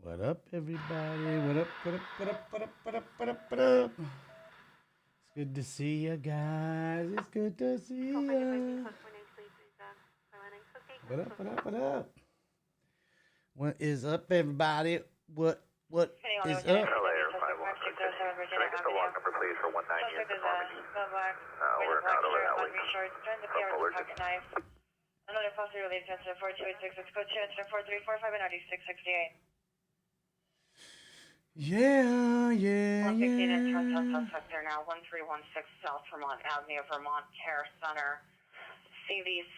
What up, everybody? What up, what up, what up, what up, what up, what up, what up? It's good to see you guys. It's good to see you. What up, what up, what up? What is up, everybody? What is up? LA Air 516. Can I get the log number, please, for 198 in Harmony? We're not over that way. Another falsely released incident 4286 code 2 incident 4345 and 9668. Yeah. 115 and turn suspect there now, 1316 South Vermont Avenue, Vermont Care Center. CV's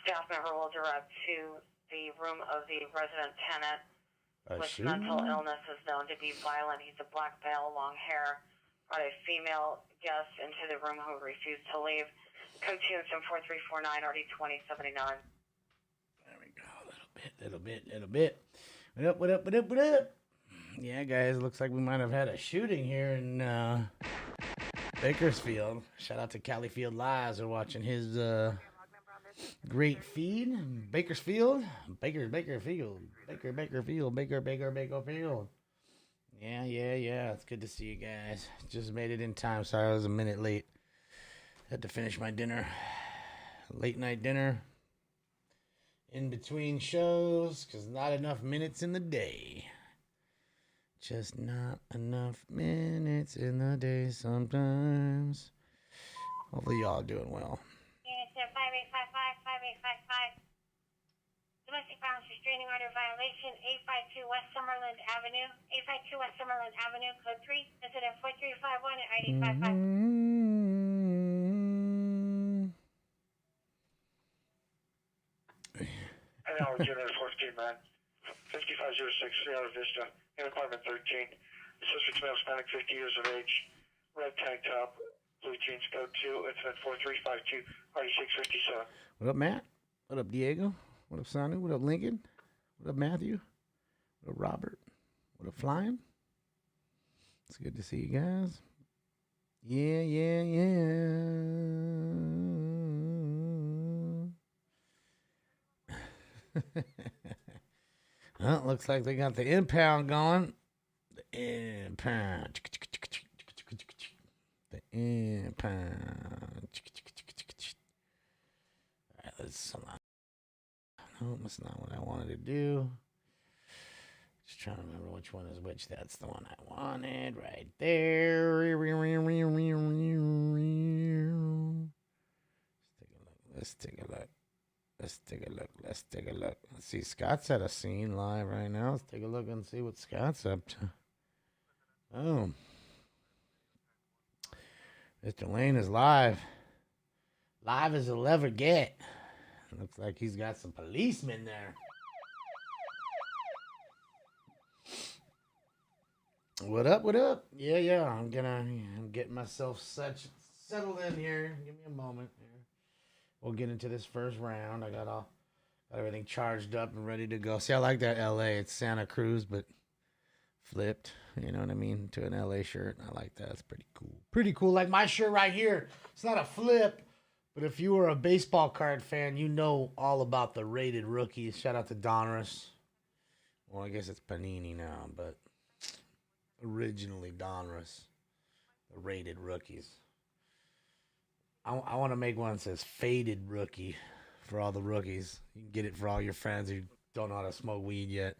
staff member will direct to the room of the resident tenant with mental illness is known to be violent. He's a black male, long hair. Brought a female guest into the room who refused to leave. Code 2 incident 4349 RD 2079. There we go. Little bit. What up? Yeah, guys, looks like we might have had a shooting here in Bakersfield. Shout out to Califield Lives. We're watching his great feed. Bakersfield. Bakerfield. Yeah. It's good to see you guys. Just made it in time. Sorry I was a minute late. Had to finish my dinner. Late night dinner. In between shows, because not enough minutes in the day. Just not enough minutes in the day sometimes. Hopefully y'all doing well. Unit 5855. Domestic violence restraining order violation 852 West Summerland Avenue. 852 West Summerland Avenue, code 3, incident 4351 and ID 55. And our unit 14, man. 5506 Sierra Vista, in apartment 13. Suspect male, Hispanic, 50 years of age, red tank top, blue jeans, code 2, incident 4352, RD 657. What up, Matt? What up, Diego? What up, Sanu? What up, Lincoln? What up, Matthew? What up, Robert? What up, Flying? It's good to see you guys. Yeah. Well, looks like they got the impound going. The impound. The impound. All right, let's. No, that's not what I wanted to do. Just trying to remember which one is which. That's the one I wanted right there. Let's take a look. Let's see, Scott's at a scene live right now. Let's take a look and see what Scott's up to. Oh. Mr. Lane is live. Live as he'll ever get. Looks like he's got some policemen there. What up? Yeah. I'm getting myself settled in here. Give me a moment here. We'll get into this first round. I got everything charged up and ready to go. See, I like that LA. It's Santa Cruz, but flipped. You know what I mean? To an LA shirt. I like that. It's pretty cool. Like my shirt right here. It's not a flip. But if you were a baseball card fan, you know all about the rated rookies. Shout out to Donruss. Well, I guess it's Panini now, but originally Donruss. The rated rookies. I want to make one that says faded rookie for all the rookies. You can get it for all your friends who don't know how to smoke weed yet.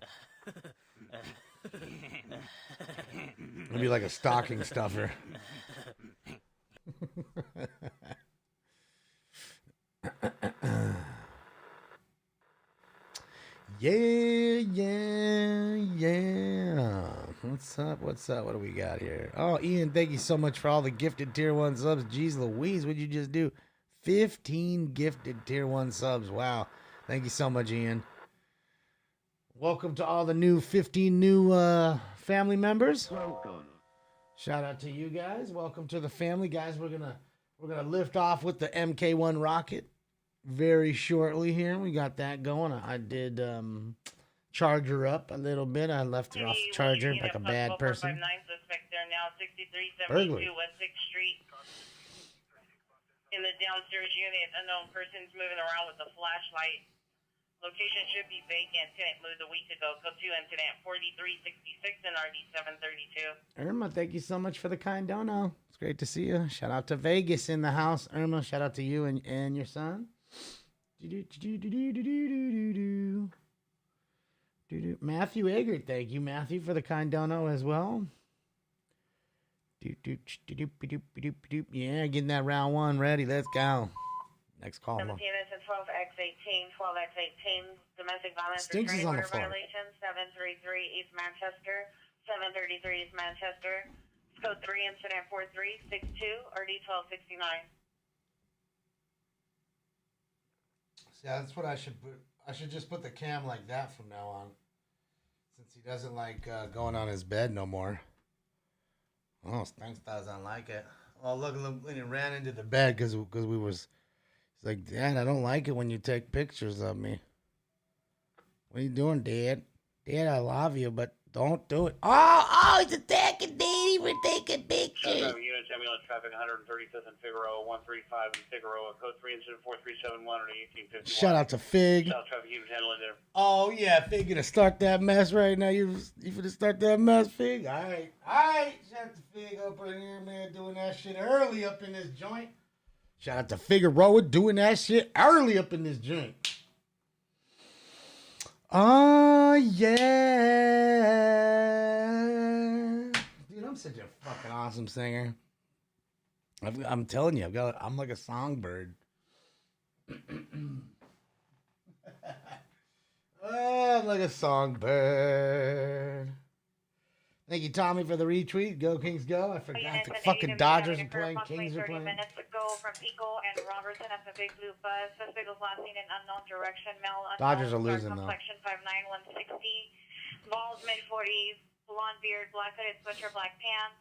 It'll be like a stocking stuffer. Yeah. What's up? What do we got here? Oh, Ian, thank you so much for all the gifted tier 1 subs. Jeez Louise, what'd you just do? 15 gifted tier 1 subs. Wow. Thank you so much, Ian. Welcome to all the 15 new family members. Welcome. Shout out to you guys. Welcome to the family, guys. We're gonna lift off with the MK1 rocket very shortly here. We got that going. I did charge her up a little bit. I left her off the charger like a bad person. Suspect there now, 6372 Burglary. West 6th Street. In the downstairs unit, unknown person's moving around with a flashlight. Location should be vacant. Tenant moved a week ago. Code 2 incident 4366 and RD 732. Irma, thank you so much for the kind dono. It's great to see you. Shout out to Vegas in the house. Irma, shout out to you and your son. Matthew Eggert, thank you, Matthew, for the kind dono as well. Yeah, getting that round one ready. Let's go. Next call. 17 is 12X18, 12X18, domestic violence Stinks is on restraining the order floor. violation, 733 East Manchester, 733 East Manchester, code 3, incident 4362, RD 1269. See, that's what I should put. I should just put the cam like that from now on, since he doesn't like going on his bed no more. Oh, Stinks doesn't like it. Oh, look, when he ran into the bed because we was. He's like, Dad, I don't like it when you take pictures of me. What are you doing, Dad? Dad, I love you, but don't do it. Oh, he's attacking Daddy for taking pictures. Units, ambulance traffic 135th and Figueroa, 135 and Figueroa, code 3, incident 4371 or 1851. Shout out to Fig. South traffic units handling there. Oh, yeah, Fig, gonna start that mess right now. You gonna start that mess, Fig? All right. Shout out to Fig up in here, man, doing that shit early up in this joint. Shout out to Figueroa doing that shit early up in this joint. Oh, yeah. Dude, I'm such a fucking awesome singer. I'm telling you, I'm like a songbird. Oh, I'm like a songbird. Thank you, Tommy, for the retweet. Go, Kings, go. I forgot the fucking Dodgers are playing. Kings are playing. 30 minutes ago from Pico and Robertson at the Big Blue Bus. Suspect was last seen in unknown direction. Male unknown. Dodgers are losing, though. Complexion 5'9", 160. Balls mid-40s. Blonde beard, black hooded sweatshirt, black pants.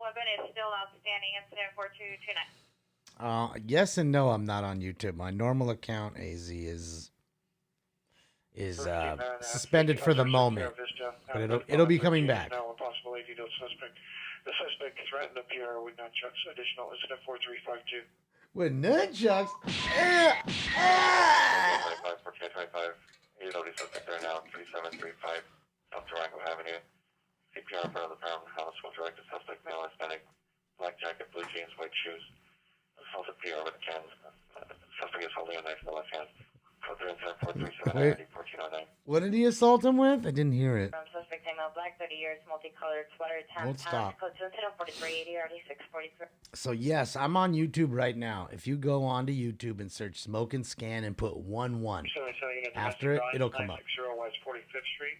Weapon is still outstanding. Incident 4229. Yes and no, I'm not on YouTube. My normal account, AZ, is suspended for the moment, but it'll be coming back. Now, possible AV suspect. The suspect threatened to appear with nunchucks. Additional incident 4352. With nunchucks? 25, 1425. AW suspect there now, 3735 South Durango Avenue. CPR in front of the Brown House will direct the suspect, male Hispanic, black jacket, blue jeans, white shoes. Assaulted PR with a can. Suspect is holding a knife in the left hand. Wait. What did he assault him with? I didn't hear it. Suspect male, black 30 years, multicolored sweater, tan. Don't stop. Code 4380, RD 643. So yes, I'm on YouTube right now. If you go onto YouTube and search Smoke and Scan and put 11, after it, it'll come up. 960 West 45th Street.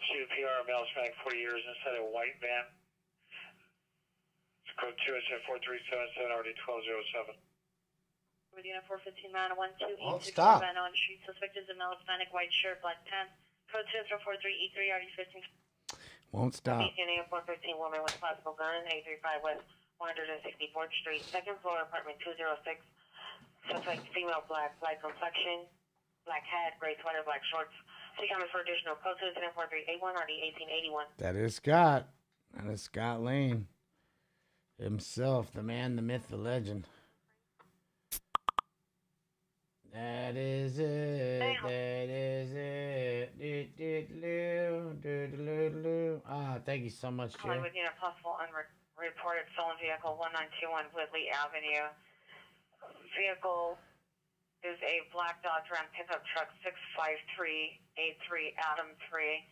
CPR male Hispanic 40 years inside a white van. Code 2 incident 4377 RD 1207. With unit 415 man 1286 stop. Van on street. Suspect is a male Hispanic, white shirt, black pants. Code 2043E3 RD 15. Won't stop. Unit 415 woman with possible gun. 835 West 164th Street, second floor, apartment 206. Suspect female, black, light complexion, black hat, gray sweater, black shorts. See comment for additional code 204381 RD 1881. That is Scott. That is Scott Lane himself, the man, the myth, the legend. That is it. That is it. Thank you so much, Calling Jay. with unit possible unreported stolen vehicle 1921 Woodley Avenue. Vehicle is a black Dodge Ram pickup truck 65383 Adam 3.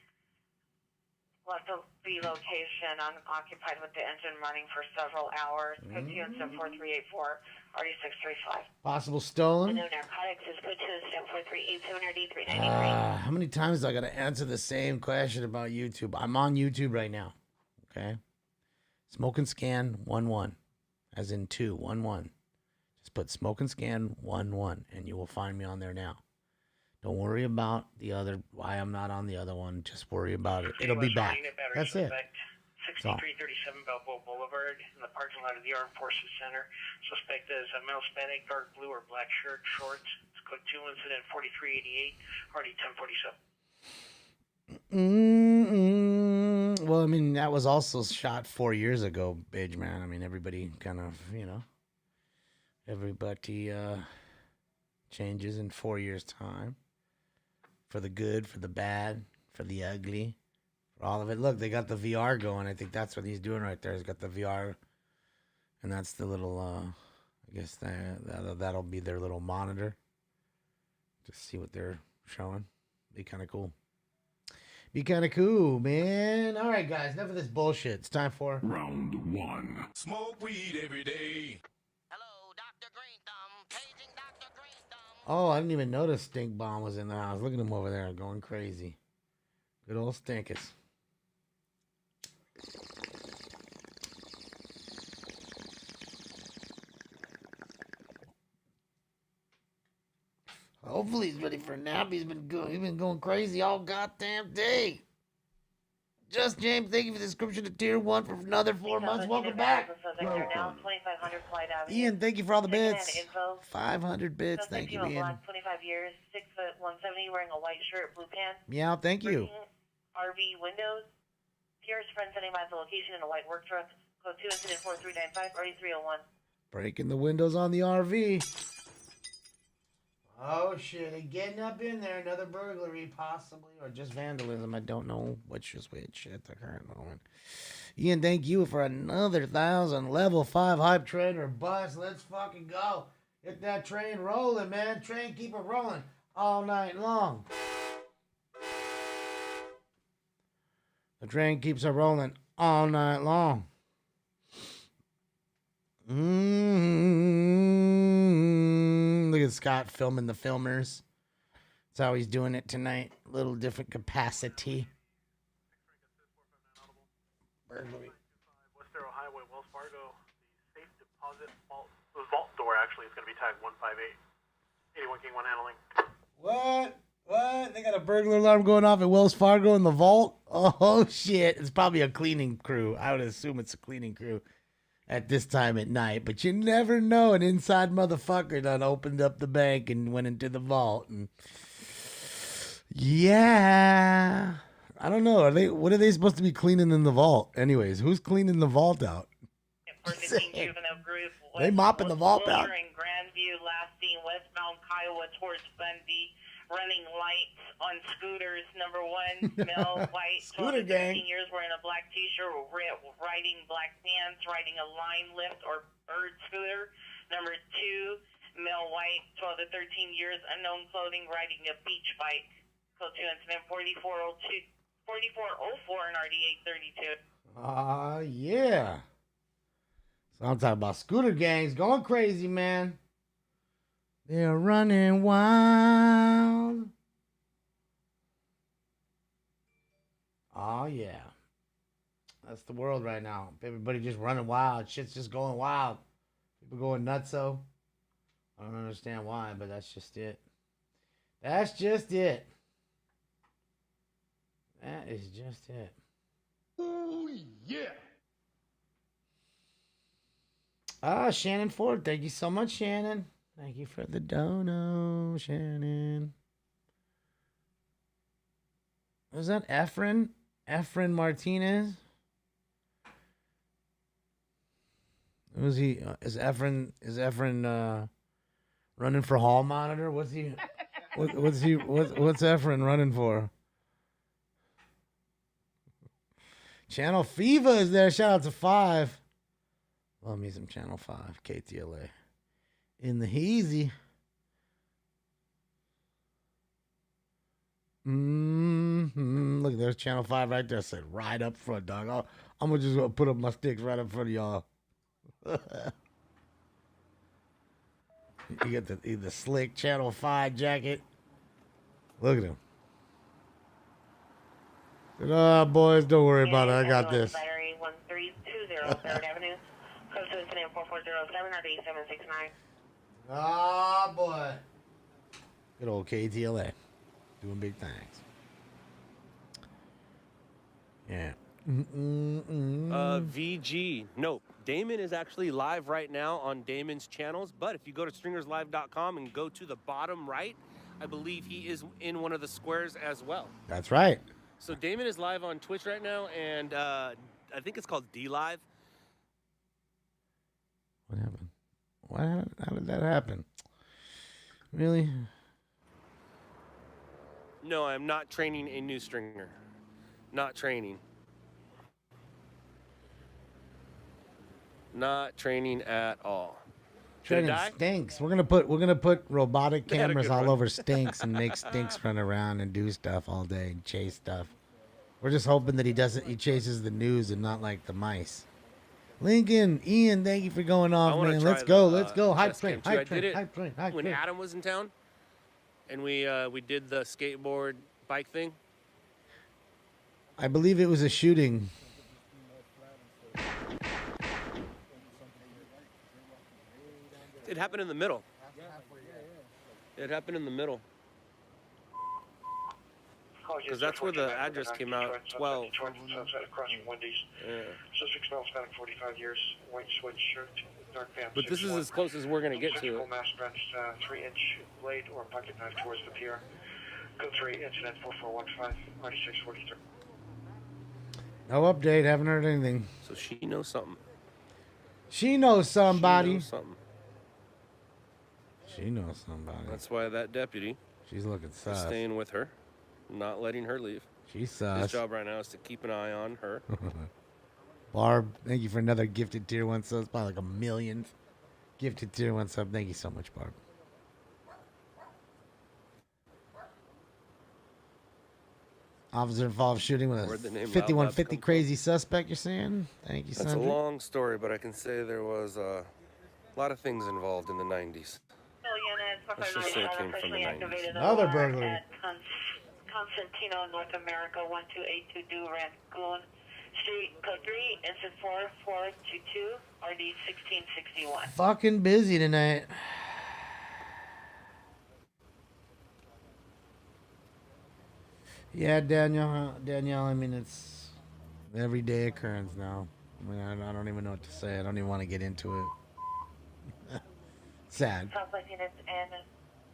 Left the location unoccupied with the engine running for several hours. Code 4384 RD635. Possible stolen? No narcotics is code 4387 RD393. How many times do I got to answer the same question about YouTube? I'm on YouTube right now. Okay? Smoke and Scan 11. As in 211. Just put Smoke and Scan 11 and you will find me on there now. Don't worry about the other, why I'm not on the other one. Just worry about it. It'll be back. That's it. 6337 Balboa Boulevard in the parking lot of the Armed Forces Center. Suspect is a male Hispanic, dark blue or black shirt, shorts. It's code 2 incident 4388, RD 1047. Well, I mean, that was also shot 4 years ago, Page Man. I mean, everybody kind of, everybody changes in 4 years' time. for the good, for the bad, for the ugly, for all of it. Look, they got the VR going. I think that's what he's doing right there. He's got the VR, and that's the little, I guess that'll be their little monitor. Just see what they're showing. Be kind of cool. Be kind of cool, man. All right, guys, enough of this bullshit. It's time for Round 1. Smoke weed every day. Hello, Dr. Green Thumb. Paging Dr. Green Thumb. Oh, I didn't even notice Stink Bomb was in the house. Look at him over there going crazy. Good old Stinkus. Hopefully he's ready for a nap. He's been going crazy all goddamn day. Just James, thank you for the subscription to Tier 1 for another 4 months. Welcome back. Ian, thank you for all the bits. 500 bits. Thank you, Ian. 25 years, 6 foot 170, wearing a white shirt, blue pants. Meow, thank you. RV windows. Pierce, friend sending by the location in a white work truck. Code 2 incident 4395, RD301. Breaking the windows on the RV. Oh shit, and getting up in there, another burglary possibly, or just vandalism. I don't know which is which at the current moment. Ian, thank you for another 1,000 level 5 hype train or bus. Let's fucking go. Get that train rolling, man. Train, keep it rolling all night long. The train keeps it rolling all night long. Look at Scott filming the filmers. That's how he's doing it tonight. A little different capacity. Burglary. Westero Highway, Wells Fargo. The safe deposit vault door actually is going to be tagged 158. 81 King 1 handling. What? They got a burglar alarm going off at Wells Fargo in the vault? Oh, shit. It's probably a cleaning crew. I would assume it's a cleaning crew at this time at night. But you never know. An inside motherfucker done opened up the bank and went into the vault. And yeah. I don't know. What are they supposed to be cleaning in the vault? Anyways, who's cleaning the vault out? They mopping the vault out. In Grandview, last seen westbound Kiowa towards Bundy, running lights on scooters. Number 1, male, white, Scooter 12 to 15 gang. years, wearing a black t-shirt, riding black pants, riding a line lift or bird scooter. Number 2, male, white, 12 to 13 years, unknown clothing, riding a beach bike. Code 2 incident 4404 and RD 832. Yeah. So I'm talking about scooter gangs going crazy, man. They're running wild. Oh, yeah. That's the world right now. Everybody just running wild. Shit's just going wild. People going nutso. I don't understand why, but that's just it. That's just it. That is just it. Oh, yeah. Shannon Ford. Thank you so much, Shannon. Thank you for the dono, Shannon. Was that Efren? Efren Martinez? Was he? Is Efren running for hall monitor? What's he? What's Efren running for? Channel Fever is there. Shout out to 5. Love me some Channel 5, KTLA. In the Heezy. Look, there's Channel 5 right there. Said right up front, dog. I'm going to just put up my sticks right up front of y'all. You get the slick Channel 5 jacket. Look at him. Oh, boys, don't worry about it. I got this. Battery 1320 3rd Avenue. Code to incident 4407 RD 769. Oh, boy. Good old KTLA. Doing big things. Yeah. VG. No, Damon is actually live right now on Damon's channels, but if you go to stringerslive.com and go to the bottom right, I believe he is in one of the squares as well. That's right. So Damon is live on Twitch right now, and I think it's called DLive. What happened? How did that happen? Really? No, I'm not training a new stringer. Not training. Not training at all. Did it Training die? Stinks. We're gonna put robotic They had a cameras good all run. over Stinks and make Stinks run around and do stuff all day and chase stuff. We're just hoping that he chases the news and not like the mice. Lincoln, Ian, thank you for going I off, wanna man. try Let's go. the, Let's go. Hype chest cam train. too. I Hype did train. it Hype train. Hype when train. Adam was in town, and we did the skateboard bike thing. I believe it was a shooting. It happened in the middle. It happened in the middle. Because that's where the address came out, 12. Sunset across from Wendy's. Yeah. Suspect male, Hispanic, 45 years, white sweatshirt, dark pants. But this is 6'1". as close as we're going to get to Surgical it. mass wrench, 3-inch blade or pocket knife towards the pier. Code 3, incident 4415, 9643. No update. Haven't heard anything. So she knows something. She knows somebody. She knows something. She knows somebody. That's why that deputy She's looking is sus. staying with her, not letting her leave. She's His sus. job right now is to keep an eye on her. Barb, thank you for another gifted tier 1 sub. It's probably like a million gifted tier 1 sub. Thank you so much, Barb. Officer involved shooting with Where'd the a name 5150 Loud Labs come crazy suspect, you're saying? Thank you, That's a Sandra. long story, but I can say there was a lot of things involved in the 90s. Let's just say it came from the 90s. Another burglary. At Constantino, North America, 1282 Durant Goon Street, code 3, incident 4422, RD 1661. Fucking busy tonight. Yeah, Danielle, I mean, it's everyday occurrence now. I mean, I don't even know what to say. I don't even want to get into it. Sad. Southwest units and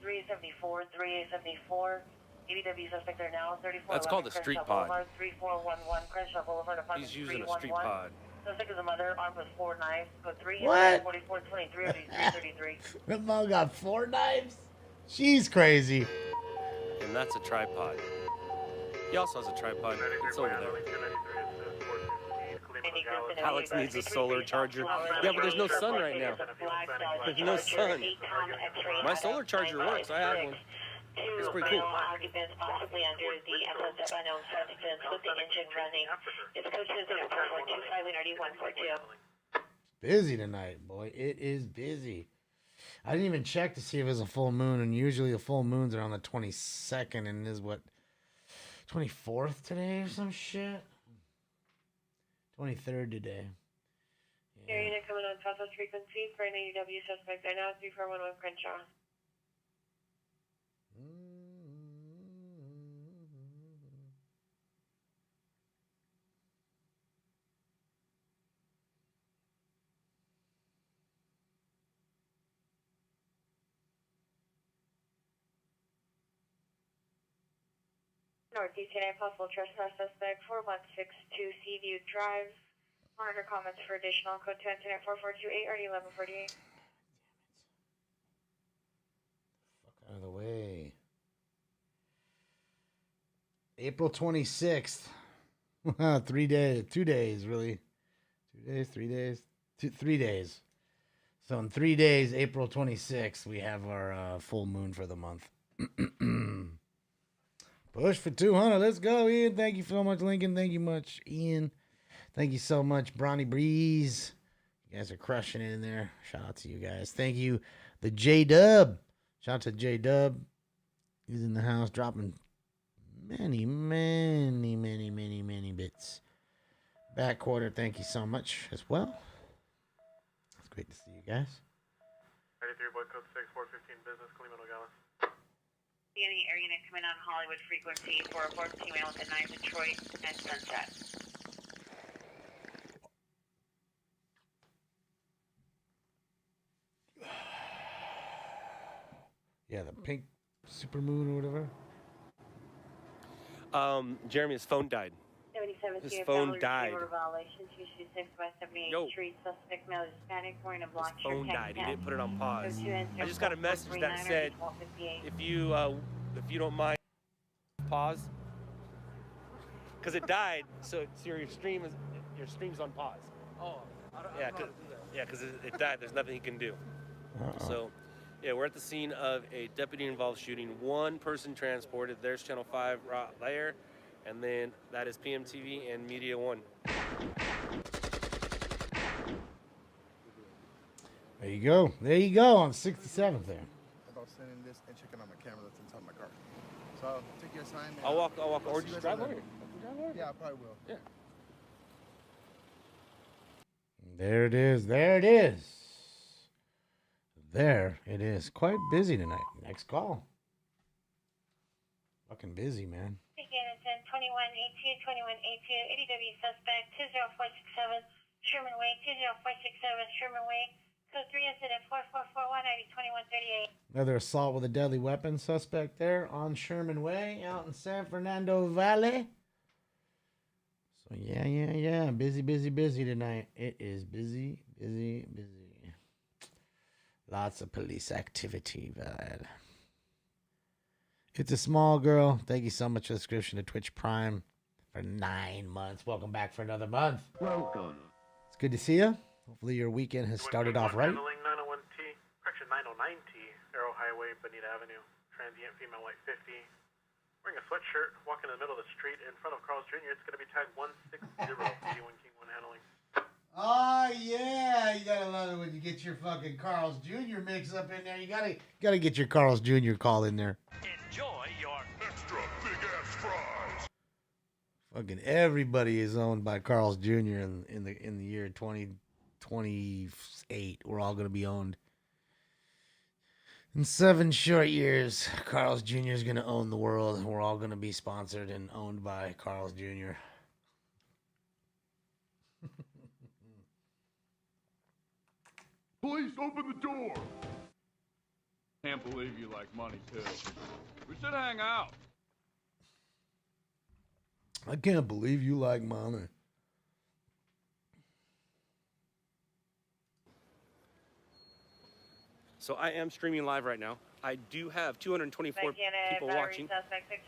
374, 374. ADW suspect there now, 34. That's called a street pod. 3411 Crenshaw Boulevard, apartment He's using a street 311. pod. Suspect is a mother, armed with 4 knives. Code 3, What? 4423, RD 333. The mom got 4 knives? She's crazy. And that's a tripod. He also has a tripod. It's over there. Alex needs a solar charger. Yeah, but there's no sun right now. There's no sun. My solar charger works. I have one. It's pretty cool. Occupants possibly under the influence of unknown substance with the engine running. It's code 20425 RD 142. Busy tonight, boy. It is busy. I didn't even check to see if it was a full moon, and usually the full moons are on the 22nd, and it is what, 24th today or some shit? 23rd today. Air unit coming on Southwest frequency for an AEW suspect right now, 3411 Crenshaw. Northeast United possible trespass suspect 4162 Seaview Drive. Monitor comments for additional code 2 internet 4428 RD 1148. Fuck out of the way. April 26th. 3 days, 2 days, really. 2 days, 3 days, 3 days. So in 3 days, April 26th, we have our full moon for the month. Push for 200. Let's go, Ian. Thank you so much, Lincoln. Thank you much, Ian. Thank you so much, Bronny Breeze. You guys are crushing it in there. Shout out to you guys. Thank you, the J-Dub. Shout out to J-Dub. He's in the house dropping many bits. Back quarter, thank you so much as well. It's great to see you guys. 93 Boy Code 6, 415 Business, Cleveland, Nogales. Any air unit coming on Hollywood frequency for a 14 female with a 9 Detroit and Sunset. Yeah, the pink supermoon or whatever. Jeremy, his phone died. 77 His Sierra phone Valley, died. Retriever violation 226 West 78th Yo. Street. Suspect male Hispanic wearing a His black shirt. phone died. He didn't put it on pause. Code 2 I just got a message that said, if you don't mind pause because it died. So your stream's on pause. Oh, I don't Yeah, know how to do that. yeah, because it died. There's nothing you can do. So, yeah, we're at the scene of a deputy-involved shooting. One person transported. There's Channel 5 right there, and then that is PMTV and Media One. There you go. There you go on 67th there. About sending this and checking on my camera that's inside my car. So take your time. and I'll walk, I'll or see you just guys drive on over the- here. Yeah, I probably will. Yeah. There it is. There it is. There it is. Quite busy tonight. Next call. Fucking busy, man. Again, it's in 2182, 2182, ADW suspect 20467, Sherman Way, 20467, Sherman Way, code 3 incident 4441, ID 2138. Another assault with a deadly weapon suspect there on Sherman Way out in San Fernando Valley. So yeah. Busy tonight. It is busy. Lots of police activity, bud. It's a small girl. Thank you so much for the subscription to Twitch Prime for 9 months. Welcome back for another month. Welcome. It's good to see you. Hopefully your weekend has started off right. Handling 901T, correction 909T, Arrow Highway, Bonita Avenue, transient female white 50. Wearing a sweatshirt, walking in the middle of the street in front of Carl's Jr. It's going to be tag 160, 81 King 1 handling. Oh yeah, you gotta love it when you get your fucking Carl's Jr. mix up in there. You gotta get your Carl's Jr. call in there. Enjoy your extra big ass fries. Fucking everybody is owned by Carl's Jr. in the year 2028. We're all gonna be owned. In 7 short years, Carl's Jr. is gonna own the world. We're all gonna be sponsored and owned by Carl's Jr. Please open the door. Can't believe you like money too. We should hang out. I can't believe you like money. So I am streaming live right now. I do have 224 people watching.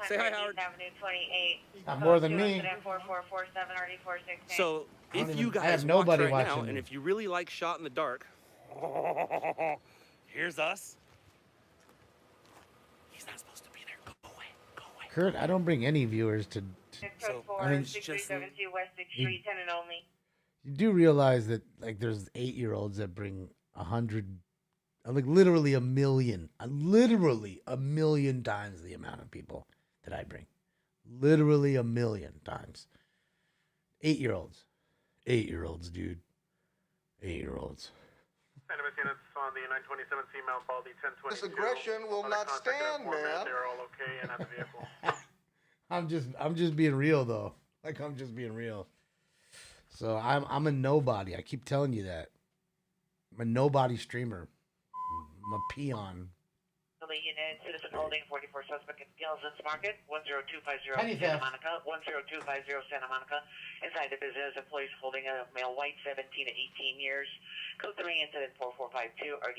Say hi, Howard. Avenue 28. Not more than me. 4447, RD416. So if you I have guys nobody watch right now, watching and me. if you really like Shot in the Dark, here's us. He's not supposed to be there. Go away. Go away. Kurt, I don't bring any viewers to. So, I mean, 6372 West 6th Street, tenant only. You do realize that like there's 8-year-olds that bring 100, like literally a million times the amount of people that I bring. Literally a million times. 8-year-olds, dude. 8-year-olds. Animus units on the 927 Mount Baldy 1022. This aggression will not stand, man. They're all okay and at the vehicle. I'm just being real though. Like I'm just being real. So I'm a nobody. I keep telling you that. I'm a nobody streamer. I'm a peon. The unit, citizen holding 44 suspect at Gelson's Market, 10250 Penny Santa theft. Monica, 10250 Santa Monica. Inside the business, employees holding a male white, 17 to 18 years. Code 3 incident 4452, RD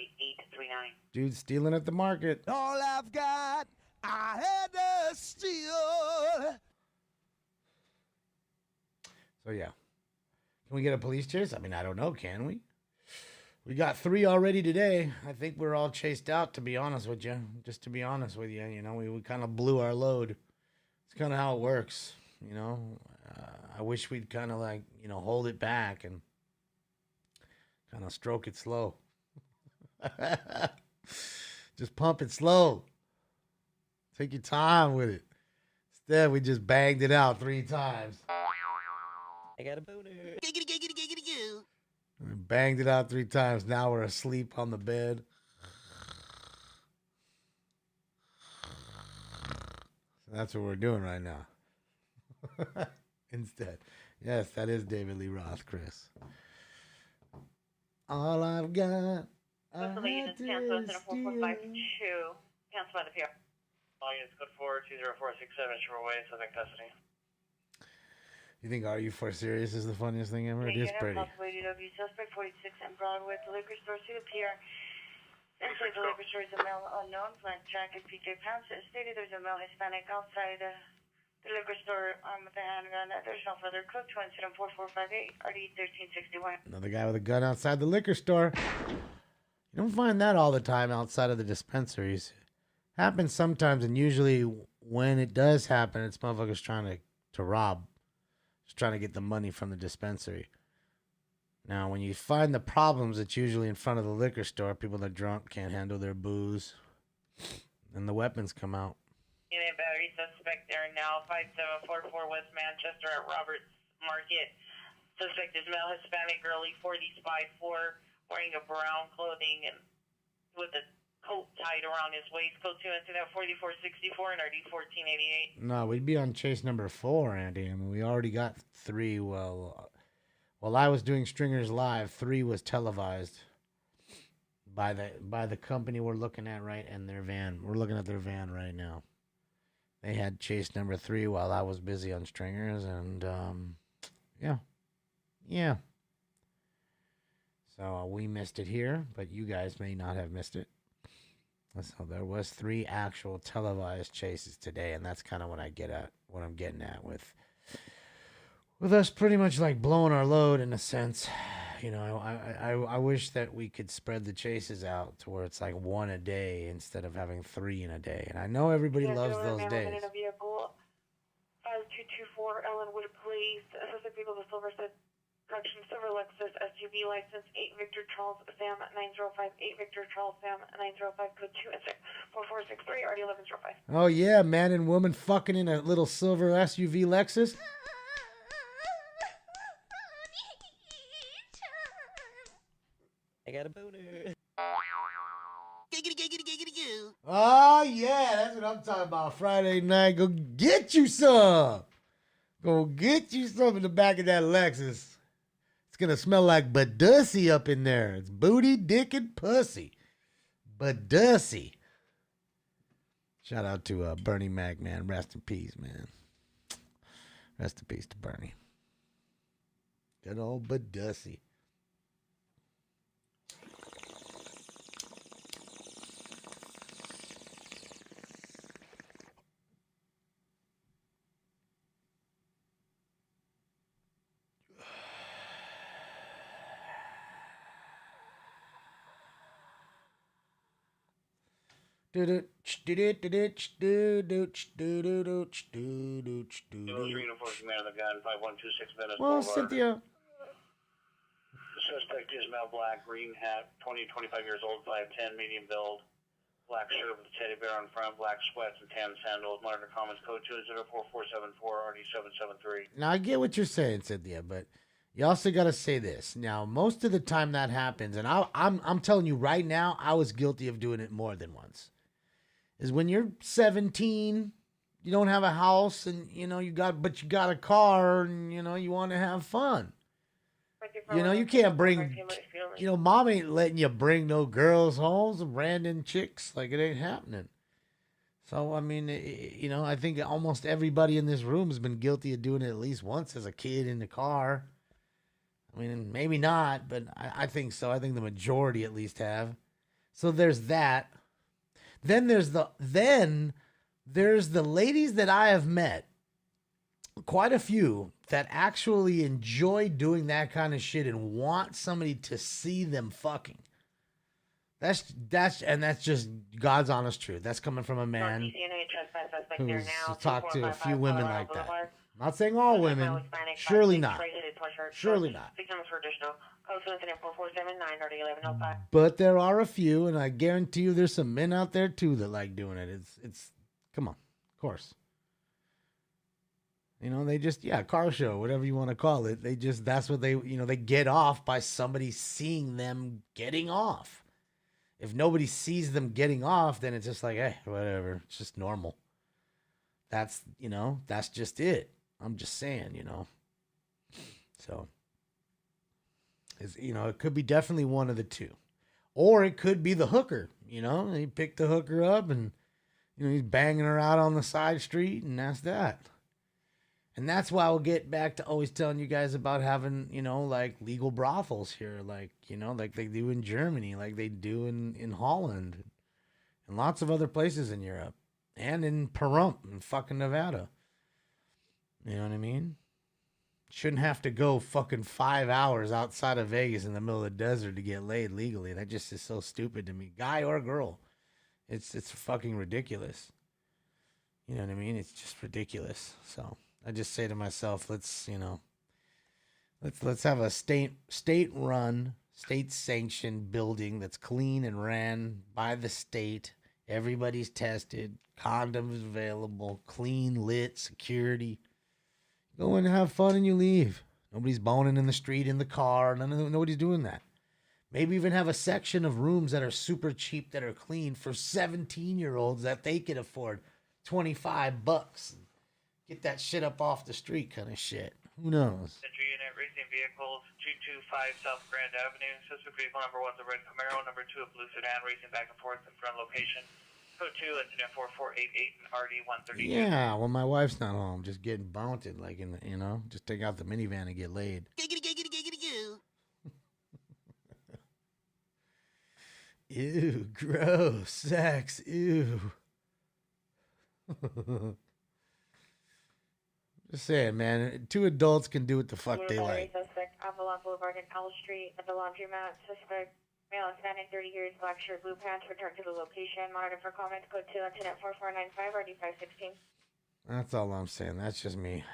839. Dude stealing at the market. All I've got, I had to steal. So yeah. Can we get a police chase? I mean, I don't know. Can we? We got 3 already today. I think we're all chased out, to be honest with you. Just to be honest with you, you know, we kind of blew our load. It's kind of how it works, you know. I wish we'd kind of like, you know, hold it back and kind of stroke it slow. Just pump it slow. Take your time with it. Instead, we just banged it out 3 times. I got a boner. We banged it out 3 times. Now we're asleep on the bed. So that's what we're doing right now. Instead. Yes, that is David Lee Roth, Chris. All I've got. Most of the units cancel incident 4452. Cancel by the PR. All units code 4 20467 Shore Way, Southern custody. You think Are You For Serious is the funniest thing ever? It is pretty. Multiple ADW suspect 46 and Broadway at the liquor store. See the PR. Inside the liquor store is a male unknown, black jacket, PJ pants. It stated there's a male Hispanic outside the liquor store with a handgun. There's no further clue to incident 4458, RD 1361. Another guy with a gun outside the liquor store. You don't find that all the time outside of the dispensaries. Happens sometimes, and usually when it does happen, it's motherfuckers trying to rob. Just trying to get the money from the dispensary. Now, when you find the problems, it's usually in front of the liquor store. People that are drunk, can't handle their booze. And the weapons come out. Unit battery suspect there now, 5744 West Manchester at Roberts Market. Suspect is male, Hispanic, early 40s, 5'4", wearing a brown clothing and with a coat tied around his waist. Code 2 incident 4464 and RD 1488. No, we'd be on chase number 4, Andy. I mean, we already got 3. While I was doing Stringers Live, 3 was televised by the company we're looking at in their van. We're looking at their van right now. They had chase number 3 while I was busy on Stringers, and yeah. So we missed it here, but you guys may not have missed it. So there was 3 actual televised chases today, and that's kind of what I'm getting at with us pretty much like blowing our load in a sense. You know, I wish that we could spread the chases out to where it's like 1 a day instead of having 3 in a day. And I know everybody loves those days. In a vehicle, 5224 Ellenwood Police. Assistant people with Silver Lexus SUV license 8 Victor Charles Sam 905 8 Victor Charles Sam 905 code 2 and 6 4463 RD 1105. Oh yeah, man and woman fucking in a little silver SUV Lexus. I got a boner. Oh, yeah, that's what I'm talking about. Friday night, go get you some. Go get you some in the back of that Lexus. It's going to smell like Badussy up in there. It's booty, dick, and pussy. Badussy. Shout out to Bernie Mac, man. Rest in peace, man. Rest in peace to Bernie. Good old Badussy. Uniform command of the gun, 5126 Venice Well, Boulevard. Cynthia. Suspect is male, black, green hat, 20 to 25 years old, 5'10", medium build, black shirt with a teddy bear on front, black sweats and tan sandals. Monitor comments code 2044474 RD773. Now, I get what you're saying, Cynthia, but you also got to say this. Now, most of the time that happens, and I'm telling you right now, I was guilty of doing it more than once, is when you're 17, you don't have a house, and, you got a car, and, you want to have fun. You can't bring, mom ain't letting you bring no girls home, some random chicks. Like, it ain't happening. So, I mean, I think almost everybody in this room has been guilty of doing it at least once as a kid in the car. I mean, maybe not, but I think so. I think the majority at least have. So there's that. Then there's the ladies that I have met, quite a few, that actually enjoy doing that kind of shit and want somebody to see them fucking. That's just God's honest truth. That's coming from a man who's talked to a few women like that. I'm not saying all women. Surely not. Surely not. But there are a few, and I guarantee you there's some men out there too that like doing it. It's come on, of course. They just, car show, whatever you want to call it. That's what they get off by somebody seeing them getting off. If nobody sees them getting off, then it's just like, hey, whatever. It's just normal. That's just it. I'm just saying, So, it could be definitely one of the two. Or it could be the hooker, He picked the hooker up and, he's banging her out on the side street, and that's that. And that's why we'll get back to always telling you guys about having, like legal brothels here, like, like they do in Germany, like they do in Holland, and lots of other places in Europe, and in Pahrump in fucking Nevada. You know what I mean? Shouldn't have to go fucking 5 hours outside of Vegas in the middle of the desert to get laid legally. That just is so stupid to me, guy or girl. It's fucking ridiculous. You know what I mean? It's just ridiculous. So I just say to myself, let's have a state-run, state-sanctioned building that's clean and ran by the state. Everybody's tested, condoms available, clean, lit, security. Go in and have fun and you leave. Nobody's boning in the street, in the car. Nobody's doing that. Maybe even have a section of rooms that are super cheap, that are clean for 17-year-olds that they can afford $25. Get that shit up off the street kind of shit. Who knows? Central Unit, racing vehicles, 225 South Grand Avenue. Suspect vehicle number 1 is a red Camaro, number 2 a blue sedan, racing back and forth in front location. Code 2, incident 4488 and RD 132. Yeah, well, my wife's not home, just getting bounted, like just take out the minivan and get laid. Ew, gross, sex, ew. Just saying, man. 2 adults can do what the fuck they like. Suspect, Avalon Boulevard and Powell Street at the laundromat. Suspect, male, Hispanic, 30 years, black shirt, blue pants. Return to the location. Monitor for comment. Code 2, incident 4495, RD 516. That's all I'm saying. That's just me.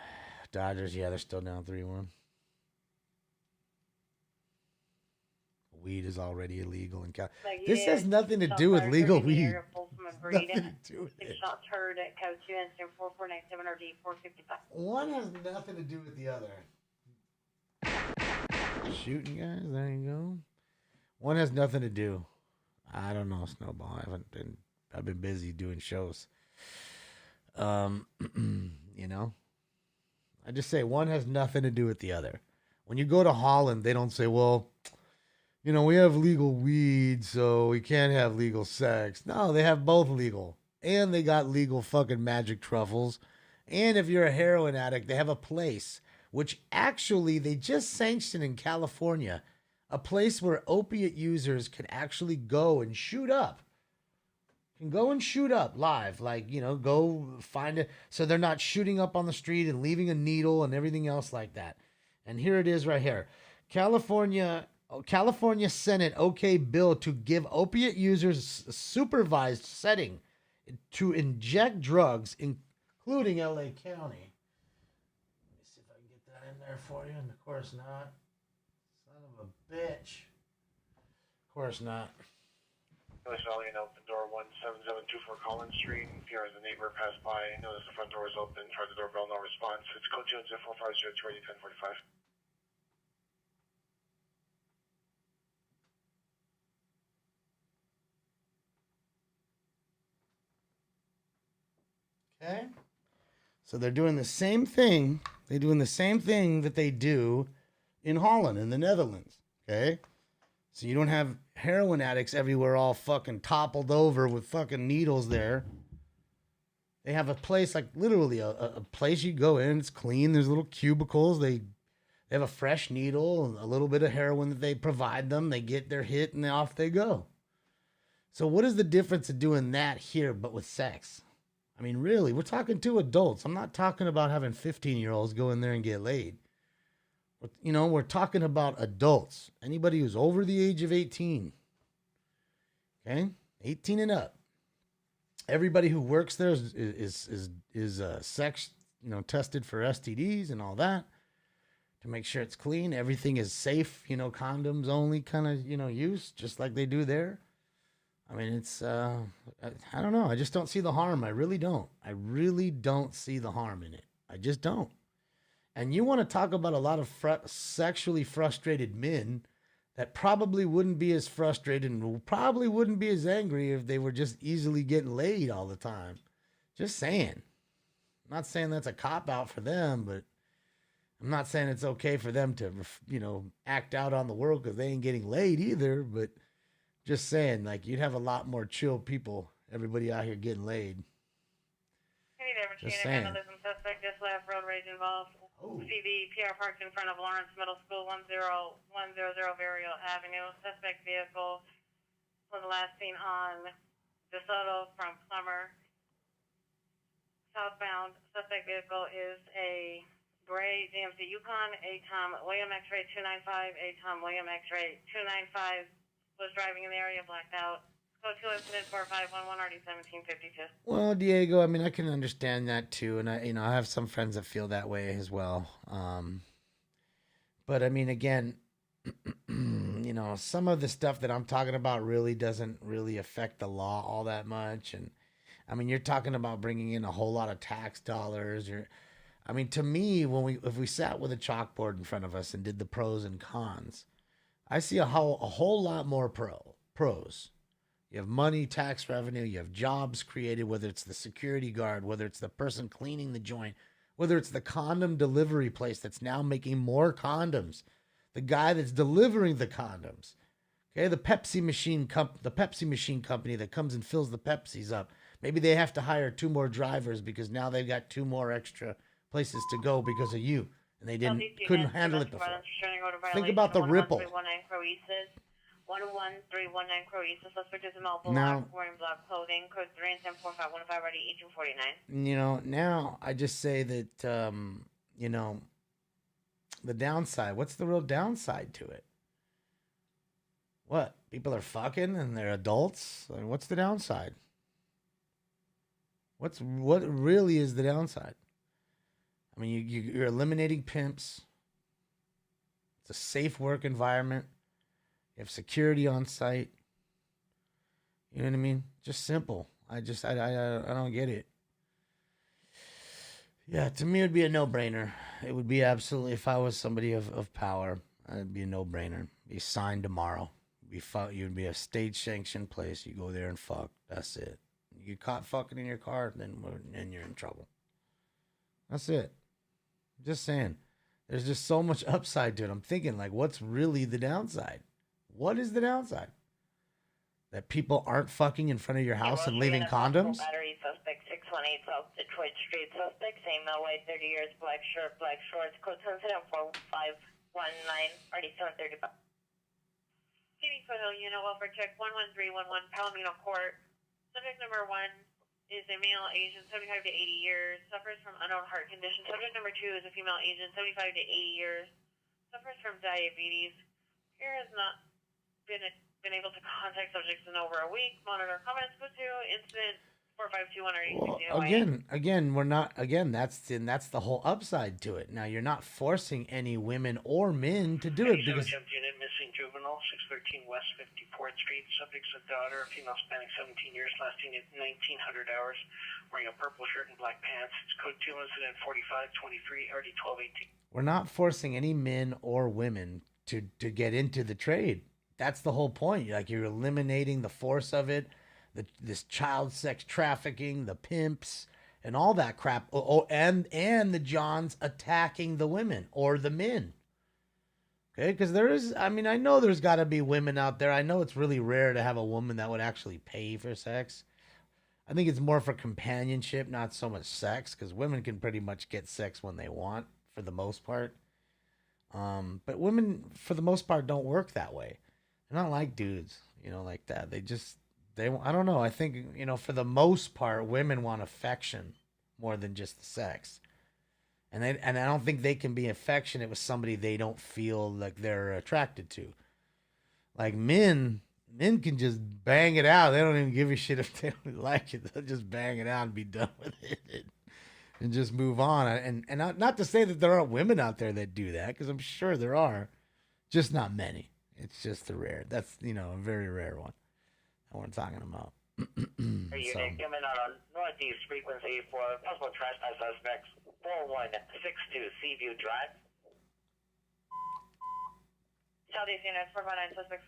Dodgers, yeah, they're still down 3-1. Weed is already illegal in California. This has nothing to do with legal weed. Nothing to do with it. Shots heard at code 2, incident 4497, RD 455. One has nothing to do with the other. Shooting guys, there you go. One has nothing to do. I don't know, Snowball. I've been busy doing shows. I just say one has nothing to do with the other. When you go to Holland, they don't say, well, we have legal weed, so we can't have legal sex. No, they have both legal. And they got legal fucking magic truffles. And if you're a heroin addict, they have a place, which actually they just sanctioned in California, a place where opiate users can actually go and shoot up. Can go and shoot up live, go find it. So they're not shooting up on the street and leaving a needle and everything else like that. And here it is right here. California Senate okay bill to give opiate users a supervised setting to inject drugs, including LA County. Let me see if I can get that in there for you. And of course not. Son of a bitch. Of course not. Notice Valley and open door 17724 Collins Street. If you as a neighbor passed by, notice the front door is open. Try the doorbell, no response. It's code 2 450 ready 1045. Okay. So they're doing the same thing. They're doing the same thing that they do in Holland, in the Netherlands. Okay. So you don't have heroin addicts everywhere all fucking toppled over with fucking needles there. They have a place, like literally a place you go in. It's clean. There's little cubicles. They have a fresh needle, a little bit of heroin that they provide them. They get their hit and off they go. So what is the difference of doing that here but with sex? I mean, really, we're talking to adults. I'm not talking about having 15-year-olds go in there and get laid. We're talking about adults. Anybody who's over the age of 18. Okay? 18 and up. Everybody who works there is sex, tested for STDs and all that to make sure it's clean. Everything is safe, condoms only kind of, use, just like they do there. I mean, it's, I don't know. I just don't see the harm. I really don't. I really don't see the harm in it. I just don't. And you want to talk about a lot of sexually frustrated men that probably wouldn't be as frustrated and probably wouldn't be as angry if they were just easily getting laid all the time. Just saying. I'm not saying that's a cop-out for them, but I'm not saying it's okay for them to, act out on the world because they ain't getting laid either, but just saying, you'd have a lot more chill people, everybody out here getting laid. Just saying. Vandalism suspect suspect just left, road rage involved. CV, PR parked in front of Lawrence Middle School, 10100 Burial Avenue. Suspect vehicle was last seen on DeSoto from Plummer. Southbound, suspect vehicle is a gray GMC Yukon, ATOM William X-ray 295, ATOM William X-ray 295, was driving in the area, blacked out. Code 2 incident 4511 RD 1752. Well, Diego, I mean, I can understand that too, and I have some friends that feel that way as well. But I mean, again, some of the stuff that I'm talking about really doesn't really affect the law all that much, and I mean, you're talking about bringing in a whole lot of tax dollars. I mean, to me, if we sat with a chalkboard in front of us and did the pros and cons, I see a whole lot more pros. You have money, tax revenue, you have jobs created, whether it's the security guard, whether it's the person cleaning the joint, whether it's the condom delivery place that's now making more condoms, the guy that's delivering the condoms, okay, the Pepsi machine company that comes and fills the Pepsis up. Maybe they have to hire 2 more drivers because now they've got 2 more extra places to go because of you, and they couldn't handle it before. Think about the ripple. 11319 Croesus, suspect is in Melville, wearing black clothing, code 3 and 104515 ready 1849. Now I just say that, the downside, what's the real downside to it? What? People are fucking and they're adults? Like, what's the downside? What really is the downside? I mean, you're eliminating pimps. It's a safe work environment. You have security on site. You know what I mean? Just simple. I don't get it. Yeah, to me, it would be a no-brainer. It would be absolutely, if I was somebody of power, it'd be a no-brainer. Be signed tomorrow. You'd be a state-sanctioned place. You go there and fuck. That's it. You get caught fucking in your car, then you're in trouble. That's it. Just saying. There's just so much upside to it. I'm thinking, like, what's really the downside? What is the downside? That people aren't fucking in front of your house and leaving condoms? Battery suspect 618 South Detroit Street. Suspect same white, 30 years, black shirt, black shorts. Code incident 4519 RD 735. TV Foothill Unit Welfare Check 11311 Palomino Court. Subject number 1 is a male, Asian, 75 to 80 years. Suffers from unknown heart condition. Subject number 2 is a female, Asian, 75 to 80 years. Suffers from diabetes. Here has not been able to contact subjects in over a week. Monitor comments. Go to incident 4521 Well, again, we're not. Again, that's the whole upside to it. Now, you're not forcing any women or men to do it because. Unit missing juvenile, 613 West 54th Street. Subject's a daughter, female spanning 17 years, last seen at 1900 hours, wearing a purple shirt and black pants. It's code 2 incident 4523 RD 1218. We're not forcing any men or women to get into the trade. That's the whole point. Like, you're eliminating the force of it, this child sex trafficking, the pimps, and all that crap. And the Johns attacking the women or the men. Okay, because I know there's got to be women out there. I know it's really rare to have a woman that would actually pay for sex. I think it's more for companionship, not so much sex, because women can pretty much get sex when they want, for the most part. But women, for the most part, don't work that way. They're not like dudes, like that. I don't know. I think, for the most part, women want affection more than just the sex. And I don't think they can be affectionate with somebody they don't feel like they're attracted to. Like men can just bang it out. They don't even give a shit if they don't like it. They'll just bang it out and be done with it and just move on. And not to say that there aren't women out there that do that, because I'm sure there are, just not many. It's just that's a very rare one that we're talking about. Unit coming out on Northeast frequency for possible trespass suspects 4162 Seaview Drive. Southeast Unit 459 suspects.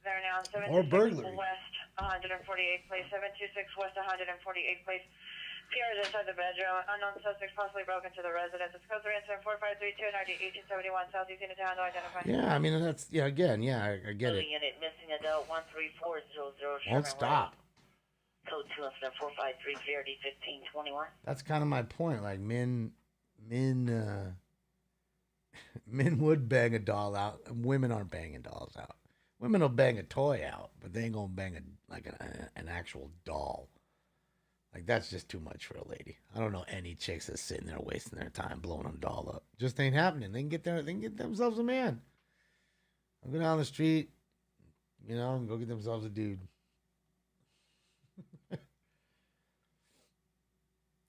They're now 726 Or burglary. West 148th Place, 726 West 148th Place. PR is inside the bedroom. Unknown suspects possibly broke into the residence. It's code 3 incident 4532 and RD 1871 Southeast Unit to handle identify. Yeah, I mean, that's, again, I get it. Unit missing adult 13400. Won't stop. Code 2, incident 453, VRD 1521. That's kind of my point. Like men would bang a doll out. Women aren't banging dolls out. Women will bang a toy out, but they ain't gonna bang an actual doll. Like, that's just too much for a lady. I don't know any chicks that's sitting there wasting their time blowing a doll up. Just ain't happening. They can get themselves a man. I'll go down the street, and go get themselves a dude.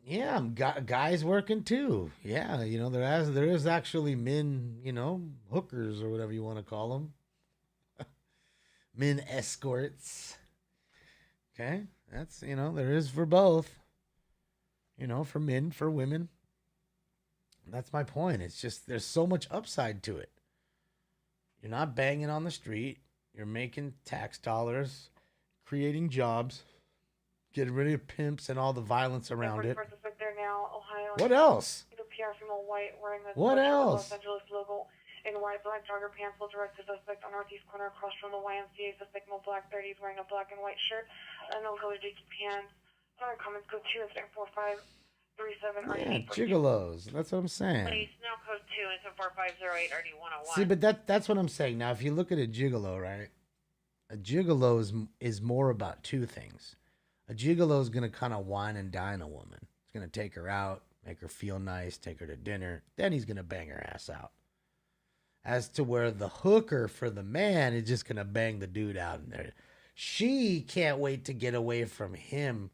Yeah, guys working too. Yeah, there is actually men, hookers or whatever you want to call them. Men escorts. Okay, that's, there is for both. For men, for women. That's my point. It's just, there's so much upside to it. You're not banging on the street. You're making tax dollars, creating jobs, getting rid of pimps and all the violence around it. What else? What else? Los Angeles logo in white, black jogger pants will direct the suspect on northeast corner across from the YMCA. Suspect no black 30s wearing a black and white shirt and no color dicky pants. Other comments code 2 incident 4537 Yeah, gigolos. That's what I'm saying. Please, now code 2 incident 4508 RD101. See, but that's what I'm saying. Now, if you look at a gigolo, right? A gigolo is more about two things. A gigolo is going to kind of wine and dine a woman. He's going to take her out, make her feel nice, take her to dinner. Then he's going to bang her ass out. As to where the hooker for the man is just going to bang the dude out in there. She can't wait to get away from him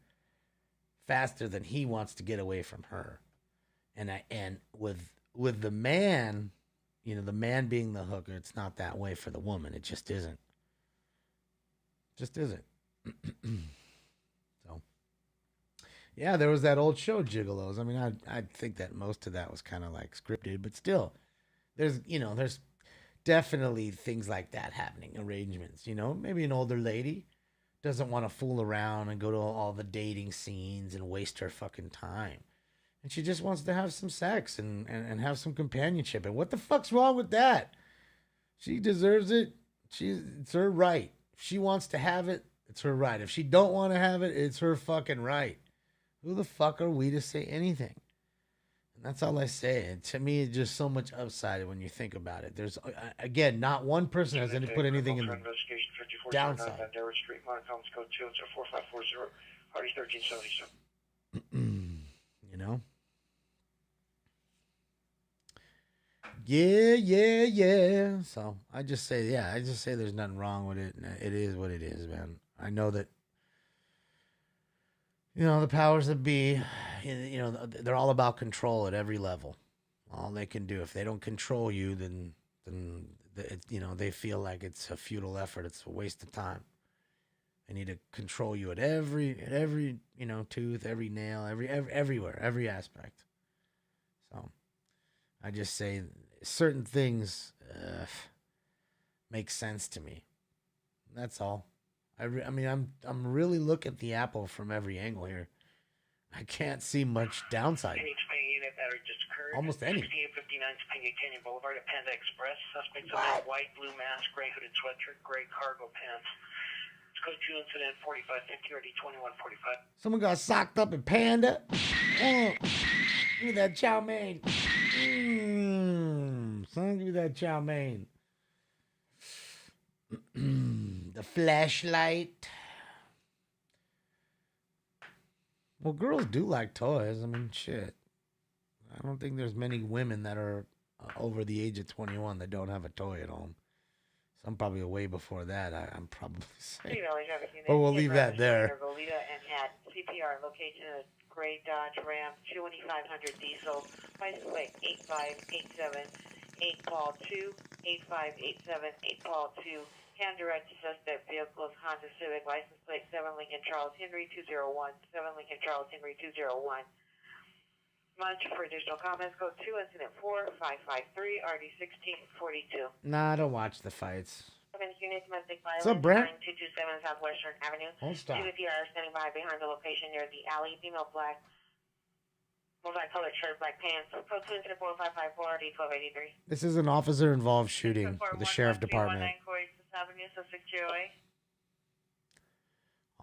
faster than he wants to get away from her. And with the man, the man being the hooker, it's not that way for the woman. It just isn't. Just isn't. So, yeah, there was that old show, Gigolos. I mean, I think that most of that was kind of like scripted, but still, there's definitely things like that happening, arrangements. Maybe an older lady doesn't want to fool around and go to all the dating scenes and waste her fucking time. And she just wants to have some sex and have some companionship. And what the fuck's wrong with that? She deserves it. It's her right. If she wants to have it, it's her right. If she don't want to have it, it's her fucking right. Who the fuck are we to say anything? And that's all I say. And to me, it's just so much upside when you think about it. There's, again, not one person has put anything in the downside. Street, Montgomery code 2 4540 Hardy 1377. Yeah. So I just say there's nothing wrong with it. It is what it is, man. I know that, the powers that be, they're all about control at every level. All they can do, if they don't control you, then they feel like it's a futile effort. It's a waste of time. They need to control you at every tooth, every nail, everywhere, every aspect. So I just say certain things make sense to me. That's all. I'm really looking at the apple from every angle here. I can't see much downside. Unit battery just occurred. Almost any. 6859 Topanga Canyon Boulevard at Panda Express. Suspects in white, blue mask, gray hooded sweatshirt, gray cargo pants. Code 2 incident 4550 RD 2145. Someone got socked up in Panda. Give me that chow mein. Son, give me that chow mein. The flashlight. Well, girls do like toys. I mean, shit. I don't think there's many women that are over the age of 21 that don't have a toy at home. Some probably way before that, I'm probably saying. But we'll leave that there. Goleta and had CPR location of gray Dodge Ram 2500 diesel. License plate 8587 8 Paul 2 8587 8 Paul 2. Hand direct to suspect vehicles Honda Civic license plate 7 Lincoln Charles Henry 201 7 Lincoln Charles Henry 201. Monitor for additional comments. Code 2 incident 4553 RD 1642. Nah, I don't watch the fights. Unit domestic violence. What's up, Brent? 227 Southwestern Avenue. Don't stop. Two are standing by behind the location near the alley. Female black, multicolored shirt, black pants. Code 2 incident 4554 RD 1283. This is an officer-involved shooting for the sheriff department. Avenue, Sussex GOA.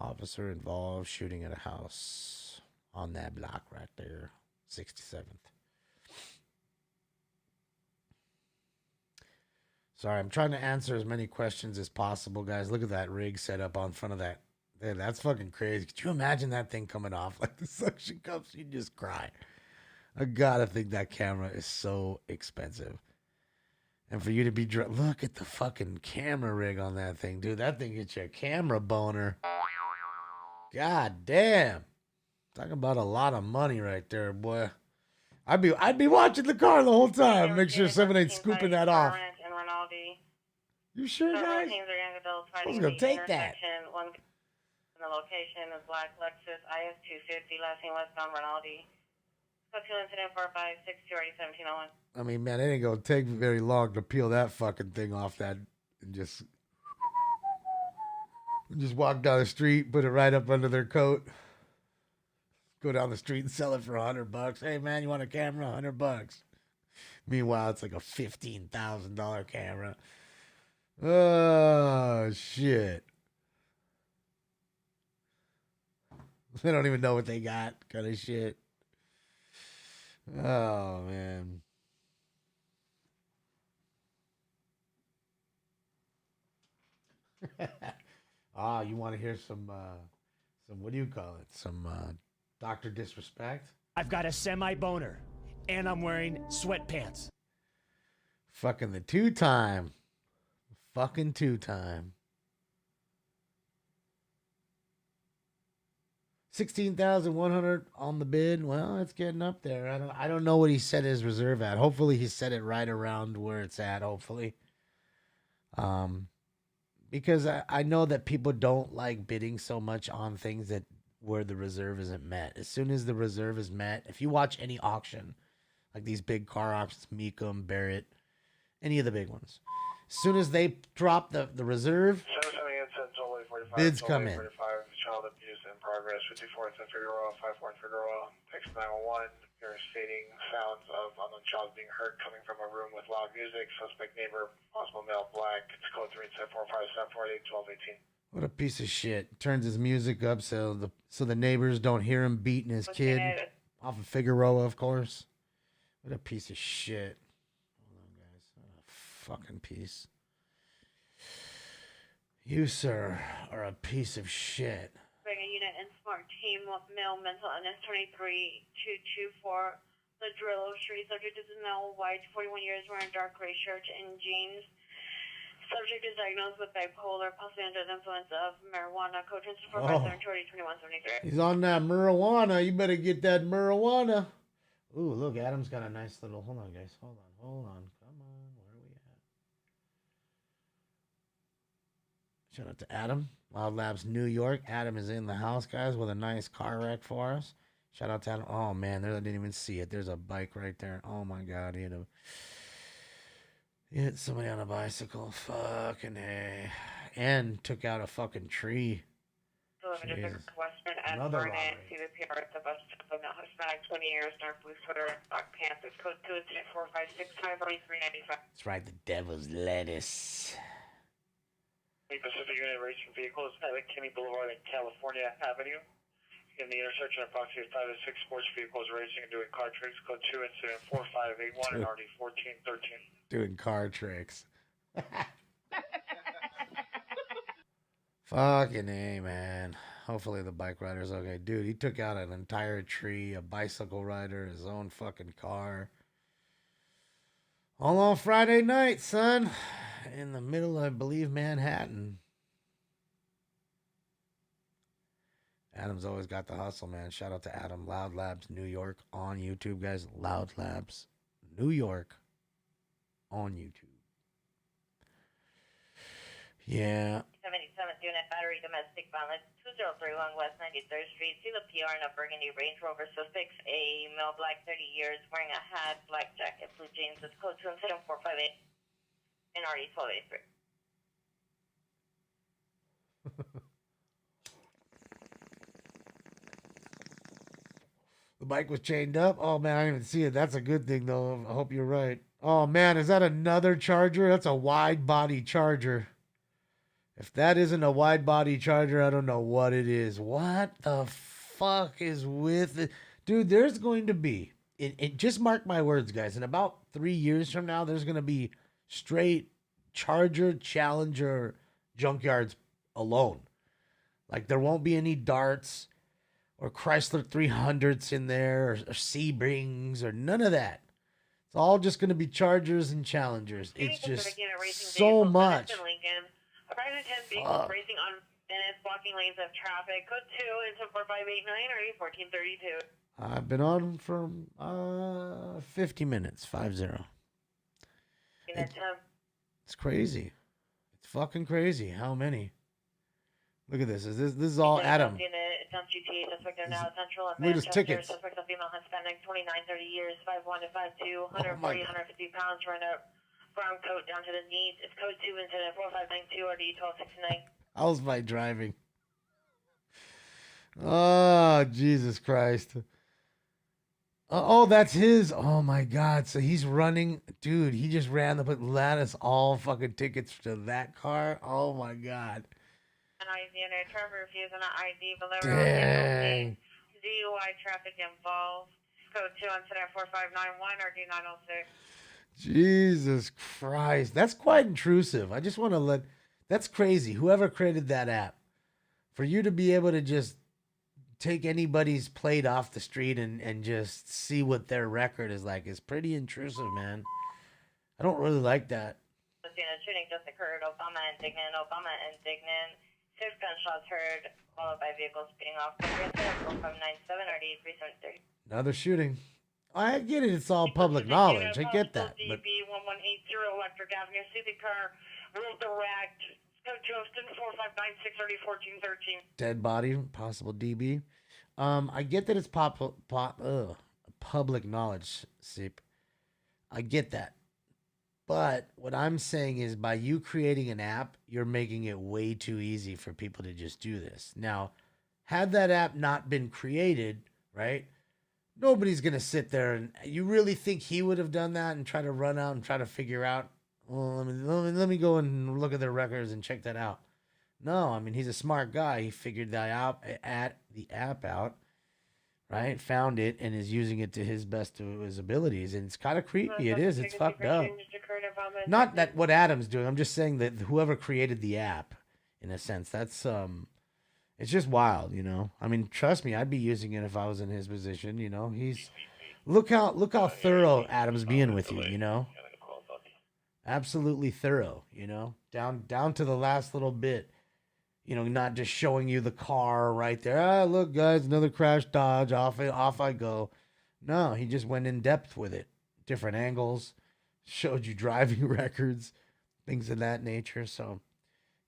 Officer involved shooting at a house on that block right there, 67th. Sorry, I'm trying to answer as many questions as possible, guys. Look at that rig set up on front of that. Man, that's fucking crazy. Could you imagine that thing coming off like the suction cups? You'd just cry. I gotta think that camera is so expensive. And for you to be... Look at the fucking camera rig on that thing, dude. That thing gets you a camera boner. God damn. Talking about a lot of money right there, boy. I'd be watching the car the whole time. Make sure someone ain't scooping that off. You sure, guys? I was going to take that. The location is black Lexus IS 250, last name westbound Rinaldi. Code 2 incident 456 I mean, man, it ain't going to take very long to peel that fucking thing off that and just walk down the street, put it right up under their coat. Go down the street and sell it for $100. Hey, man, you want a camera? $100. Meanwhile, it's like a $15,000 camera. Oh, shit. They don't even know what they got, kind of shit. Oh, man. You want to hear some, what do you call it? Some Dr. Disrespect? I've got a semi-boner, and I'm wearing sweatpants. Fucking the two-time. Fucking two-time. 16,100 on the bid. Well, it's getting up there. I don't know what he set his reserve at. Hopefully he set it right around where it's at, hopefully. Because I know that people don't like bidding so much on things that where the reserve isn't met. As soon as the reserve is met, if you watch any auction, like these big car auctions, Mecum, Barrett, any of the big ones, as soon as they drop the reserve, bids come in. Child abuse in progress. 54th and Figueroa, 54th Figueroa. Text 911. You're stating sounds of unknown child being heard coming from a room with loud music. Suspect neighbor, possible male, black. It's code 37457481218. What a piece of shit. Turns his music up so the neighbors don't hear him beating his kid. Off of Figueroa, of course. What a piece of shit. Hold on, guys. What a fucking piece. You, sir, are a piece of shit. Bring a unit in Smart Team, male, mental illness, 23224. Ladrillo Street. Subject is male, white, 41 years, wearing dark gray shirt and jeans. Subject is diagnosed with bipolar, possibly under the influence of marijuana. Code 247 He's on that marijuana. You better get that marijuana. Ooh, look, Adam's got a nice little... Hold on, guys. Hold on. Come on. Where are we at? Shout out to Adam. Loud Labs, New York. Adam is in the house, guys, with a nice car wreck for us. Shout out to Adam. Oh, man, there, I didn't even see it. There's a bike right there. Oh, my God. He hit somebody on a bicycle. Fucking hey. And took out a fucking tree. Western and Another Vernon, robbery. CVPR at the bus stop of Mount Hispanic, 20 years, dark blue sweater and black pants. It's code 2 incident 456 That's right, the devil's lettuce. Pacific Unit Racing Vehicles at McKinney Boulevard and California Avenue. In the intersection of approximately 5 to 6 sports vehicles racing and doing car tricks. Code 2 incident 4581 and RD 1413. Doing car tricks. Fucking A, man. Hopefully the bike rider's okay. Dude, he took out an entire tree, a bicycle rider, his own fucking car. All on Friday night, son. In the middle of, I believe, Manhattan. Adam's always got the hustle, man. Shout out to Adam. Loud Labs, New York on YouTube, guys. Loud Labs, New York on YouTube. Yeah. 77th Unit Battery Domestic Violence, 2031 West 93rd Street. See the PR in a burgundy Range Rover. Suspects a male, black, 30 years, wearing a hat, black jacket, blue jeans. It's code 2 incident 458 and RD 1283. The bike was chained up. Oh, man, I didn't even see it. That's a good thing, though. I hope you're right. Oh, man, is that another Charger? That's a wide-body Charger. If that isn't a wide body Charger, I don't know what it is. What the fuck is with it? Dude, there's going to be, just mark my words, guys, in about 3 years from now, there's going to be straight Charger, Challenger junkyards alone. Like, there won't be any Darts or Chrysler 300s in there or Sebrings or none of that. It's all just going to be Chargers and Challengers. It's just so much. Private 10 vehicles racing on minutes, blocking lanes of traffic. Code 2 into 4589 or 1432. I've been on for 50 minutes, 50. It's crazy. It's fucking crazy. How many? Look at this. This is all Adam. Look at his tickets. Suspect a female Hispanic, 29, 30 years, 5'1" to 5'2", 140, 150 pounds, run up. Brown coat down to the knees. It's code 2 incident 4592 RD 1269. How's my driving? Oh, Jesus Christ. Oh, that's his. Oh, my God. So he's running. Dude, he just ran to put Lattice all fucking tickets to that car. Oh, my God. An ID and a Trevor refusing an ID. Dang. DUI traffic involved. Code 2 incident 4591 RD 906. Jesus Christ. That's quite intrusive. I just want to that's crazy. Whoever created that app, for you to be able to just take anybody's plate off the street and just see what their record is like is pretty intrusive, man. I don't really like that. Shooting just occurred. Obama indignant. 6 gunshots heard, followed by vehicles speeding off. 4597 RD 330. Another shooting. I get it. It's all public knowledge. I get that. But DB 1180 Electric Avenue. See the car. Real direct. Code 2 4596 RD 1413. dead body, possible DB. I get that it's public knowledge, Sip. I get that. But what I'm saying is by you creating an app, you're making it way too easy for people to just do this. Now, had that app not been created, right? Nobody's going to sit there and you really think he would have done that and try to run out and try to figure out, well, let me go and look at their records and check that out. No, I mean, he's a smart guy. He figured that out, the app out, right? Found it and is using it to his best of his abilities. And it's kind of creepy. It is. It's fucked up. Not that what Adam's doing. I'm just saying that whoever created the app, in a sense, that's it's just wild, you know. I mean, trust me, I'd be using it if I was in his position. You know, he's look how thorough Adam's being with you. You know, absolutely thorough. You know, down to the last little bit. You know, not just showing you the car right there. Ah, look, guys, another crash Dodge. Off I go. No, he just went in depth with it. Different angles, showed you driving records, things of that nature. So,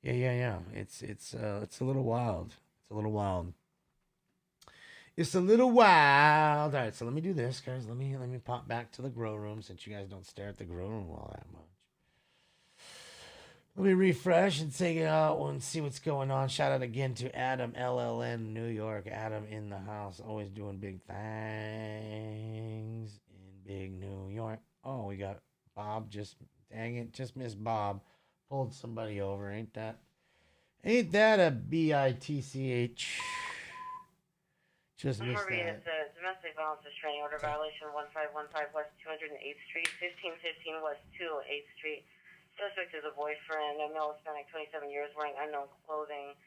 yeah. It's a little wild. It's a little wild. All right, so let me do this, guys. Let me pop back to the grow room since you guys don't stare at the grow room all that much. Let me refresh and take it out and see what's going on. Shout out again to Adam, LLN, New York. Adam in the house, always doing big things in big New York. Oh, we got Bob. Just missed Bob. Pulled somebody over. Ain't that a bitch? Just missed that. It's a domestic violence restraining order violation 1515 West 208th Street, 1515 West 208th Street. Suspect is a boyfriend, a male Hispanic, 27 years, wearing unknown clothing.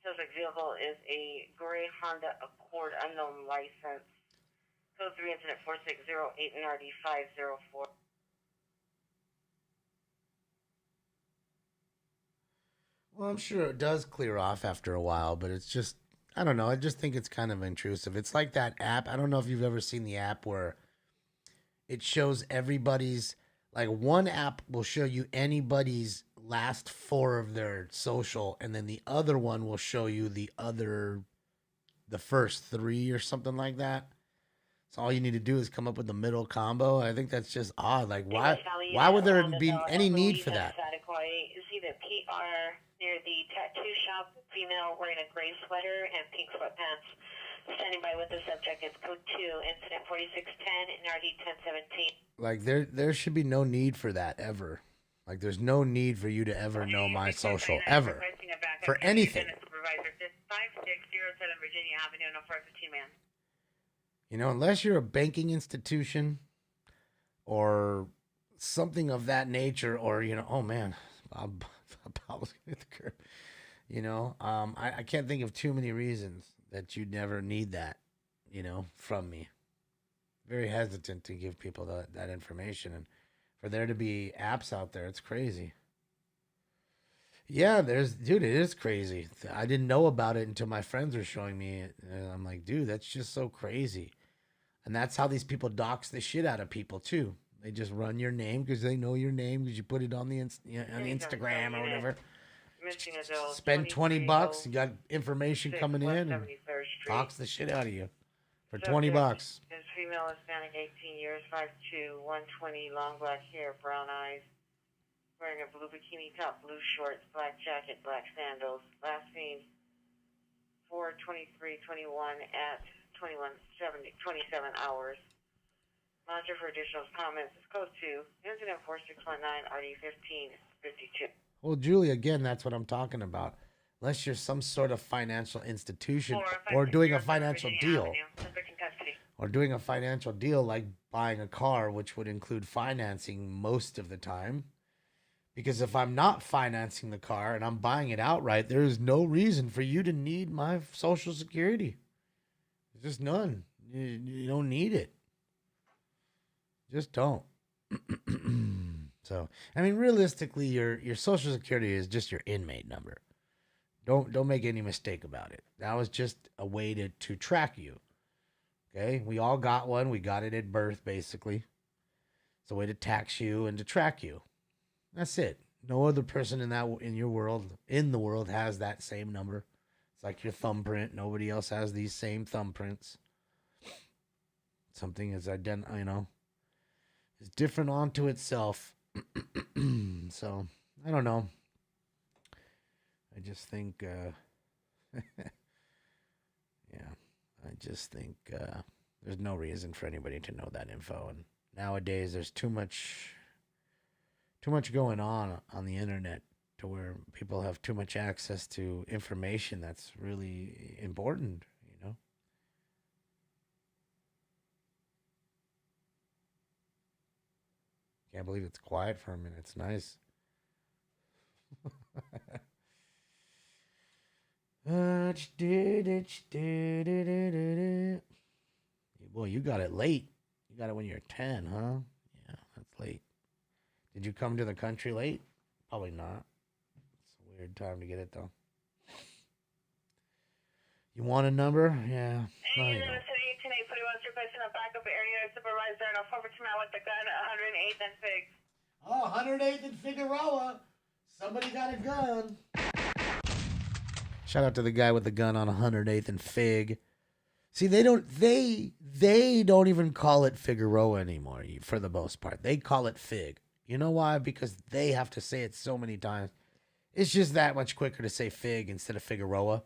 Suspect vehicle is a gray Honda Accord, unknown license. Code 3 incident 4608 NRD 504. Well, I'm sure it does clear off after a while, but it's just, I don't know. I just think it's kind of intrusive. It's like that app. I don't know if you've ever seen the app where it shows everybody's, like one app will show you anybody's last four of their social, and then the other one will show you the first three or something like that. So all you need to do is come up with the middle combo. I think that's just odd. Like why would there be any need for that? You see the PR near the tattoo shop, female wearing a gray sweater and pink sweatpants. Standing by with the subject is code 2, incident 4610 and RD 1017. Like there should be no need for that ever. Like there's no need for you to ever know my social ever. Requesting for anything. Supervisor, 5607 Virginia Avenue, no 415, man. You know, unless you're a banking institution or something of that nature, or, you know, oh man, Bob was at the curb. You know, I can't think of too many reasons that you'd never need that, you know, from me. Very hesitant to give people that information. And for there to be apps out there, it's crazy. Yeah, dude, it is crazy. I didn't know about it until my friends were showing me it. And I'm like, dude, that's just so crazy. And that's how these people dox the shit out of people, too. They just run your name because they know your name because you put it on the on Instagram or whatever. Spend $20, you got information coming in, and dox the shit out of you for $20. Is female, Hispanic, 18 years, 5'2", 120, long black hair, brown eyes, wearing a blue bikini top, blue shorts, black jacket, black sandals. Last seen 4/23/21 at 27 hours. Monitor for additional comments. Let's go to incident 4619 RD1552. Well, Julie, again, that's what I'm talking about. Unless you're some sort of financial institution or doing a financial deal. Or doing a financial deal like buying a car, which would include financing most of the time. Because if I'm not financing the car and I'm buying it outright, there is no reason for you to need my Social Security. There's just none. You don't need it. Just don't. So, I mean, realistically, your Social Security is just your inmate number. Don't make any mistake about it. That was just a way to track you. Okay? We all got one. We got it at birth, basically. It's a way to tax you and to track you. That's it. No other person in the world has that same number. It's like your thumbprint. Nobody else has these same thumbprints. Something is is different onto itself. So, I don't know. I just think, there's no reason for anybody to know that info. And nowadays, there's too much going on the internet to where people have too much access to information that's really important, you know? Can't believe it's quiet for a minute. It's nice. Boy, you got it late. You got it when you're 10, huh? Yeah, that's late. Did you come to the country late? Probably not. It's a weird time to get it, though. You want a number? Yeah. No, you don't. Requesting a backup area supervisor and a forward to man with the gun at 108th and Fig. Oh, 108th and Figueroa. Somebody got a gun. Shout out to the guy with the gun on 108th and Fig. See, they don't even call it Figueroa anymore for the most part. They call it Fig. You know why? Because they have to say it so many times. It's just that much quicker to say Fig instead of Figueroa.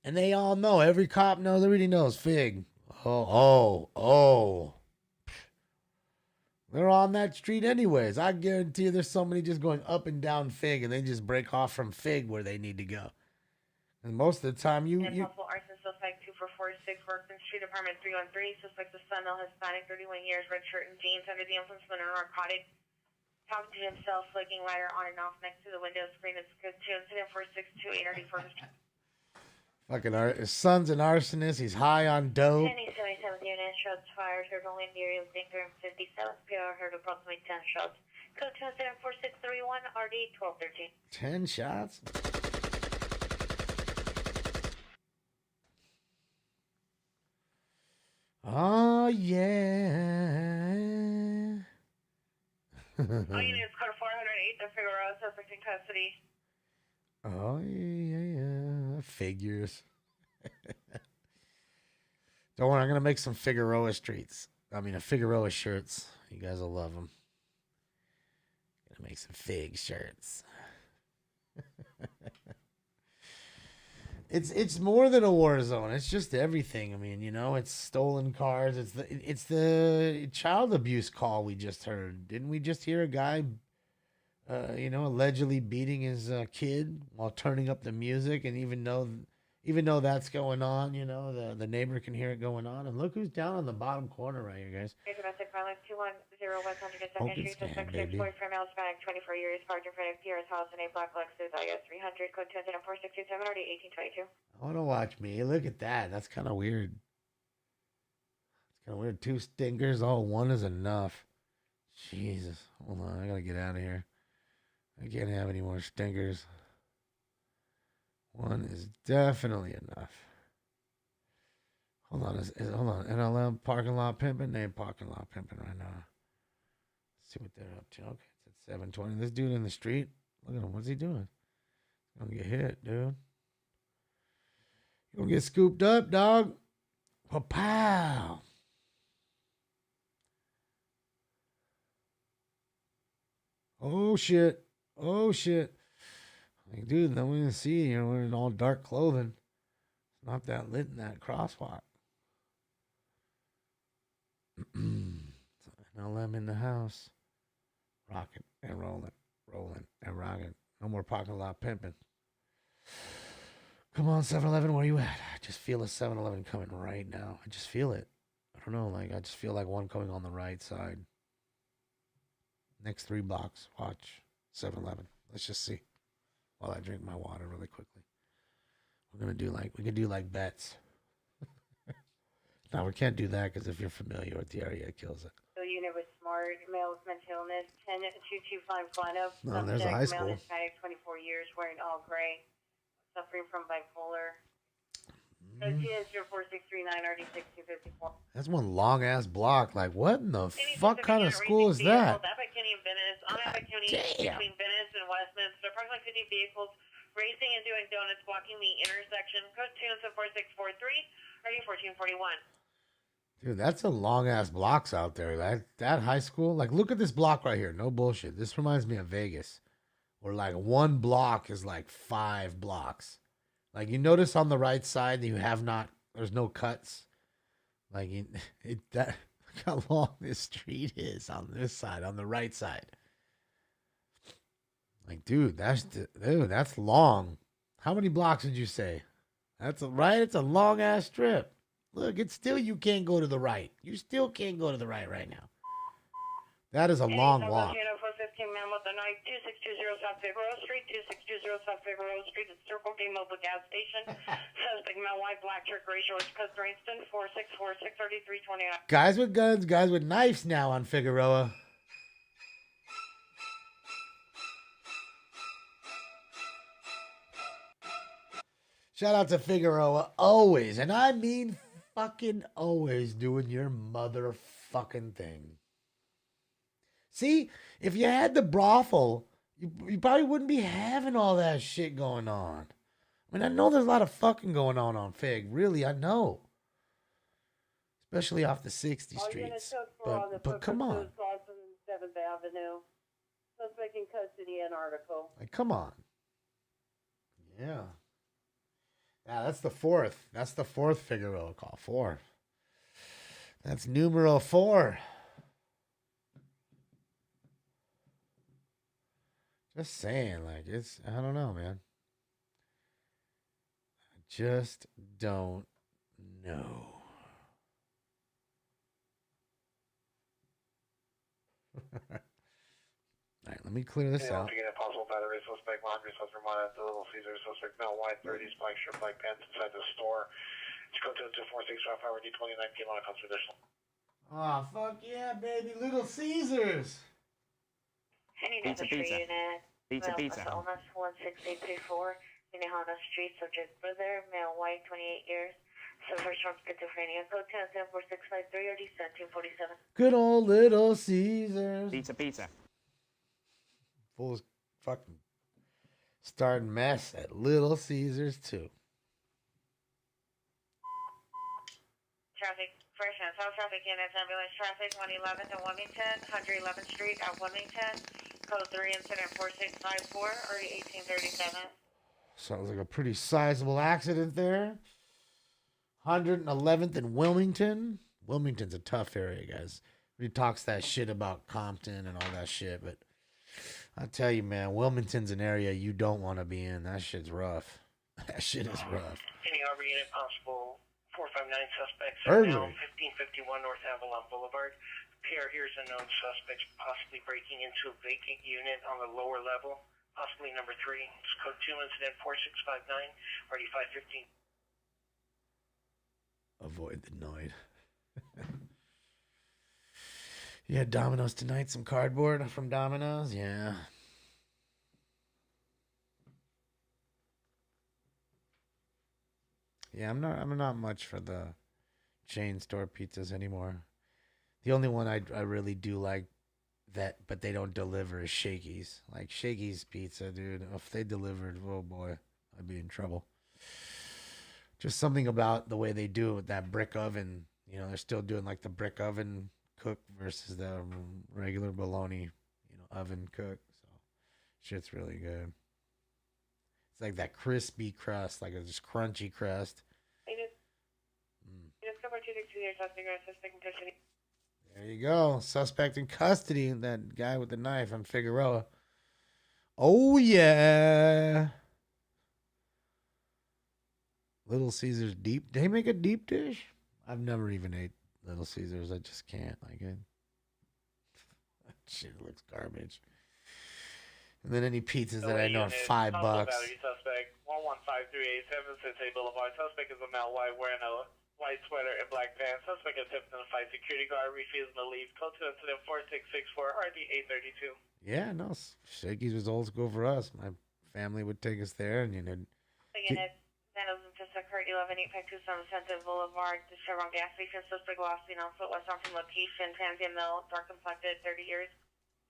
And they all know. Every cop knows. Everybody knows Fig. Oh. They're on that street anyways. I guarantee you there's somebody just going up and down Fig and they just break off from Fig where they need to go. And most of the time you possible arson suspect 2446 Workman Street, apartment 313. Suspect is female, Hispanic, 31 years, red shirt and jeans, under the influence of a narcotic. Talking to himself, flicking lighter on and off next to the window screen. It's good to incident 462 894. Fucking his son's an arsonist. He's high on dope. 77th unit, shots fired. Heard only in the area of Dinger and 57th PR. Heard approximately 10 shots. Code to incident 4631 RD 1213. 10 shots? Oh, yeah. All units, code 408, the Figueroa, suspect in custody. Oh, yeah. Figures. Don't worry, I'm going to make some Figueroa Figueroa shirts. You guys will love them. Gonna make some Fig shirts. It's more than a war zone. It's just everything. I mean, you know, it's stolen cars. It's the child abuse call we just heard. Didn't we just hear a guy allegedly beating his kid while turning up the music, and even though that's going on, the neighbor can hear it going on. And look who's down on the bottom corner right here, guys. Domestic violence 210 West 102nd Open Street, scan, suspect baby. 44 male Hispanic, 24 years, parked in front of Pierre's house in a black Lexus IS 300, code 10-4627, already 1822. I want to watch me. Look at that. That's kind of weird. It's kind of weird. 2 stinkers. Oh, 1 is enough. Jesus. Hold on. I got to get out of here. I can't have any more stinkers. 1 is definitely enough. Hold on. Hold on. NLM parking lot pimping. They ain't parking lot pimping right now. Let's see what they're up to. Okay. It's at 720. This dude in the street. Look at him. What's he doing? He's going to get hit, dude. You're going to get scooped up, dog. Pow. Oh, shit. Oh, shit. Like, dude, no one can see you. You're wearing all dark clothing. It's not that lit in that crosswalk. Now I'm in the house. Rocking and rolling and rocking. No more parking lot pimping. Come on, 7-Eleven, where you at? I just feel a 7-Eleven coming right now. I just feel it. I don't know, I just feel like one coming on the right side. Next 3 blocks, watch 7-Eleven. Let's just see. While I drink my water really quickly. We can do like bets. No, we can't do that because if you're familiar with the area, it kills it. So unit with smart, male with mental illness, 10-225 Plano. No, there's a high school. Male Hispanic, 24 years, wearing all gray, suffering from bipolar. OTS 04639 RD6254. That's one long ass block. Like, what in the fuck kind of school is that? Abbott County and Venice. On Abbott County between Venice and Westminster. Approximately 50 vehicles racing and doing donuts blocking the intersection. Code 24643 RD1441. Dude, that's a long ass blocks out there. That high school, like, look at this block right here. No bullshit. This reminds me of Vegas, where like one block is like 5 blocks. Like, you notice on the right side there's no cuts. Like, look how long this street is on this side, on the right side. Like, dude, that's long. How many blocks did you say? It's a long ass strip. Look, you can't go to the right. You still can't go to the right now. That is a long walk. 415 man with the night 2620 South Figueroa Street, 2620 South Figueroa Street at Circle K Mobile Gas Station. Suspect male white black trick gray shorts, code Rangston 4646 3329. Guys with guns, guys with knives now on Figueroa. Shout out to Figueroa, always, and I mean fucking always doing your motherfucking thing. See, if you had the brothel, you probably wouldn't be having all that shit going on. I mean, I know there's a lot of fucking going on Fig. Really, I know. Especially off the 60 streets. But come on. 7th Avenue. Suspect in custody and article. Like, come on. Yeah. Yeah, that's the 4th. That's the 4th Figueroa call. 4. That's numero 4. Just saying, like, I don't know, man. I just don't know. All right, let me clear this out. Begin a possible battery suspect, laundry suspect, at the Little Caesars, suspect, male, white, 30s, black shirt, black pants inside the store. It's code 24655 D29 came on a constitutional. Oh, fuck yeah, baby. Little Caesars. Pizza. Almost 16834. Minnehaha Street, subject brother, male, white, 28 years. Suffers from schizophrenia. Code 10-4653 or D1747. Good old Little Caesars. Pizza. Fools fucking starting mess at Little Caesars too. Traffic. First and south traffic units, ambulance traffic, 111 to Wilmington, 111th Street at Wilmington, code 3 incident 4654, or 1837. Sounds like a pretty sizable accident there. 111th in Wilmington. Wilmington's a tough area, guys. He talks that shit about Compton and all that shit, but I tell you, man, Wilmington's an area you don't want to be in. That shit's rough. That shit is rough. Any Arbor unit possible 459 suspects Burglary. now 1551 North Avalon Boulevard. PR here is a known suspects possibly breaking into a vacant unit on the lower level, possibly number 3. It's code 2 incident 4659, already 515. Avoid the noid. Yeah, Domino's tonight. Some cardboard from Domino's. Yeah. Yeah, I'm not much for the chain store pizzas anymore. The only one I really do like that, but they don't deliver is Shakey's. Like Shakey's pizza, dude. If they delivered, oh boy, I'd be in trouble. Just something about the way they do it with that brick oven. You know, they're still doing like the brick oven cook versus the regular bologna, oven cook. So shit's really good. It's like that crispy crust, like a just crunchy crust. There you go. Suspect in custody. That guy with the knife on Figueroa. Oh, yeah. Little Caesars deep. They make a deep dish? I've never even ate Little Caesars. I just can't. Like it. That shit looks garbage. And then any pizzas that I know are $5. Suspect 115387 Cincinnati Boulevard. Suspect is a male white wearing a white sweater and black pants. Suspect attempting to fight security guard, refusing to leave. Code to incident 4664 RD 832. Yeah, no, Shakey's was old school for us. My family would take us there, and Unit, San Jose Pacific, 11852 Sunset Boulevard, the Chevron gas station, suspect lost seen on foot, West Hampton location, transient male, dark complected, 30 years,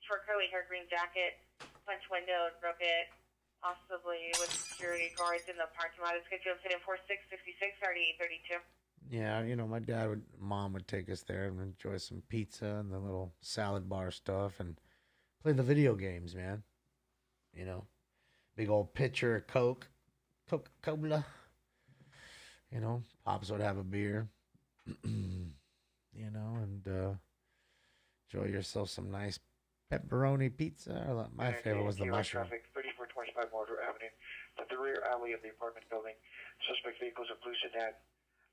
short curly hair, green jacket, punch window, broke it, possibly with security guards in the parking lot. It's scheduled incident 4666 RD 832. yeah, my mom would take us there and enjoy some pizza and the little salad bar stuff and play the video games, man. Big old pitcher of Coca-Cola. Pops would have a beer, and enjoy yourself some nice pepperoni pizza. My favorite was the mushroom. Traffic 3425 Mortar Avenue, the rear alley of the apartment building. Suspect vehicles of blue sedan.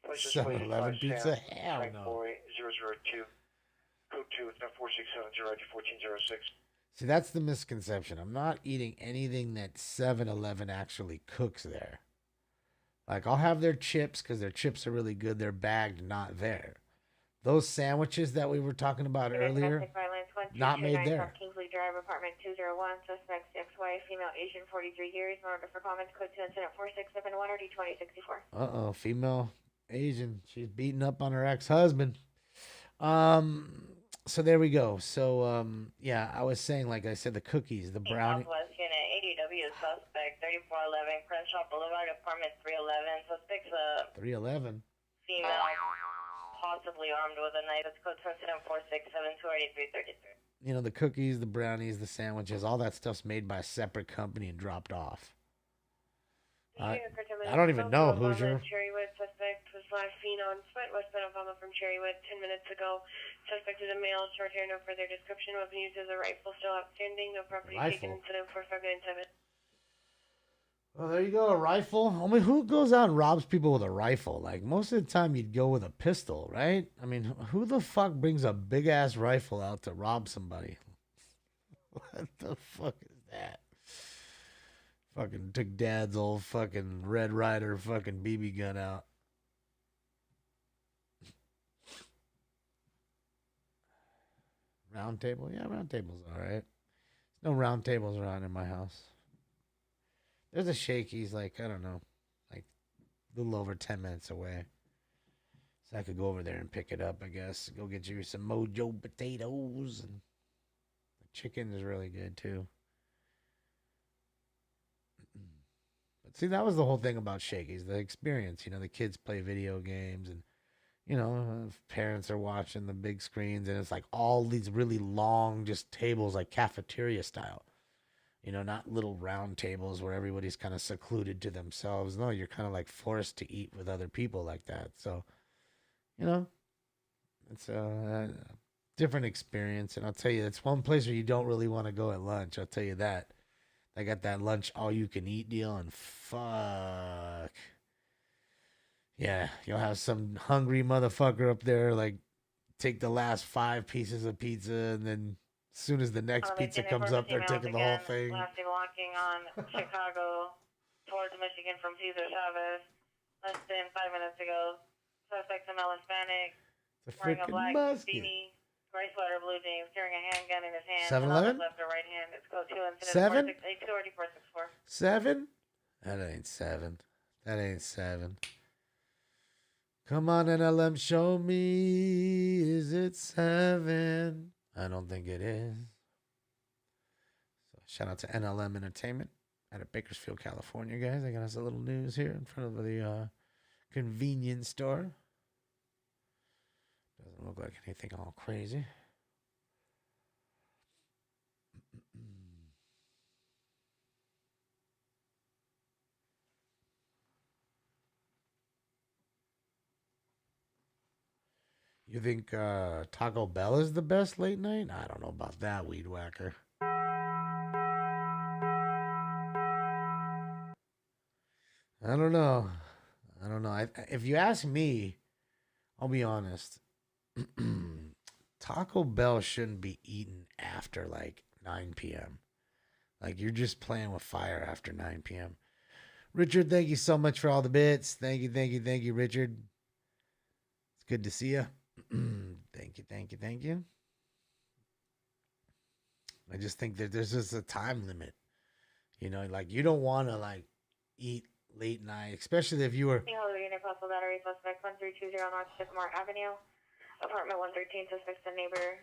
7-Eleven pizza? Hell no. Boy 002. Code 2, it's 4670 1406. See, that's the misconception. I'm not eating anything that 7-Eleven actually cooks there. Like, I'll have their chips because their chips are really good. They're bagged, not there. Those sandwiches that we were talking about earlier, not made there. Kingsley Drive, apartment 201, suspect ex-wife, female, Asian, 43 years, order for comments, code 2 incident 4671 RD 2064. Uh-oh, female Asian. She's beating up on her ex-husband. So there we go. So, yeah, I was saying, like I said, the cookies, the brownie. Southwest unit, ADW suspect, 3411 Crenshaw Boulevard, apartment 311. Suspect's a 311. female, possibly armed with a knife. It's code 24772 RD 333. The cookies, the brownies, the sandwiches, all that stuff's made by a separate company and dropped off. I don't even know, Hoosier. Cherrywood suspect was last seen on foot westbound Obama from Cherrywood 10 minutes ago. Suspect is a male, short hair, no further description. Weapon used as a rifle, still outstanding. No property taken. Incident 4597. Well, there you go, a rifle. I mean, who goes out and robs people with a rifle? Like, most of the time you'd go with a pistol, right? I mean, who the fuck brings a big-ass rifle out to rob somebody? What the fuck is that? Fucking took Dad's old fucking Red Ryder fucking BB gun out. Round table? Yeah, round table's all right. There's no round tables around in my house. There's a Shakey's, like, I don't know, like a little over 10 minutes away. So I could go over there and pick it up, I guess. Go get you some Mojo potatoes. And the chicken is really good, too. But see, that was the whole thing about Shakey's, the experience. The kids play video games and, parents are watching the big screens and it's like all these really long just tables, like cafeteria style. Not little round tables where everybody's kind of secluded to themselves. No, you're kind of like forced to eat with other people like that. So, it's different experience, and I'll tell you, it's one place where you don't really want to go at lunch. I'll tell you that. I got that lunch all you can eat deal, and fuck. Yeah, you'll have some hungry motherfucker up there, like, take the last 5 pieces of pizza, and then as soon as the next pizza comes up, they're taking the whole thing. Last walking on Chicago towards Michigan from Cesar Chavez. Less than 5 minutes ago. Suspect, a male Hispanic, It's a wearing a freaking black musket. beanie, gray sweater, blue jeans, carrying a handgun in his hand. 7-Eleven? And on his left or right hand. It's code 2 incident 7? 4682 or 464. 7? That ain't 7. That ain't 7. Come on, NLM, show me. Is it 7? I don't think it is. So shout out to NLM Entertainment out of Bakersfield, California, guys. They got us a little news here in front of the convenience store. Doesn't look like anything all crazy. You think Taco Bell is the best late night? I don't know about that, weed whacker. I don't know. If you ask me, I'll be honest. Taco Bell shouldn't be eaten after like 9 p.m. Like, you're just playing with fire after 9 p.m. Richard, thank you so much for all the bits. Thank you, Richard. It's good to see you. Thank you. I just think that there's just a time limit. You know, like, you don't want to, like, eat late night, especially if you were... Unit Possible Battery, suspect 1320 North Sycamore Avenue, apartment 113, suspects a neighbor.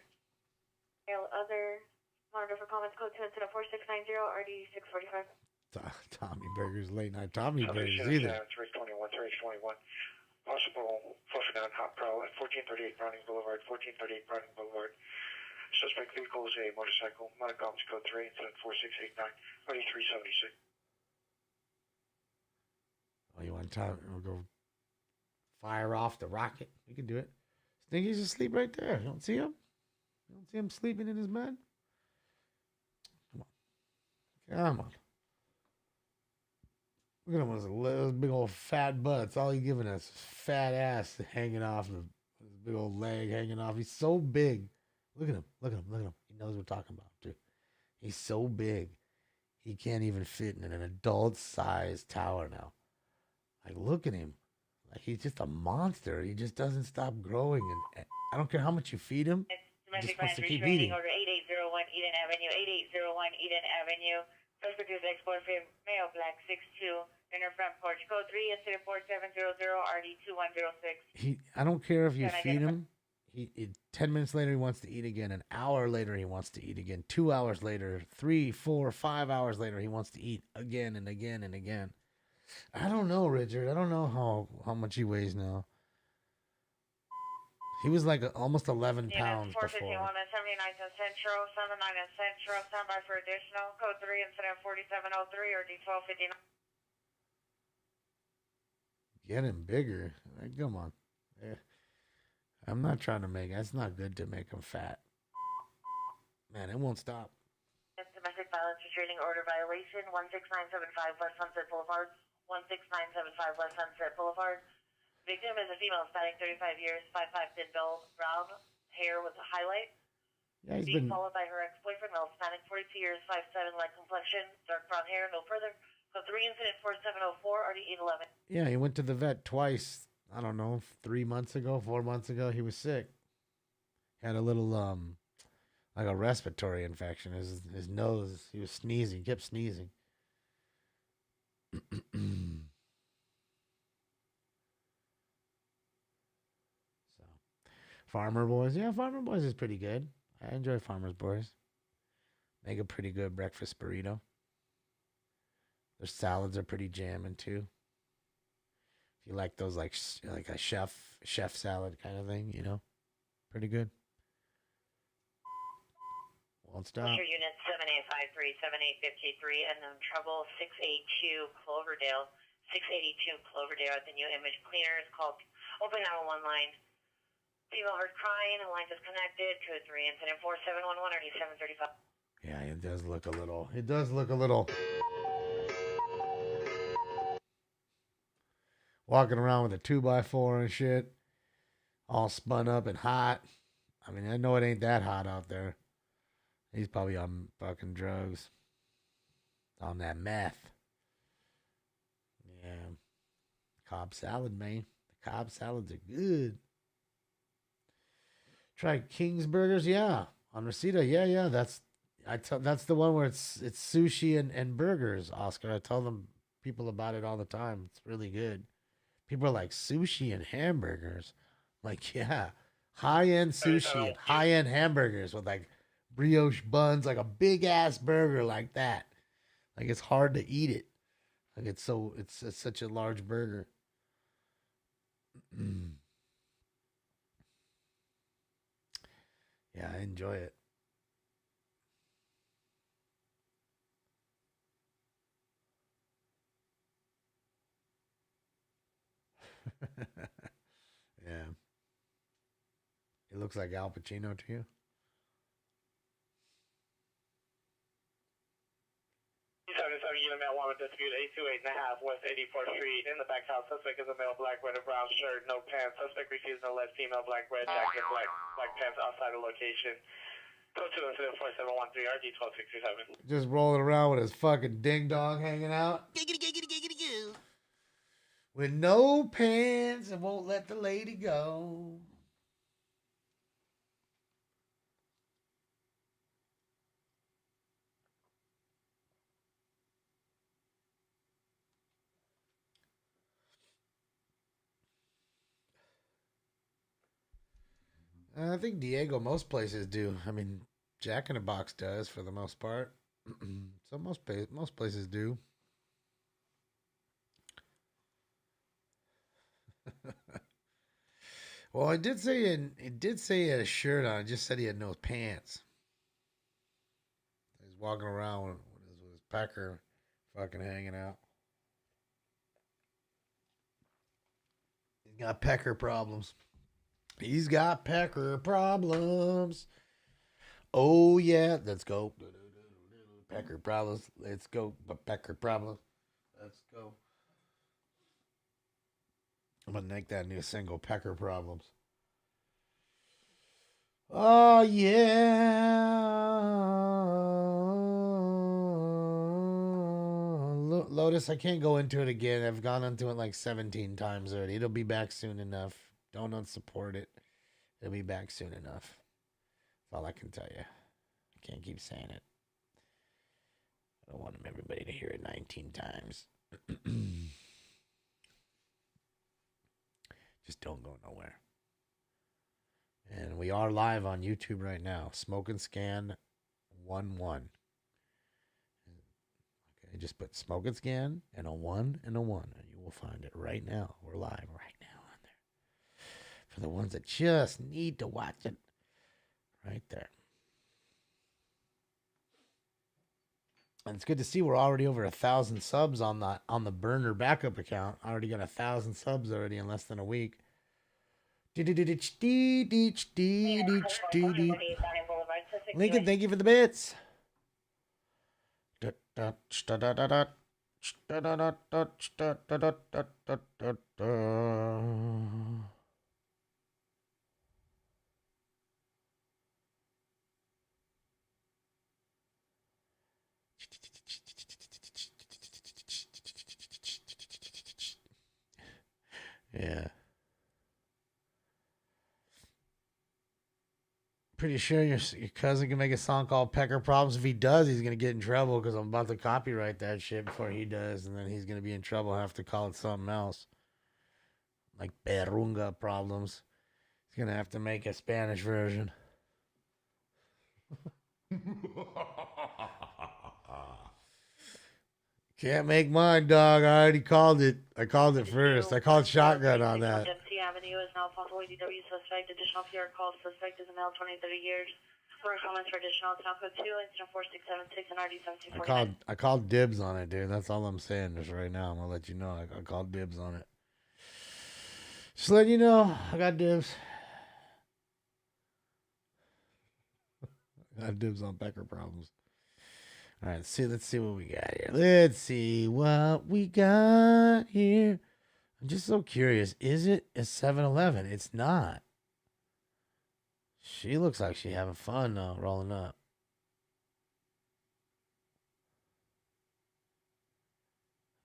Hail other. Monitor for comments, code 2 incident 4690, RD 645. Tommy Burger's late night Tommy Burgers Subject either. 321, 321. Possible flushing down Hot Pro at 1438 Browning Boulevard, 1438 Browning Boulevard. Suspect vehicle is a motorcycle. Monocoms code 3 incident 4689, RD 376. Oh, you want time? We'll go fire off the rocket. We can do it. Stinky's asleep right there. You don't see him? You don't see him sleeping in his bed? Come on. Look at him with those big old fat butts. All he's giving us is fat ass hanging off, his big old leg hanging off. He's so big. Look at him. He knows what we're talking about, too. He's so big. He can't even fit in an adult-sized tower now. Like, look at him. Like, he's just a monster. He just doesn't stop growing. And I don't care how much you feed him. He just wants to keep eating. Order 8801 Eden Avenue, 8801 Eden Avenue. Suspect is export male black 62. Inner front porch code 3 incident 4700 RD 2106. I don't care if you feed him. 10 minutes later, he wants to eat again. An hour later, he wants to eat again. 2 hours later, 3, 4, 5 hours later, he wants to eat again and again and again. I don't know, Richard. I don't know how much he weighs now. He was like almost 11 pounds 451 before. and 79 in Central, 79 in Central. Stand by for additional. Code 3 incident 4703 or D1259. Get him bigger. Like, come on. I'm not trying to make... That's not good to make him fat. Man, it won't stop. Domestic violence restraining order violation, 16975 West Sunset Boulevard. 16975 West Sunset Boulevard. Victim is a female, spanning 35 years, 5'5", thin build, brown hair with a highlight. Yeah, he's being been... followed by her ex-boyfriend, male, spanning 42 years, 5'7", light complexion, dark brown hair, no further. So 3 incident 4704, RD 811. Yeah, he went to the vet twice. I don't know, 4 months ago. He was sick. Had a little like a respiratory infection. His nose. He was sneezing. Kept sneezing. So, Farmer Boys. Yeah, Farmer Boys is pretty good. I enjoy Farmer's Boys. Make a pretty good breakfast burrito. Their salads are pretty jamming too. If you like those, like a chef salad kind of thing, you know, pretty good. Won't stop. Your unit 7853, 7853, and then trouble 682 Cloverdale, 682 Cloverdale at the new image cleaner is called open 911 line. Female heard crying, the line disconnected. Code 3, incident 4711, RD 735. Yeah, it does look a little. It does look a little. Walking around with a 2x4 and shit, all spun up and hot. I mean, I know it ain't that hot out there. He's probably on fucking drugs. On that meth. Yeah. Cobb salad, man. The Cobb salads are good. Tried King's Burgers, yeah. On Reseda, yeah. That's the one where it's sushi and burgers, Oscar. I tell them people about it all the time. It's really good. People are like, sushi and hamburgers. Like, yeah. High-end sushi and high-end hamburgers with like brioche buns, like a big-ass burger like that. Like, it's hard to eat it. Like, it's such a large burger. Yeah, I enjoy it. Yeah. It looks like Al Pacino to you? Unit male woman dispute 828.5 West 84th Street. In the back house, suspect is a male, black, red, and brown shirt, no pants. Suspect refused no less, female, black, red, jacket, black pants outside the location. Code 2 incident 4713 RD 1267. Just rolling around with his fucking ding dong hanging out. With no pants and won't let the lady go. I think Diego, most places do. I mean, Jack in the Box does for the most part. So most places do. Well, it did say he had a shirt on. It just said he had no pants. He's walking around with his pecker fucking hanging out. He's got pecker problems. He's got pecker problems. Oh, yeah. Let's go. Pecker problems. Let's go. Pecker problems. Let's go. I'm going to make that new single, Pecker Problems. Oh, yeah. Lotus, I can't go into it again. I've gone into it like 17 times already. It'll be back soon enough. Don't unsupport it. It'll be back soon enough. That's all I can tell you. I can't keep saying it. I don't want everybody to hear it 19 times. Just don't go nowhere. And we are live on YouTube right now. Smoke and Scan 11. Okay, just put Smoke and Scan and a 1 and a 1, and you will find it right now. We're live right now on there. For the ones that just need to watch it, right there. And it's good to see we're already over 1,000 subs on the burner backup account. I already got 1,000 subs already in less than a week. Lincoln, thank you for the bits. Yeah. Pretty sure your cousin can make a song called Pecker Problems. If he does, he's going to get in trouble because I'm about to copyright that shit before he does. And then he's going to be in trouble. I have to call it something else. Like Perunga Problems. He's going to have to make a Spanish version. Can't make mine, dog. I already called it. I called it first. I called shotgun on that. Dempsey Avenue is now possible ADW suspect. Additional PR call. Suspect is a male, 20, 30 years. For comments for additional town code 2, incident 4676 and RD 1749. I called dibs on it, dude. That's all I'm saying just right now. I'm gonna let you know. I called dibs on it. Just letting you know, I got dibs. Got dibs on Becker problems. All right, let's see what we got here. Let's see what we got here. I'm just so curious. Is it a 7-Eleven? It's not. She looks like she having fun rolling up.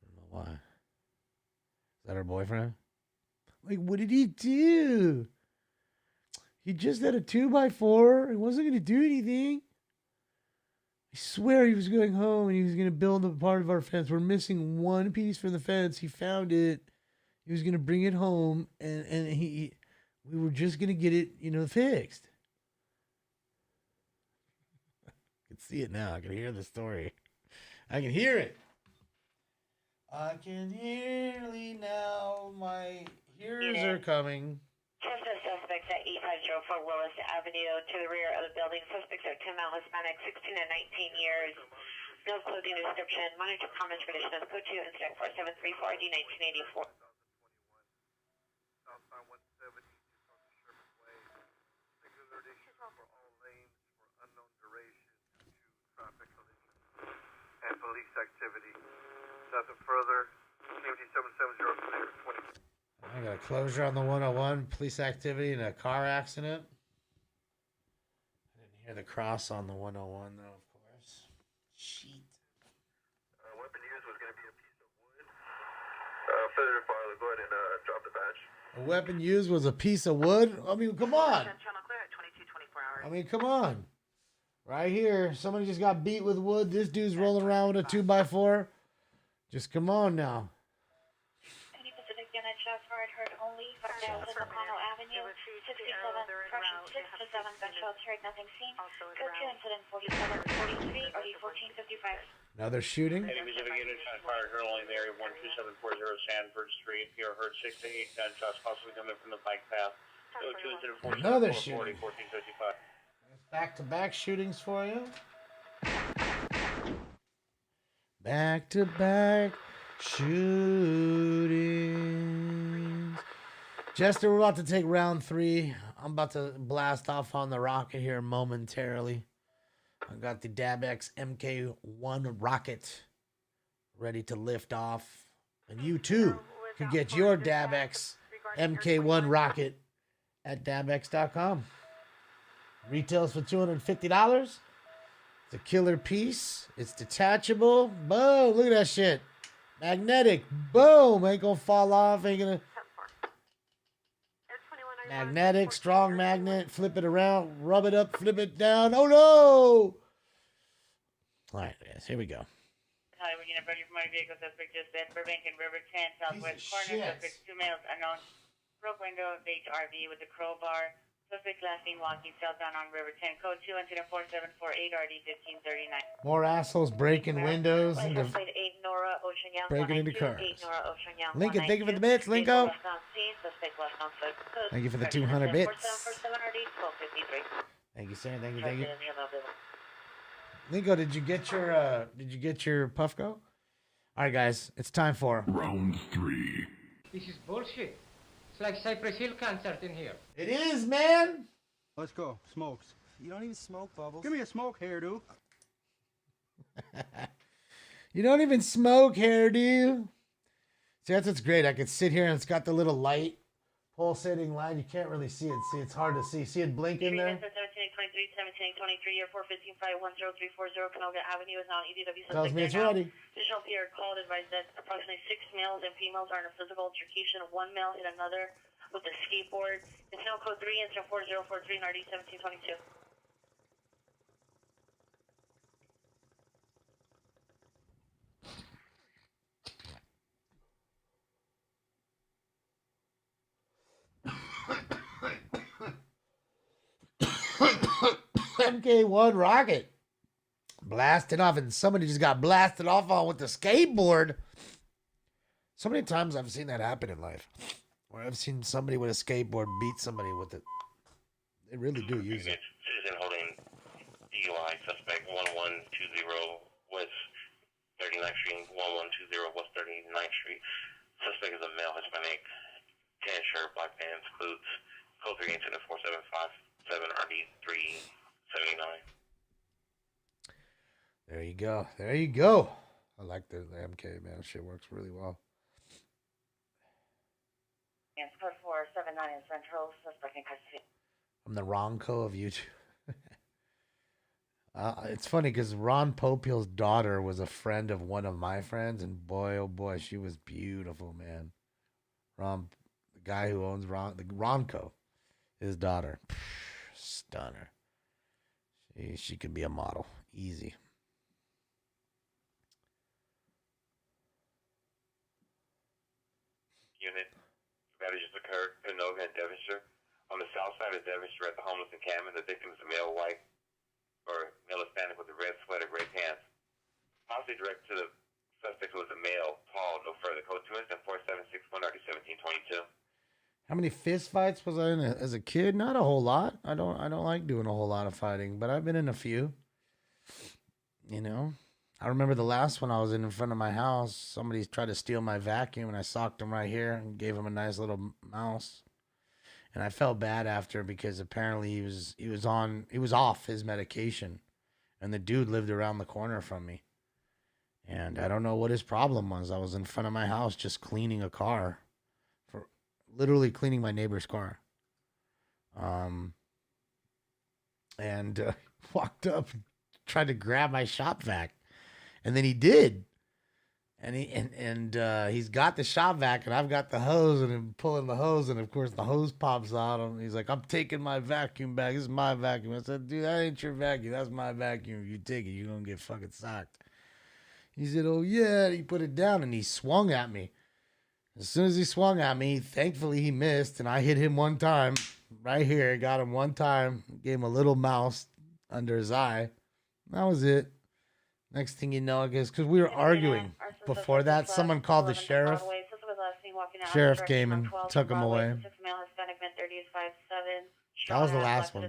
I don't know why. Is that her boyfriend? Like, what did he do? He just had a 2x4. He wasn't going to do anything. I swear he was going home and he was going to build a part of our fence. We're missing one piece from the fence. He found it. He was going to bring it home and we were just going to get it, fixed. I can see it now. I can hear the story. I can hear it. I can hear it now. My ears are coming. Test of suspects at 8504 Willis Avenue to the rear of the building. Suspects are female, Hispanic, 16 and 19 years. No clothing description. Monitor comments condition of code 2 incident 4734 ID 1984. Southbound 170 on the Sherman Way. Singular issue for all lanes for unknown duration due to traffic collisions and police activity. Nothing further. CMD 770 20. I got a closure on the 101. Police activity in a car accident. I didn't hear the cross on the 101, though, of course. Sheet. Weapon used was going to be a piece of wood. Further file, go ahead and drop the badge. A weapon used was a piece of wood? I mean, come on. I mean, come on. Right here. Somebody just got beat with wood. This dude's rolling around with a 2x4. Just come on now. Shots fired heard only. Now Soprano Avenue, 67, correction 6 to 7 gunshots heard, nothing seen. Code 2 incident 4743 or 1455. Another shooting. Any Pacific unit shot fired heard only in the area 12740 Sanford Street. PR heard 6 to 8 gunshots possibly coming from the bike path. Code 2 incident 4740 Another shooting. 1455. Back-to-back shootings for you. Back-to-back shootings. Jester, we're about to take round 3. I'm about to blast off on the rocket here momentarily. I got the DabX MK1 rocket ready to lift off. And you too can get your DabX MK1 rocket at dabx.com. Retails for $250. It's a killer piece. It's detachable. Boom. Look at that shit. Magnetic. Boom. Ain't gonna fall off. Ain't gonna. Magnetic. Strong magnet. Flip it around. Rub it up. Flip it down. Oh no. All right, guys. Here we go. Hollywood Unit ready for motor vehicle. Suspect just at Burbank and River 10, southwest corner. Suspect 2 males unknown. Broke window of HRV with a crowbar. Suspect last seen walking southbound on River 10. Code 2 incident 4748 RD 1539. More assholes breaking windows and breaking into cars. Lincoln, thank you for the bits, Linko. Thank you for the 200 bits. Thank you, sir. Thank you. Thank you. Linko, did you get your Puffco? All right, guys, it's time for round 3. This is bullshit. It's like Cypress Hill concert in here. It is, man. Let's go. Smokes. You don't even smoke, Bubbles. Give me a smoke, hairdo. You don't even smoke, hairdo. See, that's what's great. I could sit here and it's got the little light, pulsating light. You can't really see it. See, it's hard to see. See it blink in there? 1723, 1723, or 415-510-340 Canoga Avenue is now EDW. Tells me it's ready. Additional PR called advised that approximately 6 males and females are in a physical altercation. 1 male hit another with a skateboard. It's now code 3 incident 4043 and RD 1722. MK1 rocket blasted off, and somebody just got blasted off on with the skateboard. So many times I've seen that happen in life, where I've seen somebody with a skateboard beat somebody with it. They really do use it. Citizen holding DUI suspect 1120 West 39th Street, 1120 West 39th Street. Suspect is a male Hispanic, tan shirt, black pants, clothes. Code 3 incident 4757 RD 379. There you go. There you go. I like the MK, man. Shit works really well. And code 479 in Central, suspect in custody. I'm the Ronco of YouTube. It's funny because Ron Popeil's daughter was a friend of one of my friends, and boy, oh boy, she was beautiful, man. Ron, the guy who owns Ronco, his daughter, stunner. She could be a model, easy. Unit. Matter just occurred in Noga and Devonshire. On the south side of Devonshire at the homeless encampment, the victim is a male white or male Hispanic with a red sweater, gray pants. Possibly directed to the suspect who was a male, tall, no further. Code 2 incident 4761 RD 1722. How many fist fights was I in as a kid? Not a whole lot. I don't like doing a whole lot of fighting, but I've been in a few. You know, I remember the last one I was in front of my house. Somebody tried to steal my vacuum, and I socked him right here and gave him a nice little mouse. And I felt bad after because apparently he was off his medication, and the dude lived around the corner from me. And I don't know what his problem was. I was in front of my house just cleaning a car, for literally cleaning my neighbor's car. And walked up, tried to grab my shop vac, and then he did. And he's got the shop vac, and I've got the hose, and I'm pulling the hose, and of course the hose pops out. And he's like, "I'm taking my vacuum back. This is my vacuum." I said, "Dude, that ain't your vacuum. That's my vacuum. If you take it, you're gonna get fucking socked." He said, "Oh yeah." And he put it down, and he swung at me. As soon as he swung at me, thankfully he missed, and I hit him one time right here. Got him one time, gave him a little mouse under his eye. That was it. Next thing you know, I guess, because we were arguing. Before that, someone called the sheriff. Sheriff came and took him away. That was the last one.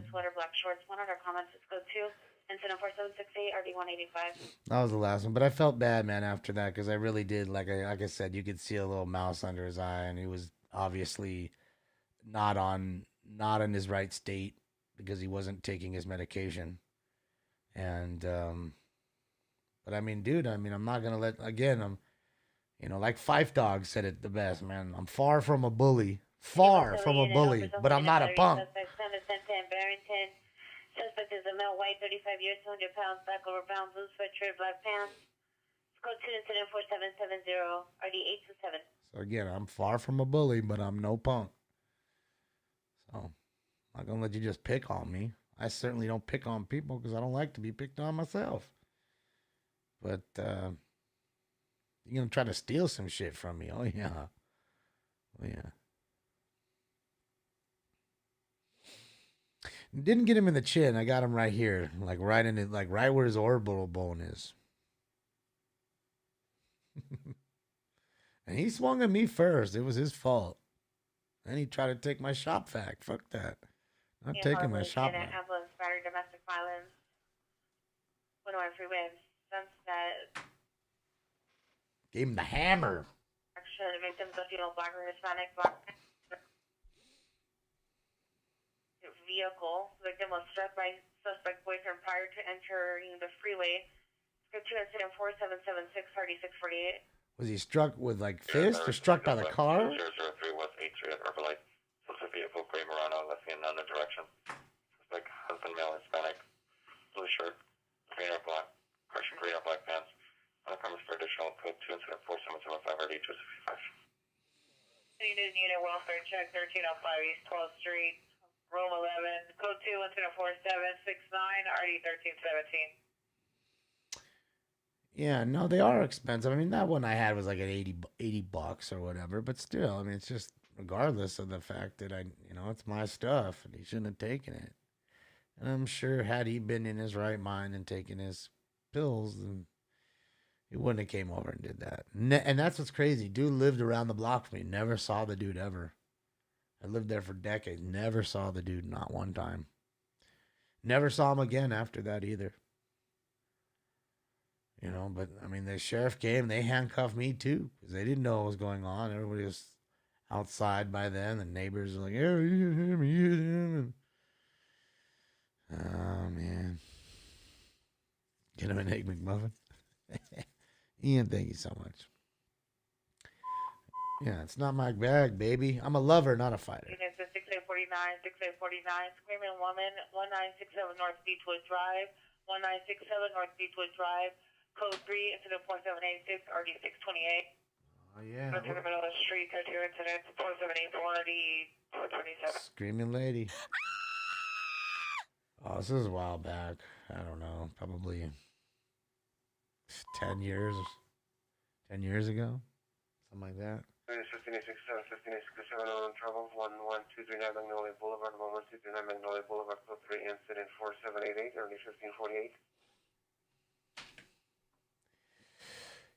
That was the last one. But I felt bad, man, after that, because I really did. Like I said, you could see a little mouse under his eye, and he was obviously not in his right state because he wasn't taking his medication. And but I mean, dude, I'm not gonna let, again, like Fife Dog said it the best, man. I'm far from a bully. Far from a bully, but I'm not a punk. Suspect is a male, white, 35 years, 200 pounds, black over brown, blue sweatshirt, black pants. Code 2 incident 4770, RD 827. So again, I'm far from a bully, but I'm no punk. So I'm not gonna let you just pick on me. I certainly don't pick on people because I don't like to be picked on myself. But you're gonna try to steal some shit from me. Oh yeah. Oh yeah. Didn't get him in the chin. I got him right here. Like right in it, like right where his orbital bone is. And he swung at me first. It was his fault. And he tried to take my shop vac. Fuck that. Not taking my shop vac. Ambulance, battery, domestic violence. 101 freeway. Sunset. Gave him the hammer. Action. Victims of female, black or Hispanic. Black vehicle. Victim was struck by suspect boyfriend prior to entering the freeway. Script 2 incident 4776 3648. Was he struck with like fist or struck by the car? 003 West 83 at Herbalife. Suspect vehicle, gray Murano, left in another direction. Suspect husband, male, Hispanic, blue shirt, green or black, Russian green or black pants. On the premise for additional code 2 incident 4775 RD 265. City News Unit Welfare Check 1305 East 12th Street. Room 11, code 2, incident 4769, RD 1317. Yeah, no, they are expensive. I mean, that one I had was like at $80 or whatever, but still, I mean, it's just regardless of the fact that it's my stuff and he shouldn't have taken it. And I'm sure had he been in his right mind and taken his pills, then he wouldn't have came over and did that. And that's what's crazy. Dude lived around the block from me. Never saw the dude ever. I lived there for decades. Never saw the dude, not one time. Never saw him again after that either. But I mean, the sheriff came, they handcuffed me too, because they didn't know what was going on. Everybody was outside by then. The neighbors were like, "Yeah, you hit him, you hit him." Oh, man. Get him an Egg McMuffin. Ian, thank you so much. Yeah, it's not my bag, baby. I'm a lover, not a fighter. Units at 6849, 6849, Screaming Woman, 1967 North Beechwood Drive, 1967 North Beechwood Drive, code 3, incident 4786, RD 628. Oh, yeah. Go to the middle of the street, cut to your incident, 4784, RD 427. Screaming lady. Oh, this is a while back. I don't know. Probably 10 years. 10 years ago. Something like that. 1567 on trouble, 11239 Magnolia Boulevard, 11239 Magnolia Boulevard, code 3, incident 4788, early 1548.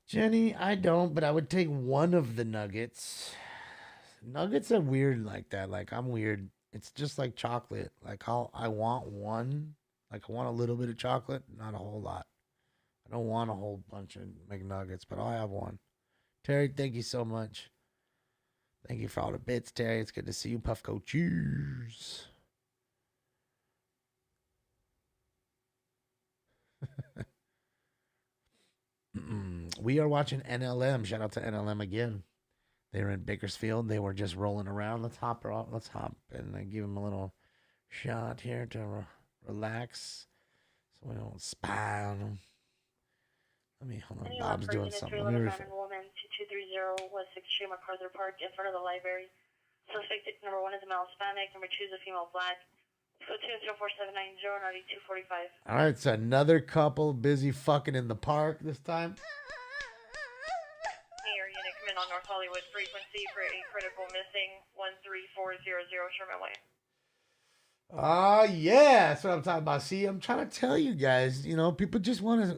Jenny, I don't, but I would take one of the nuggets. Nuggets are weird like that. Like, I'm weird. It's just like chocolate. Like, I want one. Like, I want a little bit of chocolate, not a whole lot. I don't want a whole bunch of McNuggets, but I'll have one. Terry, thank you so much. Thank you for all the bits, Terry. It's good to see you, Puffco. Cheers. We are watching NLM. Shout out to NLM again. They were in Bakersfield. They were just rolling around. Let's hop and give them a little shot here to relax so we don't spy on them. Let me, hold on. Bob's doing something. Let me Woman 2230 West 6th Street, MacArthur Park, in front of the library. Suspect number 1 is a male Hispanic. Number 2 is a female black. So 24790 and RD 245. All right, it's another couple busy fucking in the park this time. Air unit, come in on North Hollywood frequency for a critical missing 13400 Sherman Way. Yeah, that's what I'm talking about. See, I'm trying to tell you guys, you know, people just want to.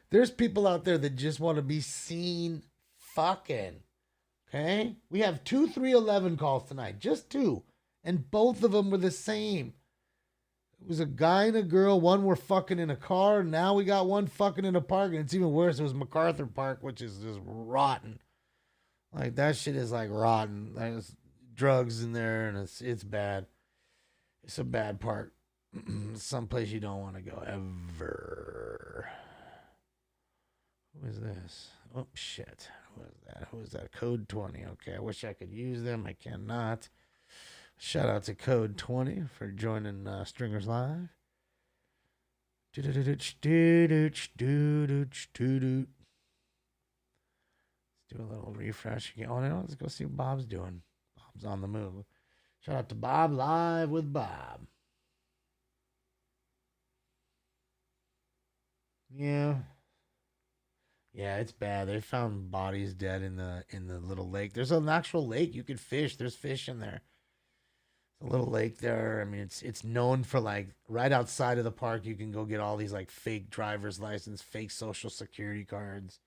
There's people out there that just want to be seen fucking. Okay? We have 2 311 calls tonight. Just 2. And both of them were the same. It was a guy and a girl. One were fucking in a car. Now we got one fucking in a park. And it's even worse. It was MacArthur Park, which is just rotten. Like, that shit is like rotten. There's drugs in there and it's bad. It's a bad park. Someplace you don't want to go ever. Who is this? Oh, shit. Who is that? Who is that? Code 20. Okay, I wish I could use them. I cannot. Shout out to Code 20 for joining Stringers Live. Let's do a little refresh again. Oh, no, let's go see what Bob's doing. Bob's on the move. Shout out to Bob Live with Bob. Yeah. Yeah, it's bad. They found bodies dead in the little lake. There's an actual lake you could fish. There's fish in there. It's a little lake there. I mean, it's known for, like, right outside of the park, you can go get all these, like, fake driver's license, fake social security cards.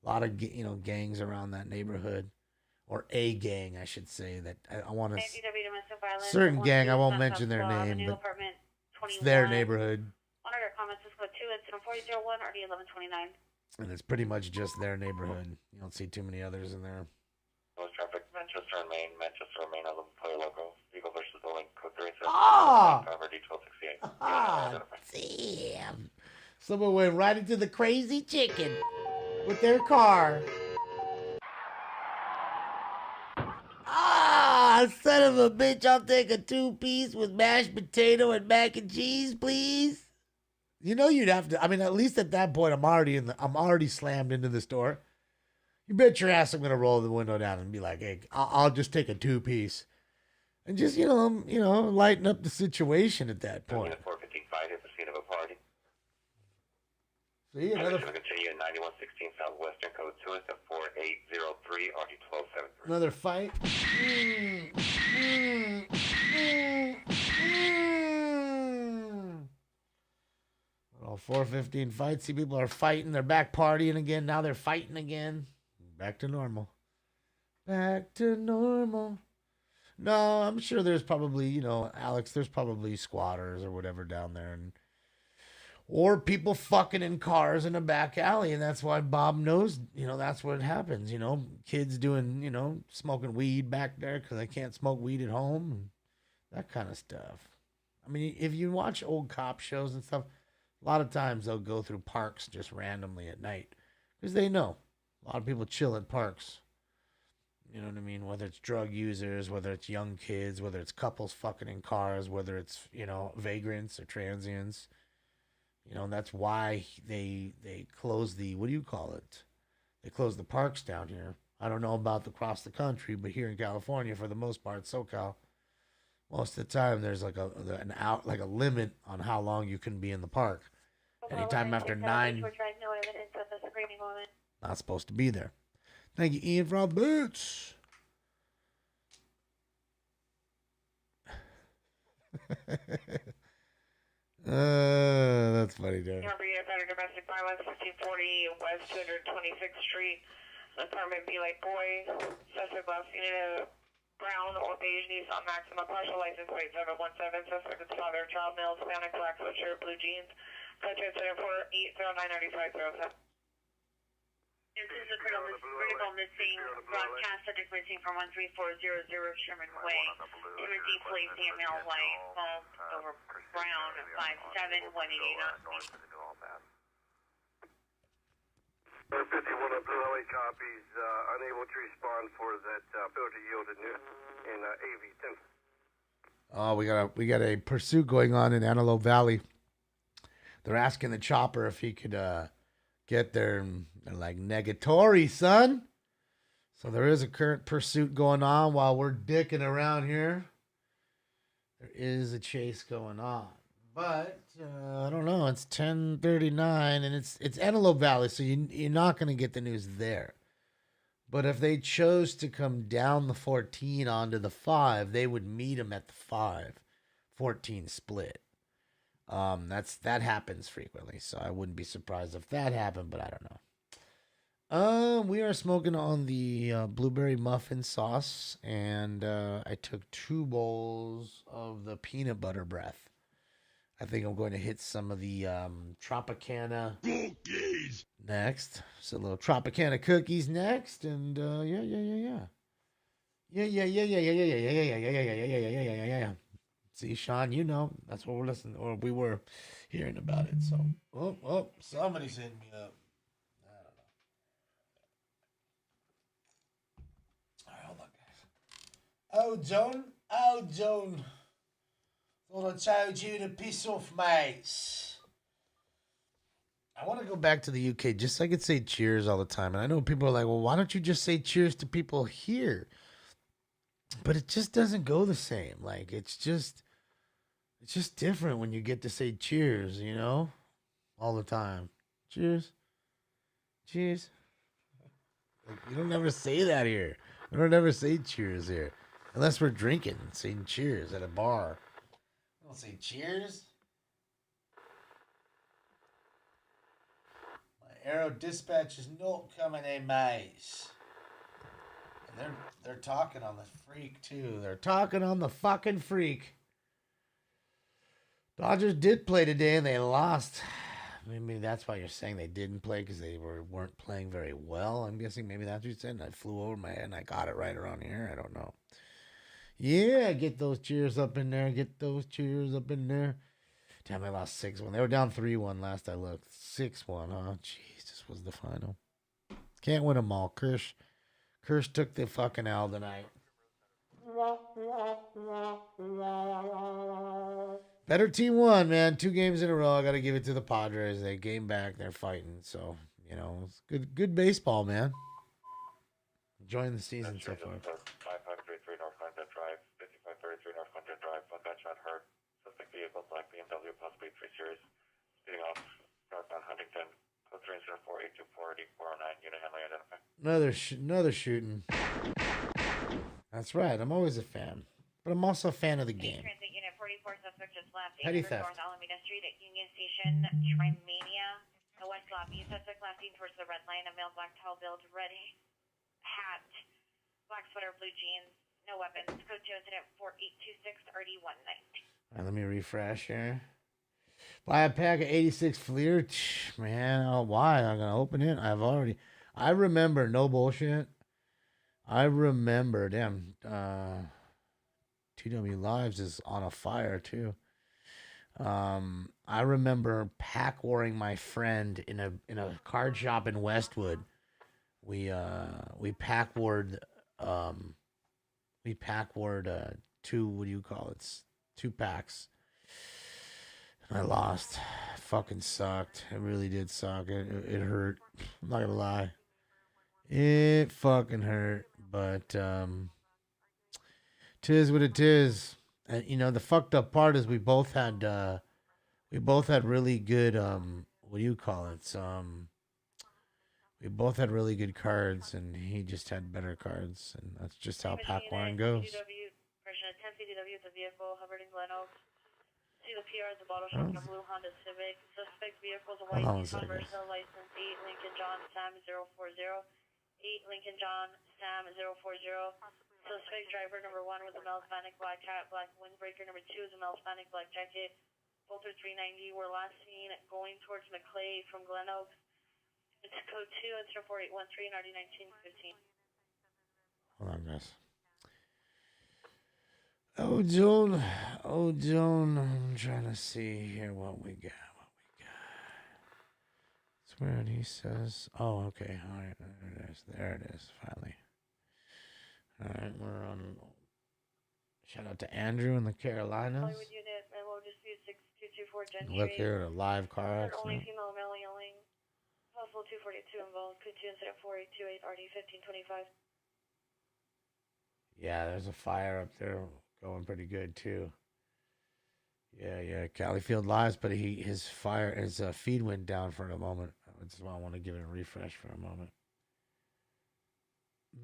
A lot of, gangs around that neighborhood. Or a gang, I should say, that I want to. Certain gang, I won't mention their name, but it's their neighborhood. One of your comments is code 2, it's 4001 RD 1129. And it's pretty much just their neighborhood. You don't see too many others in there. Most traffic, Manchester and Maine on the player logo. Eagle versus the link, code 3. RD 1268. Damn. Someone went right into the Crazy Chicken with their car. Son of a bitch, I'll take a 2-piece with mashed potato and mac and cheese, please. You know you'd have to. I mean, at least at that point, I'm already slammed into the store. You bet your ass I'm gonna roll the window down and be like, "Hey, I'll just take a 2-piece," and just lighten up the situation at that point. 415 fight at the scene of a party. See, another. Continue in 9116 Southwestern, code 2 is at 4803 RD 1273. Another fight. All 415 fights. See, people are fighting. They're back partying again. Now they're fighting again. Back to normal. Back to normal. No, I'm sure there's probably, Alex, there's probably squatters or whatever down there. Or people fucking in cars in a back alley. And that's why Bob knows, that's what happens. Kids doing, smoking weed back there because they can't smoke weed at home. And that kind of stuff. I mean, if you watch old cop shows and stuff, A lot of times they'll go through parks just randomly at night because they know a lot of people chill at parks. You know what I mean? Whether it's drug users, whether it's young kids, whether it's couples fucking in cars, whether it's, vagrants or transients. That's why they close the, what do you call it? They close the parks down here. I don't know about across the country, but here in California, for the most part, SoCal, most of the time there's like a limit on how long you can be in the park. Anytime after 9, not supposed to be there. Thank you, Ian, for all the boots. That's funny, dude. Domestic violence, 1540 West 226th Street, apartment B like boy, suspect last seen in a brown or beige Nissan Maxima, partial license plate 717, suspect is father, child, male, Hispanic, black sweatshirt, blue jeans, contact center for 8099507. This is a critical missing broadcast subject missing from 13400 Sherman Way. Timothy Place, male, white, small, over brown, 5'7", 189. 51 up to LA copies, unable to respond for that failure to yield a new in AV 10. Oh, we got a pursuit going on in Antelope Valley. They're asking the chopper if he could get there. They're like, negatory, son. So there is a current pursuit going on while we're dicking around here. There is a chase going on. But I don't know. It's 10:39 and it's Antelope Valley, so you're not going to get the news there. But if they chose to come down the 14 onto the 5, they would meet them at the 5-14 split. That happens frequently, so I wouldn't be surprised if that happened, but I don't know. We are smoking on the blueberry muffin sauce, and I took 2 bowls of the peanut butter breath. I think I'm going to hit some of the Tropicana cookies next. So a little Tropicana cookies next, and yeah. See, Sean, that's what we're listening, or we were hearing about it. So, somebody's hitting me up. I don't know. All right, hold on, guys. Oh, John. Thought I told you to piss off, mates. I want to go back to the UK just so I could say cheers all the time. And I know people are like, well, why don't you just say cheers to people here? But it just doesn't go the same. Like, it's just different when you get to say cheers, all the time. Cheers. Cheers. Like, you don't ever say that here. We don't ever say cheers here. Unless we're drinking, saying cheers at a bar. I don't say cheers. My Aero dispatch is not coming in, mate. And they're talking on the freak, too. They're talking on the fucking freak. Dodgers did play today, and they lost. Maybe that's why you're saying they didn't play, because they weren't playing very well. I'm guessing maybe that's what you said, and I flew over my head, and I got it right around here. I don't know. Yeah, get those cheers up in there. Get those cheers up in there. Damn, they lost 6-1. They were down 3-1 last I looked. 6-1, huh? Jeez, this was the final. Can't win them all. Kirsch took the fucking L tonight. Better team won, man. 2 games in a row. I got to give it to the Padres. They came back. They're fighting. So, it's good baseball, man. Enjoying the season so far. 5533 North Content Drive, 5533 North Content Drive, one gunshot hurt. Suspect vehicle, black BMW, possibly 3 Series. Speeding off northbound Huntington. Code 304-824-8409. Unit handling identified. Another shooting. That's right. I'm always a fan. But I'm also a fan of the game. Transit Unit 44, suspect just left. Petty theft. North Alameda Street at Union Station, Trimania. The West Lobby, suspect last seen towards the red line. A male black towel build, red hat, black sweater, blue jeans, no weapons. Code 2 incident 4826 RD 190. All right, let me refresh here. Buy a pack of 86 Fleer. Man, why? I'm going to open it. I remember, no bullshit. Damn, TW Lives is on a fire, too. I remember pack warring my friend in a card shop in Westwood. We pack warred two, what do you call it? 2 packs. And I lost. Fucking sucked. It really did suck. It hurt. I'm not gonna lie. It fucking hurt. But tis what it is. And you know, the fucked up part is we both had really good what do you call it? We both had really good cards, and he just had better cards, and that's just how pack warring goes. Version of 10 CDW, the vehicle hovered in Glen Oaks. See the PR at the bottle shop in a blue Honda Civic. Suspect vehicle is a white Nissan Versa, license 8 Lincoln John Sam 040. 8 Lincoln John Sam 040. Suspect driver number 1 with a male Hispanic black hat, black windbreaker. Number 2 is a male Hispanic black jacket. Both are 390. Were last seen going towards McClade from Glen Oaks. It's code 2, incident 4813, RD 1915. Hold on, guys. Oh, Joan. I'm trying to see here what we got. It's where he says, oh, okay. All right, there it is, finally. All right, we're on. Shout out to Andrew in the Carolinas. Hollywood unit, memo dispute 6224 Gentry. Look here, a live car Only accident. female male yelling. Possible 242 involved. Code 2 incident 4828 RD 1525. Yeah, there's a fire up there going pretty good too. Yeah. Califield lives, but his feed went down for a moment. That's why I want to give it a refresh for a moment. The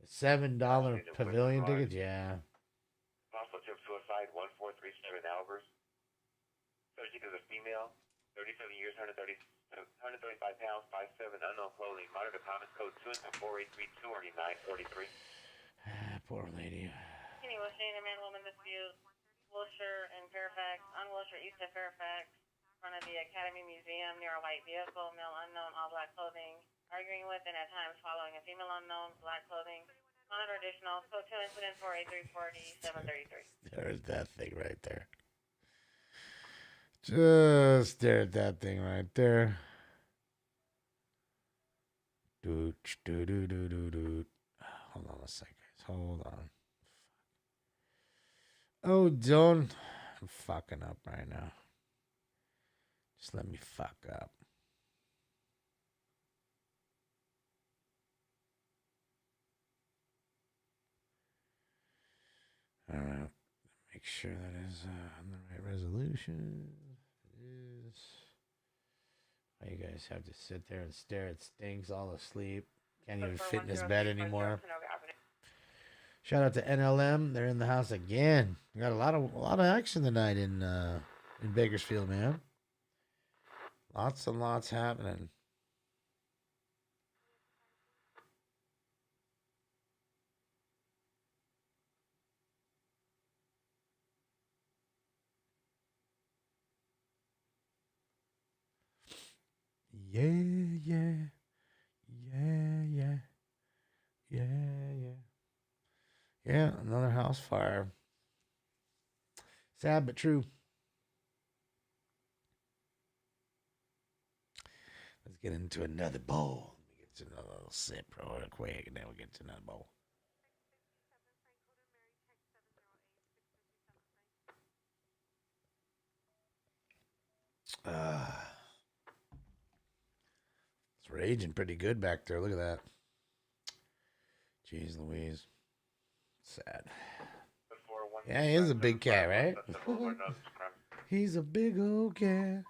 $7 pavilion tickets, yeah. Possible attempt suicide 1437 Albers. Subject is a female, 37 years, 135 pounds, 5'7", unknown clothing. Monitor comments code 2 into 4832 or 943. Poor lady. Kenny Washington, man, woman dispute. Wilshire and Fairfax, on Wilshire, east of Fairfax, in front of the Academy Museum near a white vehicle, male unknown, all black clothing. Arguing with and at times following a female unknown, black clothing. Monitor additional, code 2 incident 48340 733. There's that thing right there. Just stare at that thing right there. Hold on a second, guys. Hold on. Oh, John. I'm fucking up right now. Just let me fuck up. All right. Make sure that is on the right resolution. It is. Why you guys have to sit there and stare at Stings all asleep? Can't even fit in his bed anymore. Shout out to NLM. They're in the house again. We got a lot of action tonight in Bakersfield, man. Lots and lots happening. Yeah, another house fire. Sad but true. Let's get into another bowl. Let me get to another little sip real quick, and then we'll get to another bowl. It's raging pretty good back there. Look at that. Jeez Louise. Sad. Yeah, he is a big cat, right? He's a big old cat.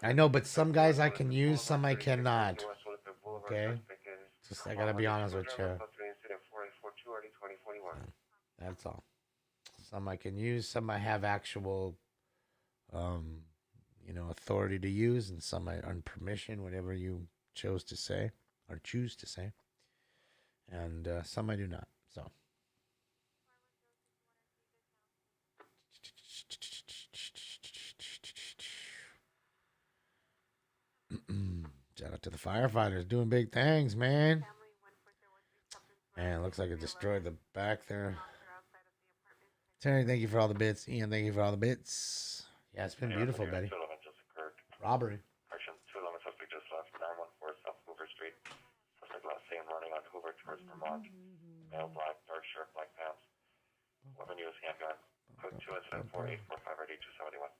I know, but some guys I can use, some I cannot. Okay? Just, I gotta be honest with you. That's all. Some I can use, some I have actual, authority to use, and some I on permission, whatever you chose to say, or choose to say. And some I do not, so. Shout out to the firefighters doing big things, man. Man, looks like it destroyed the back there. Terry, thank you for all the bits. Ian, thank you for all the bits. Yeah, it's been beautiful, Betty. Robbery. Correction, 211 suspect just left 914 South Hoover Street. Suspect last seen running on Hoover towards Vermont. Male black, dark shirt, black pants. Weapon used handgun. Code 2 incident 48458 271.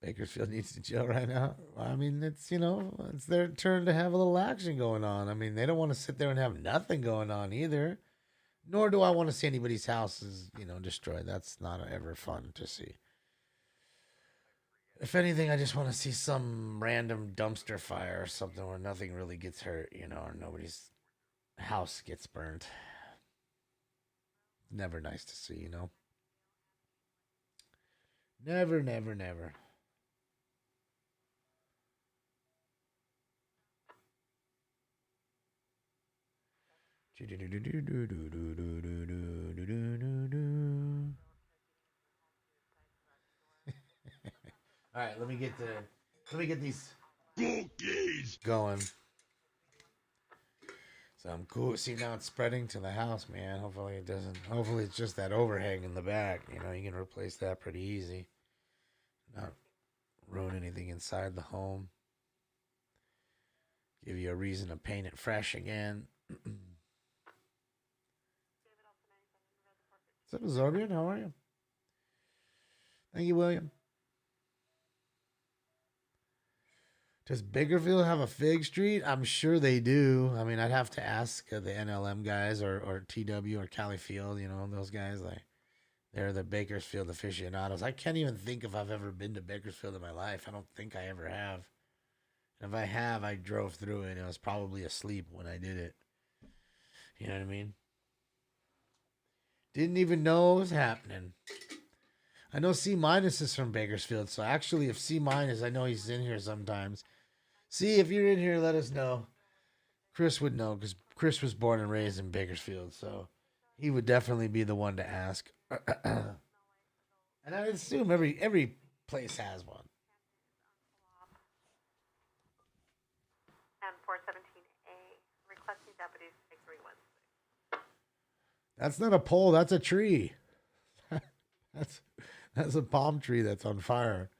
Bakersfield needs to chill right now. I mean, it's, you know, it's their turn to have a little action going on. I mean, they don't want to sit there and have nothing going on either. Nor do I want to see anybody's houses, you know, destroyed. That's not ever fun to see. If anything, I just want to see some random dumpster fire or something where nothing really gets hurt, you know, or nobody's house gets burned. Never nice to see, you know. Never, never, never. All right, let me get these cookies going. So I'm cool. See, now it's spreading to the house, man. Hopefully it doesn't. Hopefully it's just that overhang in the back. You know, you can replace that pretty easy. Not ruin anything inside the home. Give you a reason to paint it fresh again. What's up, Zorbian? How are you? Thank you, William. Does Bakersfield have a Fig Street? I'm sure they do. I mean, I'd have to ask the NLM guys or TW or Cali Field, you know, those guys. Like, they're the Bakersfield aficionados. I can't even think if I've ever been to Bakersfield in my life. I don't think I ever have. And if I have, I drove through it and I was probably asleep when I did it. You know what I mean? Didn't even know it was happening. I know C- is from Bakersfield, so actually if C-, I know he's in here sometimes. See, if you're in here, let us know. Chris would know, because Chris was born and raised in Bakersfield, so he would definitely be the one to ask. And I assume every place has one. And 417A, requesting deputies take 316. That's not a pole, that's a tree. That's a palm tree that's on fire.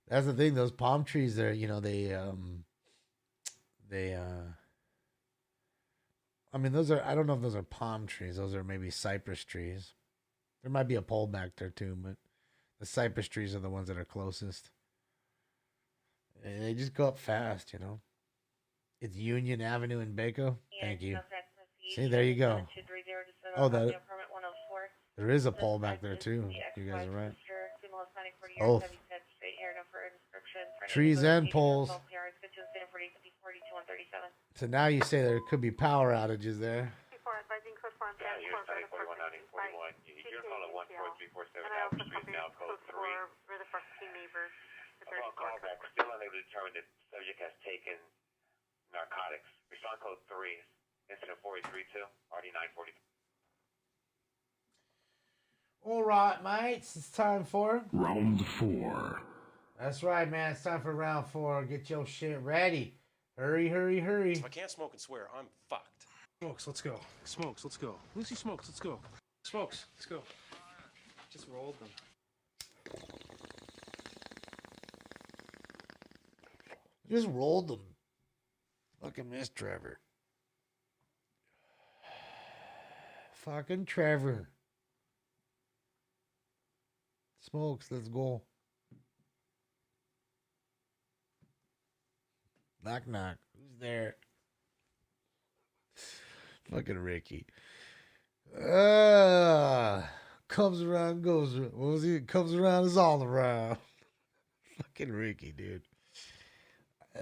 That's the thing, those palm trees there, you know, I mean, those are, I don't know if those are palm trees. Those are maybe cypress trees. There might be a pole back there too, but the cypress trees are the ones that are closest. And they just go up fast, you know. It's Union Avenue in Baco. Thank you. See, there you go. Oh, there is a pole back there too. You guys are right. Oh, trees and poles. So now you say there could be power outages there. You're calling 14347 Albert Street, now code 3. Upon callback, we're still unable to determine the subject has taken narcotics. Respond code 3, incident 4832, RD 940. All right, mates. It's time for Round 4. That's right, man. It's time for round 4. Get your shit ready. Hurry, hurry, hurry. If I can't smoke and swear, I'm fucked. Smokes, let's go. Smokes, let's go. Lucy Smokes, let's go. Smokes, let's go. Just rolled them. Just rolled them. Fucking miss Trevor. Fucking Trevor. Smokes, let's go. Knock, knock. Who's there? Fucking Ricky. Comes around, goes. What was he? Comes around, is all around. Fucking Ricky, dude.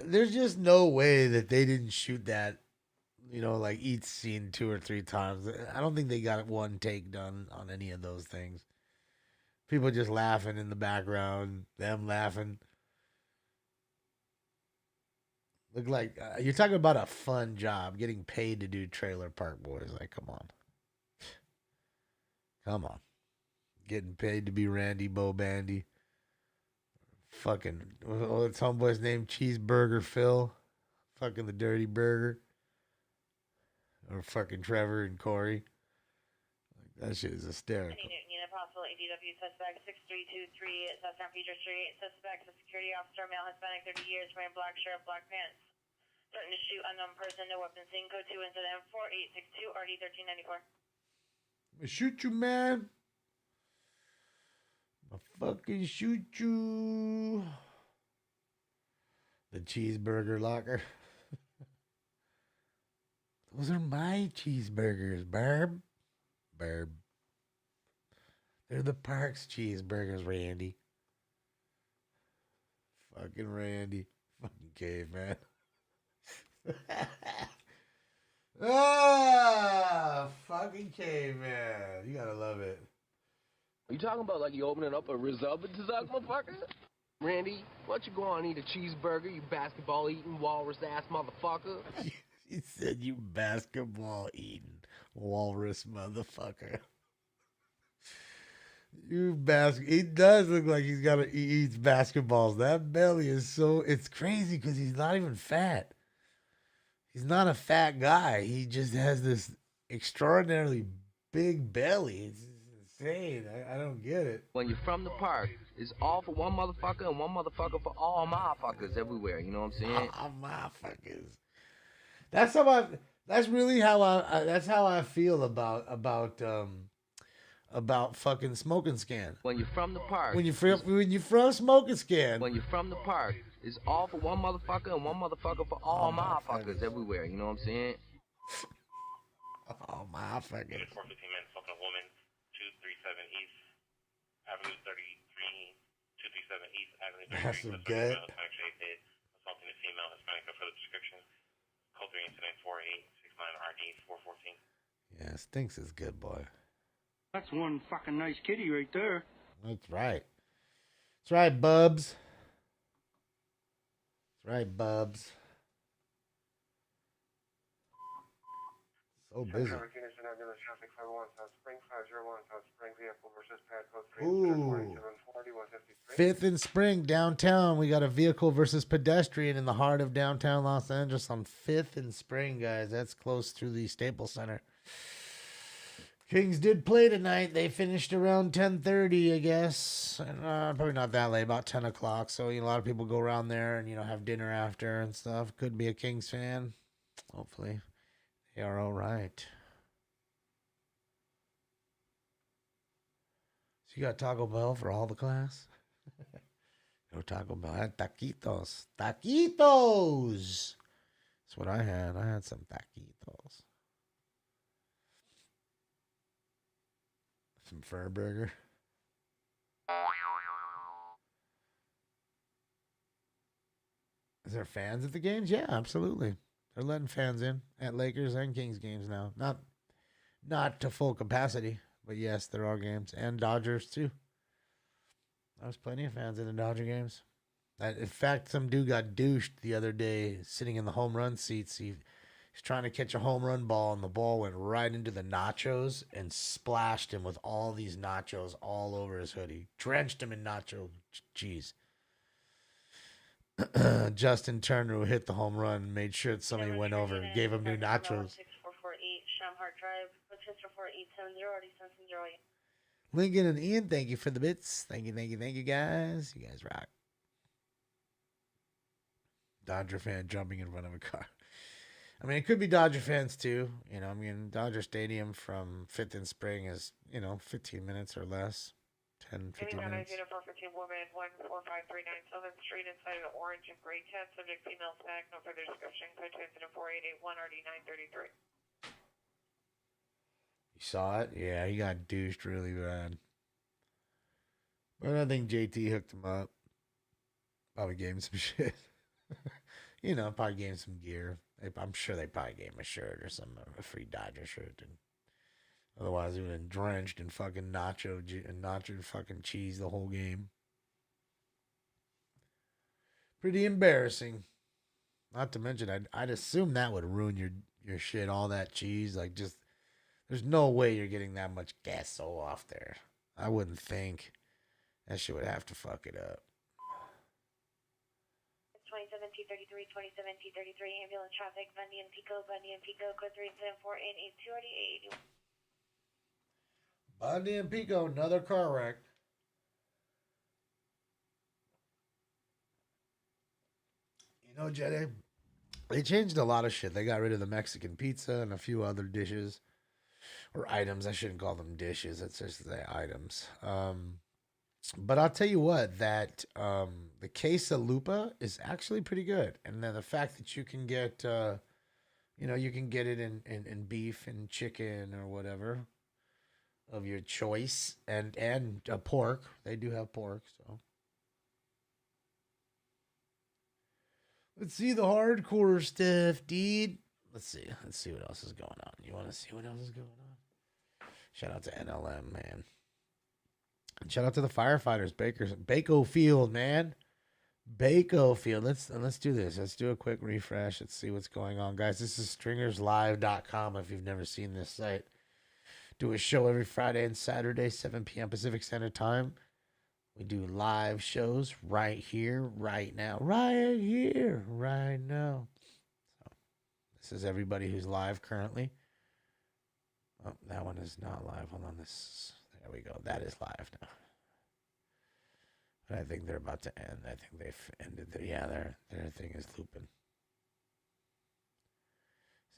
There's just no way that they didn't shoot that, you know, like each scene 2 or 3 times. I don't think they got one take done on any of those things. People just laughing in the background, them laughing. Look like you're talking about a fun job, getting paid to do Trailer Park Boys. Like, come on. Come on. Getting paid to be Randy Bo Bandy. Fucking, what's homeboy's name? Cheeseburger Phil. Fucking the Dirty Burger. Or fucking Trevor and Corey. Like, that shit is hysterical. Unit possible ADW suspect 6323 South San Pedro Street. Suspect a security officer, male Hispanic, 30 years, wearing black shirt, black pants. Threatened to shoot unknown person, no weapon seen. Code 2 incident 4862 RD 1394. I shoot you, man. I fucking shoot you. The cheeseburger locker. Those are my cheeseburgers, Barb. Barb. They're the Parks cheeseburgers, Randy. Fucking Randy. Fucking caveman. Ah, fucking caveman. You gotta love it. Are you talking about like you opening up a resub to suck, motherfucker? Randy, why don't you go on and eat a cheeseburger, you basketball-eating, walrus-ass motherfucker? He said, you basketball-eating, walrus motherfucker. He does look like he eats basketballs. That belly is so, it's crazy because he's not even fat. He's not a fat guy. He just has this extraordinarily big belly. It's insane. I don't get it. When you're from the park, it's all for one motherfucker and one motherfucker for all motherfuckers everywhere. You know what I'm saying? All motherfuckers. That's really how I feel about fucking Smoking Scan. When you're from the park. When you're from Smoking Scan. When you're from the park, it's all for one motherfucker and one motherfucker for all motherfuckers everywhere. You know what I'm saying? All motherfuckers. 415 men assaulting a woman, 237 East Avenue 33, 237 East Avenue 33. That's some good. Actually did assaulting a female Hispanic. For the description, code 3 incident 4869 RD 414. Yeah, Stinks is good, boy. That's one fucking nice kitty right there. That's right. That's right, Bubs. That's right, Bubs. So busy. Ooh. 5th and Spring, downtown. We got a vehicle versus pedestrian in the heart of downtown Los Angeles on 5th and Spring, guys. That's close to the Staples Center. Kings did play tonight. They finished around 10:30, I guess. Probably not that late, about 10 o'clock. So a lot of people go around there and have dinner after and stuff. Could be a Kings fan. Hopefully, they are all right. So you got Taco Bell for all the class? No Taco Bell. I had taquitos. Taquitos! That's what I had. I had some taquitos. Some fur burger. Is there fans at the games? Yeah, absolutely. They're letting fans in at Lakers and Kings games now. Not to full capacity, but yes, there are games. And Dodgers too. There's plenty of fans in the Dodger games. In fact, some dude got douched the other day sitting in the home run seats. He's trying to catch a home run ball, and the ball went right into the nachos and splashed him with all these nachos all over his hoodie. Drenched him in nacho cheese. Justin Turner, who hit the home run, made sure that somebody went over and gave him new nachos. 6448 Shamhart Drive, Rochester 4870 already sensing 08. Lincoln and Ian, thank you for the bits. Thank you, guys. You guys rock. Dodger fan jumping in front of a car. I mean, it could be Dodger fans too. Dodger Stadium from 5th and Spring is, 15 minutes or less. 10, 15 minutes. Unit 415 woman 14539 Southern Street inside an orange and gray tent. Subject female Hispanic. No further description. Code 4881 RD 933. You saw it? Yeah, he got douched really bad. But I think JT hooked him up. Probably gave him some shit. Probably gave him some gear. I'm sure they probably gave him a shirt or a free Dodger shirt. And otherwise, he would have been drenched in fucking nacho fucking cheese the whole game. Pretty embarrassing. Not to mention, I'd assume that would ruin your shit, all that cheese. Like, just, there's no way you're getting that much gaso off there. I wouldn't think. That shit would have to fuck it up. 2017 T33, 27 T33, ambulance traffic, Bundy and Pico, code 374-882, Bundy and Pico, another car wreck. You know, Jedi, they changed a lot of shit. They got rid of the Mexican pizza and a few other dishes. Or items. I shouldn't call them dishes. It's just the items. But I'll tell you what, that the quesalupa is actually pretty good. And then the fact that you can get, you can get it in beef and chicken or whatever of your choice. And pork. They do have pork, so. Let's see the hardcore stuff, dude. Let's see what else is going on. You want to see what else is going on? Shout out to NLM, man. And shout out to the firefighters, Baco Field, man. Baco Field. Let's do this. Let's do a quick refresh. Let's see what's going on, guys. This is stringerslive.com if you've never seen this site. Do a show every Friday and Saturday, 7 p.m. Pacific Standard Time. We do live shows right here, right now. Right here, right now. So this is everybody who's live currently. Oh, that one is not live. Hold on. There we go. That is live now. But I think they're about to end. I think they've ended. Their thing is looping.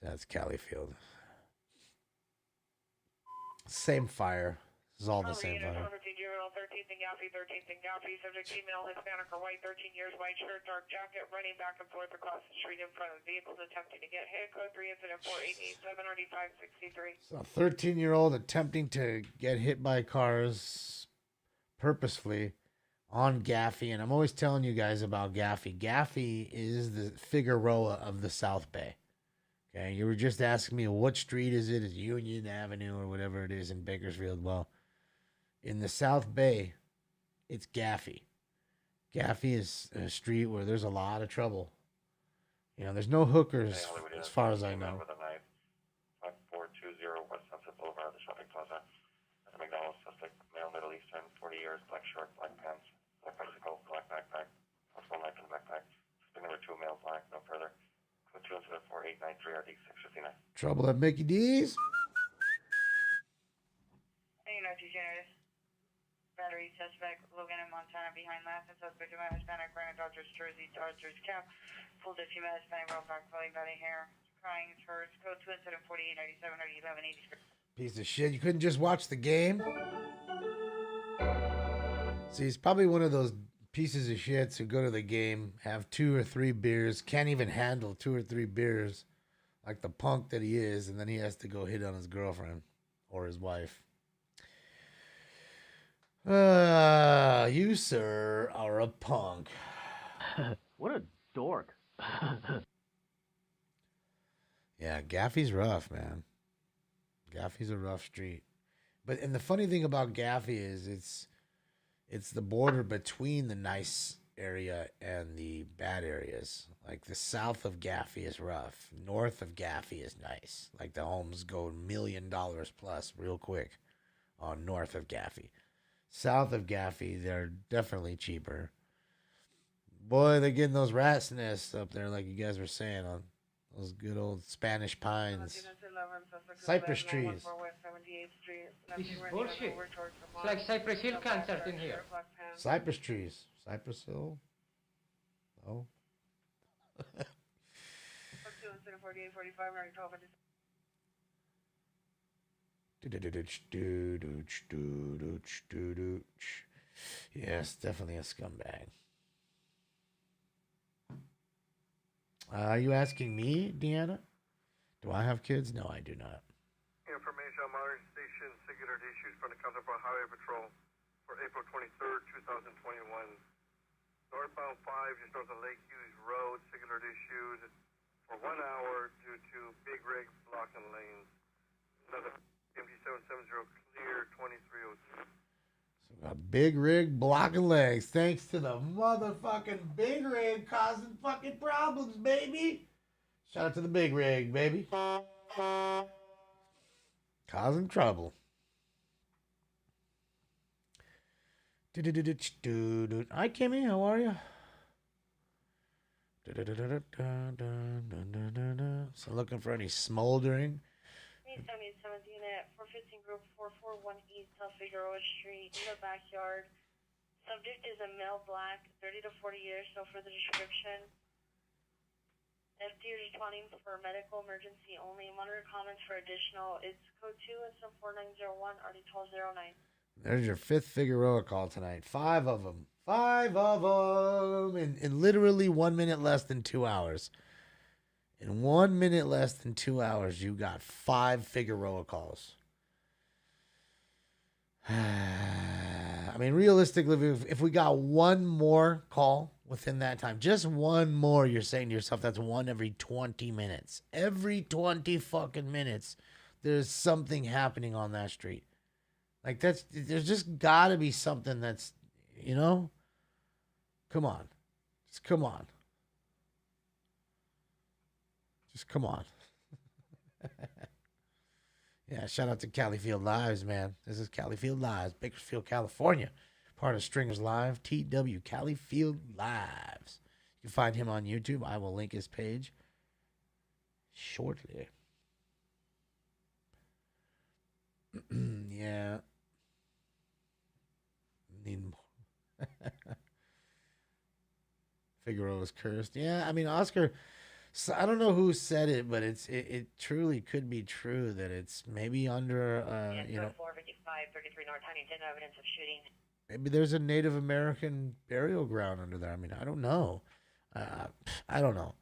So that's Cali Field. Same fire. This is all the same fire. 13th and Gaffey, 13th and Gaffey, subject female, Hispanic or white, 13 years, white shirt, dark jacket, running back and forth across the street in front of vehicles, attempting to get hit, code 3, incident 4887, RD563. So a 13-year-old attempting to get hit by cars purposefully on Gaffey, and I'm always telling you guys about Gaffey. Gaffey is the Figueroa of the South Bay. Okay, you were just asking me what street is it? Is Union Avenue or whatever it is in Bakersfield? Well, in the South Bay, it's Gaffey. Gaffey is a street where there's a lot of trouble. There's no hookers as far as I know. With a knife, 5420 West Sunset Boulevard, the shopping plaza. At the McDonald's, suspect, male, Middle Eastern, 40 years, black shorts, black pants, black bicycle, black backpack, possible knife in the backpack. Suspect number 2, male, black, no further. Code 2 incident 4893 RD659. Trouble at Mickey D's. Hey, Generous. Battery suspect, Logan in Montana behind last, and suspect female Hispanic wearing a Dodgers jersey, Dodgers cap, pulled a female Hispanic roll back, fully body hair, crying is first, code 2 incident 4897 or 1183. Piece of shit. You couldn't just watch the game? See, he's probably one of those pieces of shits who go to the game, have 2 or 3 beers, can't even handle 2 or 3 beers, like the punk that he is, and then he has to go hit on his girlfriend or his wife. You, sir, are a punk. What a dork. Yeah, Gaffey's rough, man. Gaffey's a rough street. And the funny thing about Gaffey is it's the border between the nice area and the bad areas. Like the south of Gaffey is rough. North of Gaffey is nice. Like the homes go $1 million plus real quick on north of Gaffey. South of Gaffey, they're definitely cheaper. Boy, they're getting those rat's nests up there, like you guys were saying, on those good old Spanish pines. Cypress trees. This is bullshit. It's like Cypress Hill concert in here. Cypress trees. Cypress Hill? Oh. Yes, definitely a scumbag. Are you asking me, Deanna? Do I have kids? No, I do not. Information on monitoring station singular issues from the Counterpart Highway Patrol for April 23rd, 2021. Northbound 5, just north of Lake Hughes Road, singular issues for 1 hour due to big rig blocking lanes. Another MD770 clear 2302. So a big rig blocking legs. Thanks to the motherfucking big rig causing fucking problems, baby. Shout out to the big rig, baby. Causing trouble. Hi, Kimmy. How are you? So looking for any smoldering. 77th unit, 415 group 441 East South Figueroa Street, in the backyard. Subject is a male black, 30 to 40 years, no further description. FD is responding for medical emergency only. Monitor comments for additional. It's code 2 and some 4901, RD 1209. There's your 5th Figueroa call tonight. 5 of them. 5 of them. In literally 1 minute less than 2 hours. In 1 minute less than 2 hours, you got 5 Figueroa calls. I mean, realistically, if we got one more call within that time, just one more, you're saying to yourself, that's one every 20 minutes. Every 20 fucking minutes, there's something happening on that street. Like, there's just got to be something that's, you know? Come on. Just come on. Just come on. Yeah, shout out to Califield Lives, man. This is Califield Lives, Bakersfield, California. Part of Stringers Live, TW, Califield Lives. You can find him on YouTube. I will link his page shortly. Yeah. Need more. Figueroa's cursed. Yeah, I mean, Oscar... So I don't know who said it, but it truly could be true that it's maybe under, you know, 455, 33 North Huntington, evidence of shooting. Maybe there's a Native American burial ground under there. I mean, I don't know. I don't know.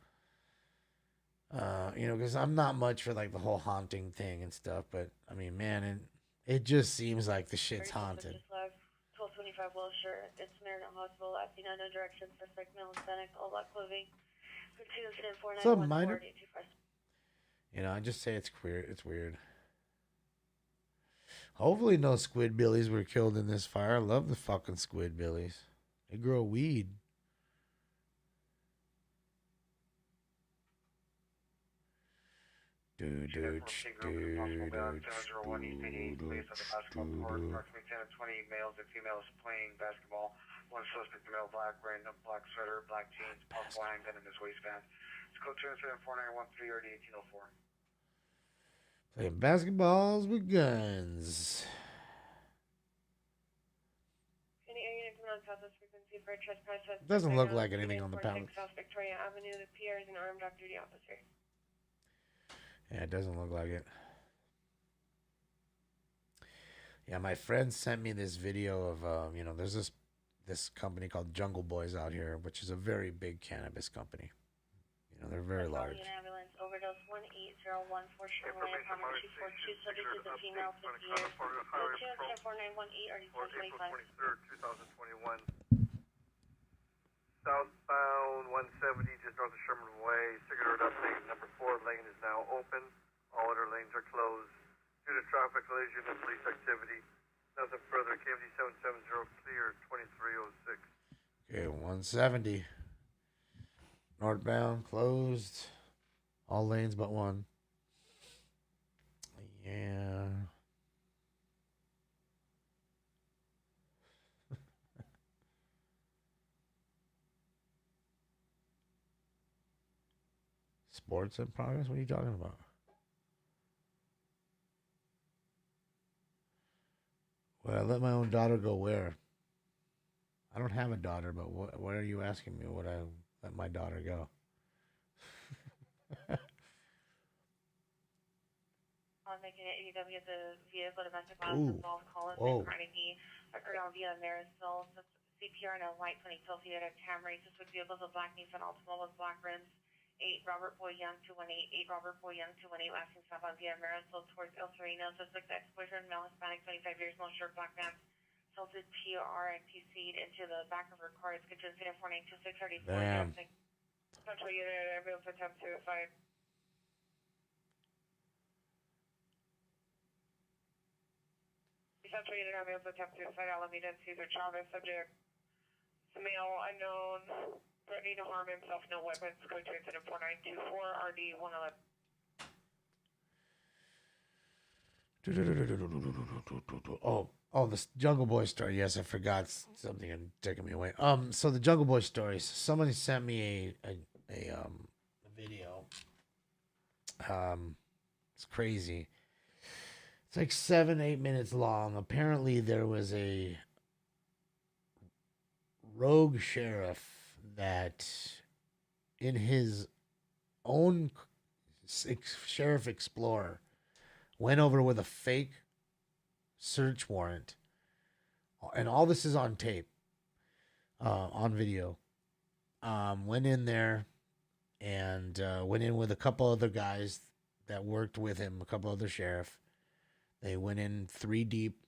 You know, because I'm not much for like the whole haunting thing and stuff, but I mean, man, it just seems like the shit's haunted. 1225 Wilshire, it's American Hospital, acting under direction, suspect male Hispanic, all black clothing. What's up, minor? You know, I just say it's weird. It's weird. Hopefully no squidbillies were killed in this fire. I love the fucking squidbillies. They grow weed. Approximately 10 and 20 males and females playing basketball. One suspect, male black, wearing a black sweater, black jeans, possible handgun in his waistband. It's code 274-913 or 1804. Playing basketballs with guns. It doesn't look like anything on the pallet. South Victoria Avenue. The PR is an armed off-duty officer. Yeah, it doesn't look like it. Yeah, my friend sent me this video of, you know, there's this company called Jungle Boys out here, which is a very big cannabis company. You know, they're very large. Ambulance overdose 1801 for Sherman, Commerce 42, subject is a female, 50 years. 2104918 or 25. 2021. Southbound 170, just north of Sherman Way. Cigarette update. Number 4 lane is now open. All other lanes are closed due to traffic collision and police activity. Nothing further. KMD 770 clear 2306. Okay, 170. Northbound closed. All lanes but one. Yeah. Sports in progress? What are you talking about? Well, I let my own daughter go where? I don't have a daughter, but what are you asking me? Would I let my daughter go? On making it ADW, the vehicle domestic violence involved Collins and Carnegie occurred on via Marisol. CPR and a white 22 Theater Camry. Suspect vehicles with black Nissan Altima with black rims. 8 Robert Boy Young 218. 8 Robert Boy Young 218. Last stop on via Marisol towards El Sereno. Suspect ex-boyfriend, male Hispanic, 25 years, no shirt, black pants. Tilted PR and PC'd into the back of her car. It's considered 492634. Damn. Central unit, ambulance attempt suicide. Central unit, ambulance attempt suicide. Alameda and Cesar Chavez. Subject, male, unknown, threatening to harm himself, no weapons. Code to incident 4924, RD 111. Oh, the Jungle Boy story. Yes, I forgot something and taking me away. So the Jungle Boy stories. Somebody sent me a a video. It's crazy. It's like 7-8 minutes long. Apparently, there was a rogue sheriff that, in his own Sheriff Explorer, went over with a fake search warrant, and all this is on tape, on video. Went in there and went in with a couple other guys that worked with him, a couple other sheriff. They went in 3 deep,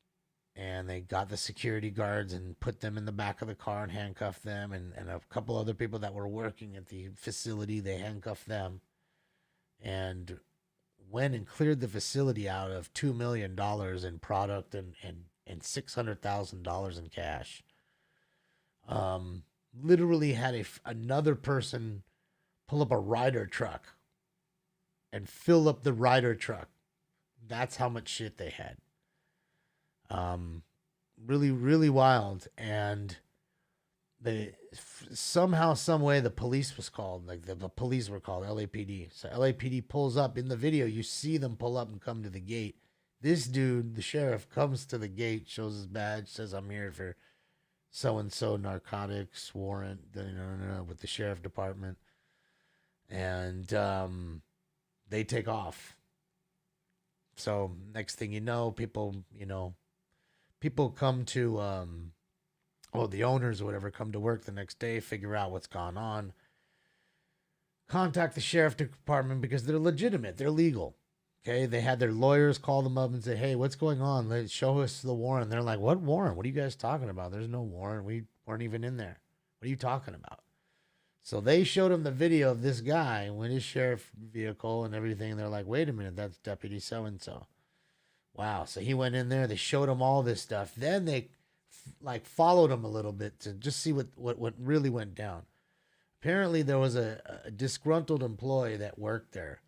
and they got the security guards and put them in the back of the car and handcuffed them, and a couple other people that were working at the facility, they handcuffed them, and went and cleared the facility out of $2 million in product and $600,000 in cash. Literally had another person pull up a Ryder truck and fill up the Ryder truck. That's how much shit they had. Really, really wild. And somehow, some way, the police was called. Like the police were called, LAPD. So LAPD pulls up. In the video, you see them pull up and come to the gate. This dude, the sheriff, comes to the gate, shows his badge, says, "I'm here for so-and-so narcotics warrant," with the sheriff department. And they take off. So next thing you know, people come to, the owners or whatever come to work the next day, figure out what's gone on, contact the sheriff department because they're legitimate, they're legal. Okay, they had their lawyers call them up and say, "Hey, what's going on? Let's show us the warrant." They're like, "What warrant? What are you guys talking about? There's no warrant. We weren't even in there. What are you talking about?" So they showed him the video of this guy with his sheriff vehicle and everything. They're like, "Wait a minute, that's Deputy so-and-so." Wow. So he went in there. They showed him all this stuff. Then they followed him a little bit to just see what really went down. Apparently there was a disgruntled employee that worked there,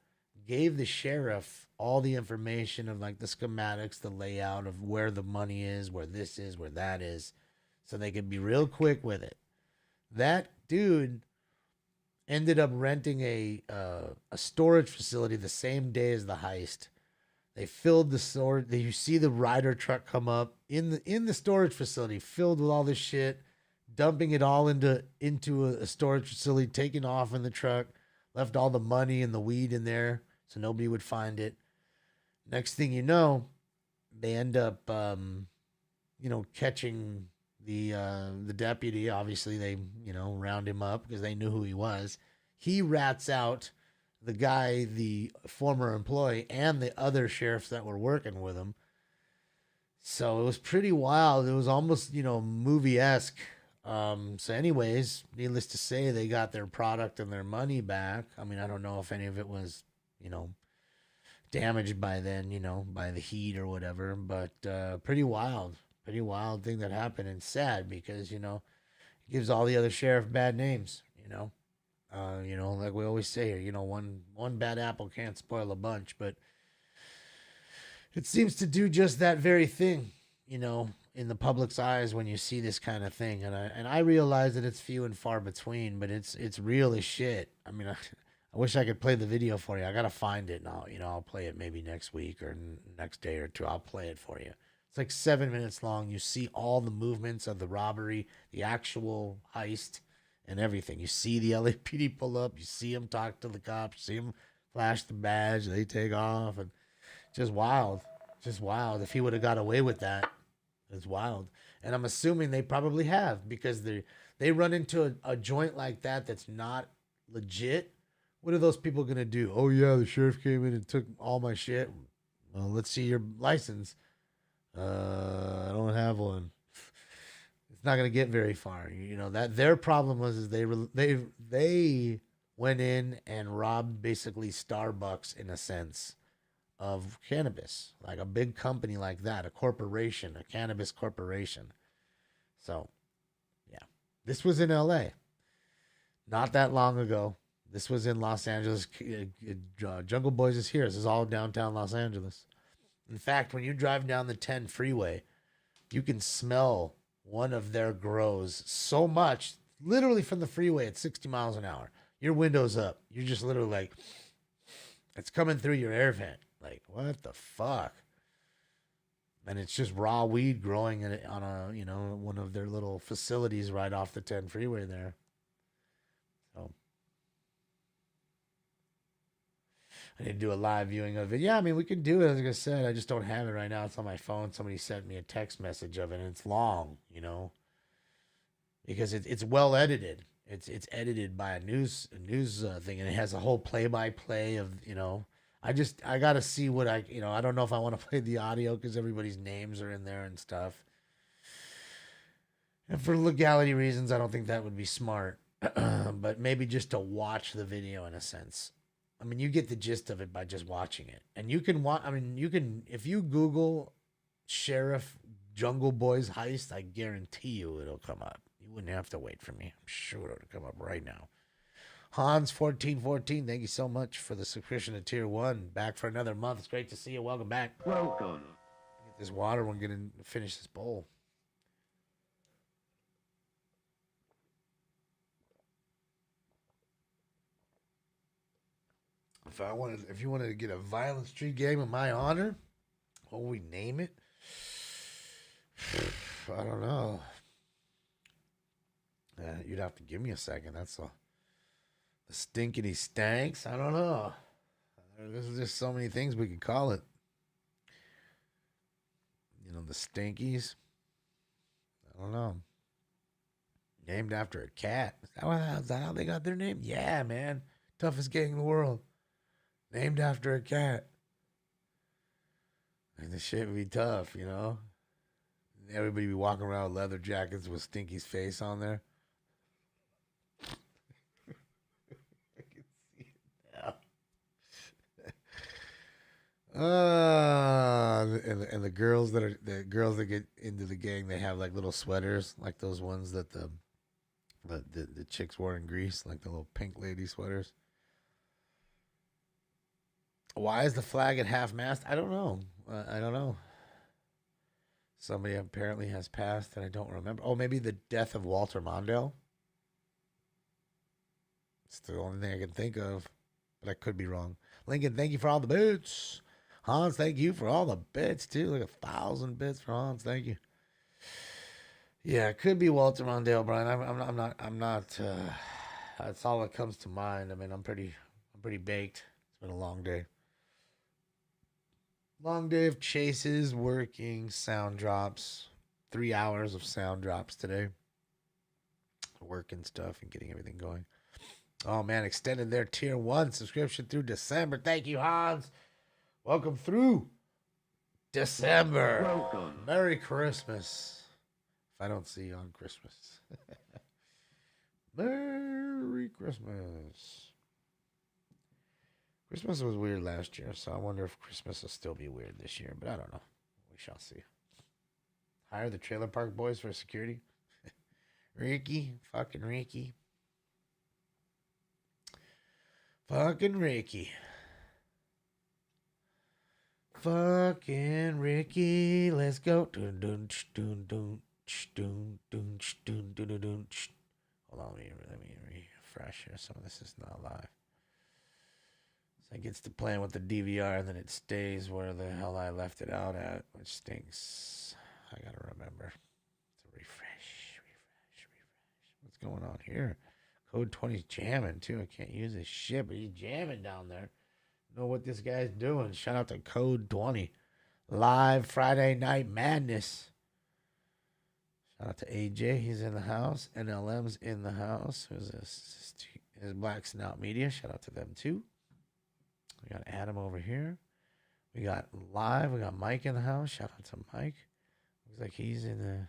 gave the sheriff all the information of like the schematics, the layout of where the money is, where this is, where that is, so they could be real quick with it. That dude ended up renting a storage facility the same day as the heist. They filled the storage. You see the Ryder truck come up in the storage facility, filled with all this shit, dumping it all into a storage facility, taking off in the truck, left all the money and the weed in there so nobody would find it. Next thing you know, they end up, catching the deputy. Obviously, they round him up because they knew who he was. He rats out the guy, the former employee, and the other sheriffs that were working with him. So it was pretty wild. It was almost, movie-esque. So anyways, needless to say, they got their product and their money back. I mean, I don't know if any of it was, damaged by then, by the heat or whatever, but pretty wild thing that happened, and sad because, it gives all the other sheriff bad names, like we always say here, one bad apple can't spoil a bunch, but it seems to do just that very thing, in the public's eyes when you see this kind of thing. And I realize that it's few and far between, but it's real as shit. I mean, I wish I could play the video for you. I got to find it now. I'll play it maybe next week or next day or two. I'll play it for you. It's like 7 minutes long. You see all the movements of the robbery, the actual heist, and everything. You see the LAPD pull up. You see them talk to the cops. You see them flash the badge. They take off. And just wild. Just wild. If he would have got away with that, it's wild. And I'm assuming they probably have, because they run into a joint like that that's not legit. What are those people going to do? "Oh, yeah, the sheriff came in and took all my shit." "Well, let's see your license." "I don't have one." It's not going to get very far. That their problem was they went in and robbed basically Starbucks, in a sense, of cannabis. Like a big company like that, a corporation, a cannabis corporation. So, yeah. This was in LA. Not that long ago. This was in Los Angeles. Jungle Boys is here. This is all downtown Los Angeles. In fact, when you drive down the 10 freeway, you can smell one of their grows so much, literally from the freeway at 60 miles an hour. Your window's up. You're just literally like, it's coming through your air vent. Like, what the fuck? And it's just raw weed growing on a, you know, one of their little facilities right off the 10 freeway there. So I need to do a live viewing of it. Yeah, I mean, we can do it. As I said, I just don't have it right now. It's on my phone. Somebody sent me a text message of it, and it's long, you know, because it's well edited. It's edited by a news thing, and it has a whole play-by-play of, you know. I got to see what I don't know if I want to play the audio because everybody's names are in there and stuff. And for legality reasons, I don't think that would be smart. But maybe just to watch the video in a sense. I mean, you get the gist of it by just watching it. And you can if you Google Sheriff Jungle Boys heist, I guarantee you it'll come up. You wouldn't have to wait for me. I'm sure it'll come up right now. Hans1414, thank you so much for the subscription to Tier 1. Back for another month. It's great to see you. Welcome back. Welcome. Get this water. We're going to finish this bowl. If you wanted to get a Violent Street game in my honor, what would we name it? I don't know. You'd have to give me a second. That's all. The Stinkity Stanks? I don't know. There's just so many things we could call it. You know, the Stinkies? I don't know. Named after a cat. Is that how they got their name? Yeah, man. Toughest gang in the world. Named after a cat. And the shit would be tough, you know? Everybody be walking around with leather jackets with Stinky's face on there. And the girls that get into the gang, they have like little sweaters, like those ones that the chicks wore in Greece, like the little pink lady sweaters. Why is the flag at half mast? I don't know. I don't know. Somebody apparently has passed and I don't remember. Oh, maybe the death of Walter Mondale. It's the only thing I can think of, but I could be wrong. Lincoln, thank you for all the bits. Hans, thank you for all the bits too. Like 1,000 bits for Hans. Thank you. Yeah, it could be Walter Mondale, Brian. I'm not. That's all that comes to mind. I mean, I'm pretty baked. It's been a long day. Long day of chases, working, sound drops. 3 hours of sound drops today. Working stuff and getting everything going. Oh, man, extended their Tier 1 subscription through December. Thank you, Hans. Welcome through December. Welcome. Merry Christmas. If I don't see you on Christmas. Merry Christmas. Christmas was weird last year, so I wonder if Christmas will still be weird this year, but I don't know. We shall see. Hire the Trailer Park Boys for security. Ricky. Fucking Ricky. Fucking Ricky. Fucking Ricky. Let's go. Dun, dun, dun, dun, dun, dun, dun, dun, dun, dun. Hold on, let me refresh here. Some of this is not live. So it gets to playing with the DVR, and then it stays where the hell I left it out at, which stinks. I gotta remember to refresh. What's going on here? Code 20's jamming too. I can't use this shit, but he's jamming down there. Know what this guy's doing. Shout out to Code 20. Live Friday Night Madness. Shout out to AJ. He's in the house. NLM's in the house. Who's this? Is Black Snout Media. Shout out to them too. We got Adam over here. We got live. We got Mike in the house. Shout out to Mike. Looks like he's in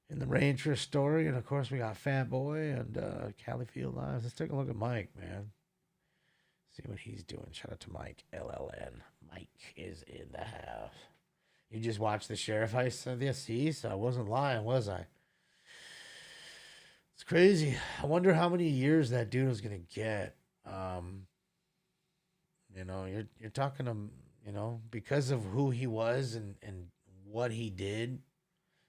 the Ranger story. And of course we got Fat Boy and Califield Live. Let's take a look at Mike, man. See what he's doing. Shout out to Mike LLN. Mike is in the house. You just watched the Sheriff heist of this? See, so I wasn't lying, was I? It's crazy. I wonder how many years that dude was gonna get. You know, you're talking to, you know, because of who he was and what he did.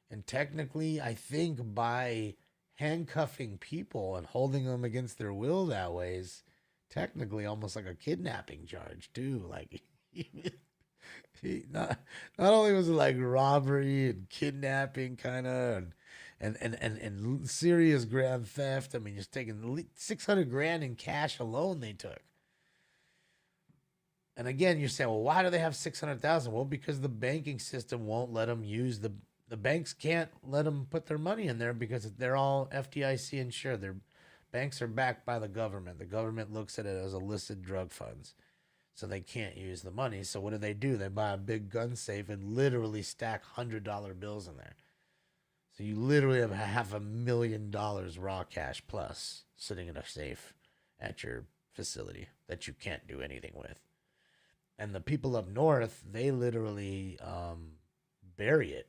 And technically, I think by handcuffing people and holding them against their will that way is technically almost like a kidnapping charge too. Like not only was it like robbery and kidnapping kind of and serious grand theft. I mean, just taking 600 grand in cash alone they took. And again, you're saying, well, why do they have 600,000? Well, because the banking system won't let them use the banks can't let them put their money in there because they're all FDIC insured. Their banks are backed by the government. The government looks at it as illicit drug funds. So they can't use the money. So what do? They buy a big gun safe and literally stack $100 bills in there. So you literally have $500,000 raw cash plus sitting in a safe at your facility that you can't do anything with. And the people up north, they literally bury it.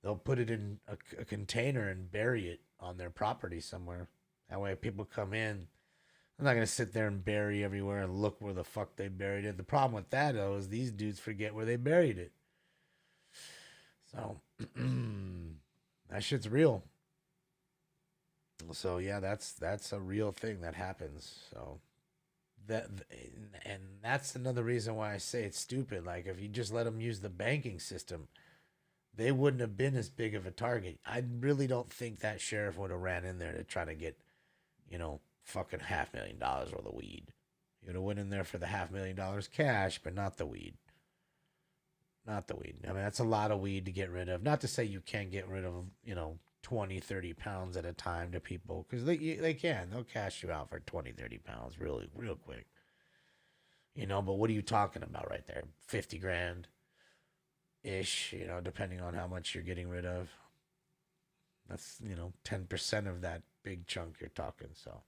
They'll put it in a container and bury it on their property somewhere. That way people come in. I'm not going to sit there and bury everywhere and look where the fuck they buried it. The problem with that, though, is these dudes forget where they buried it. So, that shit's real. So, yeah, that's a real thing that happens. So, that's another reason why I say it's stupid. Like, if you just let them use the banking system, they wouldn't have been as big of a target. I really don't think that sheriff would have ran in there to try to get, fucking $500,000 worth of weed. He would have went in there for the $500,000 cash, but not the weed. Not the weed. I mean, that's a lot of weed to get rid of. Not to say you can't get rid of, 20, 30 pounds at a time to people, because they can. They'll cash you out for 20, 30 pounds really, real quick. But what are you talking about right there? 50 grand ish, depending on how much you're getting rid of. That's, 10% of that big chunk you're talking. So,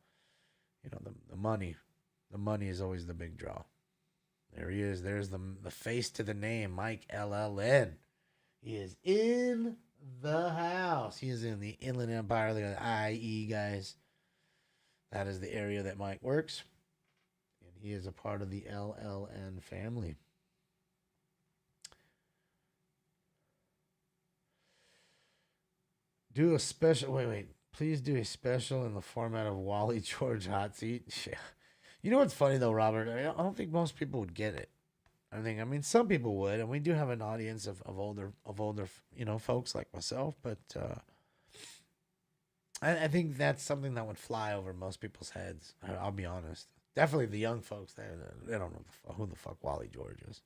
the money is always the big draw. There he is. There's the face to the name, Mike LLN. He is in the house. He is in the Inland Empire, the IE guys. That is the area that Mike works. And he is a part of the LLN family. Do a special, wait. Please do a special in the format of Wally George Hot Seat. You know what's funny though, Robert? I don't think most people would get it. I mean, some people would, and we do have an audience of older, folks like myself. But I think that's something that would fly over most people's heads. I'll be honest. Definitely the young folks. They don't know who the fuck Wally George is.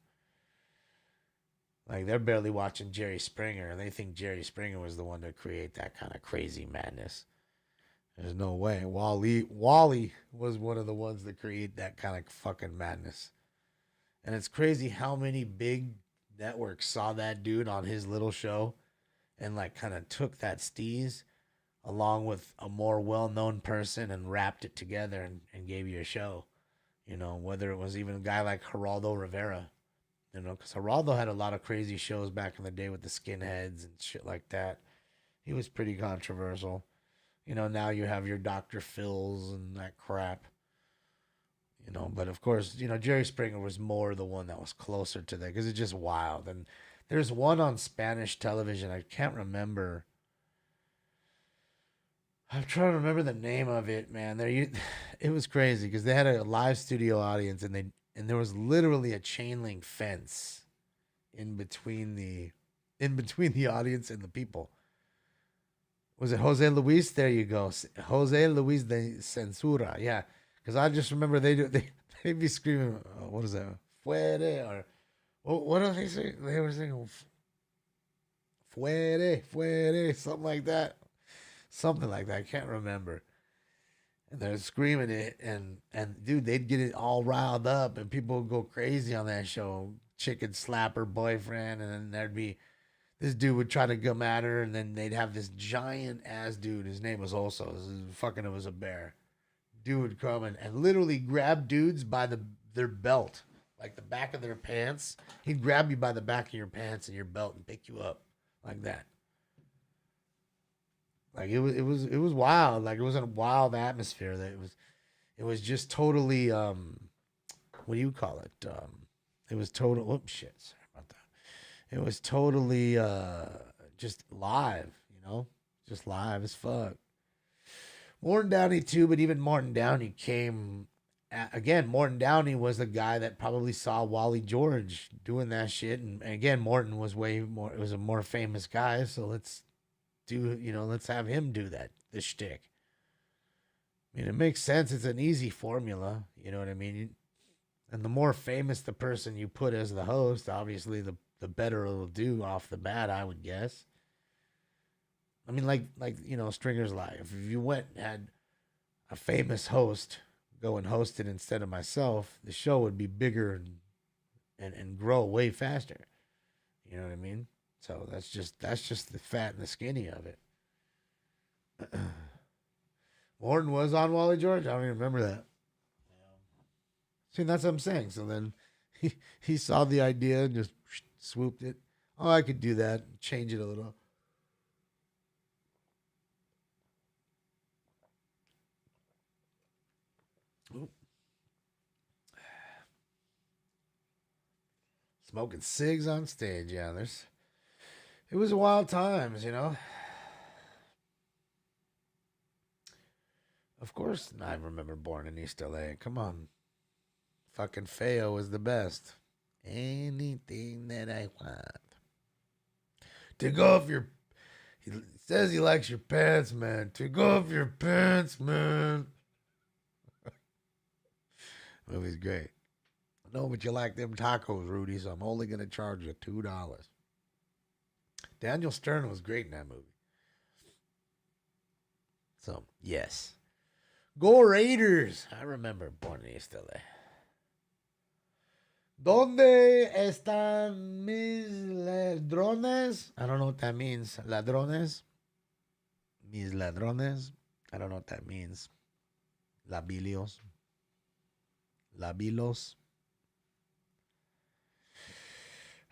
Like, they're barely watching Jerry Springer, and they think Jerry Springer was the one to create that kind of crazy madness. There's no way. Wally was one of the ones that create that kind of fucking madness. And it's crazy how many big networks saw that dude on his little show and, like, kind of took that steez along with a more well-known person and wrapped it together and gave you a show. Whether it was even a guy like Geraldo Rivera. Because Geraldo had a lot of crazy shows back in the day with the skinheads and shit like that. He was pretty controversial. Now you have your Dr. Phils and that crap. But of course, Jerry Springer was more the one that was closer to that because it's just wild. And there's one on Spanish television. I can't remember. I'm trying to remember the name of it, man. It was crazy because they had a live studio audience and there was literally a chain link fence in between the audience and the people. Was it Jose Luis? There you go. Jose Luis de Censura. Yeah. Because I just remember they'd be screaming, what is that? Fuere. Or what do they say? They were saying, fuere, something like that. Something like that. I can't remember. And they're screaming it, and dude, they'd get it all riled up, and people would go crazy on that show. Chicken slap her boyfriend, and then there'd be this dude would try to come at her, and then they'd have this giant ass dude. His name was also it was a bear. Dude would come and literally grab dudes by their belt, like the back of their pants. He'd grab you by the back of your pants and your belt and pick you up like that. Like it was wild. Like it was a wild atmosphere. That it was just totally what do you call it? It was total. Oops, shit. Sorry about that. It was totally just live. Just live as fuck. Morton Downey too, but even Morton Downey came again. Morton Downey was the guy that probably saw Wally George doing that shit, and again, Morton was way more. It was a more famous guy, so let's have him do this shtick. I mean, it makes sense. It's an easy formula. You know what I mean? And the more famous the person you put as the host, obviously, the better it'll do off the bat, I would guess. I mean, like Stringer's Live. If you went and had a famous host go and host it instead of myself, the show would be bigger and grow way faster. You know what I mean? So that's just the fat and the skinny of it. Morton was on Wally George. I don't even remember that. See, that's what I'm saying. So then he saw the idea and just swooped it. Oh, I could do that. Change it a little. Ooh. Smoking cigs on stage. Yeah, it was wild times, you know. Of course, I remember Born in East LA. Come on. Fucking Feo is the best. Anything that I want. Take off your... He says he likes your pants, man. Take off your pants, man. Movie's great. No, but you like them tacos, Rudy, so I'm only going to charge you $2. Daniel Stern was great in that movie. So, yes. Go Raiders. I remember Born in East LA. ¿Dónde están mis ladrones? I don't know what that means. Ladrones? Mis ladrones? I don't know what that means. Labilios? Labilos?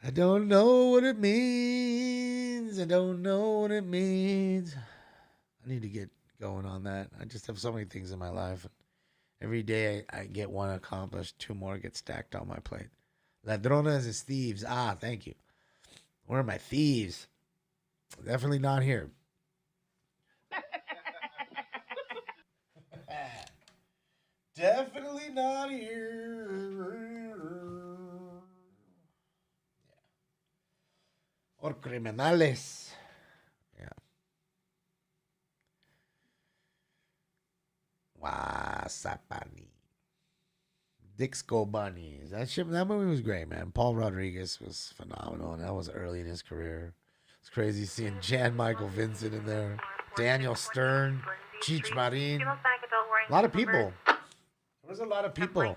I don't know what it means. I don't know what it means. I need to get going on that. I just have so many things in my life. Every day I get one accomplished, 2 more get stacked on my plate. Ladrones is thieves. Ah, thank you. Where are my thieves? Definitely not here. Definitely not here. Or criminales. Yeah. Wasapani. Disco Bunnies. That movie was great, man. Paul Rodriguez was phenomenal, and that was early in his career. It's crazy seeing Jan Michael Vincent in there. Daniel Stern, Cheech Marin. A lot of people. There was a lot of people.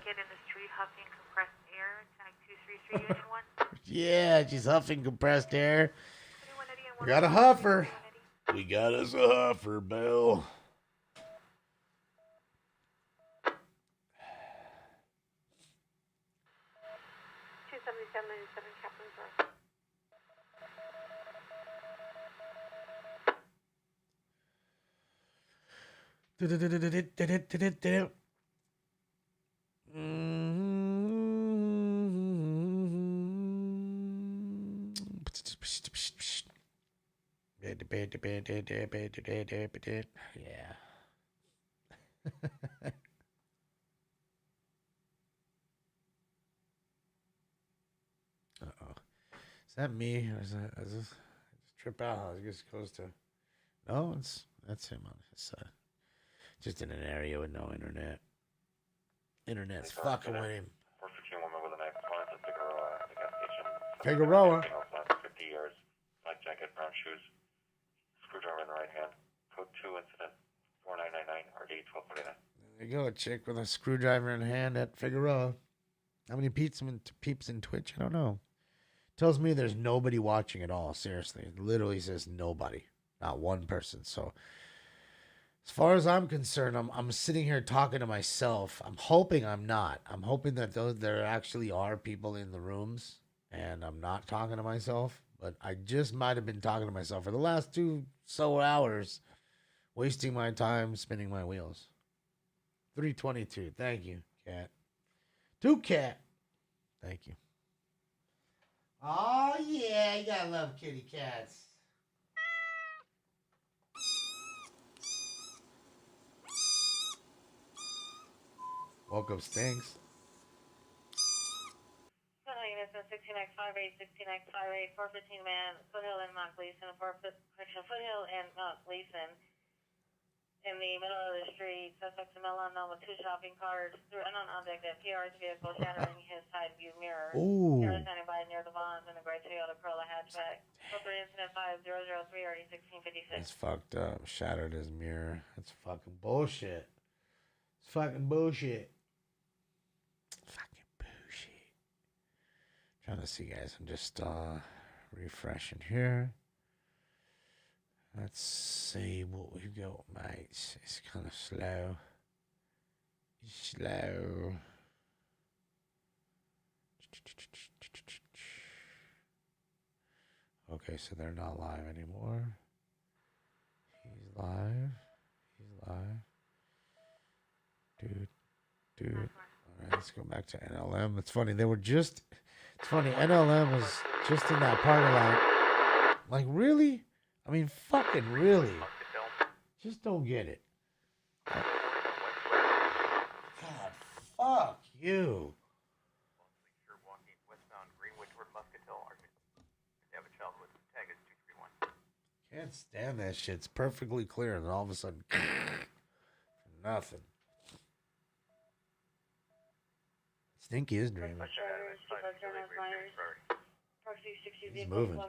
Yeah, she's huffing compressed air. We got a huffer. We got us a huffer, Bill. Yeah. Uh-oh. Is that me? Or is this trip out? It just goes to... No, that's him on his side. Just in an area with no internet. Internet's fucking with him. 415 woman with a knife appliance at Figueroa at the gas station. Figueroa. 50 years. Black jacket, brown shoes. Screwdriver in the right hand. Code 2 incident 4999 RD 1249. There you go, a chick with a screwdriver in hand at Figueroa. How many peeps in Twitch? I don't know. Tells me there's nobody watching at all. Seriously. It literally says nobody. Not one person. So as far as I'm concerned, I'm sitting here talking to myself. I'm hoping I'm not. I'm hoping that there actually are people in the rooms and I'm not talking to myself. But I just might have been talking to myself for the last 2 hours, wasting my time spinning my wheels. 322. Thank you, Cat. 2 Cat. Thank you. Oh, yeah. You gotta love kitty cats. Woke up stinks. Units 16X58, 16X58, 415 man, Foothill and Mount Gleason, Foothill and Mount Gleason. In the middle of the street, suspects in Milan with two shopping carts through an object at PR's vehicle, shattering his side view mirror. Ooh. PR standing by near the bonds in a gray Toyota Corolla hatchback. Corporate incident 5003, already 1656. That's fucked up. Shattered his mirror. That's fucking bullshit. It's fucking bullshit. Fucking bullshit. Trying to see, guys. I'm just refreshing here. Let's see what we've got, mates. It's kind of slow. It's slow. Okay, so they're not live anymore. He's live. He's live. Dude. All right, let's go back to NLM. It's funny. They were just... It's funny. NLM was just in that parking lot. Like, really? I mean, fucking really. Just don't get it. God, fuck you. Can't stand that shit. It's perfectly clear, and all of a sudden, nothing. Stinky is dreaming. He's moving.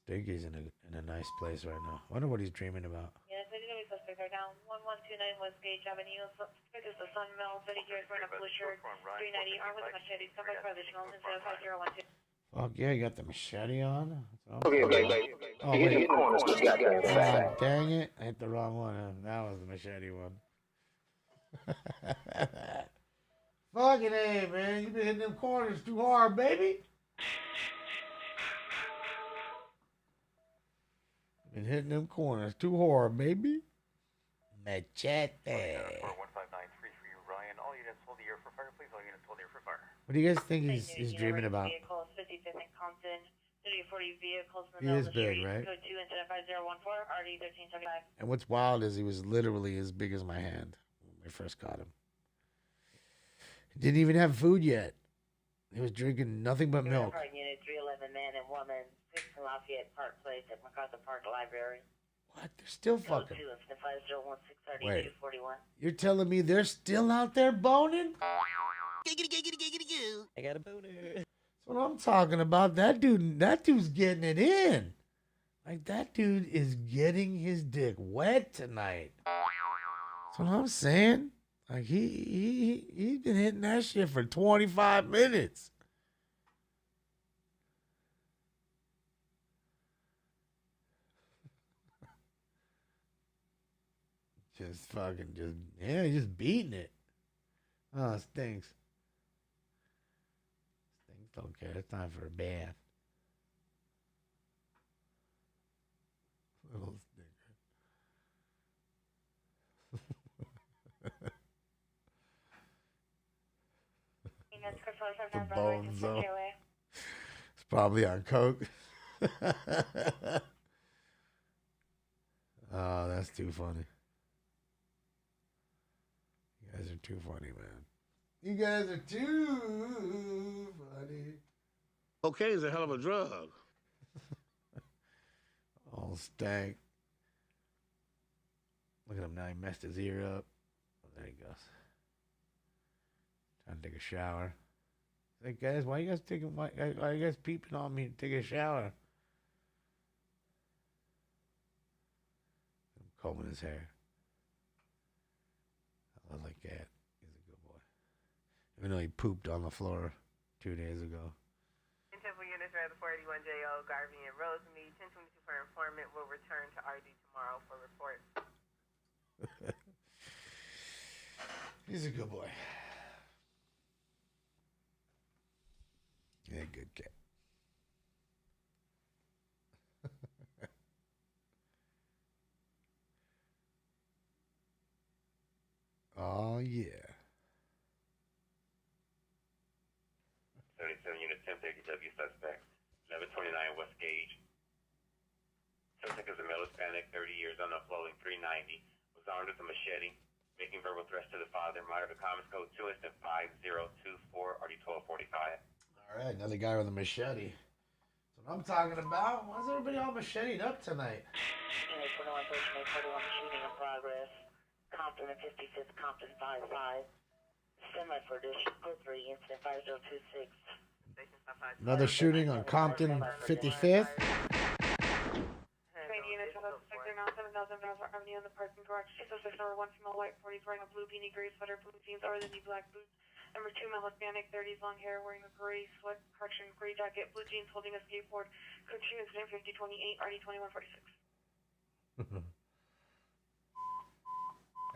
Stinky's in a nice place right now. I wonder what he's dreaming about. Yes, I didn't know suspect right now. 1129 West Gage Avenue. Suspect is the Sun Mill, 30 years, wearing a blue shirt, 390, armed with a machete, come back by the Schnell, 5012. Fuck yeah, you got the machete on? Okay. Oh, wait. God dang it. I hit the wrong one. That was the machete one. Fucking A, man. You been hitting them corners too hard, baby. Been hitting them corners too hard, baby. Machete. What do you guys think he's dreaming about? He is big, right? And what's wild is he was literally as big as my hand when we first caught him. He didn't even have food yet. He was drinking nothing but milk. Unit 311, man and woman, 6 Lafayette Park Place at MacArthur Park Library. What? They're still fucking. 501-630-241. Wait. You're telling me they're still out there boning? I got a boner. That's what I'm talking about. That dude's getting it in. Like, that dude is getting his dick wet tonight. That's what I'm saying. Like, he's been hitting that shit for 25 minutes. Just beating it. Oh, it stinks. Stinks don't care. It's time for a bath. Little stinker. The bone zone. It's probably on coke. Oh, that's too funny. You guys are too funny, man. You guys are too funny. Cocaine's a hell of a drug. All stank. Look at him now. He messed his ear up. Oh, there he goes. Trying to take a shower. Hey guys, why you guys peeping on me to take a shower? I'm combing his hair. I like that. He's a good boy. Even though he pooped on the floor 2 days ago. Temple units are at the 481JO, Garvey and Rosemead. 1022 for informant will return to RD tomorrow for report. He's a good boy. Yeah, good cat. Oh, yeah. 77 Unit 1030W suspect, 1129 West Gage. Suspect is a male Hispanic, 30 years, unknown clothing, 390. Was armed with a machete, making verbal threats to the father. Monitor comments code 2 instant 5024 RD 1245. All right, another guy with a machete. That's what I'm talking about. Why's everybody all macheted up tonight? Unit 21, 41 shooting in progress. Compton and 55th, Compton 55. Semi for dish code 3, incident 5026. Another shooting on Compton 55th. Unit 12, now 7,000 Avenue in the parking garage. 606 number 1 female white 40s wearing a blue beanie, gray sweater, blue jeans, or the knee black boots. Number 2 male Hispanic 30s long hair wearing a gray sweat correction, gray jacket, blue jeans holding a skateboard. Code 2 incident 5028 RD 2146.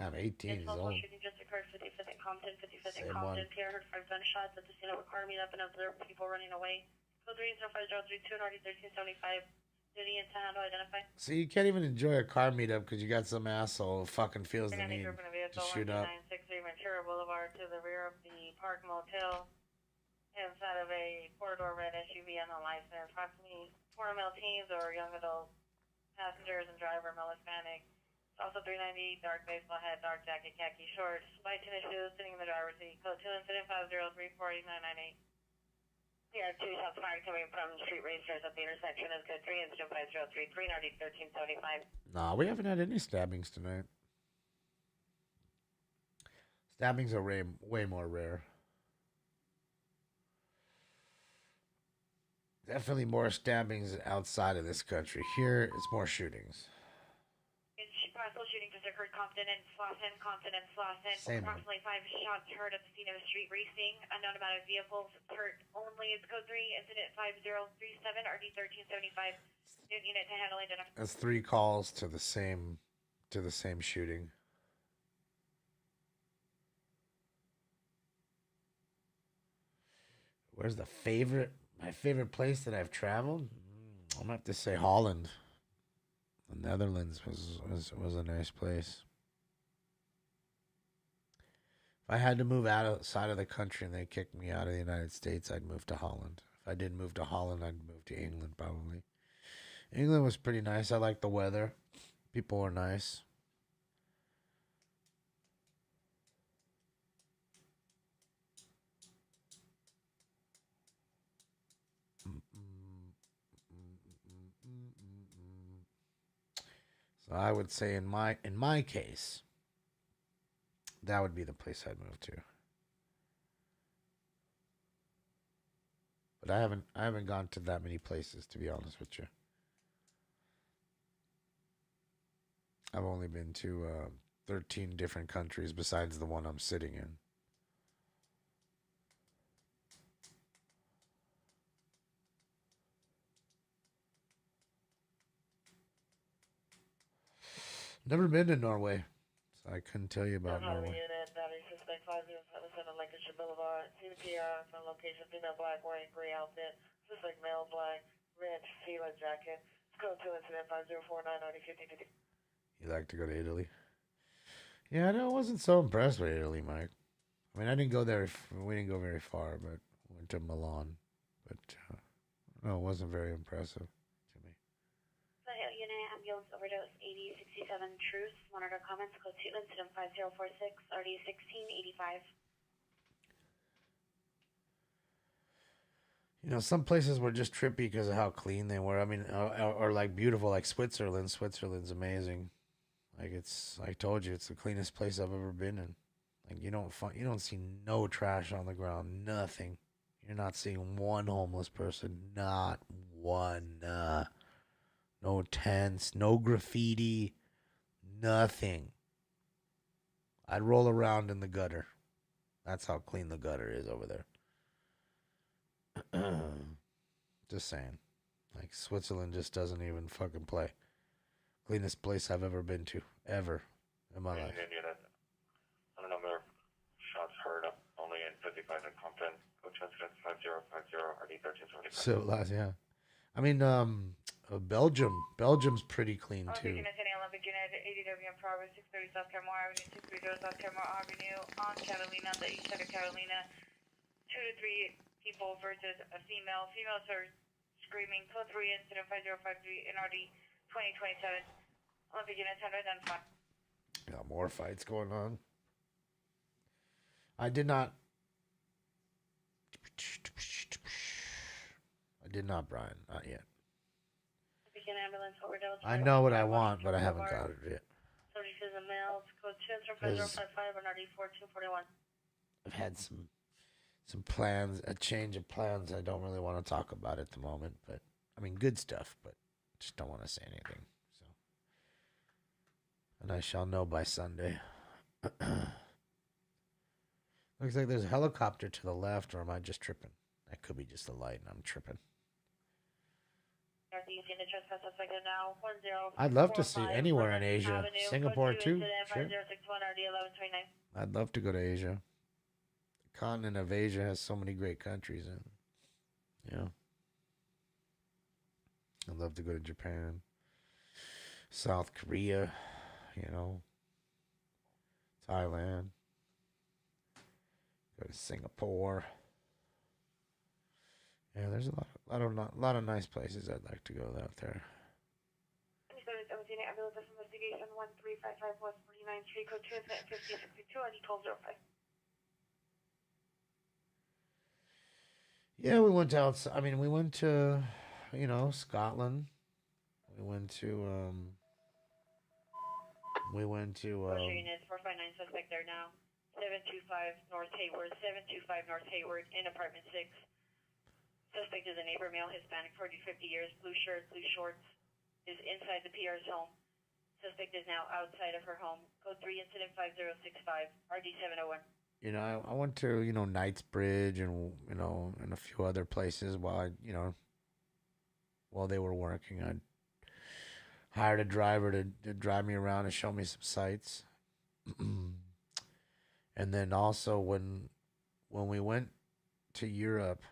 I'm 18 years old. Shooting just occurred 55th and Compton, 55th and Same Compton. one. Pierre heard 5 gunshots at the scene of a car meetup and observed people running away. Code 3 incident 5032 and RD 1375. Duty and how to identify. See, you can't even enjoy a car meetup because you got some asshole who fucking feels the need to shoot up. 963 Ventura Boulevard to the rear of the Park Motel. Inside of a four-door red SUV on the license. Approximately 4 male teens or young adult passengers and driver, male Hispanic. Also 390, dark baseball hat, dark jacket, khaki shorts, white tennis shoes, sitting in the driver's seat. Code 2 incident 50348998. Here are 2 shots fired coming from street racers at the intersection of code 3 incident 5033 RD 1375. Nah, we haven't had any stabbings tonight. Stabbings are way more rare. Definitely more stabbings outside of this country. Here, it's more shootings. Possible shooting just occurred Compton and Slauson. Same. Approximately 5 shots heard at the scene of a street racing. Unknown amount of vehicles hurt only. It's code 3 incident 5037 RD 1375. Unit to handle identification. That's 3 calls to the same shooting. Where's my favorite place that I've traveled? I'm gonna have to say Holland. The Netherlands was a nice place. If I had to move outside of the country and they kicked me out of the United States, I'd move to Holland. If I didn't move to Holland, I'd move to England probably. England was pretty nice. I liked the weather. People were nice. So I would say in my case, that would be the place I'd move to. But I haven't gone to that many places, to be honest with you. I've only been to 13 different countries besides the one I'm sitting in. Never been to Norway, so I couldn't tell you about Norway. Unit, that is suspect 507 on Lancashire Boulevard. CPR from location, female black, wearing gray outfit. Suspect male black, red Fila jacket. Code 2 incident 5049 RD 5050. You like to go to Italy? Yeah, I wasn't so impressed with Italy, Mike. I mean, I didn't go there. We didn't go very far, but went to Milan. But no, it wasn't very impressive. Unit ambulance overdose 8067 Truth. Monitor comments code 2 incident 5046 RD 1685. You know, some places were just trippy because of how clean they were. I mean, or like beautiful, like Switzerland. Switzerland's amazing. Like I told you, it's the cleanest place I've ever been in. Like you don't see no trash on the ground, nothing. You're not seeing one homeless person, not one. No tents, no graffiti, nothing. I'd roll around in the gutter. That's how clean the gutter is over there. Just saying. Like, Switzerland just doesn't even fucking play. Cleanest place I've ever been to, ever, in my life. On a number of shots heard only in 55 in Compton. Coach incident 5050 RD 1375. Civilized, yeah. I mean, Belgium's pretty clean too. Unit 80W in progress, 630 South Carolina Avenue, 630 South Carolina Avenue on Catalina, the east side of Carolina. 2 to 3 people versus a female. Females are screaming. Code 3 incident 5053 NRD 2027. Olympic units 105. Got more fights going on. I did not, Brian. Not yet. Begin ambulance overdose. I know what I want, but I haven't got it yet. 32 is a male. Code 2 and RD 4241. I've had some plans, a change of plans. I don't really want to talk about at the moment, but I mean, good stuff, but just don't want to say anything. So, and I shall know by Sunday. Looks like there's a helicopter to the left, or am I just tripping? That could be just the light, and I'm tripping. I'd love to see anywhere in Asia. Singapore too. Sure. I'd love to go to Asia. The continent of Asia has so many great countries in. Yeah. I'd love to go to Japan, South Korea, Thailand, go to Singapore. Yeah, there's a lot of nice places I'd like to go out there. Investigation 1355 West 49th Street, code 2 5062, ID 1205. Yeah, we went outside. I mean, we went to, Scotland. We went to, units, 459 suspect there now. 725 North Hayward, 725 North Hayward, in apartment 6. Suspect is a neighbor, male, Hispanic, 40 to 50 years, blue shirt, blue shorts, is inside the PR's home. Suspect is now outside of her home. Code 3, incident 5065, RD 701. I went to, Knightsbridge and, and a few other places while they were working. I hired a driver to drive me around and show me some sights. And then also when we went to Europe,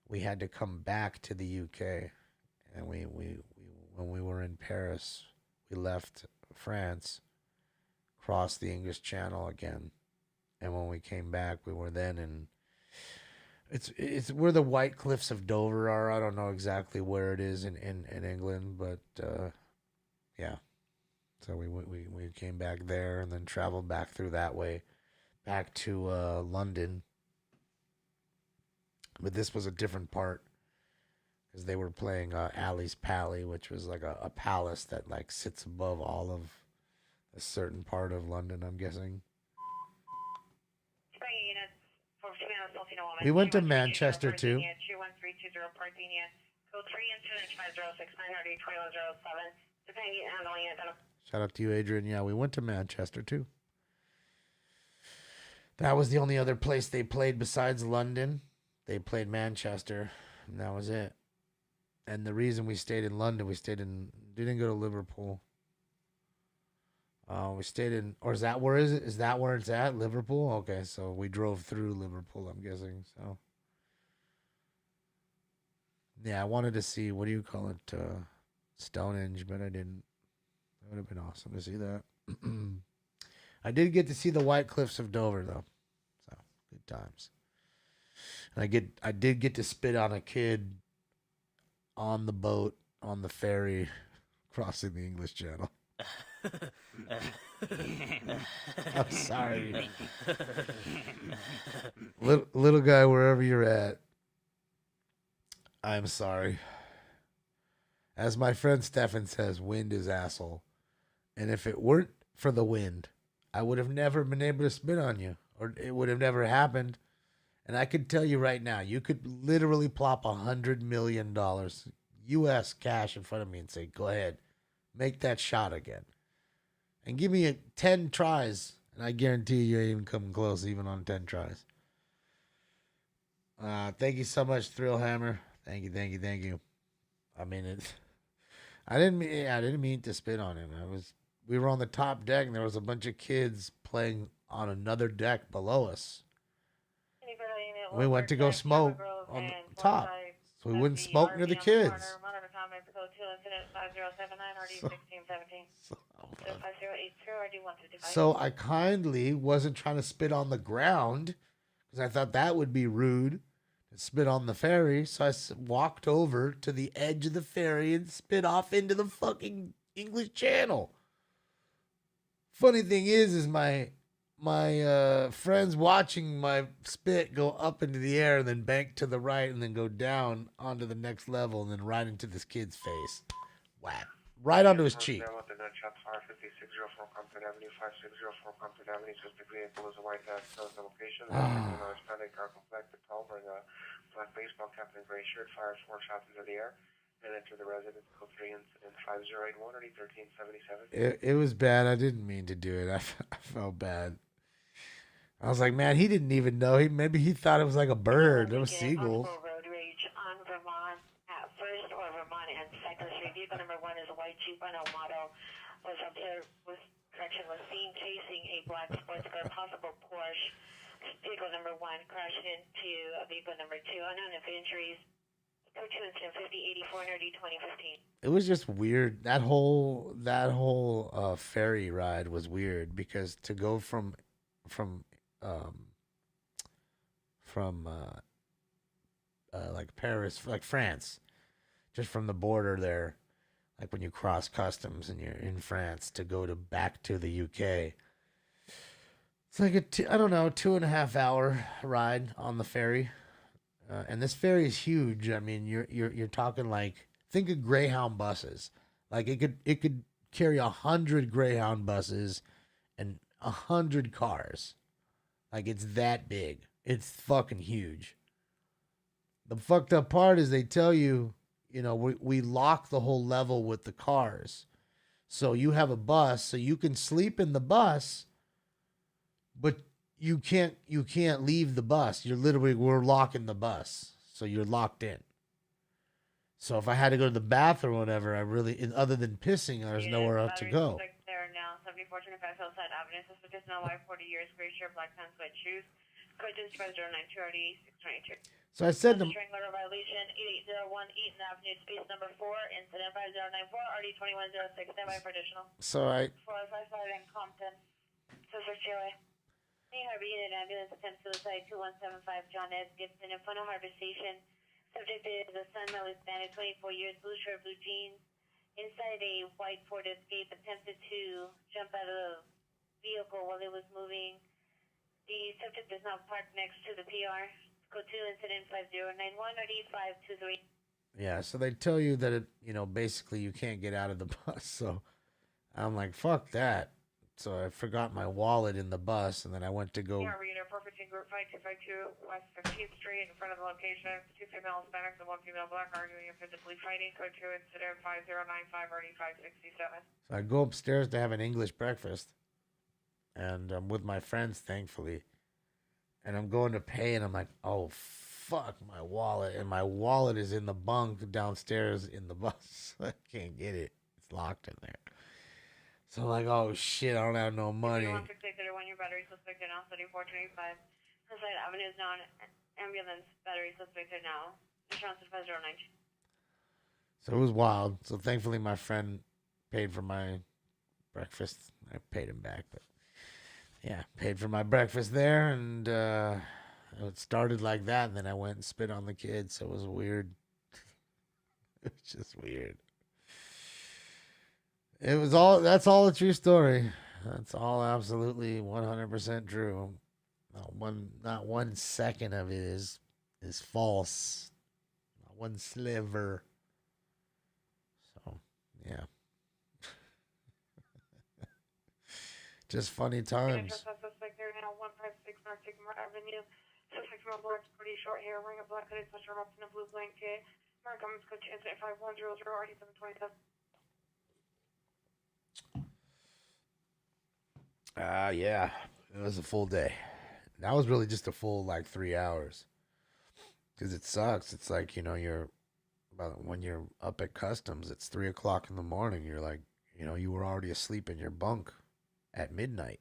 we had to come back to the UK. And when we were in Paris, we left France, crossed the English Channel again. And when we came back, we were then in, it's where the White Cliffs of Dover are. I don't know exactly where it is in England, but yeah. So we came back there and then traveled back through that way, back to London. But this was a different part because they were playing Ali's Pally, which was like a palace that sits above all of a certain part of London, I'm guessing. We went to Manchester too. 21320 Parthenia. Code 3, incident 5069 Shout out to you, Adrian. Yeah, we went to Manchester too. That was the only other place they played besides London. They played Manchester, and that was it. And the reason we stayed in London, didn't go to Liverpool. We stayed in, or is that where is that where it's at? Liverpool? Okay, so we drove through Liverpool, I'm guessing. So, yeah, I wanted to see, what do you call it? Stonehenge, but I didn't. That would have been awesome to see that. I did get to see the White Cliffs of Dover, though. So, good times. And I did get to spit on a kid on the boat, on the ferry, crossing the English Channel. I'm sorry. Little guy, wherever you're at, I'm sorry. As my friend Stefan says, wind is asshole. And if it weren't for the wind, I would have never been able to spit on you, or it would have never happened. And I could tell you right now, you could literally plop $100 million U.S. cash in front of me and say, go ahead, make that shot again. And give me 10 tries, and I guarantee you ain't even coming close, even on 10 tries. Thank you so much, Thrill Hammer. Thank you. I mean, I didn't mean to spit on him. We were on the top deck, and there was a bunch of kids playing on another deck below us. We went to go smoke on the top, so we wouldn't smoke near the kids. So I kindly wasn't trying to spit on the ground because I thought that would be rude to spit on the ferry. So I walked over to the edge of the ferry and spit off into the fucking English Channel. Funny thing is my friends watching my spit go up into the air and then bank to the right and then go down onto the next level and then right into this kid's face. Whap. Right onto his cheek. Down with the nutshot fire 5604 Compton Avenue, 5604 Compton Avenue. Suspect vehicle is a white hat, shows the location. The Hispanic car complected, tall, wearing a black baseball cap and gray shirt, fires 4 shots into the air, and entered the residence. Code 3 incident 5081 or 1377. It was bad. I didn't mean to do it. I felt bad. I was like, man, he didn't even know. Maybe he thought it was like a bird. There was seagulls. Road rage on Vermont at First or Vermont and Cypress Street. Vehicle number 1 is a white Jeep Renault model. Was observed was seen chasing a black sports car, possible Porsche. Vehicle number 1 crashed into vehicle number 2. Unknown injuries. Code 2 incident 5084 2015. It was just weird. That whole ferry ride was weird because to go from like Paris, like France, just from the border there, like when you cross customs and you're in France, to go back to the UK. It's like a 2.5 hour ride on the ferry, and this ferry is huge. I mean, you're talking like, think of Greyhound buses. Like it could carry 100 Greyhound buses and 100 cars. Like it's that big. It's fucking huge. The fucked up part is they tell you, we lock the whole level with the cars. So you have a bus, so you can sleep in the bus, but you can't leave the bus. We're locking the bus. So you're locked in. So if I had to go to the bathroom or whatever, other than pissing, there's nowhere else to go. There now, 7425 Hillside Avenue. Suspect is now live, 40 years, gray shirt, black pants, white shoes. Code 209-2RD-622. So I said to him, Strangler violation 8801 Eaton Avenue, space number 4, incident 5094, RD2106. Standby for additional. So I 4555 in Compton. Sister Chile. New Harbor Unit Ambulance attempt suicide 2175 John S. Gibson in front of Harbor Station. Subject is a Sun Mel Hispanic, 24 years, blue shirt, blue jeans. Inside a white Ford Escape, attempted to jump out of the vehicle while it was moving. The subject is now parked next to the PR. Code 2 incident 5091 RD523. yeah, so they tell you that basically you can't get out of the bus. So I'm like, fuck that. So I forgot my wallet in the bus, and then I went to go. New Harbor Unit 415 Group 5252 West 15th Street in front of the location. 2 female Hispanics and 1 female black arguing and physically fighting. Code 2 incident 5095 RD567. So I go upstairs to have an English breakfast, and I'm with my friends, thankfully. And I'm going to pay, and I'm like, oh, fuck, my wallet. And my wallet is in the bunk downstairs in the bus. I can't get it. It's locked in there. So I'm like, oh, shit, I don't have no money. 1 your battery suspected now, 3425. Hillside Avenue is now an ambulance. Battery suspected now. Insurance is 5090. So it was wild. So thankfully my friend paid for my breakfast. I paid him back, but yeah, paid for my breakfast there, and it started like that, and then I went and spit on the kid, so it was weird. It was just weird. That's all a true story. That's all absolutely 100% true. Not one second of it is false. Not one sliver. So, yeah. Just funny times. Suspect there now, 156 North Sycamore Avenue. Suspect male black, pretty short hair, wearing a black hooded sweatshirt wrapped in a blue blanket. Montgomery's code to incident 5100 RD727. Yeah, it was a full day. That was really just a full 3 hours. Because it sucks. It's like, when you're up at customs, it's 3 o'clock in the morning. You're like, you were already asleep in your bunk at midnight.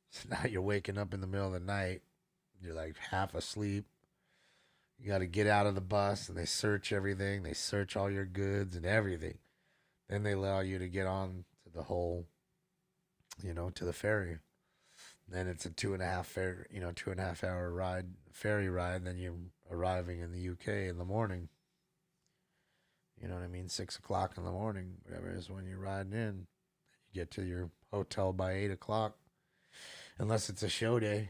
So now you're waking up in the middle of the night. You're like half asleep. You got to get out of the bus, and they search everything. They search all your goods and everything. Then they allow you to get on to the whole, to the ferry. Then it's a 2.5 hour ferry ride. Then you're arriving in the UK in the morning. You know what I mean? 6 o'clock in the morning, whatever it is when you're riding in. You get to your hotel by 8 o'clock, unless it's a show day.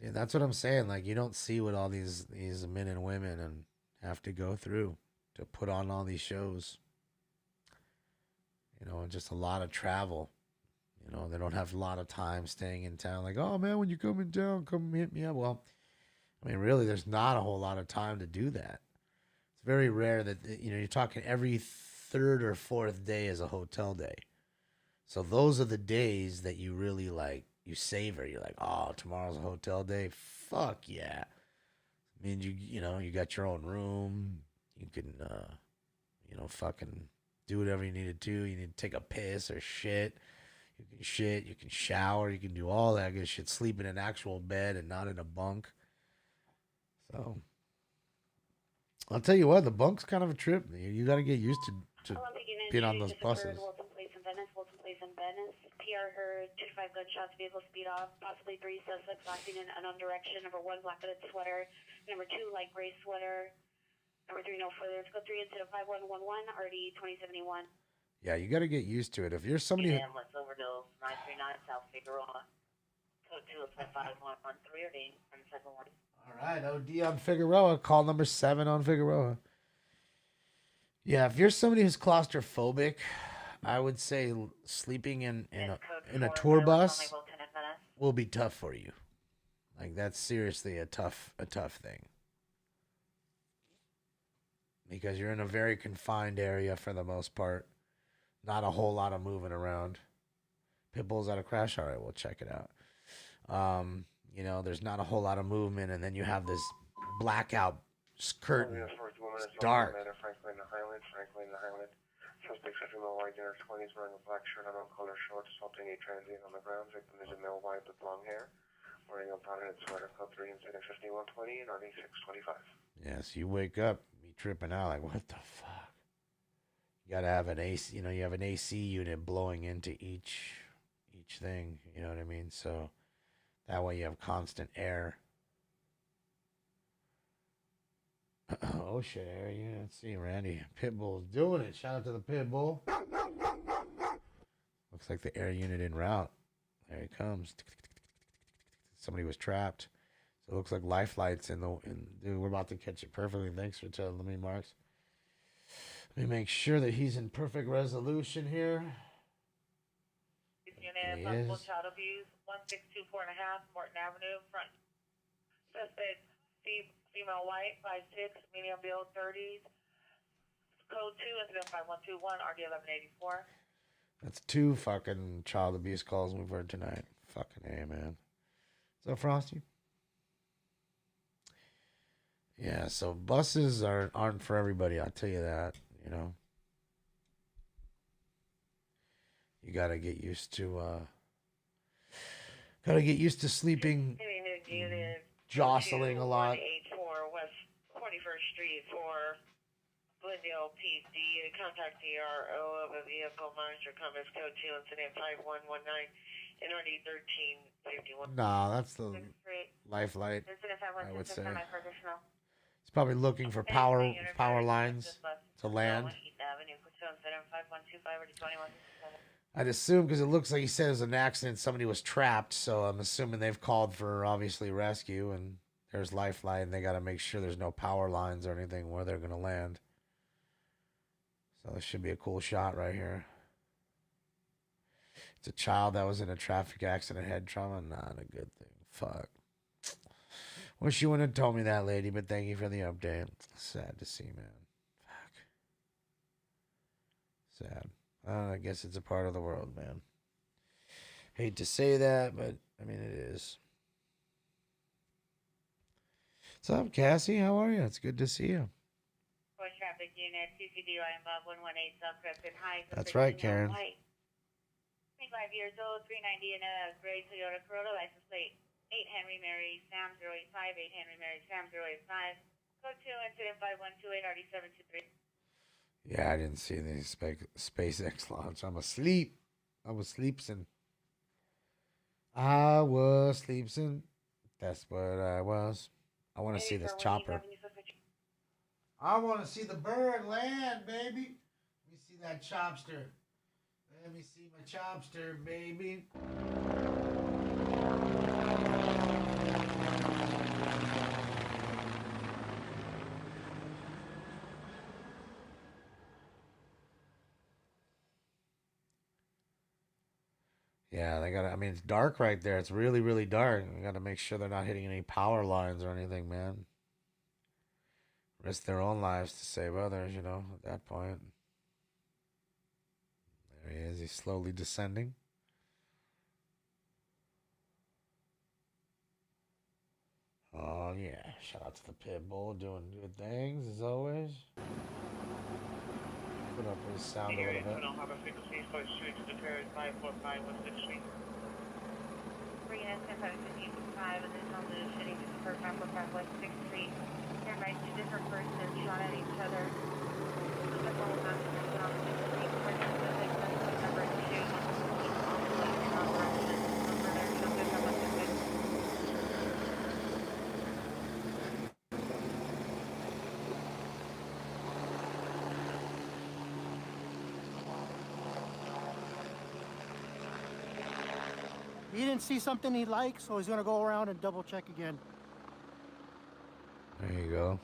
See, that's what I'm saying. Like, you don't see what all these men and women and have to go through to put on all these shows. You know, and just a lot of travel. You know, they don't have a lot of time staying in town. Like, oh, man, when you come in town, come hit me up. Well, I mean, really, there's not a whole lot of time to do that. It's very rare that, you know, you're talking every third or fourth day is a hotel day. So those are the days that you really, like, you savor. You're like, oh, tomorrow's a hotel day. Fuck yeah. I mean, you know, you got your own room. You can, you know, fucking do whatever you need to do. You need to take a piss or shit. You can shit. You can shower. You can do all that good shit. Sleep in an actual bed and not in a bunk. So, I'll tell you what, the bunk's kind of a trip. You got to get used to being on those buses. Wilson Place in Venice. PR heard 2 to 5 gunshots, vehicle speed off, possibly 3 suspects acting in unknown direction. Number 1, black hooded sweater. Number 2, light gray sweater. Number 3, no further. Let's go 3 into 5111, RD 2071. Yeah, you got to get used to it. If you're somebody... Yeah, let's overdose. 939 South Figueroa. Code 2 is 5113, RD 171. All right, OD on Figueroa. Call number 7 on Figueroa. Yeah, if you're somebody who's claustrophobic, I would say sleeping in a tour bus will be tough for you. Like, that's seriously a tough thing. Because you're in a very confined area for the most part. Not a whole lot of moving around. Pitbull's at a crash. All right, we'll check it out. You know, there's not a whole lot of movement, and then you have this blackout curtain. It's dark. Franklin the Highland. Suspect is a female white in her 20s wearing a black shirt and color shorts, assaulting a transient on the ground. Victim is a male white with long hair, wearing a powdered sweater. Code 3 incident 5120 and RD 625. Yes, you wake up, be tripping out like, what the fuck? You gotta have an AC. You know, you have an AC unit blowing into each thing. You know what I mean? So that way you have constant air. Oh shit, air unit. Let's see, Randy. Pitbull's doing it. Shout out to the Pitbull. Looks like the air unit en route. There he comes. Somebody was trapped. So it looks like life lights dude, we're about to catch it perfectly. Thanks for telling me, Marks. Let me make sure that he's in perfect resolution here. Unit, possible child abuse, 1624.5 Morton Avenue, front. Suspect, female white, 5'6", medium build, 30s. Code 2, incident 5121, RD 1184. That's 2 fucking child abuse calls we've heard tonight. Fucking A, man. So, Frosty? Yeah, so buses aren't for everybody, I'll tell you that, you know. You gotta get used to sleeping, jostling a lot. 84 West 41st Street for Glendale PD. Contact the RO of a vehicle. Monitor comments code 2 incident 5119 and RD 1351. Nah, that's the life light, Incident I would say. 516 He's probably looking for power lines to land. I'd assume, because it looks like he said it was an accident, somebody was trapped, so I'm assuming they've called for, obviously, rescue, and there's lifeline. They got to make sure there's no power lines or anything where they're going to land. So this should be a cool shot right here. It's a child that was in a traffic accident, head trauma. Not a good thing. Fuck. Wish you wouldn't have told me that, lady, but thank you for the update. Sad to see, man. Fuck. Sad. I guess it's a part of the world, man. Hate to say that, but I mean, it is. What's up, Cassie? How are you? It's good to see you. For traffic unit, CCD line above 118 Southcrescent High. That's right, Karen. 25 years old, 390 in a gray Toyota Corolla, license plate 8 Henry Mary Sam 085, 8 Henry Mary Sam 085. Code 2 incident 5128 RD 723. Yeah, I didn't see the SpaceX launch. I'm asleep. I was sleepsin'. That's what I was. I want to see this chopper. I want to see the bird land, baby. me see that chopster. Let me see my chopster, baby. Yeah, they gotta. I mean, it's dark right there. It's really, really dark. You gotta make sure they're not hitting any power lines or anything, man. Risk their own lives to save others, at that point. There he is. He's slowly descending. Oh, yeah. Shout out to the pit bull doing good things, as always. Put up his sound a little bit. Bringing us 10-5, and then on the shitting to the first map, West 6th Street. Stand by two different persons shot at each other. The whole map is on the street. Number 2. He didn't see something he liked, so he's going to go around and double check again. There you go.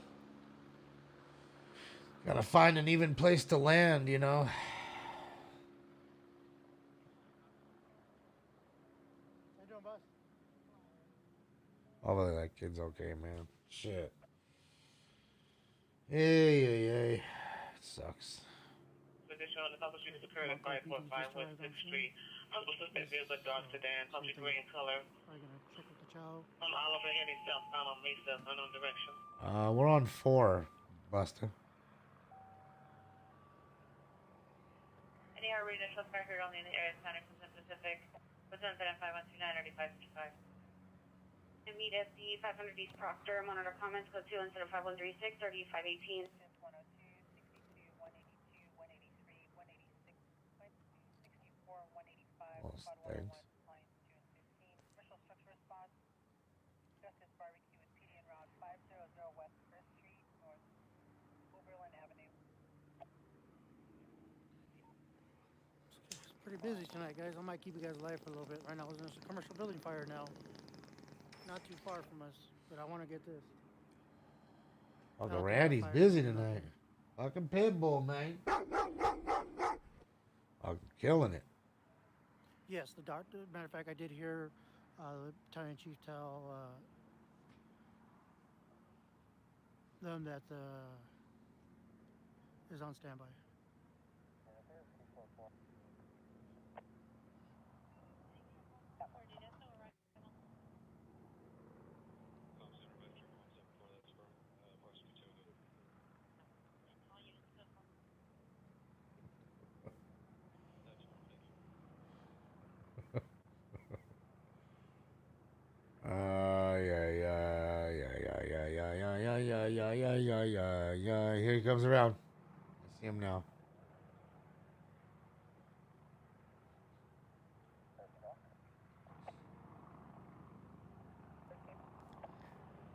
Gotta find an even place to land, Hopefully that kid's okay, man. Shit. Hey. It sucks. Addition on the top of the street is occurred at 545 West 6th Street. Possible suspect is a dark sedan, possibly gray in color. I'm going to check with the chow. On Oliver heading southbound on Mesa, unknown direction. We're on 4, Buster. Any regional suspect here only in the area of Santa Cruz and Pacific. Within 5129 3555. To meet at the 500 East Proctor, monitor comments, code 2 instead of 5136, 3518. 102, 62, 182, 186, 186, 64, 185, Thanks. 115. Special structure response. Justice Barbecue with PD en route 500 West 1st Street, North Oberlin Avenue. It's pretty busy tonight, guys. I might keep you guys alive for a little bit. Right now, there's a commercial building fire now. Not too far from us, but I want to get this. Uncle Randy's busy tonight. Fucking Pitbull, man. Killing it. Yes, the doctor. Matter of fact, I did hear the battalion chief tell them that is on standby. Yeah. Here he comes around. I see him now.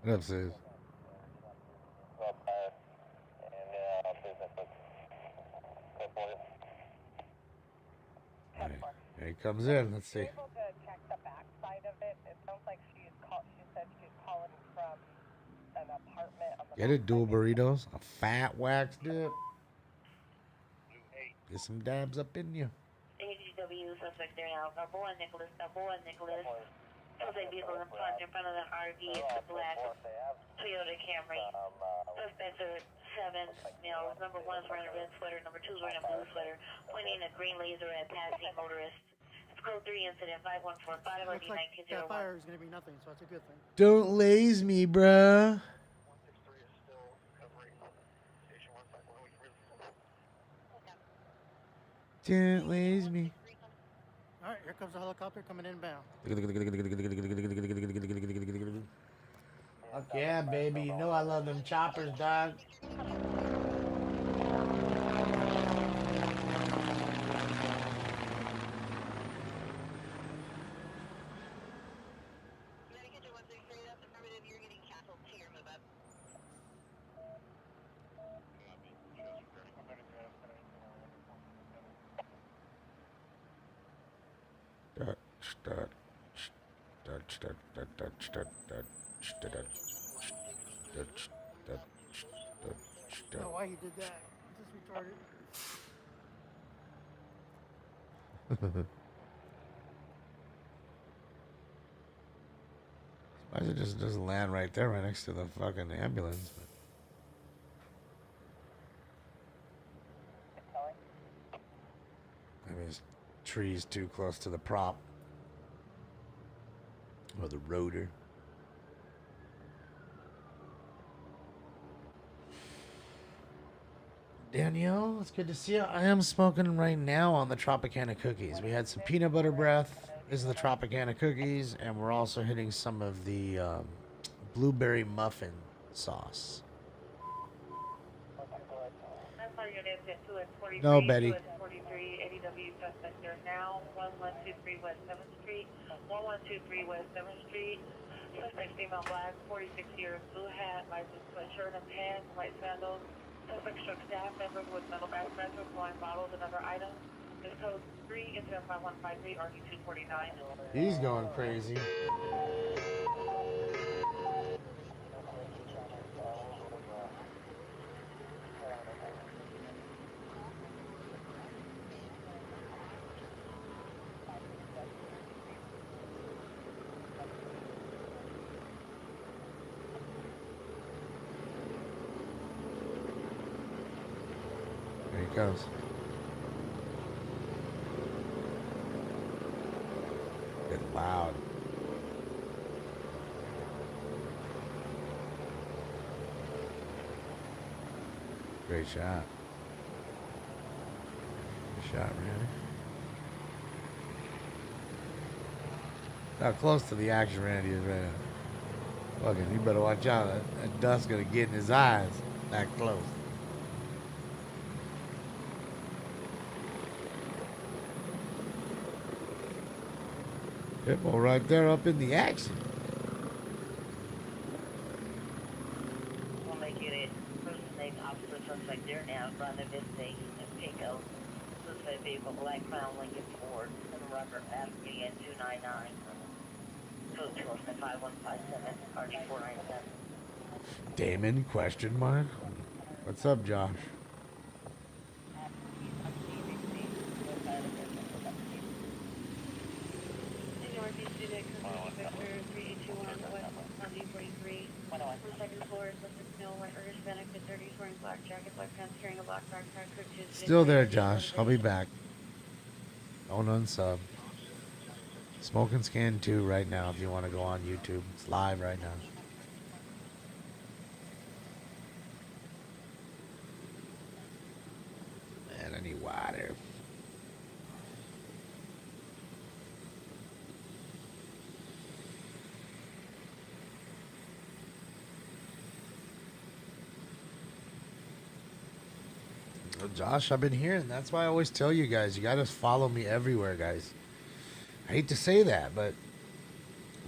What up, sis? Here he comes in. Let's see. Able to check the back side of it. It sounds like she said she's calling from an apartment on the Get it, dual burritos. A fat wax dip. Get some dabs up in you. AGW suspect there now. Balboa Nicholas. Jose vehicle in front of the RV. It's a black Toyota Camry. Suspects are 7 males. Number 1 is wearing a red sweater. Number 2 is wearing a blue sweater. Pointing a green laser at passing motorist. It's code 3 incident 5145 Looks like RD 1901. that fire is going to be nothing, so that's a good thing. Don't laze me, bruh. Don't laze me. All right, here comes the helicopter coming inbound. Fuck yeah, baby. You know I love them choppers, dog. I don't know why he did that. It's just retarded. Why does it just land right there, right next to the fucking ambulance? Maybe this tree's too close to the prop or the rotor. Danielle, it's good to see you. I am smoking right now on the Tropicana cookies. We had some peanut butter breath. This is the Tropicana cookies, and we're also hitting some of the blueberry muffin sauce. No, Betty. 43, ADW suspect there now, 1123 West 7th Street, 1123 West 7th Street. Suspect female black, 46 years, blue hat, license sweatshirt and pants, white sandals. Suspect struck staff members with metal backpacks with wine bottles and other items. This code 3 incident 5153 RG249. He's going crazy. There he goes. Get loud. Great shot. Good shot, Randy. How close to the action Randy is right now. Fucking, you better watch out. That dust's gonna get in his eyes. That close. Pitbull right there up in the action. We'll make it a person named Officer Suspect there now, Brandon Viste and Pico. Suspect vehicle, Black Crown Lincoln Ford, and Robert Ashley and 299. Code 5157, RG497. Damon, question mark? What's up, Josh? Still there, Josh. I'll be back. Don't unsub. Smoking Scan 2 right now if you want to go on YouTube. It's live right now. Man, I need water. Well, Josh, I've been hearing. That's why I always tell you guys, you got to follow me everywhere, guys. I hate to say that, but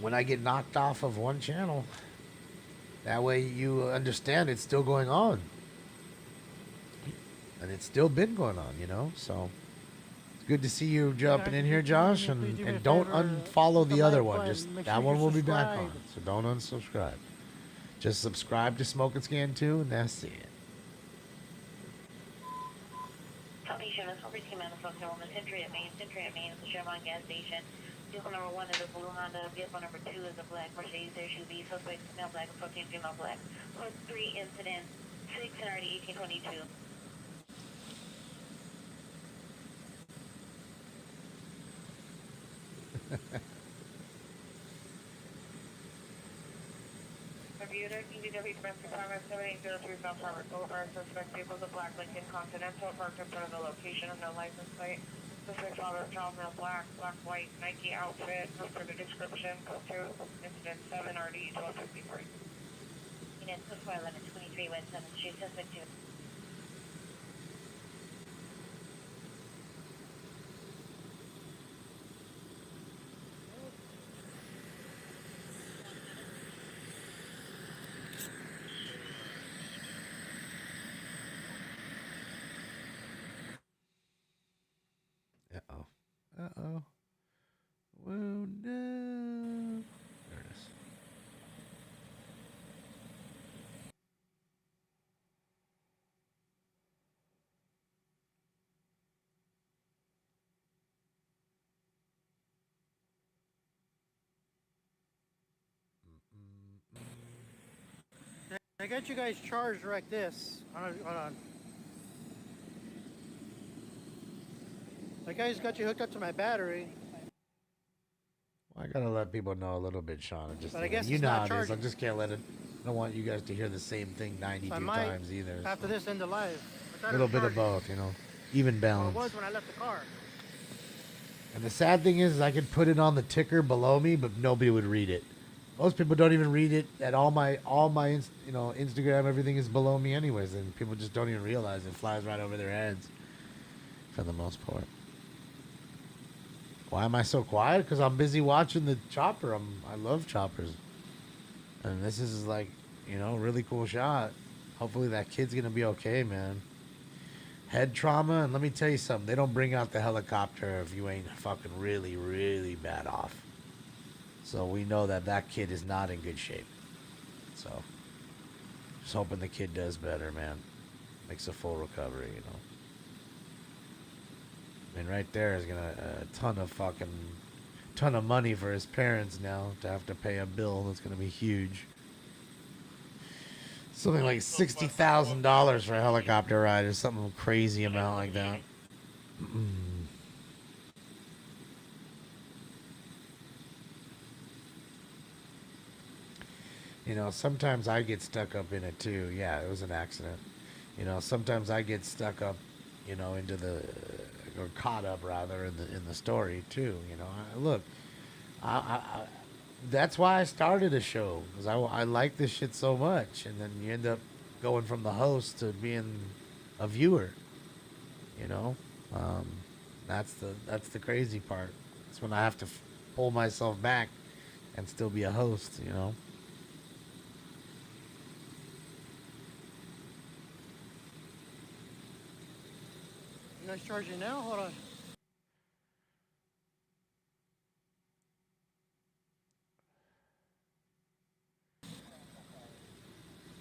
when I get knocked off of one channel, that way you understand it's still going on. And it's still been going on, you know? So it's good to see you jumping in here, Josh. And don't unfollow the other one. Just that one will be back on. So don't unsubscribe. Just subscribe to Smoke and Scan 2, and that's it. Century at Main is the Chevron gas station. Vehicle number 1 is a blue Honda. Vehicle number 2 is a black Mercedes SUV. Suspect female black, approaching female black. Code 3 incident 6 and RD 1822. Computer, DVW Domestic Commerce 7803 South Harvard Boulevard. Suspect vehicle is a black Lincoln Continental parked in front of the location of no license plate. Suspect father, child male, black, white, Nike outfit. No further description. Code 2, incident 7 RD 1253. Unit 1123 West 7th Street. Suspect 2. Uh-oh. I got you guys charged like this. Hold on. I guys got you hooked up to my battery. I gotta let people know a little bit, Sean. Just But I guess you it's know not how it is. I charging. just can't let it. I don't want you guys to hear the same thing 92 So I might, times either. after this, end the live. A little bit of both, you know, even Well, it balance. was when I left the car. And the sad thing is, I could put it on the ticker below me, but nobody would read it. Most people don't even read it. At all my Instagram, everything is below me anyways, and people just don't even realize it flies right over their heads, for the most part. Why am I so quiet? Because I'm busy watching the chopper. I love choppers, and this is like, a really cool shot. Hopefully that kid's gonna be okay, man. Head trauma, and let me tell you something. They don't bring out the helicopter if you ain't fucking really, really bad off. So we know that kid is not in good shape. So just hoping the kid does better, man. Makes a full recovery, I mean, right there is a ton of money for his parents now to have to pay a bill that's gonna be huge. Something like $60,000 for a helicopter ride or something crazy amount like that. Sometimes I get stuck up in it too. Yeah, it was an accident. Sometimes I get stuck up, into or caught up rather in the story too. Look, that's why I started a show, because I like this shit so much, and then you end up going from the host to being a viewer. That's the crazy part. It's when I have to pull myself back and still be a host. You guys charging now? Hold on.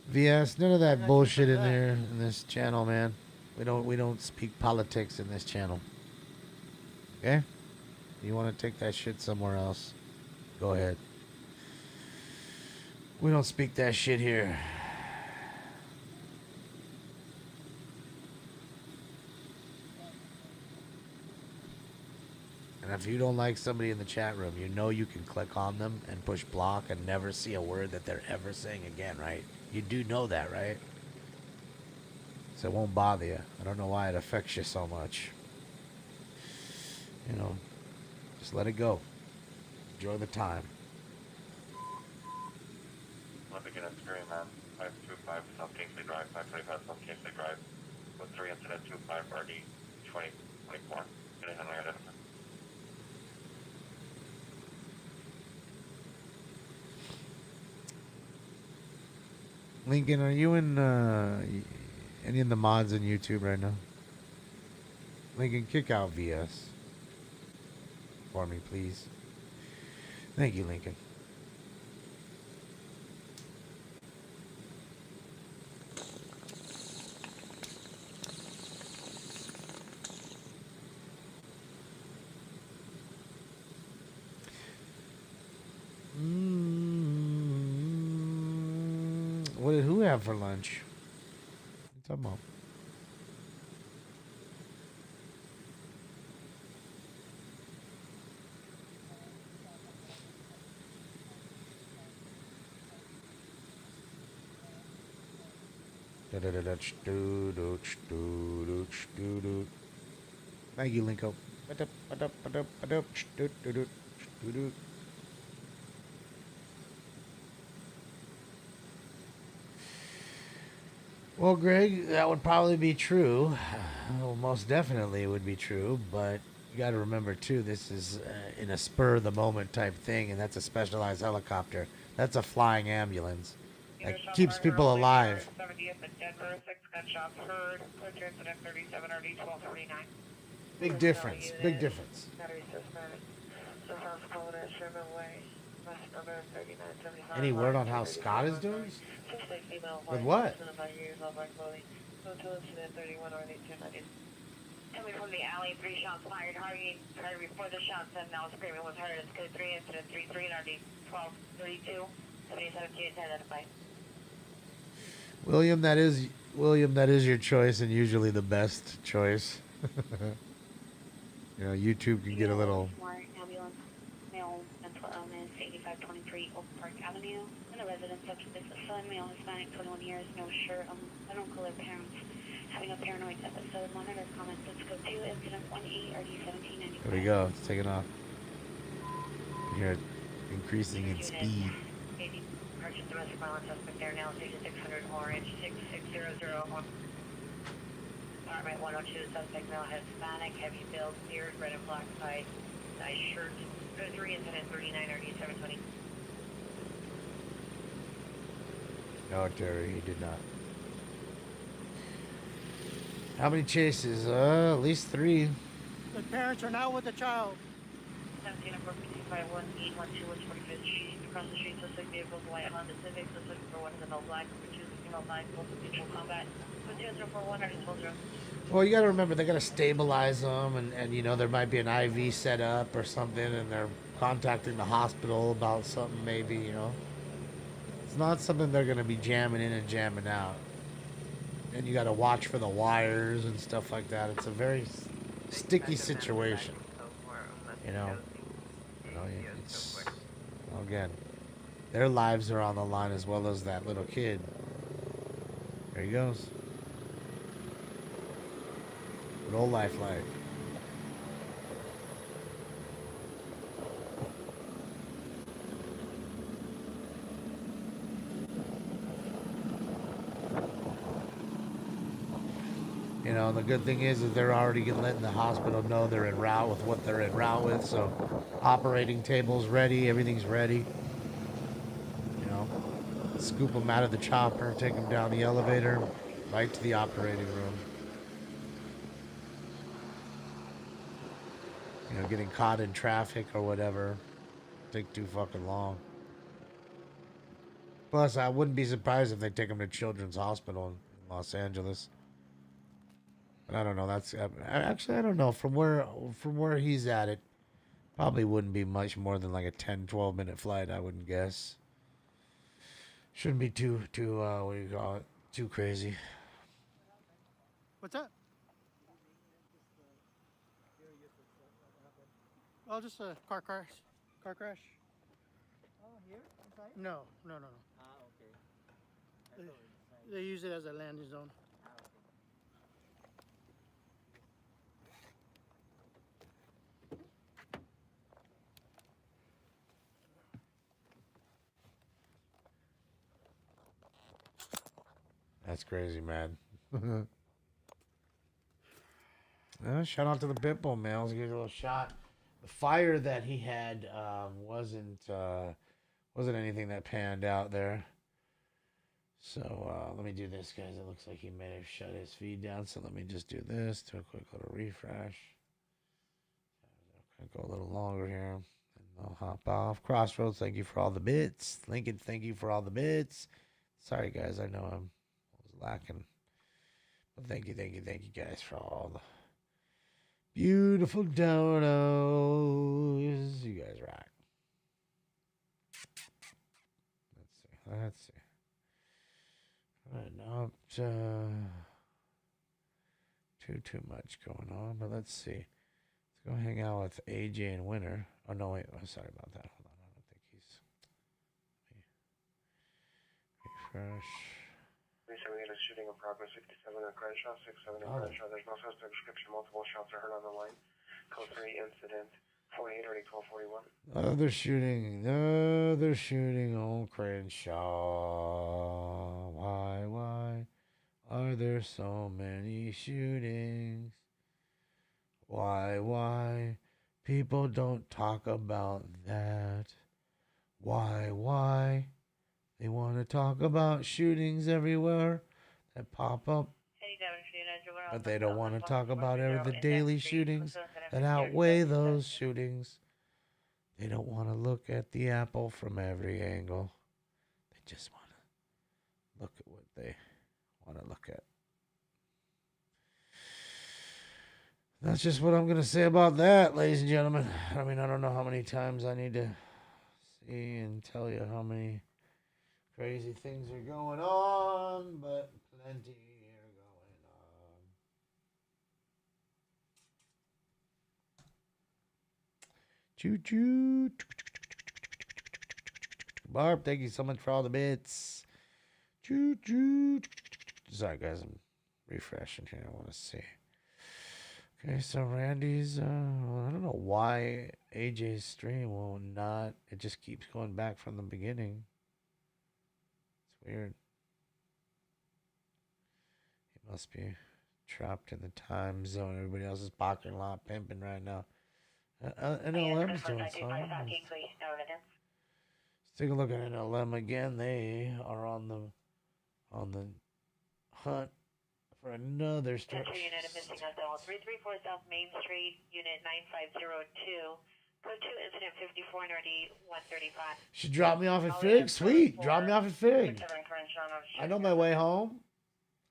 VS, none of that bullshit in there in this channel, man. We don't speak politics in this channel. Okay? You want to take that shit somewhere else? Go ahead. We don't speak that shit here. And if you don't like somebody in the chat room, you can click on them and push block and never see a word that they're ever saying again, right? You do know that, right? So it won't bother you. I don't know why it affects you so much. Just let it go. Enjoy the time. Olympic and Experience, man. 525 South Kingsley Drive, 525 South Kingsley Drive. With 3 incident 25 RD 2024. Getting on my identifier. Lincoln, are you in any of the mods on YouTube right now? Lincoln, kick out VS for me, please. Thank you, Lincoln. What did who have for lunch? What are you talking about? Thank you, Linko. Well, Greg, that would probably be true. Well, most definitely it would be true, but you got to remember, too, this is in a spur-of-the-moment type thing, and that's a specialized helicopter. That's a flying ambulance. That keeps people alive. 70th and Denver, 6 gunshots heard. Clear to incident 37 RD 1239. Big difference. Big difference. Any word on how Scott is doing? With what? Coming from the alley, 3 shots fired. Harvey before the shots, and now screaming was heard. It's code 3 incident 33 and RD 1232. 77 kids identified. William, that is your choice and usually the best choice. You know, YouTube can get a little. More ambulance, male, mental illness, 8523 Oak Park Avenue. And the resident subject is a son, male, Hispanic, 21 years, no shirt, unknown color, parents. Having a paranoid episode, monitor comments, let's go to incident 18, RD 1795. There we go. It's taking off. You hear it increasing in speed. Purchase domestic violence suspect there now, 6600 Orange, 66001. Apartment 102, suspect male, Hispanic, heavy build, beard, red and black side, nice shirt. 03, incident 39, RD 720. No, Terry, he did not. How many chases? At least 3. The parents are now with the child. 17 and 45251 812 West 45th Street. Across the street, suspect vehicles, white Honda Civic, suspect for one is a no black, number 2 female black, both of mutual combat. 2041 RD 12. Well, you got to remember, they got to stabilize them, and you know, there might be an IV set up or something, and they're contacting the hospital about something, maybe, you know. It's not something they're going to be jamming in and jamming out. And you got to watch for the wires and stuff like that. It's a very sticky situation. You know, it's, well, again, their lives are on the line as well as that little kid. There he goes. Good old lifeline. You know, the good thing is they're already letting the hospital know they're en route with what they're en route with. So, operating table's ready, everything's ready. You know, scoop them out of the chopper, take them down the elevator, right to the operating room. You know, getting caught in traffic or whatever, take too fucking long. Plus, I wouldn't be surprised if they take them to Children's Hospital in Los Angeles. But I don't know. That's actually, I don't know. From where he's at, it probably wouldn't be much more than like a 10-12 minute flight. I wouldn't guess. Shouldn't be too what do you call it? Too crazy. What's that? Oh, just a car crash. Car crash. Oh, here inside? No. Ah, okay. They use it as a landing zone. That's crazy, man. Shout out to the Pitbull males. Give you a little shot. The fire that he had wasn't anything that panned out there. So let me do this, guys. It looks like he may have shut his feed down. So let me just do this. Do a quick little refresh. I'll go a little longer here. And I'll hop off. Crossroads, thank you for all the bits. Lincoln, thank you for all the bits. Sorry, guys. I know I was lacking. But thank you guys for all the beautiful donos. You guys rock. Let's see. All right, not too much going on, but let's see. Let's go hang out with AJ and Winter. Oh no, wait. Oh, sorry about that. Hold on. I don't think he's. Refresh. 378 is shooting in progress. 67 in Crenshaw. 67 in Crenshaw. There's no suspect description. Multiple shots are heard on the line. Code 3 incident. 48 already 1241. They're shooting on Crenshaw. Why are there so many shootings? Why people don't talk about that? Why they want to talk about shootings everywhere that pop up, but they don't want to talk about the daily shootings that outweigh those shootings. They don't want to look at the apple from every angle. They just want to look at what they want to look at. That's just what I'm going to say about that, ladies and gentlemen. I mean, I don't know how many times I need to see and tell you how many Crazy things are going on, but plenty are going on. Choo choo. Barb, thank you so much for all the bits. Choo choo. Sorry, guys, I'm refreshing here. I want to see. Okay, so Randy's, well, I don't know why AJ's stream will not, it just keeps going back from the beginning. It's weird. He must be trapped in the time zone. Everybody else is parking lot pimping right now. NLM's doing something. Let's take a look at NLM again. They are on the hunt for another structure. Unit missing us all. 334 South Main Street, Unit 9502. Code 2, Incident 54 Nordy 135. She dropped me off at Fig. Sweet. Drop me off at Fig. I know my way home.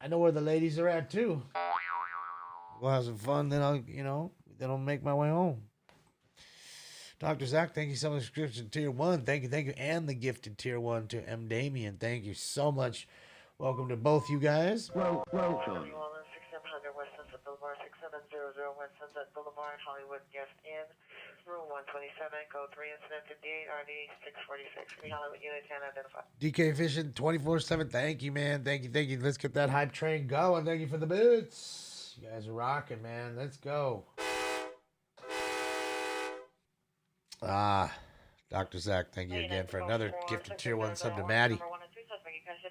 I know where the ladies are at, too. We'll have some fun, then I'll make my way home. Dr. Zach, thank you so much for subscription Tier 1. Thank you. And the gifted Tier 1 to M. Damien. Thank you so much. Welcome to both you guys. Welcome. 6700 West Sunset Boulevard, 6700 West Sunset Boulevard, Hollywood Guest Inn, Room 127, Code 3, Incident 58, RD 646. We Hollywood Unit 10 identified. DK Fishing 24/7. Thank you, man. Thank you. Let's get that hype train going. Thank you for the boots. You guys are rocking, man. Let's go. Dr. Zach, thank you again for another gifted Tier 1 sub to Maddie.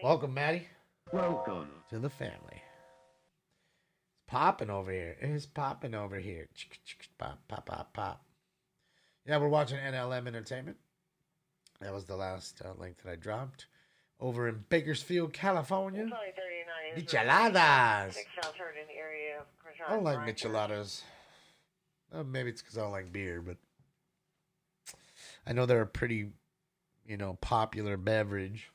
Welcome, Maddie. Welcome to the family. It's popping over here. It's popping over here. Pop, pop, pop, pop. Yeah, we're watching NLM Entertainment. That was the last link that I dropped. Over in Bakersfield, California. Micheladas. I don't like micheladas. Maybe it's because I don't like beer, but I know they're a pretty, popular beverage.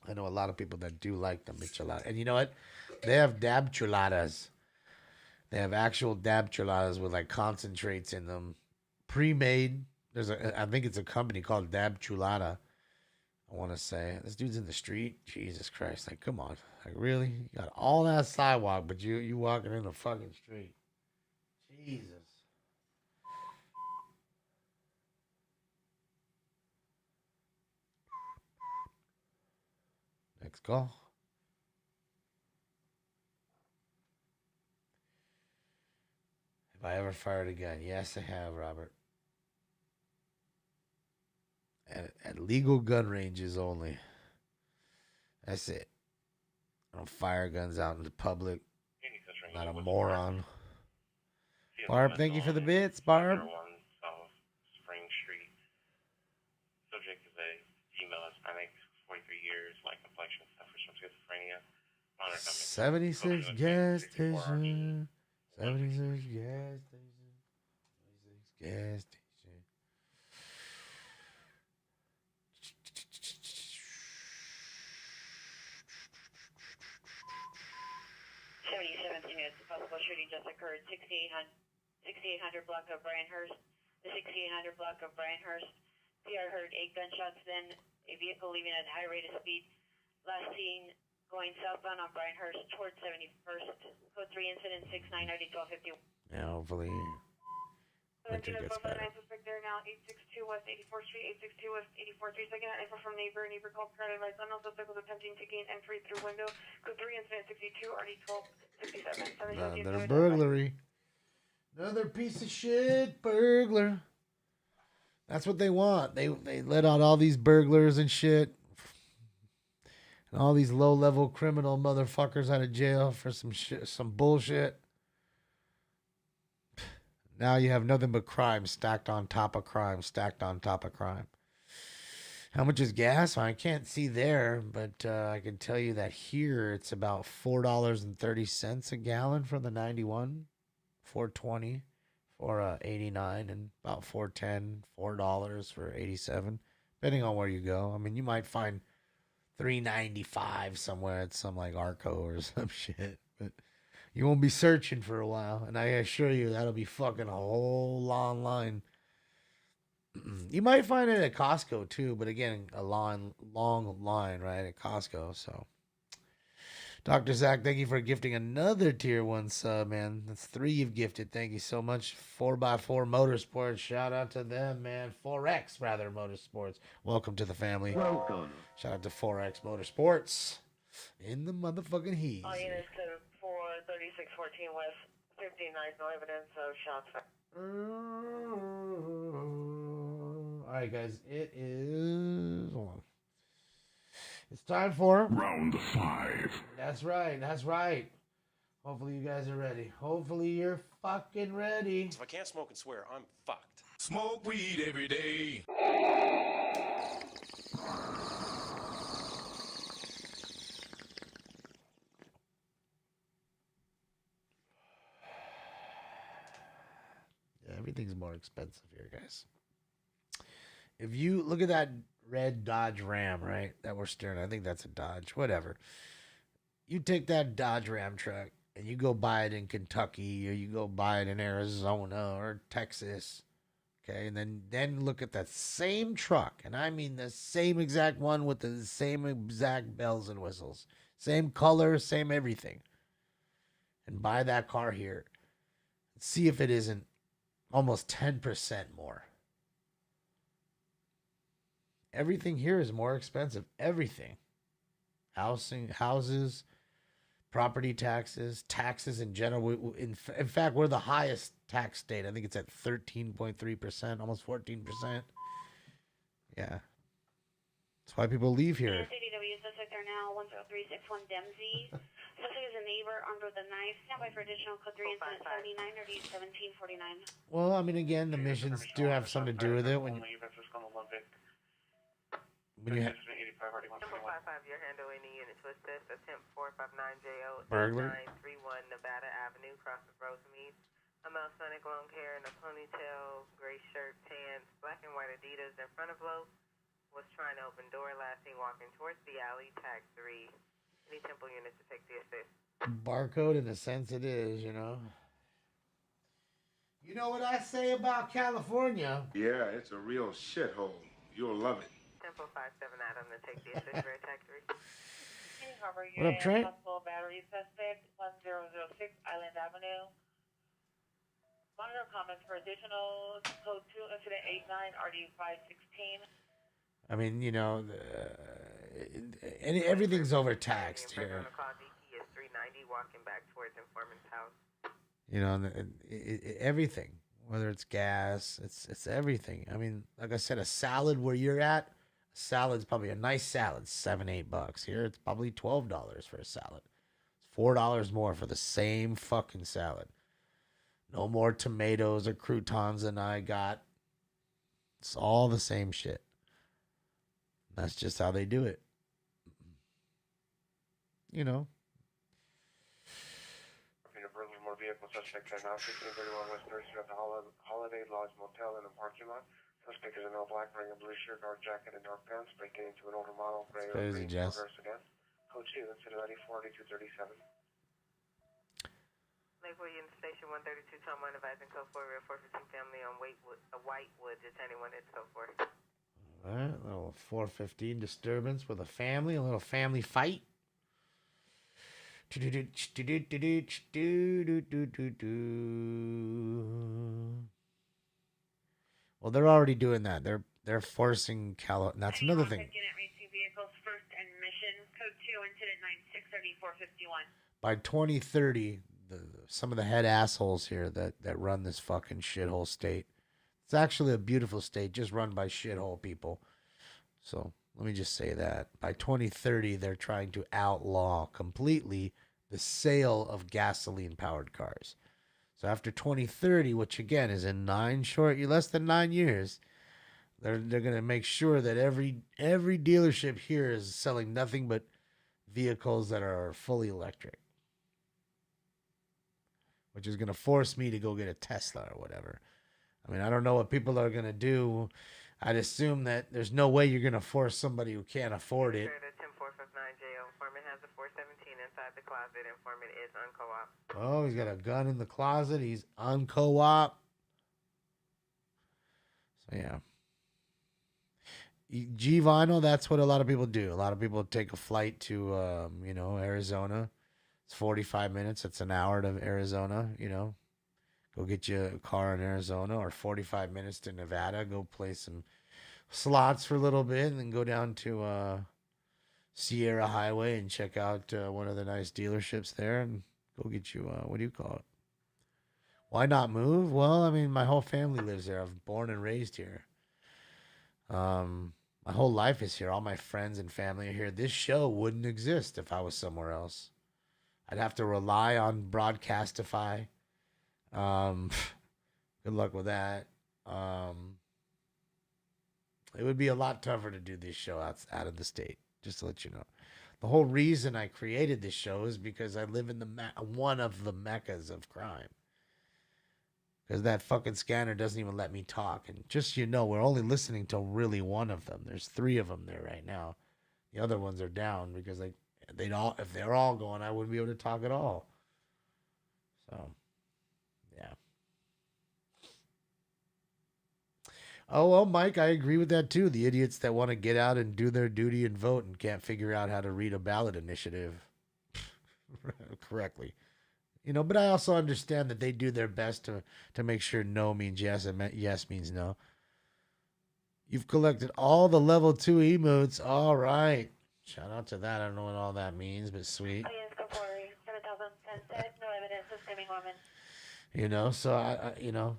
I know a lot of people that do like the michelada. And you know what? They have dab chuladas. They have actual dab chuladas with like concentrates in them. Pre-made. I think it's a company called Dab Chulada. I want to say. This dude's in the street. Jesus Christ. Like, come on. Like, really? You got all that sidewalk, but you walking in the fucking street. Jesus. Next call. Have I ever fired a gun? Yes, I have, Robert. At legal gun ranges only. That's it. I don't fire guns out in the public. I'm not a moron. Barb, thank you for the bits, Barb. South Spring Street. Subject is a female Hispanic, 43 years, light complexion, suffers from schizophrenia. 76 gas station. 76 gas station. 76 gas station. 77 units. The possible shooting just occurred. 6800 block of Bryanhurst. The 6800 block of Bryanhurst. PR heard 8 gunshots. Then a vehicle leaving at a high rate of speed. Last seen going southbound on Bryanhurst towards 71st. Code 3 incident 6990 1250. Yeah, hopefully winter gets better. Suspect there now 862 West 84th Street. 862 West 84th Street. Second info from neighbor. Neighbor called crowd advice. Unknown suspect was attempting to gain entry through window. Code 3 incident 62 RD 1267. Another burglary. Another piece of shit burglar. That's what they want. They let out all these burglars and shit. And all these low-level criminal motherfuckers out of jail for some shit, some bullshit. Now you have nothing but crime stacked on top of crime, stacked on top of crime. How much is gas? Well, I can't see there, but I can tell you that here it's about $4.30 a gallon for the 91, $4.20 for 89, and about $4.10, $4 for 87, depending on where you go. I mean, you might find $3.95 somewhere at some like Arco or some shit, but you won't be searching for a while, and I assure you that'll be fucking a whole long line. You might find it at Costco too, but again, a long line, right, at Costco. So, Dr. Zach, thank you for gifting another tier 1 sub, man. That's 3 you've gifted. Thank you so much. 4x4 Motorsports. Shout out to them, man. 4X, rather, Motorsports. Welcome to the family. Welcome. Shout out to 4X Motorsports. In the motherfucking heat. All units to 43614 West 59, no evidence of shots fired. All right, guys. It is. Hold on. It's time for Round 5. That's right. That's right. Hopefully you guys are ready. Hopefully you're fucking ready. If I can't smoke and swear, I'm fucked. Smoke weed every day. Yeah, everything's more expensive here, guys. If you look at that red Dodge Ram, right, that we're staring at, I think that's a Dodge, whatever. You take that Dodge Ram truck and you go buy it in Kentucky, or you go buy it in Arizona or Texas, okay, and then look at that same truck, and I mean the same exact one with the same exact bells and whistles, same color, same everything, and buy that car here. See if it isn't almost 10% more. Everything here is more expensive. Everything. Houses, property taxes, taxes in general. In fact, we're the highest tax state. I think it's at 13.3%, almost 14%. Yeah. That's why people leave here. CDW suspect are now 10361 Dempsey. Suspect is a neighbor armed with a knife. Stand by for additional code 3 incident 79 or D1749. Well, I mean, again, the missions do have something to do with it. When you have Number 55, you're handling the unit twist test, attempt 459JO, burglar. 931 Nevada Avenue, cross of Rosemead. A male Sonic long hair and a ponytail, gray shirt, pants, black and white Adidas in front of Lowe. Was trying to open door, last seen walking towards the alley, tag 3. Any temple units to take the assist. Barcode in the sense it is, you know. You know what I say about California? Yeah, it's a real shithole. You'll love it. Temple 57 Adam to take the assist for tag 3. What up, Trent? Possible battery suspect 1006 Island Avenue. Monitor comments for additional code 2 incident 89 RD 516. I mean, you know, everything's overtaxed here. He is 390 walking back towards informant's house. You know, everything, whether it's gas, it's everything. I mean, like I said, a salad where you're at, a salad's probably a nice salad, $7-8. Here, it's probably $12 for a salad. It's $4 more for the same fucking salad. No more tomatoes or croutons than I got. It's all the same shit. That's just how they do it. You know. More vehicle suspect right now, 1631 West 3rd Street at the Holiday Lodge Motel in the parking lot. Suspect is in all black, wearing a blue shirt, dark jacket, and dark pants, breaking into an older model, gray or green Progress again. Code 2, incident ID 48237. Lakeville Unit Station 132, Tom 1, advising code 4, real 415 family on Whitewood, detaining 1 hit code 4. All right, a little 415 disturbance with a family, a little family fight. Well, they're already doing that. They're forcing That's another thing. Vehicles first and mission code 2 incident 963451. By 2030, some of the head assholes here that run this fucking shithole state. It's actually a beautiful state, just run by shithole people. So let me just say that. By 2030, they're trying to outlaw completely the sale of gasoline-powered cars. So after 2030, which again is in less than 9 years, they're going to make sure that every dealership here is selling nothing but vehicles that are fully electric, which is going to force me to go get a Tesla or whatever. I mean, I don't know what people are going to do. I'd assume that there's no way you're going to force somebody who can't afford it. Informant has a 417 inside the closet. Informant is unco-op. Oh, he's got a gun in the closet. He's unco-op. So, yeah. G Vinyl, that's what a lot of people do. A lot of people take a flight to, Arizona. It's 45 minutes. It's an hour to Arizona, Go get you a car in Arizona, or 45 minutes to Nevada. Go play some slots for a little bit, and then go down to Sierra Highway and check out one of the nice dealerships there, and go get you, what do you call it? Why not move? Well, I mean, my whole family lives there. I'm born and raised here. My whole life is here. All my friends and family are here. This show wouldn't exist if I was somewhere else. I'd have to rely on Broadcastify. Good luck with that. It would be a lot tougher to do this show out of the state, just to let you know. The whole reason I created this show is because I live in one of the meccas of crime. Because that fucking scanner doesn't even let me talk. And just so you know, we're only listening to really one of them. There's 3 of them there right now. The other ones are down because if they're all going, I wouldn't be able to talk at all. So, yeah. Oh, well, Mike, I agree with that too. The idiots that want to get out and do their duty and vote and can't figure out how to read a ballot initiative correctly. But I also understand that they do their best to make sure no means yes and yes means no. You've collected all the level 2 emotes. All right. Shout out to that. I don't know what all that means, but sweet. So I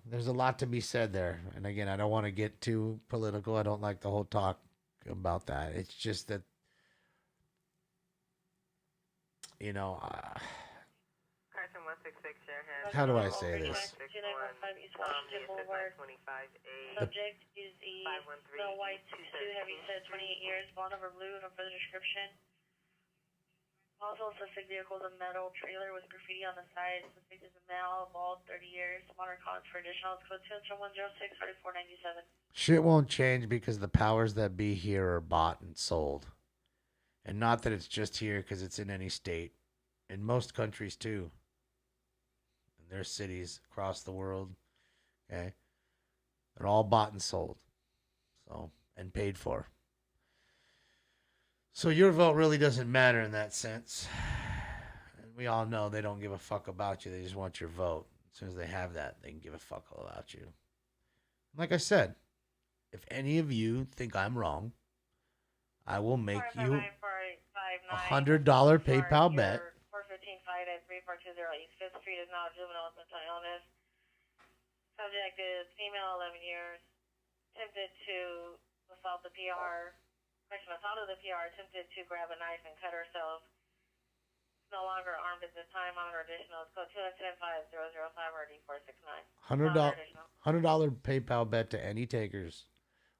there's a lot to be said there. And again, I don't want to get too political. I don't like the whole talk about that. It's just that, Carson 166, Sharehead. How do I say this? Subject is a Snow White suit, heavy set, 28 years, blonde over blue, no further description. Also, suspect vehicle is a metal trailer with graffiti on the side. Suspect is a male, bald, 30 years. Modern comments for additional. Code 20106 3497. Shit won't change because the powers that be here are bought and sold. And not that it's just here because it's in any state. In most countries, too. In their cities across the world. Okay? They're all bought and sold. And paid for. So your vote really doesn't matter in that sense. And we all know they don't give a fuck about you. They just want your vote. As soon as they have that, they can give a fuck about you. Like I said, if any of you think I'm wrong, I will make you $100 PayPal bet. 415 3420 East 5th Street is now a juvenile with mental illness. Subject is female, 11 years. Attempted to assault the PR. Assaulted the PR, attempted to grab a knife and cut herself. No longer armed at this time. Monitor additional. It's code 2105005 RD469. $100 PayPal bet to any takers.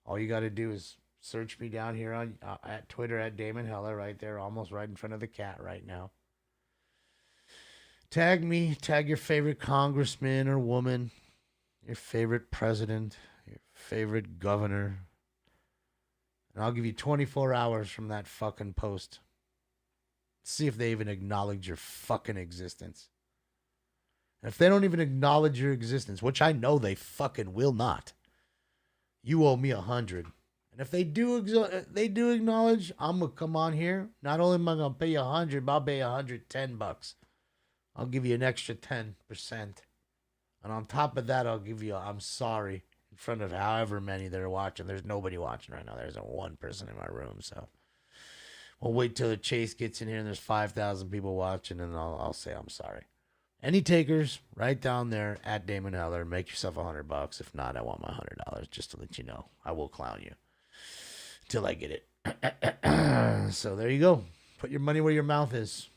All you got to do is search me down here on at Twitter at Damon Heller, right there, almost right in front of the cat right now. Tag me. Tag your favorite congressman or woman, your favorite president, your favorite governor. And I'll give you 24 hours from that fucking post. See if they even acknowledge your fucking existence. And if they don't even acknowledge your existence, which I know they fucking will not, you owe me 100. And if they do acknowledge, I'm gonna come on here. Not only am I gonna pay you 100, but I'll pay you $110. I'll give you an extra 10%. And on top of that, I'll give you I'm sorry. In front of however many that are watching. There's nobody watching right now. There's one person in my room. So we'll wait till the chase gets in here and there's 5,000 people watching, and I'll say I'm sorry. Any takers, right down there at Damon Heller. Make yourself $100. If not, I want my $100 just to let you know. I will clown you till I get it. So there you go. Put your money where your mouth is.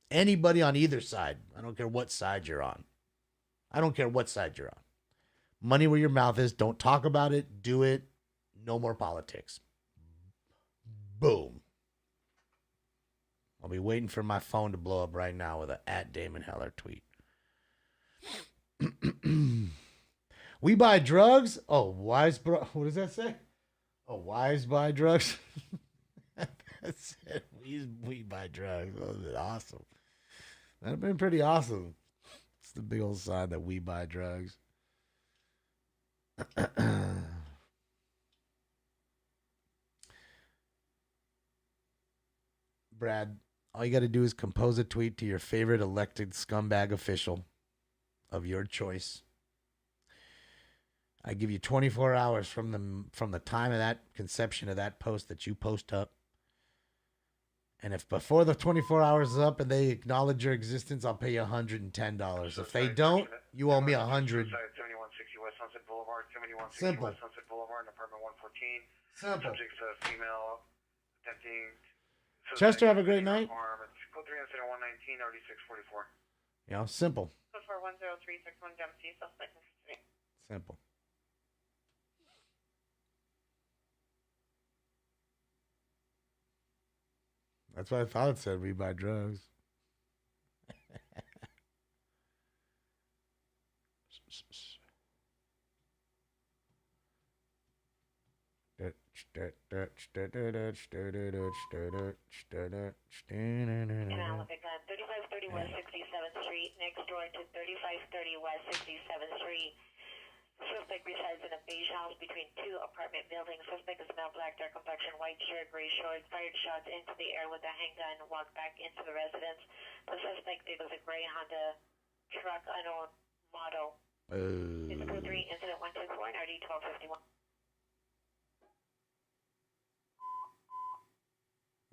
Anybody on either side. I don't care what side you're on. Money where your mouth is. Don't talk about it. Do it. No more politics. Boom. I'll be waiting for my phone to blow up right now with a at Damon Heller tweet. We buy drugs? Oh, wise bro. What does that say? Oh, wise buy drugs? That's it. We buy drugs. That would have been awesome. That would have been pretty awesome. It's the big old sign that we buy drugs. Brad, all you got to do is compose a tweet to your favorite elected scumbag official of your choice. I give you 24 hours from the time of that conception of that post that you post up. And if before the 24 hours is up and they acknowledge your existence, I'll pay you $110. If they don't, you owe me $100. 7160 West Sunset Boulevard, 7160 Simple. West Sunset Boulevard, apartment 114. Simple. Subject's a female attempting. Chester, have a great night. Code 3 incident 119, RD 644. You know, simple. Code 410361 Dempsey, suspect in custody. Simple. That's what I thought it said. We buy drugs. Canal 3530 West 67th Street, next door to 3530 West 67th Street. Suspect resides in a beige house between two apartment buildings. Suspect is male, black, dark complexion, white shirt, gray shorts, fired shots into the air with a handgun, walked back into the residence. The suspect is a gray Honda truck, unknown model. It's code 3, incident 124, and RD 1251.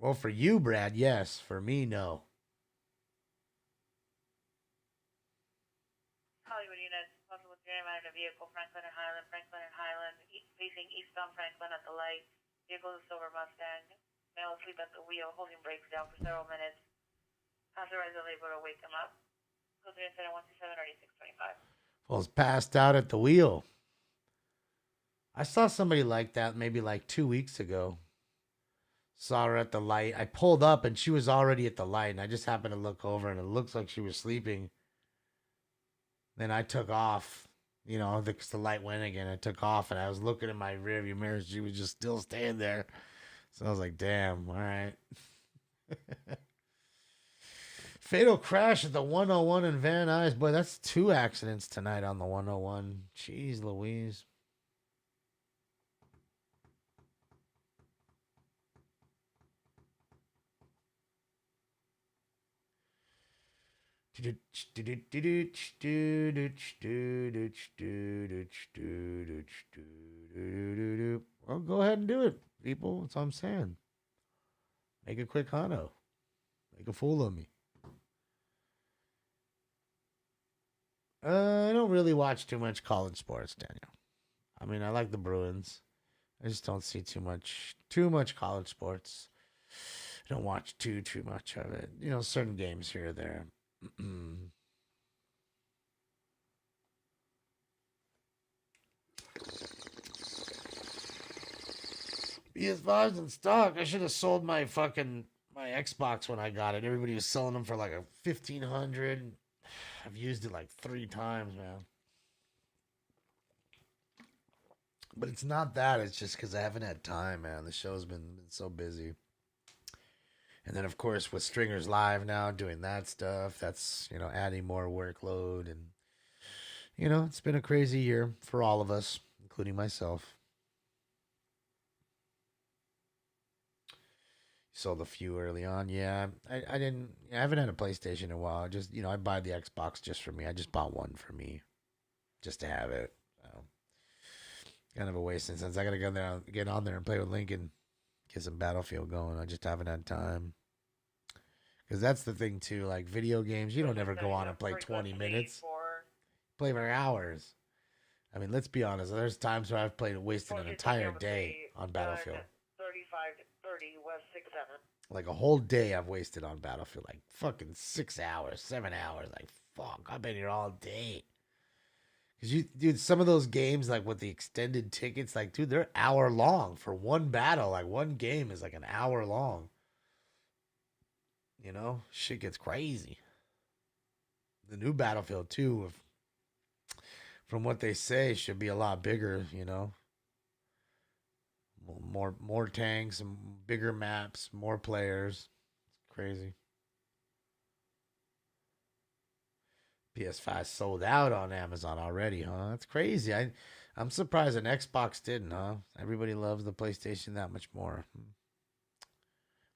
Well, for you, Brad, yes. For me, no. Hollywood units, possible jam out of a vehicle, Franklin and Highland, facing eastbound Franklin at the light. Vehicle is a silver Mustang. Male asleep at the wheel, holding brakes down for several minutes. Passerby is able to wake him up. Code 3 incident 127, RD 625. Was passed out at the wheel. I saw somebody like that maybe like 2 weeks ago. Saw her at the light. I pulled up and she was already at the light, and I just happened to look over and it looks like she was sleeping. Then I took off, you know, because the light went again. I took off and I was looking in my rearview mirror. She was just still staying there. So I was like, damn, all right. Fatal crash at the 101 in Van Nuys. Boy, that's 2 accidents tonight on the 101. Jeez Louise. Well, go ahead and do it, people. That's what I'm saying. Make a quick hundo. Make a fool of me. I don't really watch too much college sports, Daniel. I mean, I like the Bruins. I just don't see too much college sports. I don't watch too much of it. You know, certain games here or there. PS5's in stock. I should have sold my Xbox when I got it. Everybody was selling them for like a $1,500. I've used it like 3 times, man. But it's not that. It's just because I haven't had time, man. The show's been so busy. And then, of course, with Stringers Live now, doing that stuff, that's, you know, adding more workload. And, you know, it's been a crazy year for all of us, including myself. Sold a few early on. Yeah, I haven't had a PlayStation in a while. Just, you know, I buy the Xbox just for me. I just bought one for me just to have it. So, kind of a waste since I got to get on there and play with Lincoln. Get some Battlefield going. I just haven't had time. Because that's the thing, too. Like, video games, you don't ever go on and play 20 minutes. Play for hours. I mean, let's be honest. There's times where I've wasted an entire day on Battlefield. 3530 West 67. Like, a whole day I've wasted on Battlefield. Like, fucking 6 hours, 7 hours. Like, fuck, I've been here all day. Because, dude, some of those games, like, with the extended tickets, like, dude, they're hour long for one battle. Like, one game is, like, an hour long. You know? Shit gets crazy. The new Battlefield, too, from what they say, should be a lot bigger, you know? More tanks and bigger maps, more players. It's crazy. PS5 sold out on Amazon already, huh? That's crazy. I'm surprised an Xbox didn't, huh? Everybody loves the PlayStation that much more.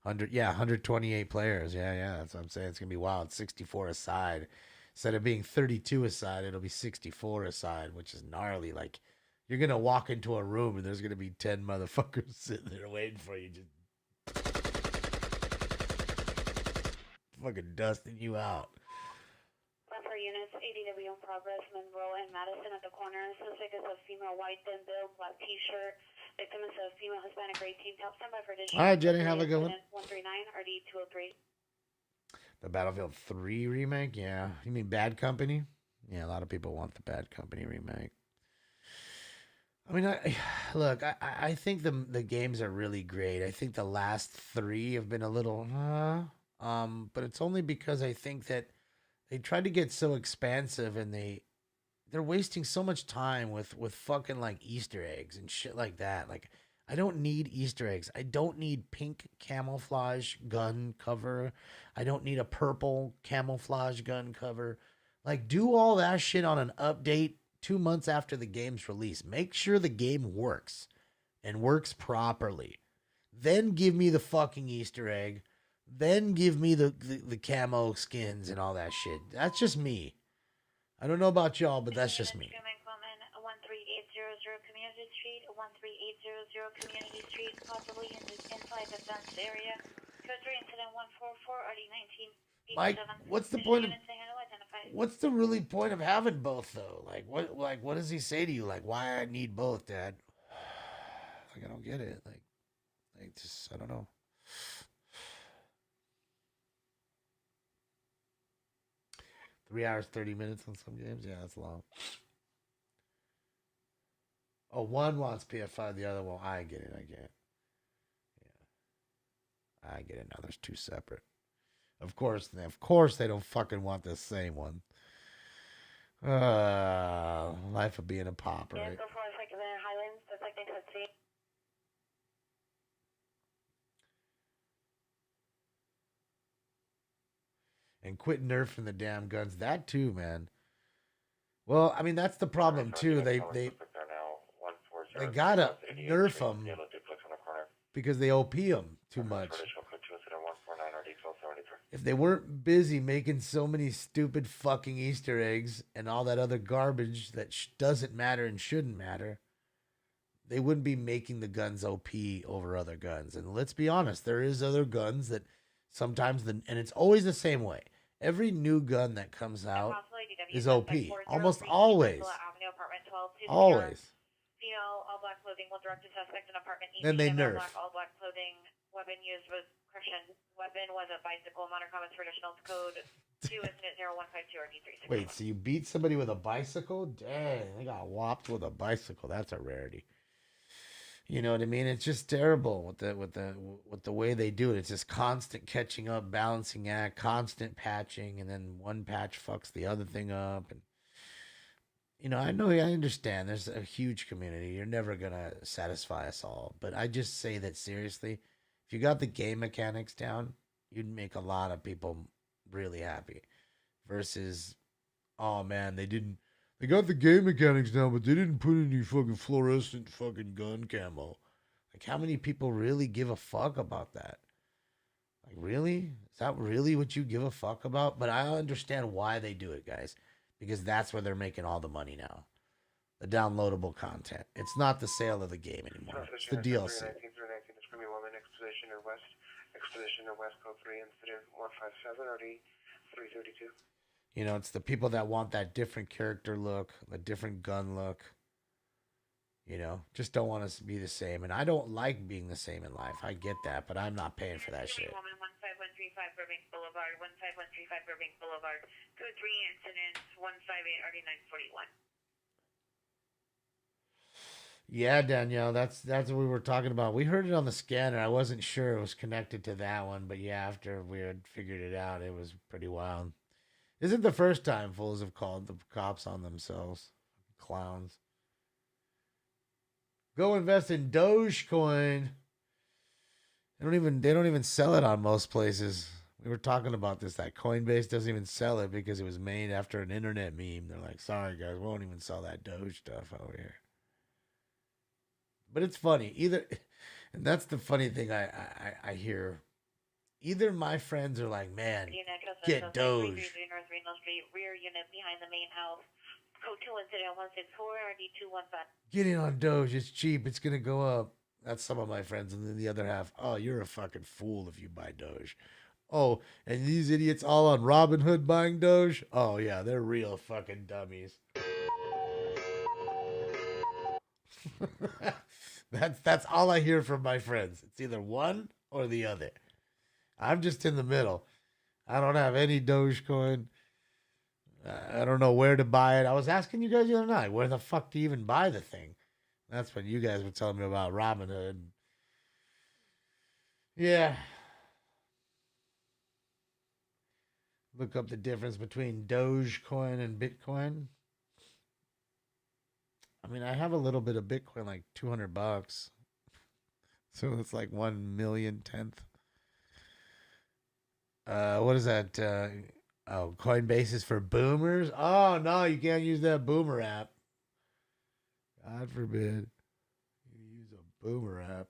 128 players. Yeah, that's what I'm saying. It's gonna be wild. 64 a side. Instead of being 32 a side, it'll be 64 a side, which is gnarly. Like, you're gonna walk into a room and there's gonna be 10 motherfuckers sitting there waiting for you, just fucking dusting you out. Buffer units, ADW in progress, Monroe and Madison at the corner. Suspect is a female white thin build, black t-shirt. Victim is a female Hispanic gray team top. Stand by for additional. All right, Jenny, have a good one. 139 RD 203. The Battlefield 3 remake? Yeah. You mean Bad Company? Yeah, a lot of people want the Bad Company remake. I mean, I think the games are really great. I think the last 3 have been a little, but it's only because I think that they tried to get so expansive and they're wasting so much time with fucking like Easter eggs and shit like that. Like, I don't need Easter eggs. I don't need pink camouflage gun cover. I don't need a purple camouflage gun cover. Like, do all that shit on an update 2 months after the game's release. Make sure the game works and works properly. Then give me the fucking Easter egg. Then give me the camo skins and all that shit. That's just me. I don't know about y'all, but that's just me. 13800 Community Street, 13800 Community Street, possibly inside the fenced area. Code 3 incident 144 RD 1987. Mike, what's the point of? What's the really point of having both though? Like what does he say to you? Like, why I need both, Dad? Like, I don't get it. Like just I don't know. Three hours, 30 minutes on some games? Yeah, that's long. Oh, one wants PF5, the other one. I get it. Yeah. I get it now. There's 2 separate. Of course, they don't fucking want the same one. Life of being a pop, right? Yeah, go for a second there, Highlands. That's like they could see. And quit nerfing the damn guns. That too, man. Well, I mean, that's the problem too. They gotta nerf them because they OP them too much. If they weren't busy making so many stupid fucking Easter eggs and all that other garbage that doesn't matter and shouldn't matter, they wouldn't be making the guns OP over other guns. And let's be honest, there is other guns that sometimes, and it's always the same way. Every new gun that comes out is OP. Almost always. Always. Female, all black clothing, will direct a suspect in apartment. Then they nerf. All black clothing. Weapon used was Christian. Weapon was a bicycle. Modern Commons Traditional Code 2 Incident 0152 RD 3. Wait, so you beat somebody with a bicycle? Dang, they got whopped with a bicycle. That's a rarity. You know what I mean? It's just terrible with the way they do it. It's just constant catching up, balancing act, constant patching, and then one patch fucks the other thing up. And you know, I understand. There's a huge community. You're never gonna satisfy us all, but I just say that seriously. If you got the game mechanics down, you'd make a lot of people really happy. Versus, oh man, they got the game mechanics down, but they didn't put any fucking fluorescent fucking gun camo. Like, how many people really give a fuck about that? Like, really? Is that really what you give a fuck about? But I understand why they do it, guys. Because that's where they're making all the money now. The downloadable content. It's not the sale of the game anymore. It's the DLC. Expedition or West Code 3 Incident 157 RD 332. You know, it's the people that want that different character look, a different gun look. You know, just don't want us to be the same. And I don't like being the same in life. I get that, but I'm not paying for that shit. 15135 Burbank Boulevard, 15135 Burbank Boulevard, Code 3 Incident 158 RD 941. Yeah, Danielle, that's what we were talking about. We heard it on the scanner. I wasn't sure it was connected to that one, but yeah, after we had figured it out, it was pretty wild. Isn't the first time fools have called the cops on themselves. Clowns. Go invest in Dogecoin. They don't even sell it on most places. We were talking about this. That Coinbase doesn't even sell it because it was made after an internet meme. They're like, sorry guys, we won't even sell that Doge stuff over here. But it's funny. And that's the funny thing I hear either my friends are like, man, Unit custom get suspect Doge. 333 North Reno Street, rear unit behind the main house. Code 2 incident 164 RD215. Get in on Doge. It's cheap. It's gonna go up. That's some of my friends, and then the other half, oh, you're a fucking fool if you buy Doge. Oh, and these idiots all on Robinhood buying Doge. Oh yeah, they're real fucking dummies. That's all I hear from my friends. It's either one or the other. I'm just in the middle. I don't have any Dogecoin. I don't know where to buy it. I was asking you guys the other night, where the fuck do you even buy the thing? That's when you guys were telling me about Robinhood. Yeah. Look up the difference between Dogecoin and Bitcoin. I mean, I have a little bit of Bitcoin, like $200. So it's like 1/100000th. What is that? Coinbase is for boomers? Oh, no, you can't use that boomer app. God forbid you use a boomer app.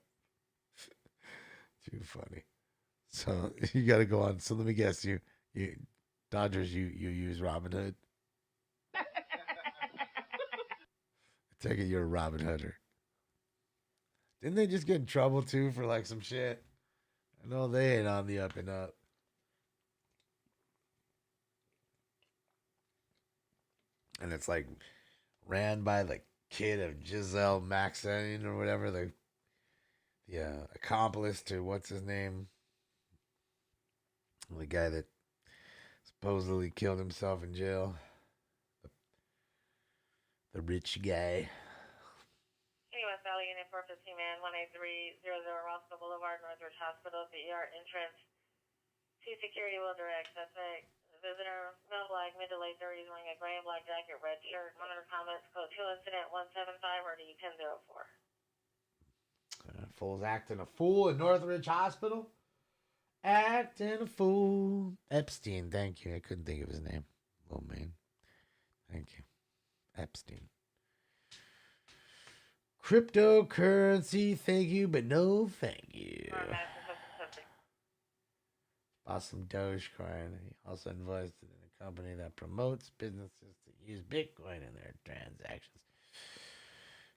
Too funny. So you got to go on. So let me guess, you Dodgers, you use Robinhood. Take it, you're a Robinhooder. Didn't they just get in trouble too for like some shit? I know they ain't on the up and up. And it's like ran by the kid of Giselle Maxine or whatever, the accomplice to what's his name? The guy that supposedly killed himself in jail. The rich guy. West Valley Unit 415 man 18300 Roscoe Boulevard, Northridge Hospital, the ER entrance. Two security will direct. Suspect visitor, male black, mid to late 30s, wearing a gray and black jacket, red shirt. Monitor comments, code 2 incident 175 RD 1004. Fool's acting a fool in Northridge Hospital. Acting a fool. Epstein, thank you. I couldn't think of his name. Little man. Thank you. Epstein. Cryptocurrency, thank you, but no thank you. Bought some Dogecoin. He also invested in a company that promotes businesses to use Bitcoin in their transactions.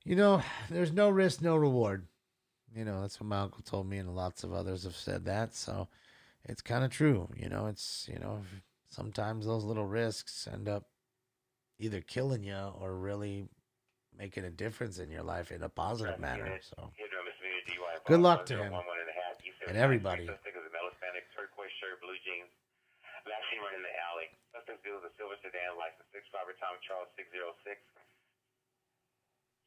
You know, there's no risk, no reward. You know, that's what my uncle told me, and lots of others have said that. So it's kind of true. You know, it's, you know, sometimes those little risks end up either killing you or really making a difference in your life in a positive manner. So good luck to him and everybody. Turquoise shirt, blue jeans. Last seen running in the alley. Suspect deals a silver sedan, license 6 Robert Thomas Charles 606.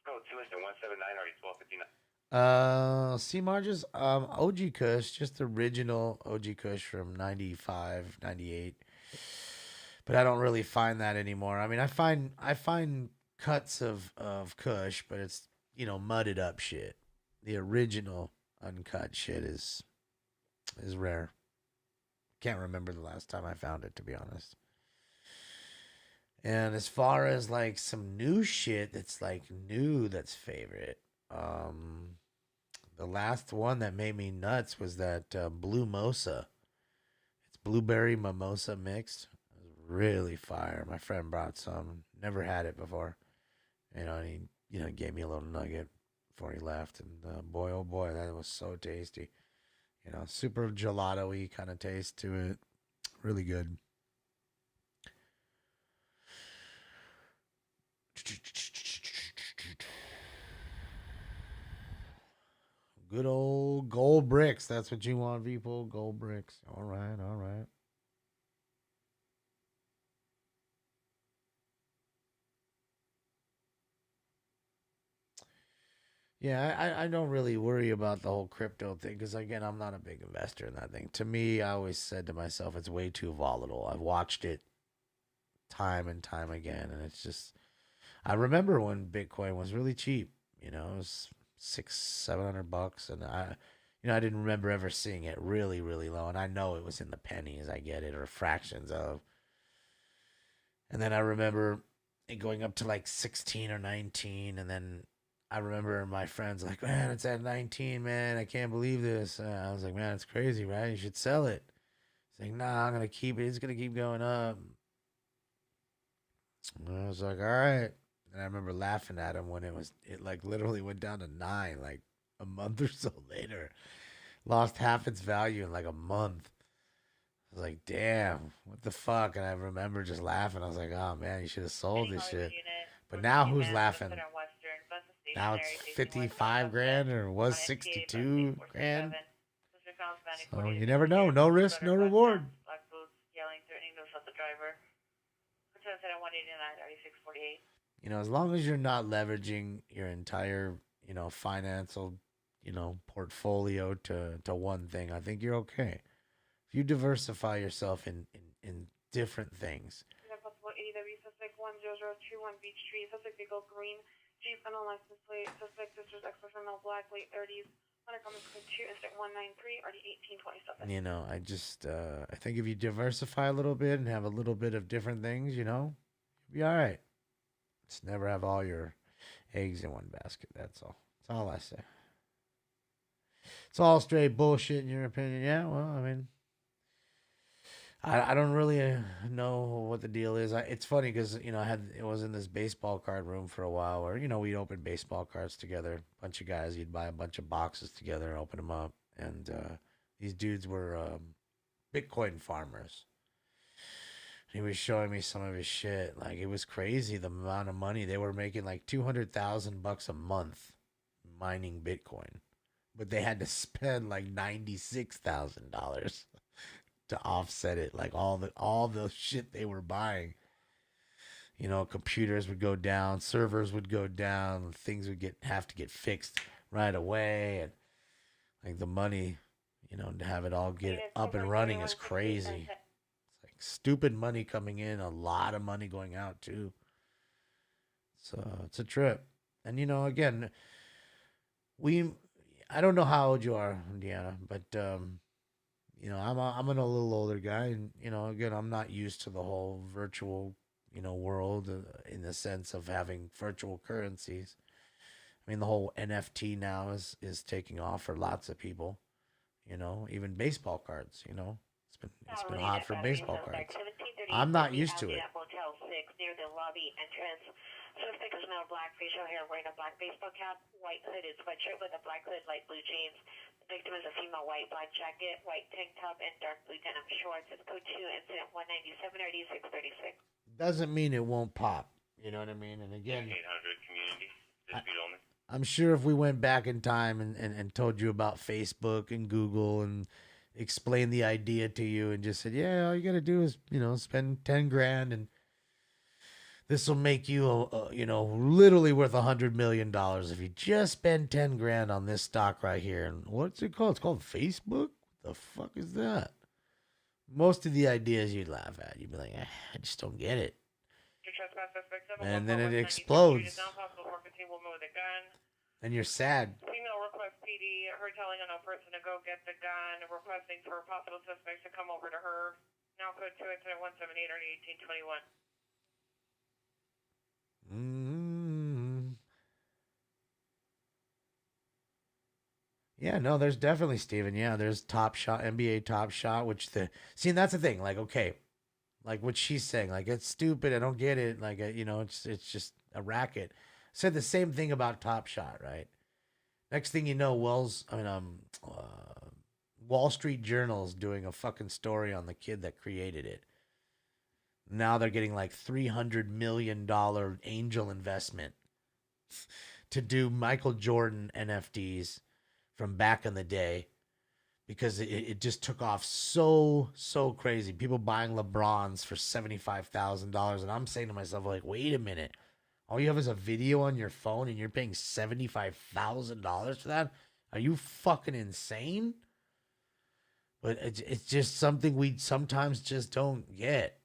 Code 2 incident 179 RD 1259. C Marges, OG Kush, just the original OG Kush from 95, 98. But I don't really find that anymore. I mean, I find cuts of Kush, but it's, you know, mudded up shit. The original uncut shit is rare. Can't remember the last time I found it, to be honest. And as far as like some new shit that's like new, that's favorite. The last one that made me nuts was that Blue Mosa. It's blueberry mimosa mixed. It was really fire. My friend brought some. Never had it before. You know, and he, you know, gave me a little nugget before he left. And boy, oh boy, that was so tasty. You know, super gelato-y kind of taste to it. Really good. Good old gold bricks. That's what you want, people. Gold bricks. All right, all right. Yeah, I don't really worry about the whole crypto thing because, again, I'm not a big investor in that thing. To me, I always said to myself, it's way too volatile. I've watched it time and time again, and it's just... I remember when Bitcoin was really cheap. You know, it was $600-700, and I didn't remember ever seeing it really, really low. And I know it was in the pennies. I get it, or fractions of. And then I remember it going up to like 16 or 19, and then I remember my friends like, man, it's at 19, man. I can't believe this. I was like, man, it's crazy, right? You should sell it. He's like, nah, I'm going to keep it. It's going to keep going up. And I was like, all right. And I remember laughing at him when it like literally went down to 9, like a month or so later. Lost half its value in like a month. I was like, damn, what the fuck? And I remember just laughing. I was like, oh man, you should have sold this shit. But now who's laughing? Now it's 55 grand or was 62 grand. So you never know. No risk, no reward. Black boots, yelling, threatening to assault the driver. Return at 189, 3648. You know, as long as you're not leveraging your entire, you know, financial, you know, portfolio to one thing, I think you're okay. If you diversify yourself in different things. Possible ADW suspect 10021 Beach Street, suspect vehicle green, Jeep unlicensed plate, suspect sisters ex-personnel black, late 30s. Comments code 2, incident 193, RD 1827. You know, I think if you diversify a little bit and have a little bit of different things, you know, you'll be all right. Just never have all your eggs in one basket. That's all. That's all I say. It's all straight bullshit in your opinion. Yeah, well, I mean, I don't really know what the deal is. It's funny because, you know, it was in this baseball card room for a while where, you know, we'd open baseball cards together. A bunch of guys, you'd buy a bunch of boxes together and open them up. And these dudes were Bitcoin farmers. He was showing me some of his shit. Like, it was crazy the amount of money. They were making like $200,000 a month mining Bitcoin. But they had to spend like $96,000 to offset it. Like all the shit they were buying. You know, computers would go down, servers would go down, things would have to get fixed right away. And like the money, you know, to have it all get up and running is crazy. It's like stupid money coming in, a lot of money going out too. So it's a trip. And you know, again, I don't know how old you are, Deanna, but you know, I'm a little older guy, and you know, again, I'm not used to the whole virtual, you know, world in the sense of having virtual currencies. I mean, the whole NFT now is taking off for lots of people. You know, even baseball cards. You know, it's been hot for baseball cards. I'm not used to it. Motel 6 near the lobby entrance. Suspect is now black, facial hair, wearing a black baseball cap, white hooded sweatshirt with a black hood, light blue jeans. The victim is a female, white black jacket, white tank top, and dark blue denim shorts. It's code 2, incident 197, RD 636. Doesn't mean it won't pop. You know what I mean? And again, 800 community, dispute only. I'm sure if we went back in time and told you about Facebook and Google and explained the idea to you and just said, yeah, all you got to do is, you know, spend 10 grand and this will make you, you know, literally worth $100 million if you just spend 10 grand on this stock right here. And what's it called? It's called Facebook? The fuck is that? Most of the ideas you'd laugh at. You'd be like, I just don't get it. And then it explodes. And you're sad. Female request PD, her telling a person to go get the gun, requesting for possible suspects to come over to her. Now code 2, incident 178, RD 1821. Yeah, no, there's definitely, Steven. Yeah, there's Top Shot, NBA Top Shot, and that's the thing. Like, okay, like what she's saying, like, it's stupid. I don't get it. Like, you know, it's just a racket. Said the same thing about Top Shot, right? Next thing you know, Wall Street Journal's doing a fucking story on the kid that created it. Now they're getting like $300 million angel investment to do Michael Jordan NFTs from back in the day because it just took off so crazy. People buying LeBrons for $75,000. And I'm saying to myself, like, wait a minute. All you have is a video on your phone and you're paying $75,000 for that? Are you fucking insane? But it's just something we sometimes just don't get.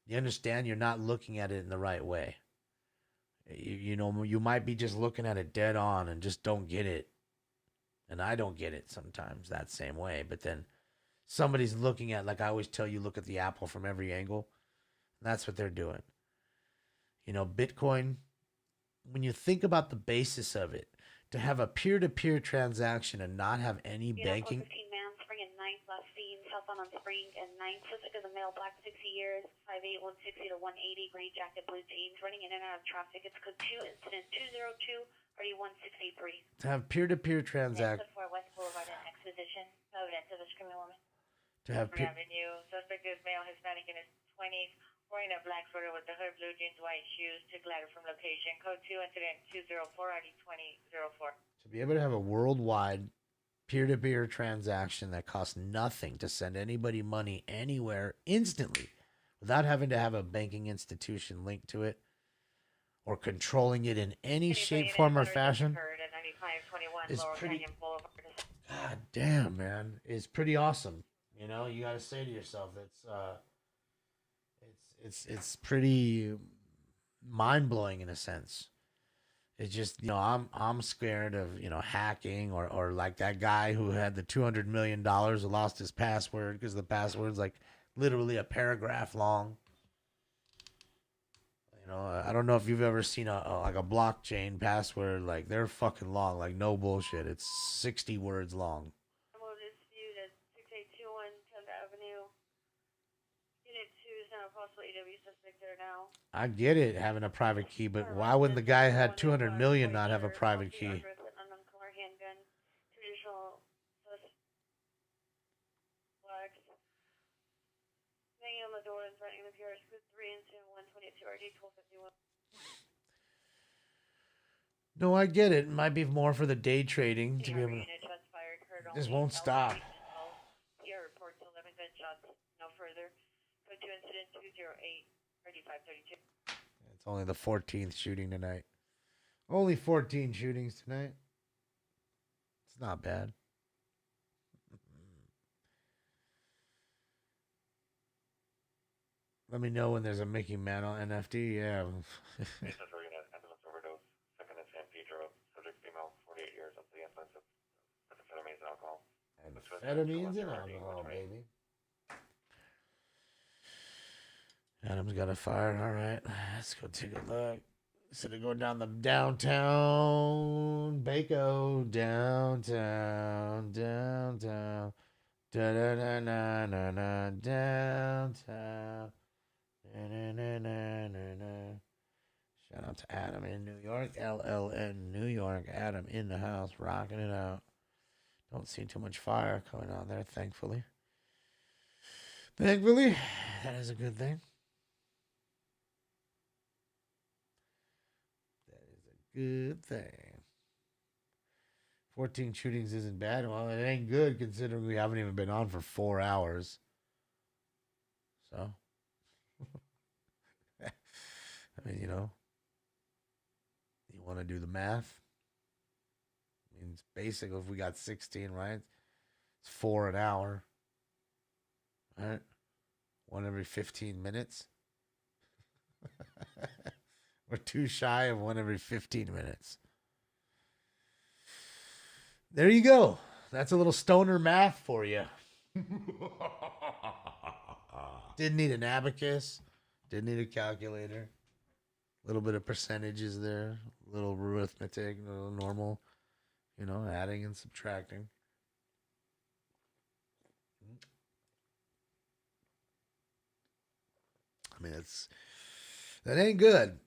You understand? You're not looking at it in the right way. You know, you might be just looking at it dead on and just don't get it. And I don't get it sometimes that same way. But then somebody's looking at, like I always tell you, look at the apple from every angle. And that's what they're doing. You know, Bitcoin when you think about the basis of it, to have a peer-to-peer transaction and not have any banking. 15 man, Spring and 9th, last seen, southbound on Spring and 9th, suspect is a male, black, 60 years, 5'8", 160 to 180, gray jacket, blue jeans, running in and out of traffic. It's code 2, incident 202, RD 163. To have peer-to-peer transaction. For West Boulevard and Exposition, evidence of a screaming woman. To have Avenue, suspect is male, Hispanic in his 20s, wearing a black sweater with the hood, blue jeans, white shoes, took ladder from location, code 2, incident 204, RD 2004. To be able to have a worldwide peer-to-peer transaction that costs nothing to send anybody money anywhere instantly without having to have a banking institution linked to it or controlling it in any shape, form, or fashion is pretty, God damn, man, is pretty awesome. You know, you got to say to yourself, it's pretty mind-blowing in a sense. It's just, you know, I'm scared of, you know, hacking or like that guy who had the $200 million who lost his password because the password's like literally a paragraph long. You know, I don't know if you've ever seen like a blockchain password. Like, they're fucking long, like no bullshit. It's 60 words long. Dispute at 6821 10th Avenue. Unit 2 is now a possible EW suspect there now. I get it, having a private key, but why wouldn't the guy who had 200 million not have a private key? Unknown color handgun, traditional suspect. Banging on the door and threatening the PRS code 3 into 122 RD 1251. No, I get it. It might be more for the day trading to be able to. This won't stop. PR reports 11 gunshots, no further. Code 2 incident 208 RD 532. It's only the 14th shooting tonight. Only 14 shootings tonight. It's not bad. Let me know when there's a Mickey Mantle NFT. Yeah. Amphetamines and alcohol, baby. Adam's got a fire. All right, let's go take a look. Instead of going down the downtown, Baco, downtown, downtown, da-da-da-na-na-na, downtown, na-na-na-na-na-na. Shout out to Adam in New York, LLN New York. Adam in the house, rocking it out. Don't see too much fire coming on there, thankfully. Thankfully, that is a good thing. Good thing. 14 shootings isn't bad. Well, it ain't good considering we haven't even been on for 4 hours. So, I mean, you know, you want to do the math? I mean, it's basic. If we got 16, right? It's 4 an hour. Right? One every 15 minutes. We're too shy of one every 15 minutes. There you go. That's a little stoner math for you. Didn't need an abacus. Didn't need a calculator. A little bit of percentages there. A little arithmetic. A little normal. You know, adding and subtracting. I mean, that ain't good.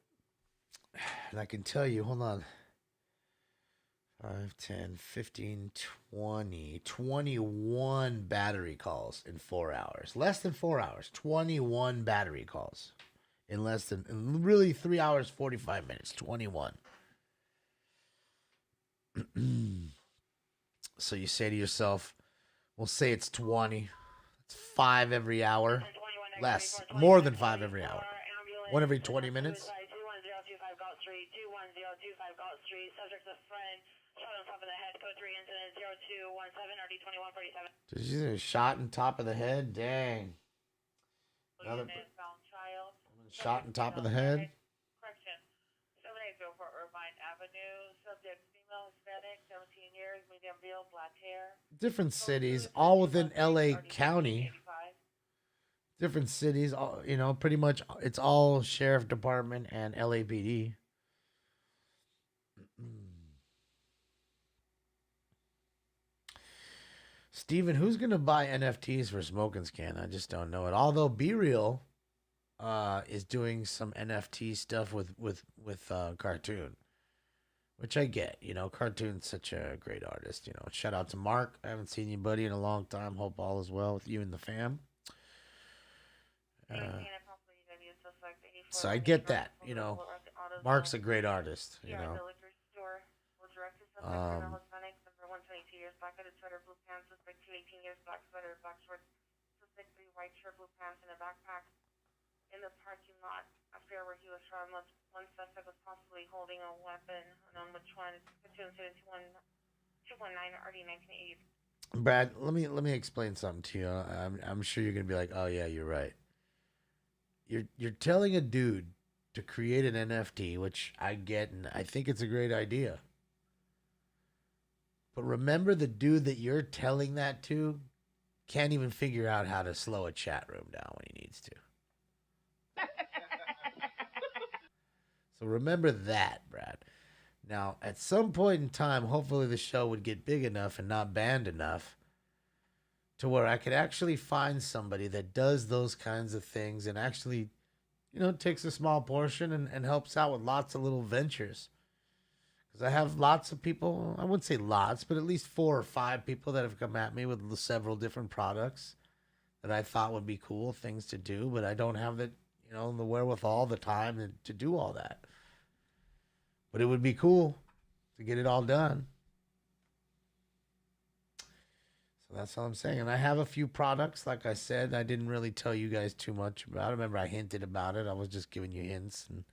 And I can tell you, hold on. 5, 10, 15, 20, 21 battery calls in 4 hours. Less than 4 hours. 21 battery calls. In really 3 hours, 45 minutes. 21. So you say to yourself, we'll say it's 20. It's 5 every hour. Less. More than 5 every hour. 1 every 20 minutes. 21025 Galt Street, 21025 Galt Street, subject a friend, shot on top of the head, code 3 incident 0217 RD 2147. Did you say shot in top of the head? Dang. Another shot in top of the head. Correction. 7804 Irvine Avenue, subject female, Hispanic, 17 years, medium build, black hair. Different cities, all within LA County. Different cities, you know, pretty much it's all sheriff department and LAPD. Steven, who's gonna buy NFTs for Smoking Scan? I just don't know it. Although Be Real is doing some NFT stuff with Cartoon, which I get. You know, Cartoon's such a great artist. You know, shout out to Mark. I haven't seen you, buddy, in a long time. Hope all is well with you and the fam. So I get that. You know, Mark's a great artist. You know. Blue pants, suspect 2 18 years, black sweater, black shorts, suspect 3 white shirt, blue pants, and a backpack in the parking lot after where he was from. One suspect was possibly holding a weapon, and on which one, 219 RD 1980. Brad, let me explain something to you. I'm sure you're gonna be like, oh yeah, you're right. You're telling a dude to create an NFT, which I get, and I think it's a great idea. But remember, the dude that you're telling that to can't even figure out how to slow a chat room down when he needs to. So remember that, Brad. Now, at some point in time, hopefully the show would get big enough and not banned enough to where I could actually find somebody that does those kinds of things and actually, you know, takes a small portion and helps out with lots of little ventures. I have lots of people, I wouldn't say lots, but at least 4 or 5 people that have come at me with several different products that I thought would be cool things to do, but I don't have the, you know, the wherewithal, the time to do all that. But it would be cool to get it all done. So that's all I'm saying. And I have a few products, like I said, I didn't really tell you guys too much about it. Remember, I hinted about it. I was just giving you hints and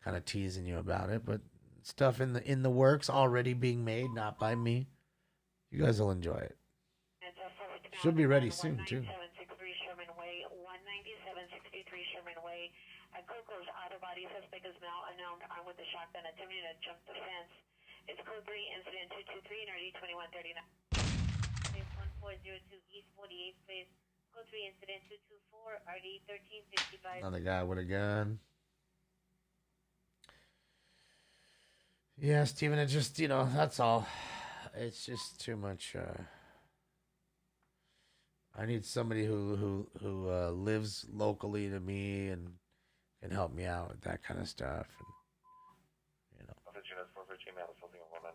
kind of teasing you about it, but stuff in the works already being made, not by me. You guys will enjoy it. Should be ready soon too. 19763 Sherman Way, 19763 Sherman Way. At Coco's Auto Body, suspect is now unknown, armed with a shotgun, attempting to jump the fence. It's code 3, incident 223 and RD 2139. 1402 East 48th Place. Code 3, incident 224 RD 1365. Another guy with a gun. Yeah, Steven, it just, you know, that's all. It's just too much. I need somebody who lives locally to me and can help me out with that kind of stuff. And, you know. Office unit 413 mail assaulting a woman,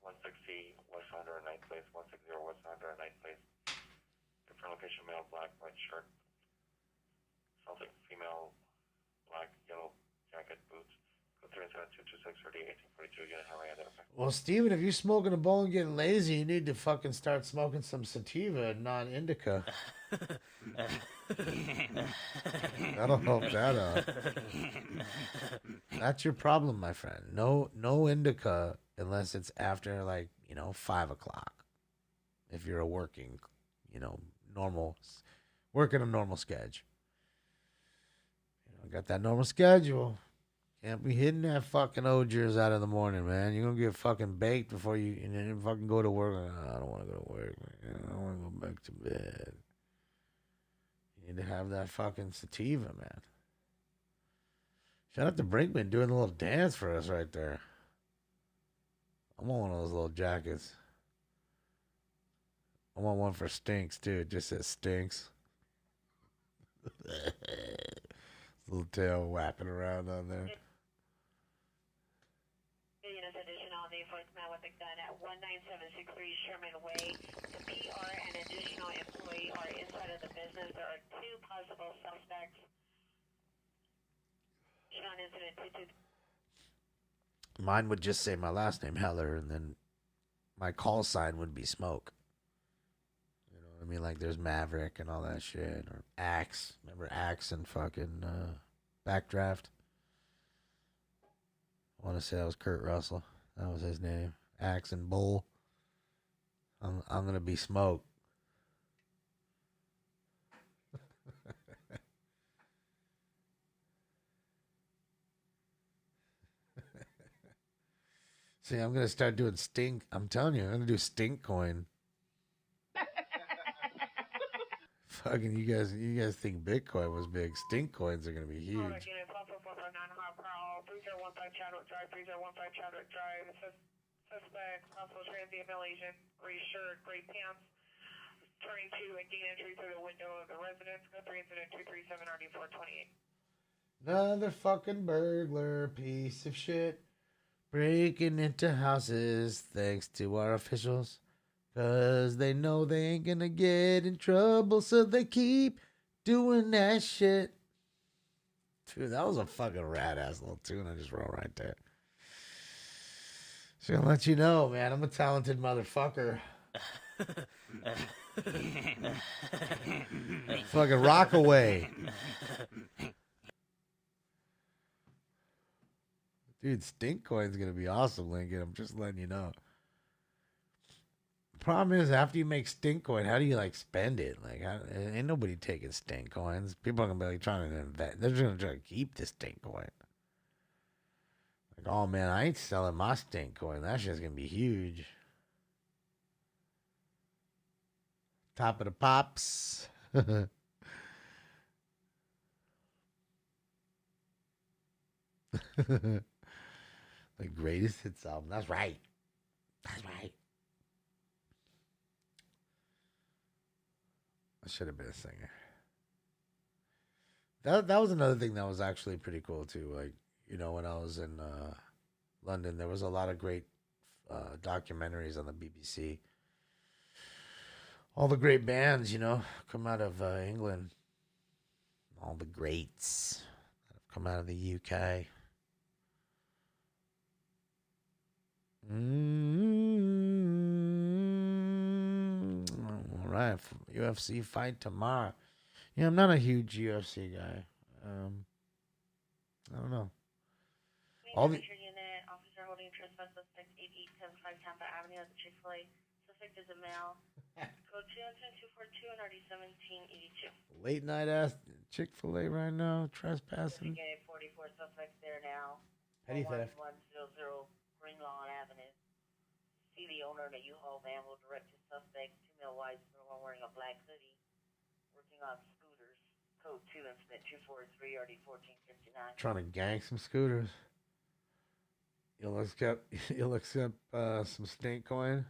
160 West 109th Place, 160 West 109th Place. Different location, male, black, white shirt. Assaulting female, black, yellow jacket, boots. Well, Steven, if you're smoking a bowl and getting lazy, you need to fucking start smoking some sativa and not indica. That'll help that out. That's your problem, my friend. No indica unless it's after, like, 5 o'clock. If you're a working, working a normal schedule. Got that normal schedule. Can't be hitting that fucking Ojers out in the morning, man. You're going to get fucking baked before you and then fucking go to work. I don't want to go to work, man. I want to go back to bed. You need to have that fucking sativa, man. Shout out to Brinkman doing a little dance for us right there. I want one of those little jackets. I want one for Stinks, too. It just says Stinks. Little tail whapping around on there. Units additional, the voicemail with a gun at 19763 Sherman Way. The PR and additional employee are inside of the business. There are 2 possible suspects. Sean incident 22. Mine would just say my last name, Heller, and then my call sign would be Smoke. You know what I mean? Like there's Maverick and all that shit. Or Axe. Remember Axe and fucking Backdraft? I want to say that was Kurt Russell. That was his name. Axe and Bull. I'm going to be Smoke. See, I'm going to start doing Stink. I'm telling you, I'm going to do Stink Coin. Fucking you guys think Bitcoin was big. Stink coins are going to be huge. Chadwick Drive, 3015 Chadwick Drive. Suspect, possible transient male Asian, gray shirt, gray pants, turning to and gain entry through the window of the residence. Go 3 incident 237 RD428. Another fucking burglar piece of shit. Breaking into houses thanks to our officials. Cause they know they ain't gonna get in trouble, so they keep doing that shit. Dude, that was a fucking rad-ass little tune I just wrote right there. Just gonna let you know, man, I'm a talented motherfucker. Fucking rock away. Dude, Stink Coin's gonna be awesome, Lincoln. I'm just letting you know. The problem is, after you make Stink Coin, how do you like spend it? Like, ain't nobody taking Stink Coins. People are gonna be like trying to invest. They're just gonna try to keep the Stink Coin. Like, oh man, I ain't selling my Stink Coin. That shit's gonna be huge. Top of the pops. The greatest hits album. That's right. That's right. I should have been a singer. That was another thing that was actually pretty cool too. Like, you know, when I was in London, there was a lot of great documentaries on the BBC. All the great bands, you know, come out of England. All the greats that have come out of the UK. All right, UFC fight tomorrow. Yeah, I'm not a huge UFC guy. I don't know. All the unit, officer holding trespass suspect 8875 Tampa Avenue at the Chick-fil-A. Suspect is a male. Code 242 and RD 1782. late night ass Chick-fil-A right now, trespassing. 44 suspects there now. Petty theft. 1100 Green Lawn Avenue. See the owner of a U-Haul van will direct his suspect, 2 male whites, one wearing a black hoodie, working on scooters. Code 2 incident 243 RD 1459. Trying to gang some scooters. You'll accept some Stink Coin.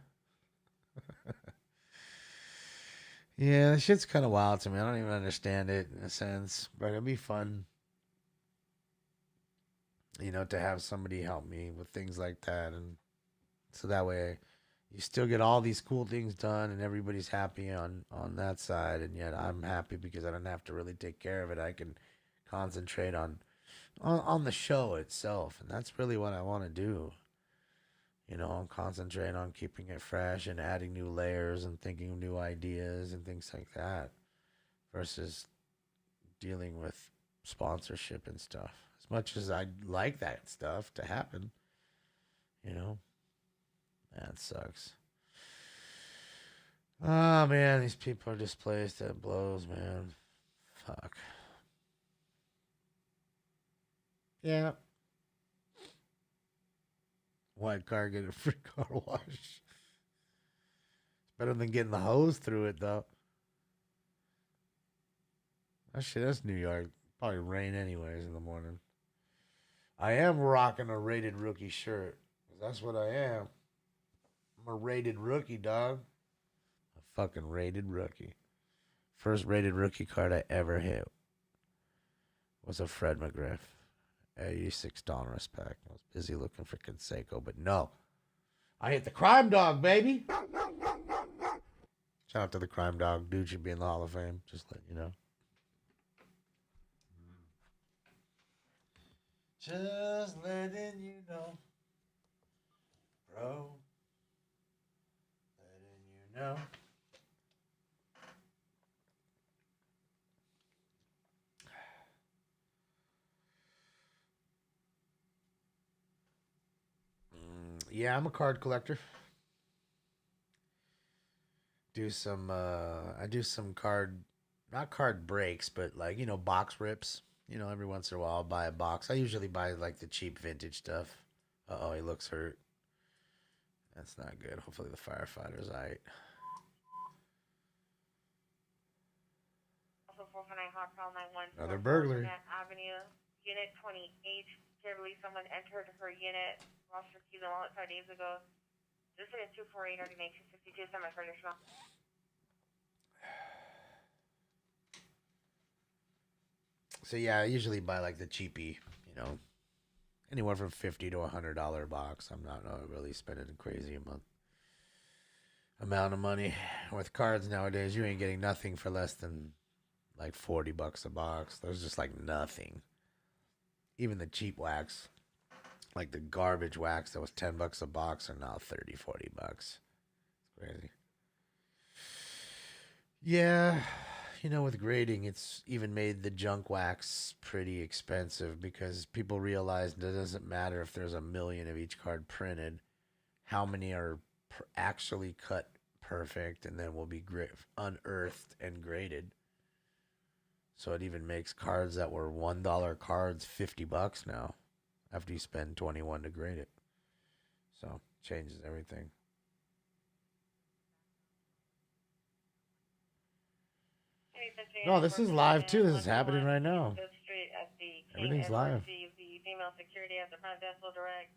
Yeah, that shit's kind of wild to me. I don't even understand it in a sense, but it'd be fun, you know, to have somebody help me with things like that, and so that way you still get all these cool things done and everybody's happy on that side, and yet I'm happy because I don't have to really take care of it. I can concentrate on the show itself, and that's really what I want to do. You know, concentrate on keeping it fresh and adding new layers and thinking of new ideas and things like that versus dealing with sponsorship and stuff. As much as I'd like that stuff to happen, you know, that sucks. Oh, man, these people are displaced. That blows, man. Fuck. Yeah. White car, get a free car wash. It's better than getting the hose through it, though. That shit, that's New York. Probably rain anyways in the morning. I am rocking a rated rookie shirt. That's what I am. I'm a rated rookie, dog. A fucking rated rookie. First rated rookie card I ever hit was a Fred McGriff. $86 respect. I was busy looking for Canseco, but no. I hit the Crime Dog, baby. Shout out to the Crime Dog. Dude should be in the Hall of Fame. Just letting you know. Just letting you know. Bro. Letting you know. Yeah, I'm a card collector. I do some card, not card breaks, but like, you know, box rips. You know, every once in a while I'll buy a box. I usually buy like the cheap vintage stuff. Uh-oh, he looks hurt. That's not good. Hopefully the firefighter's all right. Also 449 Hot Call 914. Another burglary. Avenue, Unit 28, I believe someone entered her unit, lost her keys and wallet 5 days ago. This is 248 RD 262, semi further smell. So yeah, I usually buy like the cheapy, you know, anywhere from $50 to $100 box. I'm not really spending a crazy amount of money. With cards nowadays, you ain't getting nothing for less than like $40 a box. There's just like nothing. Even the cheap wax, like the garbage wax that was $10 a box, are now $30, $40. It's crazy. Yeah, you know, with grading, it's even made the junk wax pretty expensive because people realize that it doesn't matter if there's 1 million of each card printed, how many are actually cut perfect and then will be unearthed and graded. So it even makes cards that were $1 cards $50 now after you spend $21 to grade it. So changes everything. No, this is live too. This is happening right now. Everything's live. The female security at the front desk will direct.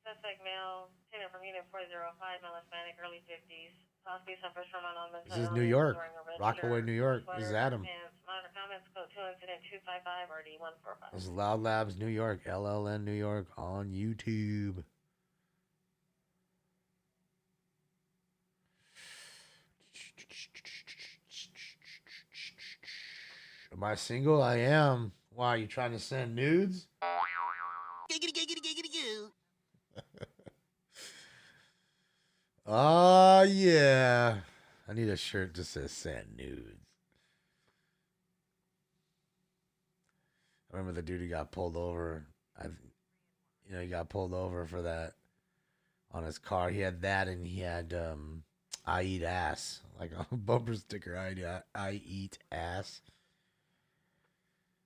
Suspect male, tenant from unit 405, male Hispanic, early 50s. Possibly suffers from anonymous. This is New York. Rockaway, New York. This is Adam. Minor comments, code 2 incident 255 RD 145. This is Loud Labs New York, LLN New York on YouTube. Am I single? I am. Why, are you trying to send nudes? Oh, yeah. I need a shirt that says send nudes. I remember the dude who got pulled over. He got pulled over for that on his car. He had that and he had I eat ass. Like a bumper sticker, I eat ass.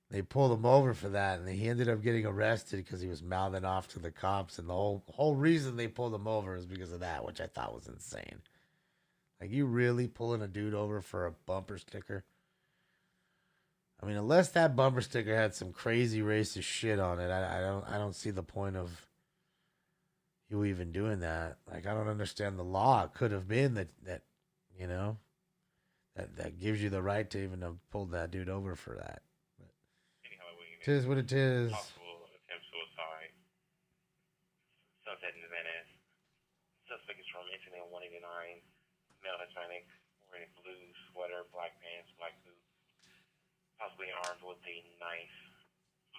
They pulled him over for that, and he ended up getting arrested because he was mouthing off to the cops. And the whole reason they pulled him over is because of that, which I thought was insane. Like, you really pulling a dude over for a bumper sticker? I mean, unless that bumper sticker had some crazy racist shit on it, I don't see the point of you even doing that. Like, I don't understand the law. It could have been that you know, that gives you the right to even have pulled that dude over for that. Tis what it is. Possible attempt suicide. Sunset in Venice. Suspect is from incident 189. Male Hispanic, wearing blue sweater, black pants, black boots. Possibly armed with a knife.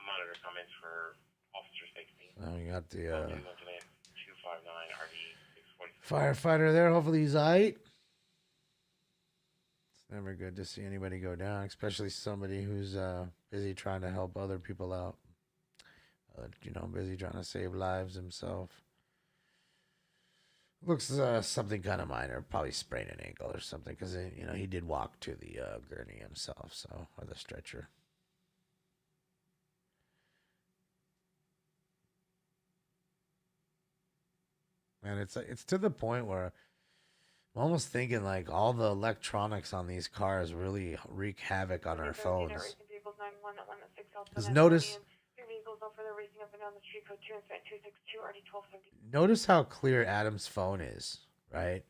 Monitor comments for officer safety. We got the 259 RD 646. firefighter there. Hopefully he's alright. It's never good to see anybody go down, especially somebody who's busy trying to help other people out. Busy trying to save lives himself. Looks something kind of minor, probably sprained an ankle or something, because he did walk to the gurney himself, or the stretcher. And it's to the point where I'm almost thinking like all the electronics on these cars really wreak havoc on our phones. Just notice how clear Adam's phone is, right?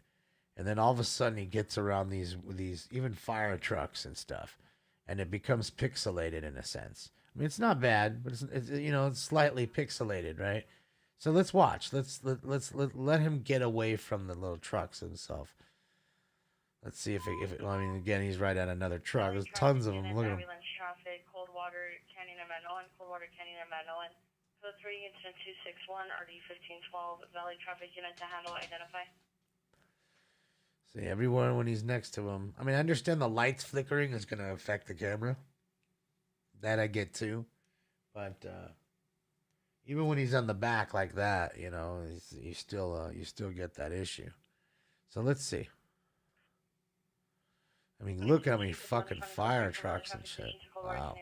And then all of a sudden he gets around these even fire trucks and stuff, and it becomes pixelated in a sense. I mean, it's not bad, but it's slightly pixelated, right? So let's watch. Let him get away from the little trucks himself. Let's see if again, he's right at another truck. There's tons of them. Look at him. Ambulance traffic, Coldwater Canyon and Magnolia, Coldwater Canyon and Magnolia. Code 3, incident 261, RD 1512, Valley traffic unit to handle, identify. See, everyone when he's next to him. I mean, I understand the lights flickering is going to affect the camera. That I get too. But even when he's on the back like that, you still get that issue. So let's see. I mean, look how many fucking fire trucks and shit. Wow.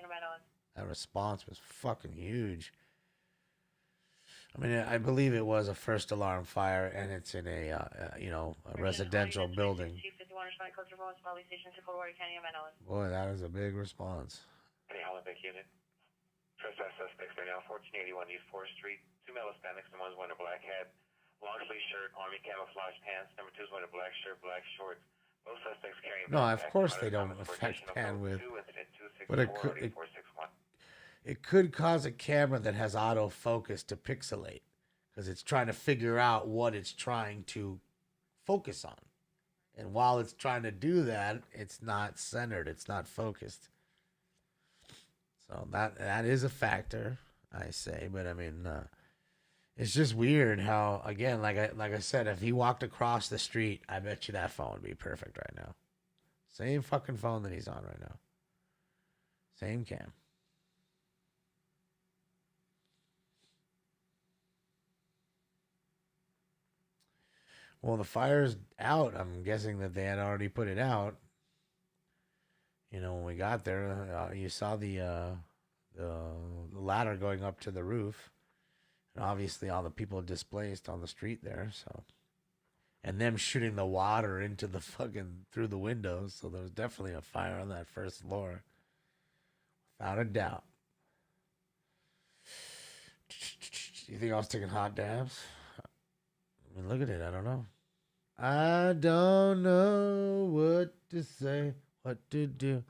That response was fucking huge. I mean, I believe it was a first alarm fire, and it's in a residential building. Boy, that is a big response. Any Holiday unit? Trespass suspects right now, 1481 East 4th Street. 2 male Hispanics, the one's wearing a black hat, long sleeve shirt, army camouflage pants. Number 2's wearing a black shirt, black shorts. Both suspects carrying No, of backpacks. course they Moderate don't Thomas for affect additional pan code width. 2, incident But 264 it could cause a camera that has autofocus to pixelate because it's trying to figure out what it's trying to focus on. And while it's trying to do that, it's not centered, it's not focused. So that is a factor, I say. But I mean, it's just weird how, again, like I said, if he walked across the street, I bet you that phone would be perfect right now. Same fucking phone that he's on right now. Same cam. Well, the fire's out. I'm guessing that they had already put it out. You know, when we got there, you saw the ladder going up to the roof, and obviously all the people displaced on the street there. So, and them shooting the water into the fucking through the windows. So there was definitely a fire on that first floor, without a doubt. You think I was taking hot dabs? I mean, look at it. I don't know. I don't know what to say, what to do.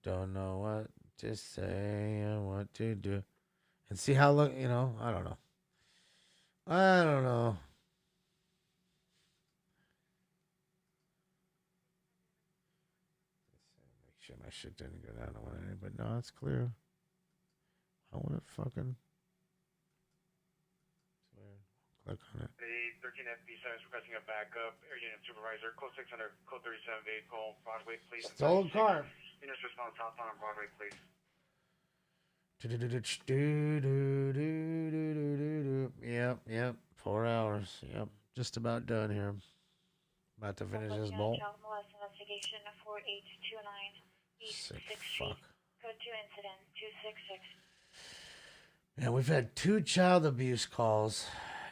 Don't know what to say and what to do. And see how, look, you know, I don't know. I don't know. Make sure my shit didn't go down. But no, it's clear. I want it fucking. Click on it. The 13 FB7 is requesting a backup. Air Unit Supervisor, code 600, code 37 vehicle, Broadway, please. Stolen car. Units respond southbound on Broadway, please. Yep. 4 hours. Yep. Just about done here. About to finish this bolt. Child molest investigation 4829 East 6th Street. Code 2 incident 266. Yeah, we've had 2 child abuse calls,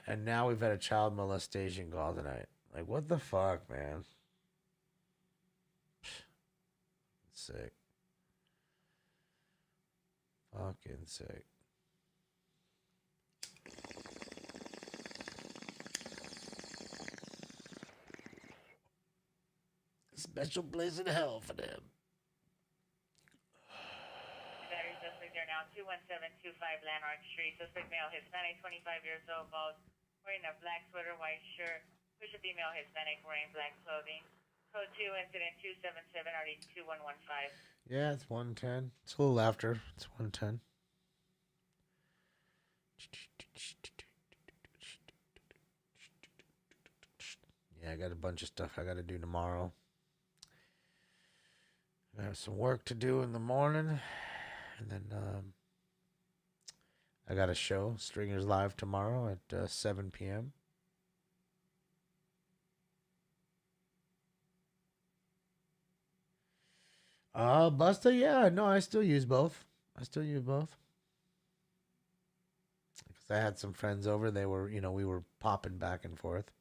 and now we've had a child molestation call tonight. Like, what the fuck, man? Sick. Fucking sick. Special place in hell for them. Battery suspect there now, 21725 Landmark Street. Suspect male, Hispanic, 25 years old, bald, wearing a black sweater, white shirt. Push a female Hispanic wearing black clothing. Code 2, incident 277, RD 2115. Yeah, it's 110. It's a little after. It's 110. Yeah, I got a bunch of stuff I got to do tomorrow. I have some work to do in the morning. And then I got a show, Stringers Live, tomorrow at 7 p.m. Busta, yeah, no, I still use both. Because I had some friends over. They were, we were popping back and forth.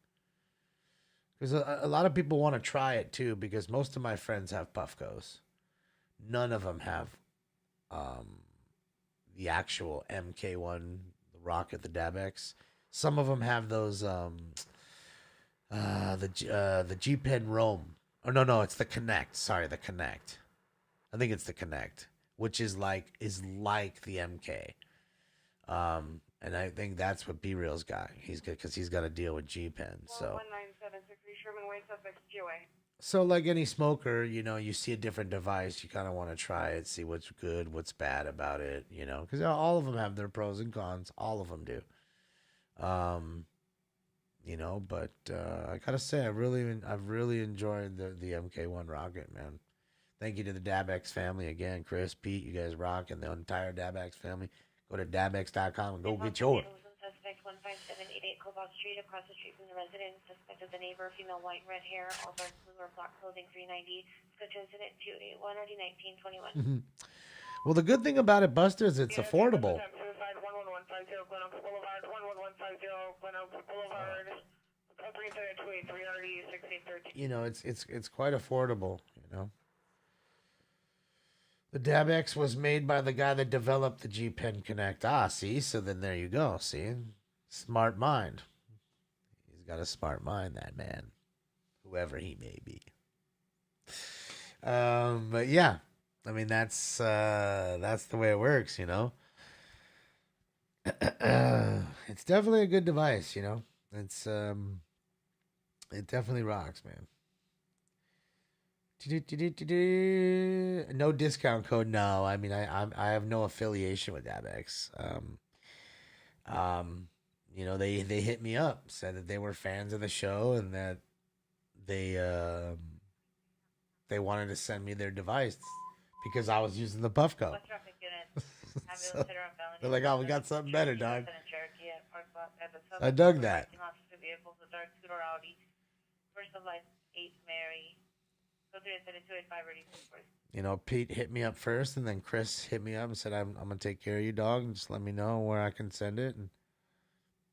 Because a lot of people want to try it too, because most of my friends have Puffcos. None of them have the actual MK1, the Rocket, the Dabex. Some of them have those the G-Pen Roam. Oh no, it's the Connect. Sorry, the Connect. I think it's the Connect, which is like the MK. And I think that's what B-Real's got. He's good because he's got to deal with G-Pen. So 1973 Sherman Way, suspect GOA. So like any smoker, you see a different device, you kind of want to try it, see what's good, what's bad about it, because all of them have their pros and cons. All of them do. But I gotta say, I've really enjoyed the MK1 Rocket, man. Thank you to the Dabex family again, Chris, Pete, you guys rock, and the entire Dabex family. Go to Dabex.com and go get yours. Suspect 15788 Cobalt Street, across the street from the residence. Suspect is the neighbor, female, white, red hair, all dark blue or black clothing, 390. Go to incident 281 RD 1921. Well, the good thing about it, Buster, is it's affordable. Suicide 11150 Glen Oaks Boulevard, 11150 Glen Oaks Boulevard. 37283 RD 1613. It's quite affordable, The DabX was made by the guy that developed the G Pen Connect. Ah, see? So then there you go. See? Smart mind. He's got a smart mind, that man. Whoever he may be. But yeah. I mean, that's the way it works, you know? It's definitely a good device, you know? It's, it definitely rocks, man. No discount code. No, I mean I have no affiliation with DabX. You know they hit me up, said that they were fans of the show and that they wanted to send me their device because I was using the Puffco. So they're like, oh, we got something better, dog. I dug that. You know, Pete hit me up first, and then Chris hit me up and said, I'm gonna take care of you, dog, and just let me know where I can send it. And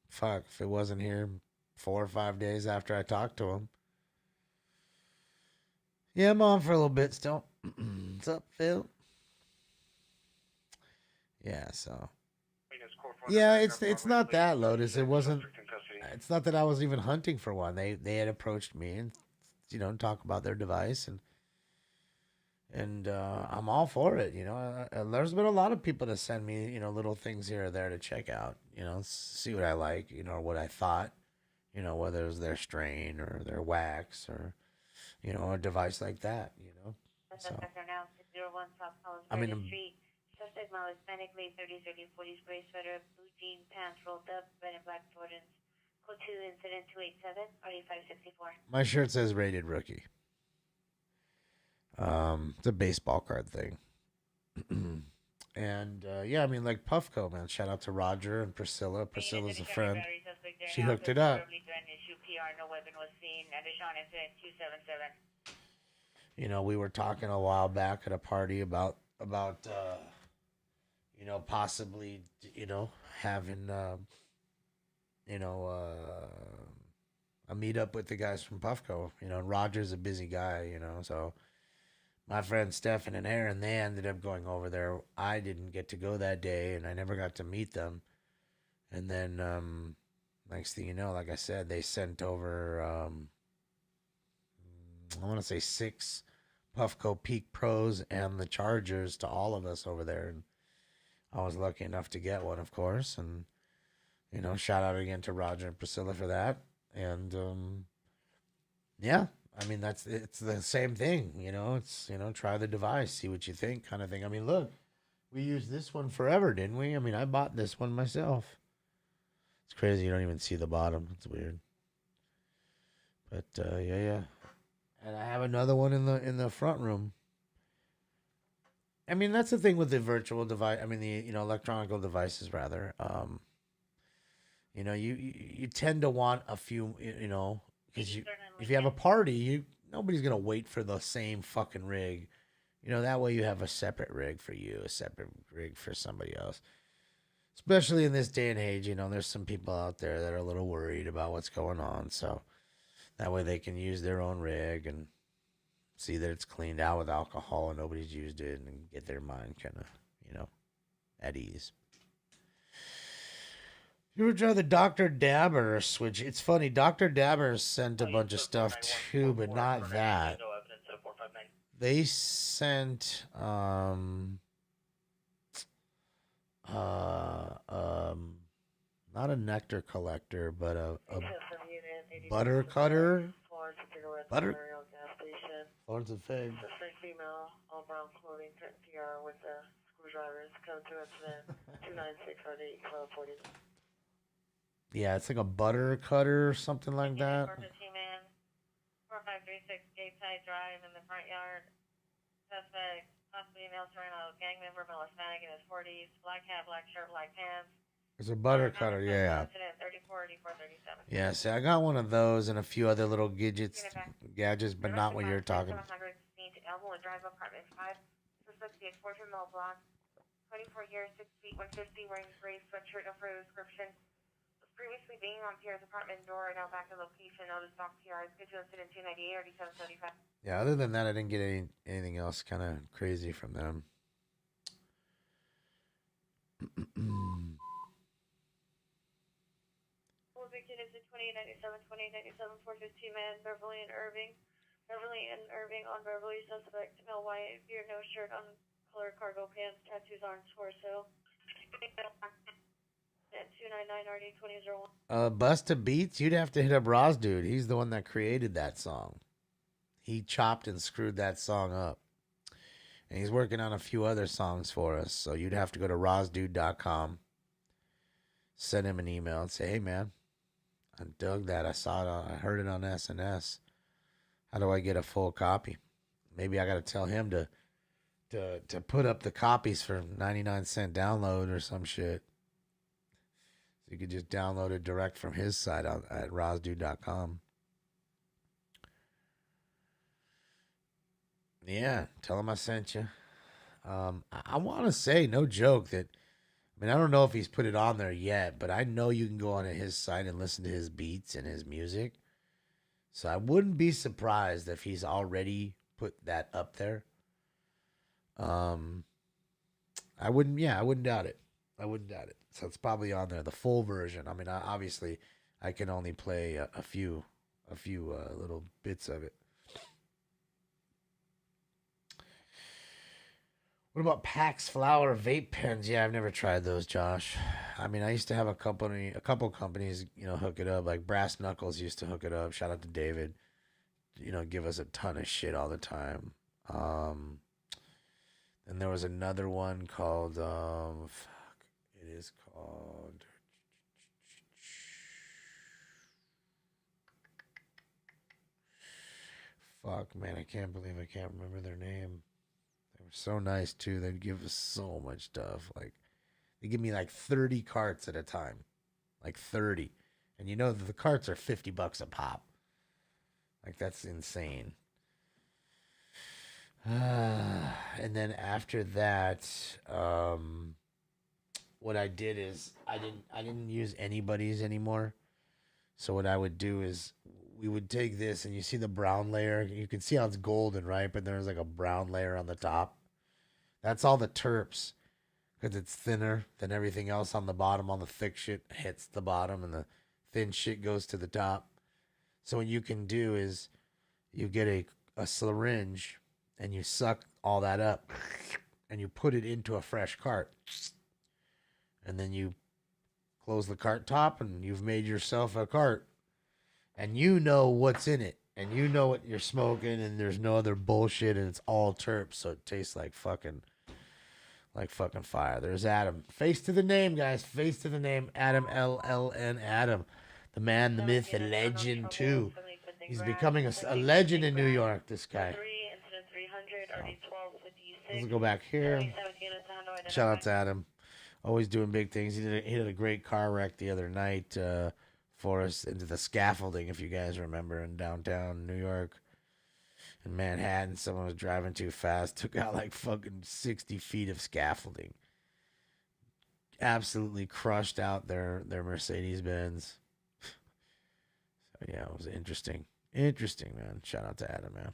fuck, if it wasn't here 4 or 5 days after I talked to him. Yeah, I'm on for a little bit still. What's up, Phil? Yeah, so. Yeah, it's not that, Lotus. It wasn't. It's not that I was even hunting for one. They had approached me and, you know, talk about their device, and I'm all for it. You know, there's been a lot of people to send me, you know, little things here or there to check out. You know, see what I like. You know, or what I thought. You know, whether it was their strain or their wax or, you know, a device like that. You know, so. I mean. Suspect male, Hispanic, late 30s, early 40s, gray sweater, blue jean pants rolled up, red and black Jordans. Code 2, incident 287, RD564. My shirt says rated rookie. It's a baseball card thing. And, yeah, I mean, like Puffco, man. Shout out to Roger and Priscilla. Priscilla's a friend. She hooked it up. You know, we were talking a while back at a party about you know, possibly, you know, having, you know, a meetup with the guys from Puffco. You know, and Roger's a busy guy, you know, so my friends Stefan and Aaron, they ended up going over there. I didn't get to go that day, and I never got to meet them. And then, next thing you know, like I said, they sent over, I want to say 6 Puffco Peak Pros and the Chargers to all of us over there. And I was lucky enough to get one, of course. And, you know, shout out again to Roger and Priscilla for that. And, yeah, I mean, it's the same thing, you know, it's, you know, try the device, see what you think kind of thing. I mean, look, we used this one forever, didn't we? I mean, I bought this one myself. It's crazy. You don't even see the bottom. It's weird. But, yeah. And I have another one in the front room. I mean, that's the thing with the virtual device. I mean, the, you know, electronical devices rather. You know, you tend to want a few, you know, because if you have a party, nobody's gonna wait for the same fucking rig. You know, that way you have a separate rig for you, a separate rig for somebody else. Especially in this day and age, you know, there's some people out there that are a little worried about what's going on, so that way they can use their own rig and see that it's cleaned out with alcohol and nobody's used it and get their mind kind of, you know, at ease. You ever try the Dr. Dabber switch? It's funny, Dr. Dabber sent a bunch of stuff too, but not that. They sent, not a nectar collector, but a butter cutter. Butter. Lords of Fame. Suspect female, all brown clothing, PR with the screwdrivers. Come to incident 296 RD 1240. Yeah, it's like a butter cutter or something like that. 4536 Gateside Drive in the front yard. Suspect, possibly male Serrano, gang member, male Hispanic in his 40s, black hat, black shirt, black pants. It's a butter cutter, yeah. Yeah, see, I got one of those and a few other little gadgets, but not what you're talking. Elmwood Drive, apartment 5. Suspect, the exporter, male blonde, 24 years, 6 feet, 150, wearing gray sweatshirt, no further description. Was previously being on Pierre's apartment door, now back to location, notice box PR, schedule incident 298 or 775. Yeah, other than that, I didn't get anything else kind of crazy from them. Victor is 2897, 2897, 415 man, Beverly and Irving. Beverly and Irving on Beverly, suspect, male white, beard, no shirt, on color cargo pants, tattoos on torso. At 299 RD 2001. Busta Beats, you'd have to hit up Roz Dude. He's the one that created that song. He chopped and screwed that song up. And he's working on a few other songs for us. So you'd have to go to rozdude.com, send him an email and say, hey, man, I dug that. I saw it. I heard it on SNS. How do I get a full copy? Maybe I got to tell him to put up the copies for 99-cent download or some shit. So you could just download it direct from his site at rozdude.com. Yeah, tell him I sent you. I want to say, no joke, that, I don't know if he's put it on there yet, but I know you can go on his site and listen to his beats and his music. So I wouldn't be surprised if he's already put that up there. I wouldn't doubt it. I wouldn't doubt it. So it's probably on there, the full version. Obviously, I can only play a few little bits of it. What about Pax Flower vape pens? Yeah, I've never tried those, Josh. I used to have a couple companies, hook it up. Like Brass Knuckles used to hook it up. Shout out to David. Give us a ton of shit all the time. And there was another one called, it is called, man, I can't believe I can't remember their name. They were so nice too. They'd give us so much stuff. Like, they give me like 30 carts at a time, like 30, and the carts are $50 a pop. Like, that's insane. And then after that, what I did is I didn't use anybody's anymore. So what I would do is we would take this, and you see the brown layer. You can see how it's golden, right? But there's like a brown layer on the top. That's all the terps, because it's thinner than everything else on the bottom. All the thick shit hits the bottom, and the thin shit goes to the top. So what you can do is you get a syringe, and you suck all that up, and you put it into a fresh cart. And then you close the cart top, and you've made yourself a cart. And you know what's in it. And you know what you're smoking, and there's no other bullshit, and it's all terps, so it tastes like fucking fire. There's Adam. Face to the name, guys. Face to the name. Adam, LLN Adam. The man, the myth, the legend, too. He's becoming a legend in New York, this guy. Let's go back here. Shout out to Adam. Always doing big things. He did a great car wreck the other night for us into the scaffolding, if you guys remember, in downtown New York. In Manhattan, someone was driving too fast, took out like fucking 60 feet of scaffolding. Absolutely crushed out their Mercedes-Benz. So yeah, it was interesting. Interesting, man. Shout out to Adam, man.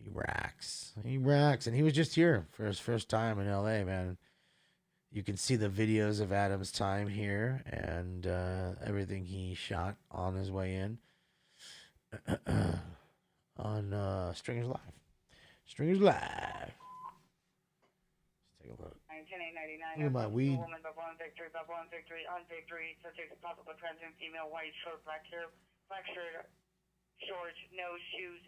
He racks. And he was just here for his first time in LA, man. You can see the videos of Adam's time here and everything he shot on his way in on Stringers Live. Stringers Live. Let's take a look. 1099. Look at my weed. Woman, Babylon Victory, on Victory. Subject possible transient female, white short, black hair, black shirt, shorts, no shoes.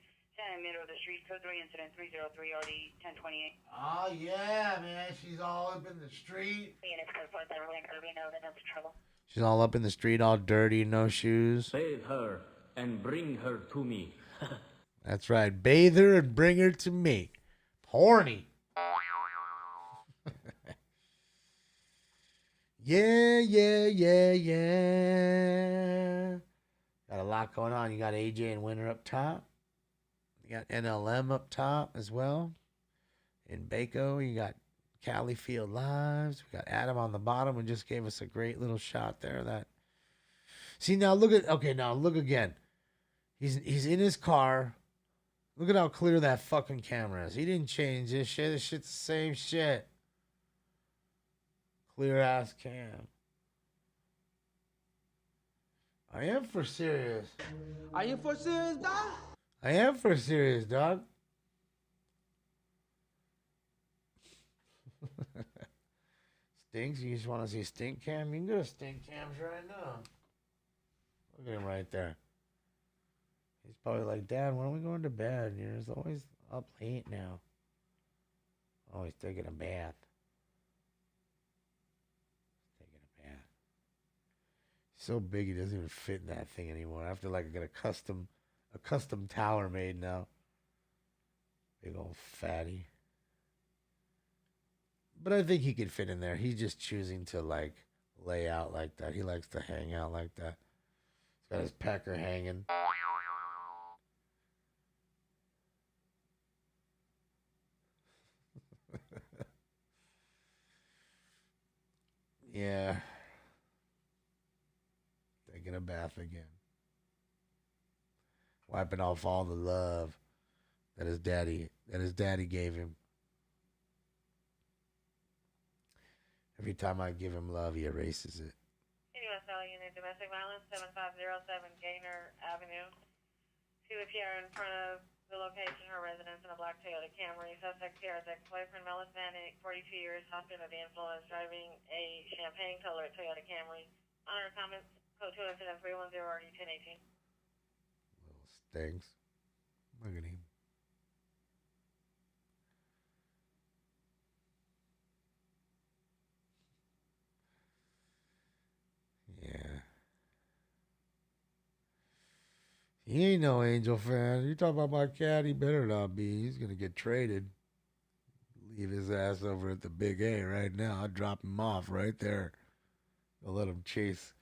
Middle of the street, code 3, incident 303 RD 1028. Oh, yeah, man. She's all up in the street. Phoenix code 4, Beverly and Irving, no evidence of trouble. She's all up in the street, all dirty, no shoes. Save her and bring her to me. That's right. Bathe her and bring her to me. Horny. Yeah. Got a lot going on. You got AJ and Winter up top. You got NLM up top as well. In Baco, you got Cali Field Lives. We got Adam on the bottom, who just gave us a great little shot there. That. See, now look again. He's in his car. Look at how clear that fucking camera is. He didn't change this shit. This shit's the same shit. Clear ass cam. I am for serious. Are you for serious, dog? I am for serious, dog. Stinks, you just want to see stink cam? You can go to stink cams right now. Look at him right there. He's probably like, Dad, when are we going to bed? You're just always up late now. Always taking a bath. Taking a bath. He's so big he doesn't even fit in that thing anymore. I have to like get a custom tower made now. Big old fatty. But I think he could fit in there. He's just choosing to like lay out like that. He likes to hang out like that. He's got his pecker hanging. Yeah. Taking a bath again. Wiping off all the love that his daddy gave him. Every time I give him love, he erases it. USL Unit Domestic Violence, 7507 Gaynor Avenue. 2 appear in front of the location her residence in a black Toyota Camry. Suspect here is ex-boyfriend Mellis Vanek, 42 years, hospital under the influence, driving a champagne-colored Toyota Camry. On her comments, code 2 incident 310 RD 1018. Little stinks. Look at him. Yeah. He ain't no Angel fan. You talk about my cat, he better not be. He's gonna get traded. Leave his ass over at the Big A right now. I'll drop him off right there. I'll let him chase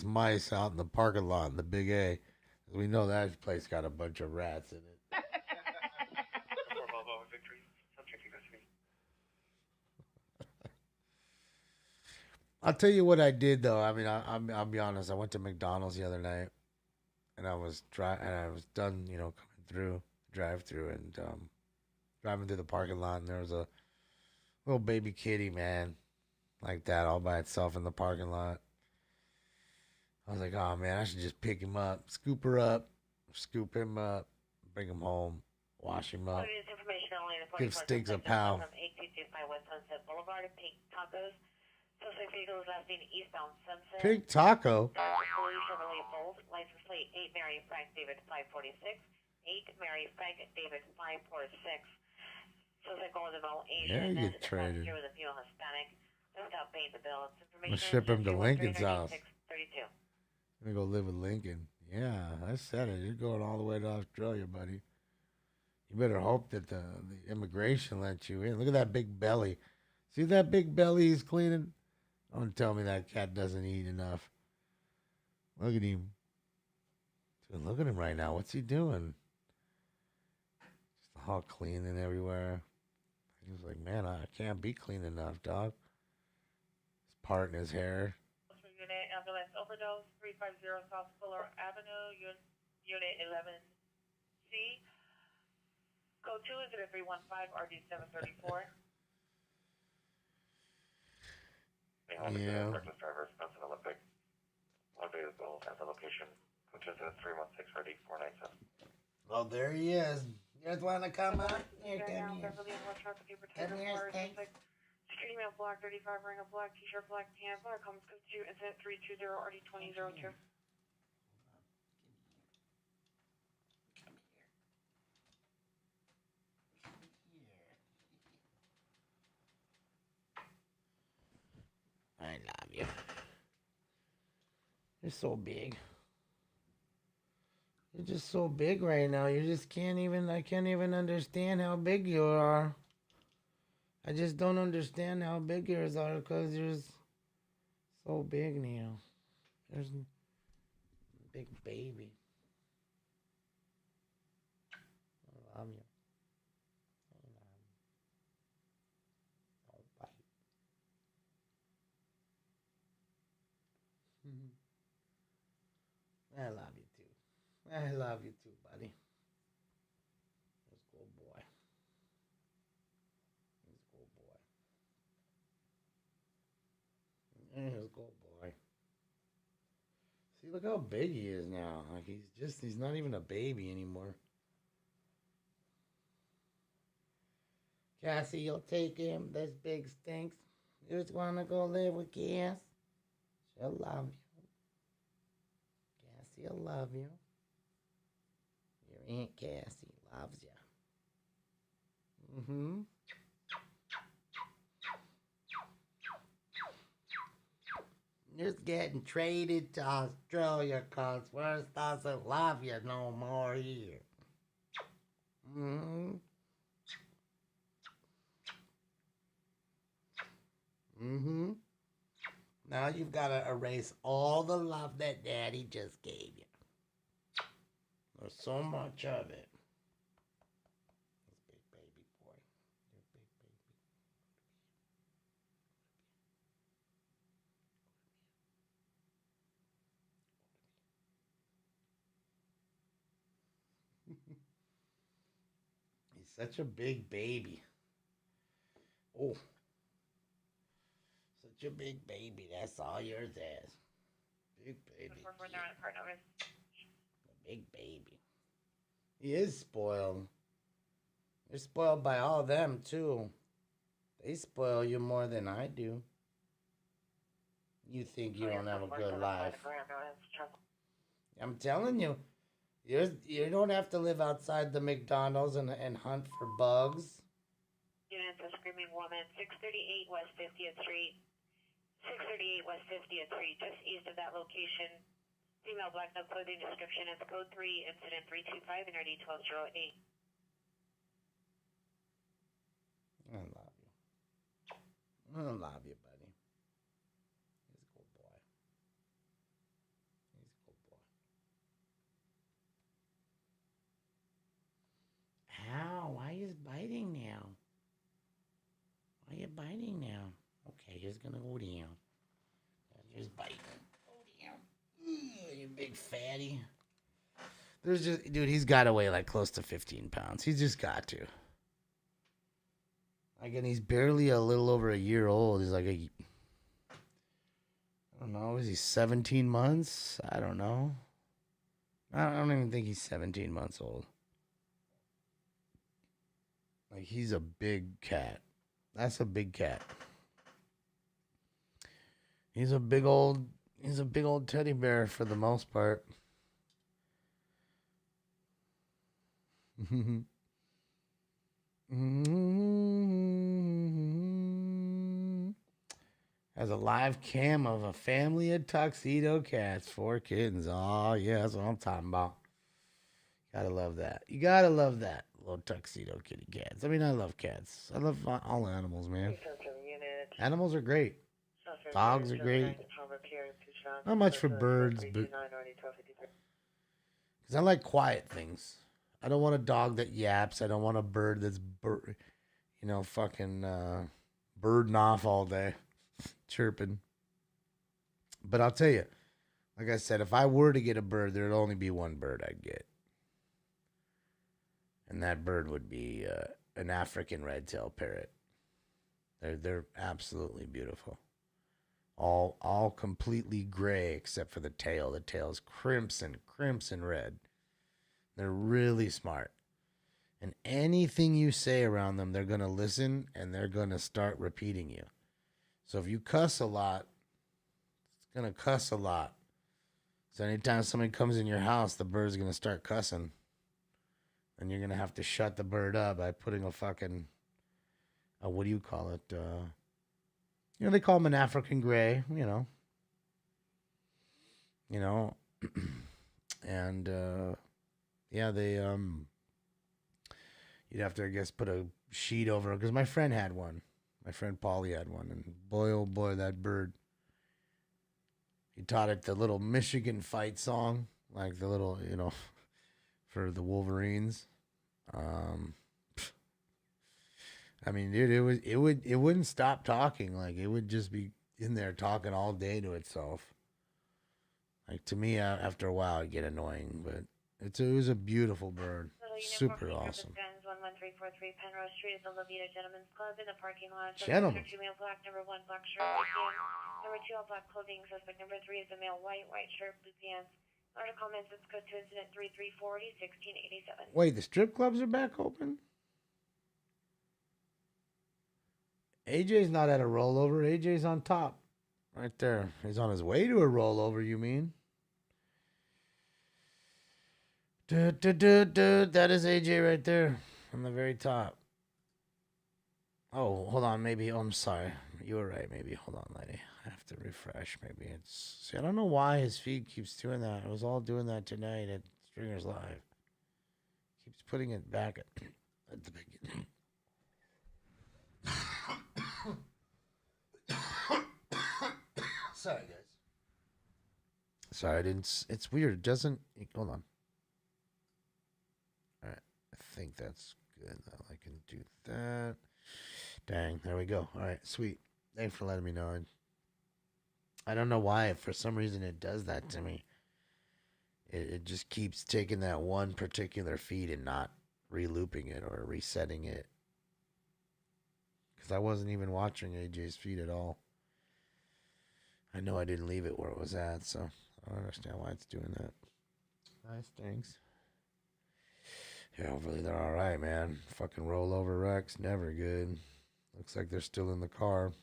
mice out in the parking lot in the Big A. We know that place got a bunch of rats in it. I'll tell you what I did though. I mean, I'll be honest. I went to McDonald's the other night, and I was done, you know, coming through drive-through and driving through the parking lot, and there was a little baby kitty, man, like that, all by itself in the parking lot. I was like, oh man, I should just pick him up, scoop him up, bring him home, wash him up, give Stinks a pound. 8225 West Sunset Boulevard, Pink Tacos. Suspect vehicle is last seen eastbound Sunset. Pink Taco. Chevrolet Bolt, license plate 8 Mary Frank David 546. 8 Mary Frank David 546. Suspect going with all Asian. Yeah, you get traded. With a female Hispanic. Without paying the bill. I'm gonna ship him to Lincoln's house. I'm gonna go live with Lincoln. Yeah, I said it. You're going all the way to Australia, buddy. You better hope that the immigration lets you in. Look at that big belly. See that big belly he's cleaning? Don't tell me that cat doesn't eat enough. Look at him. Dude, look at him right now. What's he doing? Just all cleaning everywhere. He was like, man, I can't be clean enough, dog. His part in his hair. Unit ambulance overdose, 350 South Fuller Avenue, Unit 11C. Code 2 is 315 RD 734. Yeah. Reckless driver, Spencer Olympic. Unavailable at the location. Which is 316 ready 497. Oh, there he is. You guys want to come out? Here, come here. Security mail black 35, ring of black, t-shirt black, pants black, comes code 2, incident 320 RD 2002. I love you. You're so big. You're just so big right now. You just I can't even understand how big you are. I just don't understand how big yours are because you're so big now. There's a big baby. I love you. I love you too. I love you too, buddy. Let's go, boy. Let's go, boy. He's a good boy. See, look how big he is now. Like he's not even a baby anymore. Cassie, you'll take him. This big stinks. You just want to go live with Cass? She'll love you. Cassie will love you. Your Aunt Cassie loves you. Mm-hmm. Just getting traded to Australia because Worse doesn't love you no more here. Mm-hmm. Mm-hmm. Now you've got to erase all the love that Daddy just gave you. There's so much of it. This big baby boy. Your big baby. He's such a big baby. Oh. Such a big baby. That's all yours is. Big baby. A big baby. He is spoiled. You're spoiled by all of them, too. They spoil you more than I do. You think you don't have a good life. I'm telling you. You don't have to live outside the McDonald's and hunt for bugs. Units of Screaming Woman, 638 West 50th Street. 638 West 50th Street, just east of that location. Female black, no clothing description. It's code 3, incident 325, NRD 1208. I love you. I love you, buddy. He's a good boy. He's a good boy. Ow, why are you biting now? Why are you biting now? Okay, he's gonna go down. Here's biting. Go down. You big fatty. There's just, dude, he's got to weigh like close to 15 pounds. He's just got to. Again, he's barely a little over a year old. He's like I don't know, is he 17 months? I don't know. I don't even think he's 17 months old. Like, he's a big cat. That's a big cat. He's a big old teddy bear for the most part. Has a live cam of a family of tuxedo cats, 4 kittens. Oh, yeah, that's what I'm talking about. Gotta love that. You gotta love that. Little tuxedo kitty cats. I mean, I love cats. I love all animals, man. Animals are great. Dogs are great. Not much for birds, but because I like quiet things. I don't want a dog that yaps. I don't want a bird that's fucking birding off all day, chirping. But I'll tell you, like I said, if I were to get a bird, there'd only be one bird I'd get, and that bird would be an African red-tailed parrot. They're absolutely beautiful. All completely gray except for the tail. The tail's crimson red. They're really smart. And anything you say around them, they're going to listen and they're going to start repeating you. So if you cuss a lot, it's going to cuss a lot. So anytime somebody comes in your house, the bird's going to start cussing. And you're going to have to shut the bird up by putting a fucking, what do you call it? They call them an African gray, and, yeah, they, you'd have to, I guess, put a sheet over it, because my friend had one. My friend Paulie had one, and boy, oh boy, that bird. He taught it the little Michigan fight song, like the little, for the Wolverines. I mean, dude, it wouldn't stop talking. Like, it would just be in there talking all day to itself. Like, to me, after a while, it'd get annoying, but it was a beautiful bird. Super awesome. 11343 Penrose Street is the Levita Gentlemen's Club in the parking lot. Gentlemen. Black, number 1 black shirt. Number 2, all black clothing. Suspect number 3 is a male, white shirt, blue pants. Article comments, it's code to incident 3340, 1687. Wait, the strip clubs are back open? AJ's not at a rollover. AJ's on top. Right there. He's on his way to a rollover, you mean? That is AJ right there on the very top. Oh, hold on. Maybe. Oh, I'm sorry. You were right. Maybe. Hold on, lady. I have to refresh. Maybe it's. See, I don't know why his feed keeps doing that. I was all doing that tonight at Stringers Live. Keeps putting it back at the beginning. Sorry, guys. Sorry, I didn't. It's weird. It doesn't. Hold on. All right. I think that's good. I can do that. Dang. There we go. All right. Sweet. Thanks for letting me know. I don't know why. For some reason, it does that to me. It just keeps taking that one particular feed and not re-looping it or resetting it. Because I wasn't even watching AJ's feed at all. I know I didn't leave it where it was at, so I don't understand why it's doing that. Nice, thanks. Yeah, hopefully they're all right, man. Fucking rollover wrecks, never good. Looks like they're still in the car.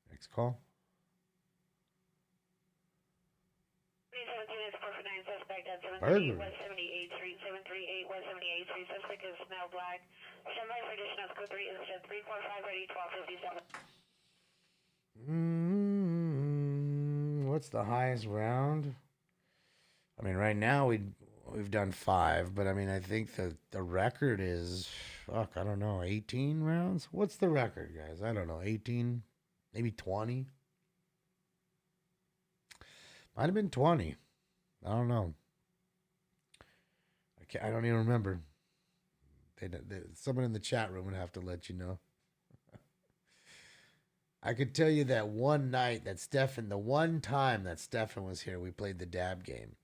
Next call. 317 is 449 suspect at 738 Burglary. West 78th Street, 738 West 78th Street. Suspect is male black. Standby for additional code 3 incident 345 ready 1257. What's the highest round? I mean, right now we've done 5, but I mean, I think the record is, fuck, I don't know, 18 rounds? What's the record, guys? I don't know, 18, maybe 20? Might have been 20. I don't know. I don't even remember. Someone in the chat room would have to let you know. I could tell you that one night that the one time that Stefan was here, we played the dab game.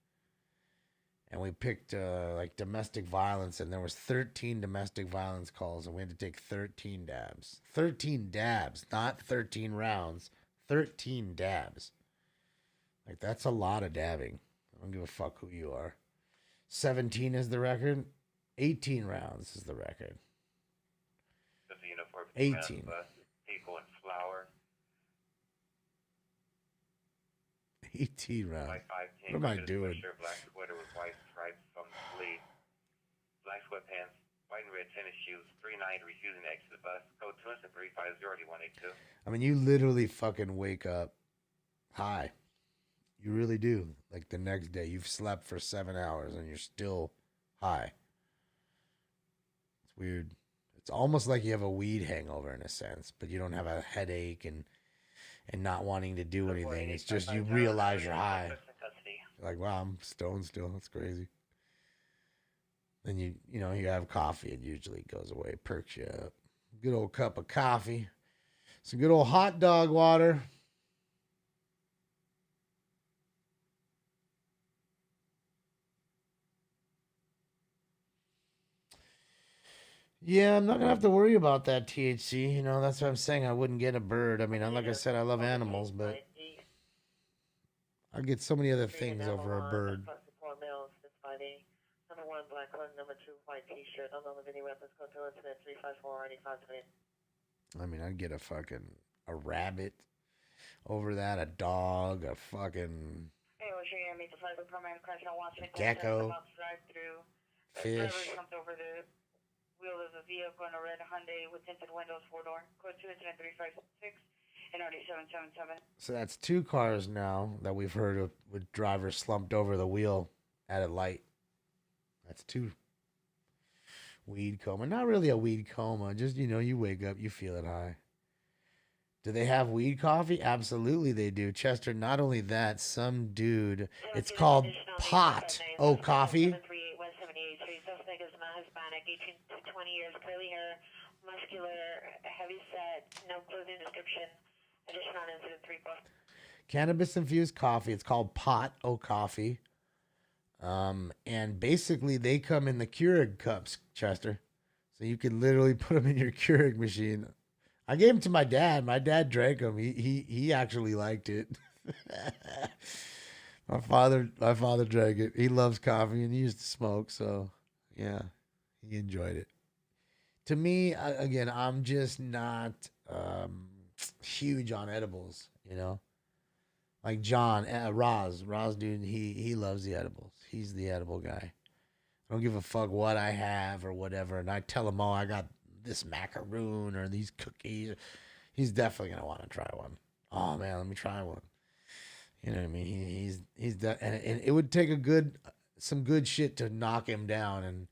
And we picked like domestic violence, and there was 13 domestic violence calls, and we had to take 13 dabs. 13 dabs, not 13 rounds. 13 dabs. Like, that's a lot of dabbing. I don't give a fuck who you are. 17 is the record. 18 rounds is the record. 18. Pico and flour. 18 rounds. What am I doing? Black sweater with white stripes from the sleeve. Black sweatpants, white and red tennis shoes. 39 refusing to exit the bus. Code 2-350-182. I mean, you literally fucking wake up high. You really do. Like the next day, you've slept for 7 hours and you're still high. It's weird. It's almost like you have a weed hangover in a sense, but you don't have a headache and not wanting to do anything. It's just you realize you're high. You're like, wow, I'm stoned still. That's crazy. Then you have coffee. It usually goes away, perks you up. Good old cup of coffee. Some good old hot dog water. Yeah, I'm not going to have to worry about that THC. You know, that's what I'm saying. I wouldn't get a bird. I mean, like I said, I love animals, but I'll get so many other things over a bird. Number 1, black clothing. Number 2, white t-shirt. Unknown video weapons. Code to incident 354-9520. I mean, I'd get a rabbit over that, a dog, a fucking gecko, fish. Wheel of a vehicle in a red Hyundai with tinted windows, 4-door. Code 2 incident 356 and already 777. So that's 2 cars now that we've heard of with drivers slumped over the wheel at a light. That's 2. Weed coma. Not really a weed coma. Just, you wake up, you feel it high. Do they have weed coffee? Absolutely they do. Chester, not only that, some dude, it's called pot. Oh, coffee? 18 to 20 years, curly hair, muscular, heavy set, no clothing description, additional incident 3 cannabis infused coffee. It's called Pot O Coffee. And basically they come in the Keurig cups, Chester. So you can literally put them in your Keurig machine. I gave them to my dad. My dad drank them. He actually liked it. My father drank it. He loves coffee and he used to smoke, so yeah, he enjoyed it. To me, again, I'm just not huge on edibles, you know. Like John, Roz, dude, he loves the edibles. He's the edible guy. I don't give a fuck what I have or whatever, and I tell him, oh, I got this macaroon or these cookies. He's definitely gonna want to try one. Oh man, let me try one. You know what I mean? And it would take some good shit to knock him down. And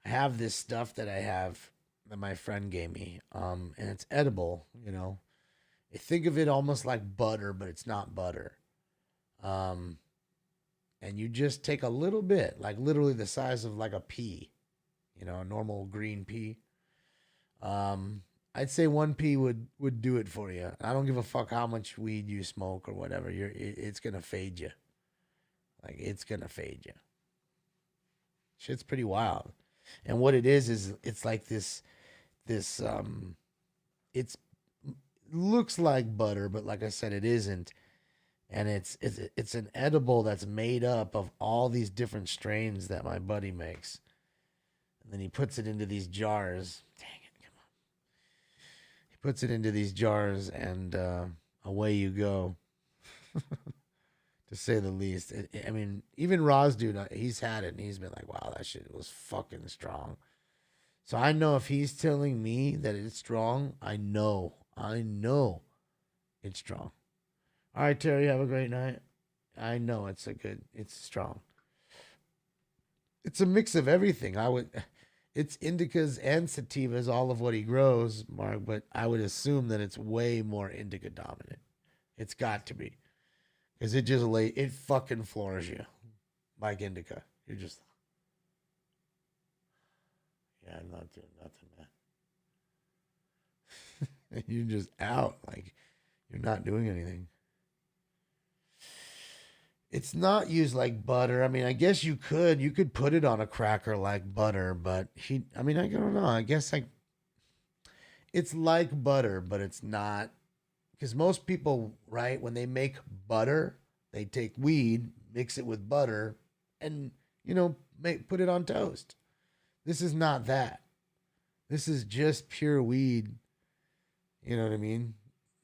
I have this stuff that I have that my friend gave me, and it's edible. You know, think of it almost like butter, but it's not butter. And you just take a little bit, like literally the size of like a pea, you know, a normal green pea. I'd say 1 pea would do it for you. I don't give a fuck how much weed you smoke or whatever. It's gonna fade you. Like it's gonna fade you. Shit's pretty wild. And what it is it's like this it's looks like butter, but like I said, it isn't. And it's an edible that's made up of all these different strains that my buddy makes. And then he puts it into these jars. Dang it, come on. He puts it into these jars and away you go. To say the least. I mean, even Roz, dude, he's had it and he's been like, wow, that shit was fucking strong. So I know if he's telling me that it's strong, I know it's strong. All right, Terry, have a great night. I know it's strong. It's a mix of everything. It's indicas and sativas, all of what he grows, Mark, but I would assume that it's way more indica dominant. It's got to be. Because it fucking floors you. Like indica. You're just, yeah, I'm not doing nothing, man. You're just out. Like, you're not doing anything. It's not used like butter. I mean, I guess you could put it on a cracker like butter, but I don't know. I guess it's like butter, but it's not. Because most people, right, when they make butter, they take weed, mix it with butter, and, put it on toast. This is not that. This is just pure weed, you know what I mean?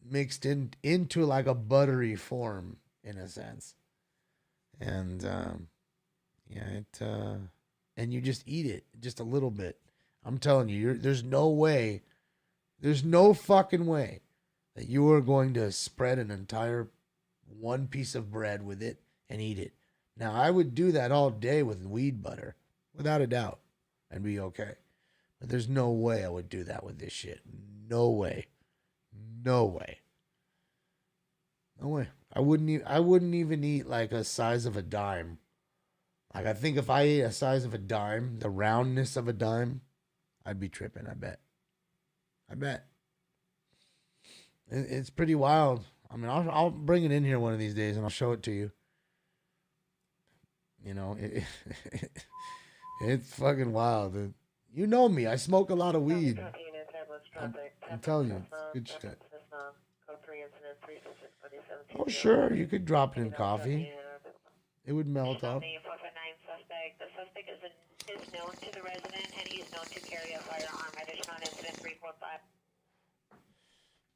Mixed into like a buttery form, in a sense. And, and you just eat it just a little bit. I'm telling you, there's no fucking way that you are going to spread an entire one piece of bread with it and eat it. Now, I would do that all day with weed butter, without a doubt, and be okay. But there's no way I would do that with this shit. No way. No way. No way. I wouldn't even eat like a size of a dime. Like, I think if I ate a size of a dime, the roundness of a dime, I'd be tripping, I bet. It's pretty wild. I mean, I'll bring it in here one of these days and I'll show it to you. It's fucking wild. You know me. I smoke a lot of weed. I'm telling you, it's good shit. Oh, sure. You could drop it in coffee. It would melt up. The suspect is known to the resident and he is known to carry a firearm. Additional incident 345.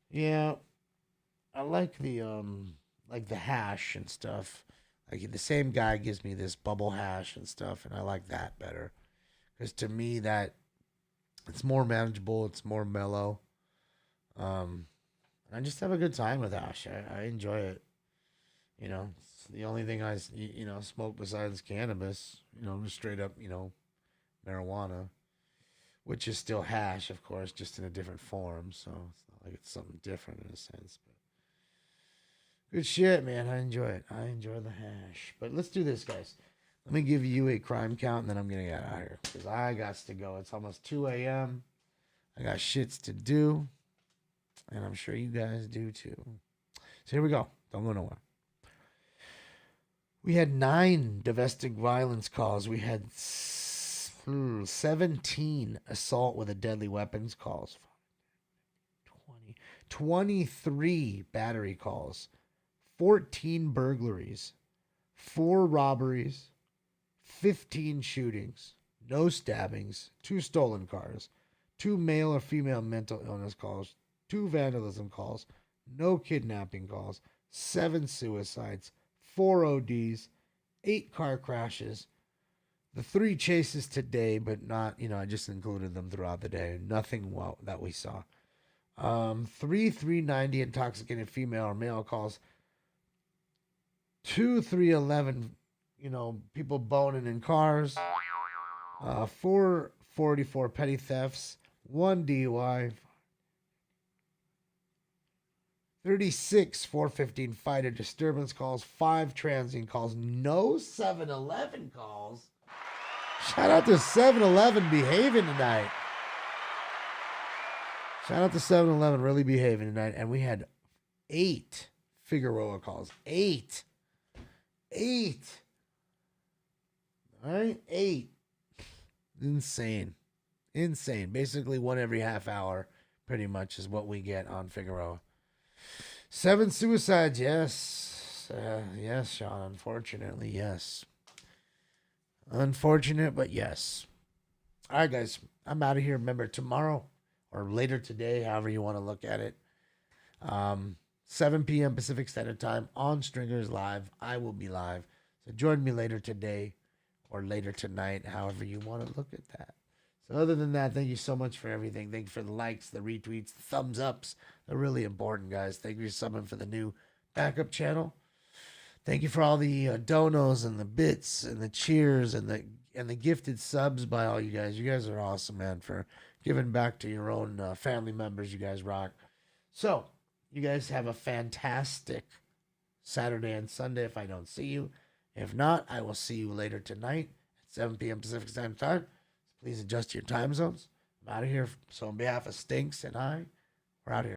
Yeah, I like the hash and stuff. Like the same guy gives me this bubble hash and stuff, and I like that better. Because to me, that it's more manageable, it's more mellow. I just have a good time with hash. I enjoy it. It's the only thing I smoke besides cannabis. Just straight up, marijuana, which is still hash, of course, just in a different form. So it's not like it's something different in a sense. But good shit, man. I enjoy it. I enjoy the hash. But let's do this, guys. Let me give you a crime count, and then I'm going to get out of here. Because I got to go. It's almost 2 a.m. I got shits to do. And I'm sure you guys do, too. So here we go. Don't go nowhere. We had 9 domestic violence calls. We had 17 assault with a deadly weapons calls. 23 battery calls. 14 burglaries. 4 robberies. 15 shootings. No stabbings. 2 stolen cars. 2 male or female mental illness calls. 2 vandalism calls. No kidnapping calls. 7 suicides. 4 ODs, 8 car crashes, the 3 chases today, but not, I just included them throughout the day. Nothing that we saw. 390 intoxicated female or male calls. 311, people boning in cars. 444 petty thefts. 1 DUI. 36 415 fighter disturbance calls, 5 transient calls, no 7-Eleven calls. Shout out to 7-Eleven behaving tonight. Shout out to 7-Eleven really behaving tonight. And we had 8 Figueroa calls. 8. All right? 8. Insane. Basically 1 every half hour pretty much is what we get on Figueroa. 7 suicides, yes. Yes, Sean, unfortunately, yes. Unfortunate, but yes. All right, guys, I'm out of here. Remember, tomorrow or later today, however you want to look at it, 7 p.m. Pacific Standard Time on Stringers Live. I will be live. So join me later today or later tonight, however you want to look at that. So other than that, thank you so much for everything. Thank you for the likes, the retweets, the thumbs ups. They're really important, guys. Thank you for subbing for the new backup channel. Thank you for all the donos and the bits and the cheers and the gifted subs by all you guys. You guys are awesome, man, for giving back to your own family members. You guys rock. So you guys have a fantastic Saturday and Sunday if I don't see you. If not, I will see you later tonight at 7 p.m. Pacific Standard Time. Please adjust your time zones. I'm out of here. So on behalf of Stinks and we're out of here.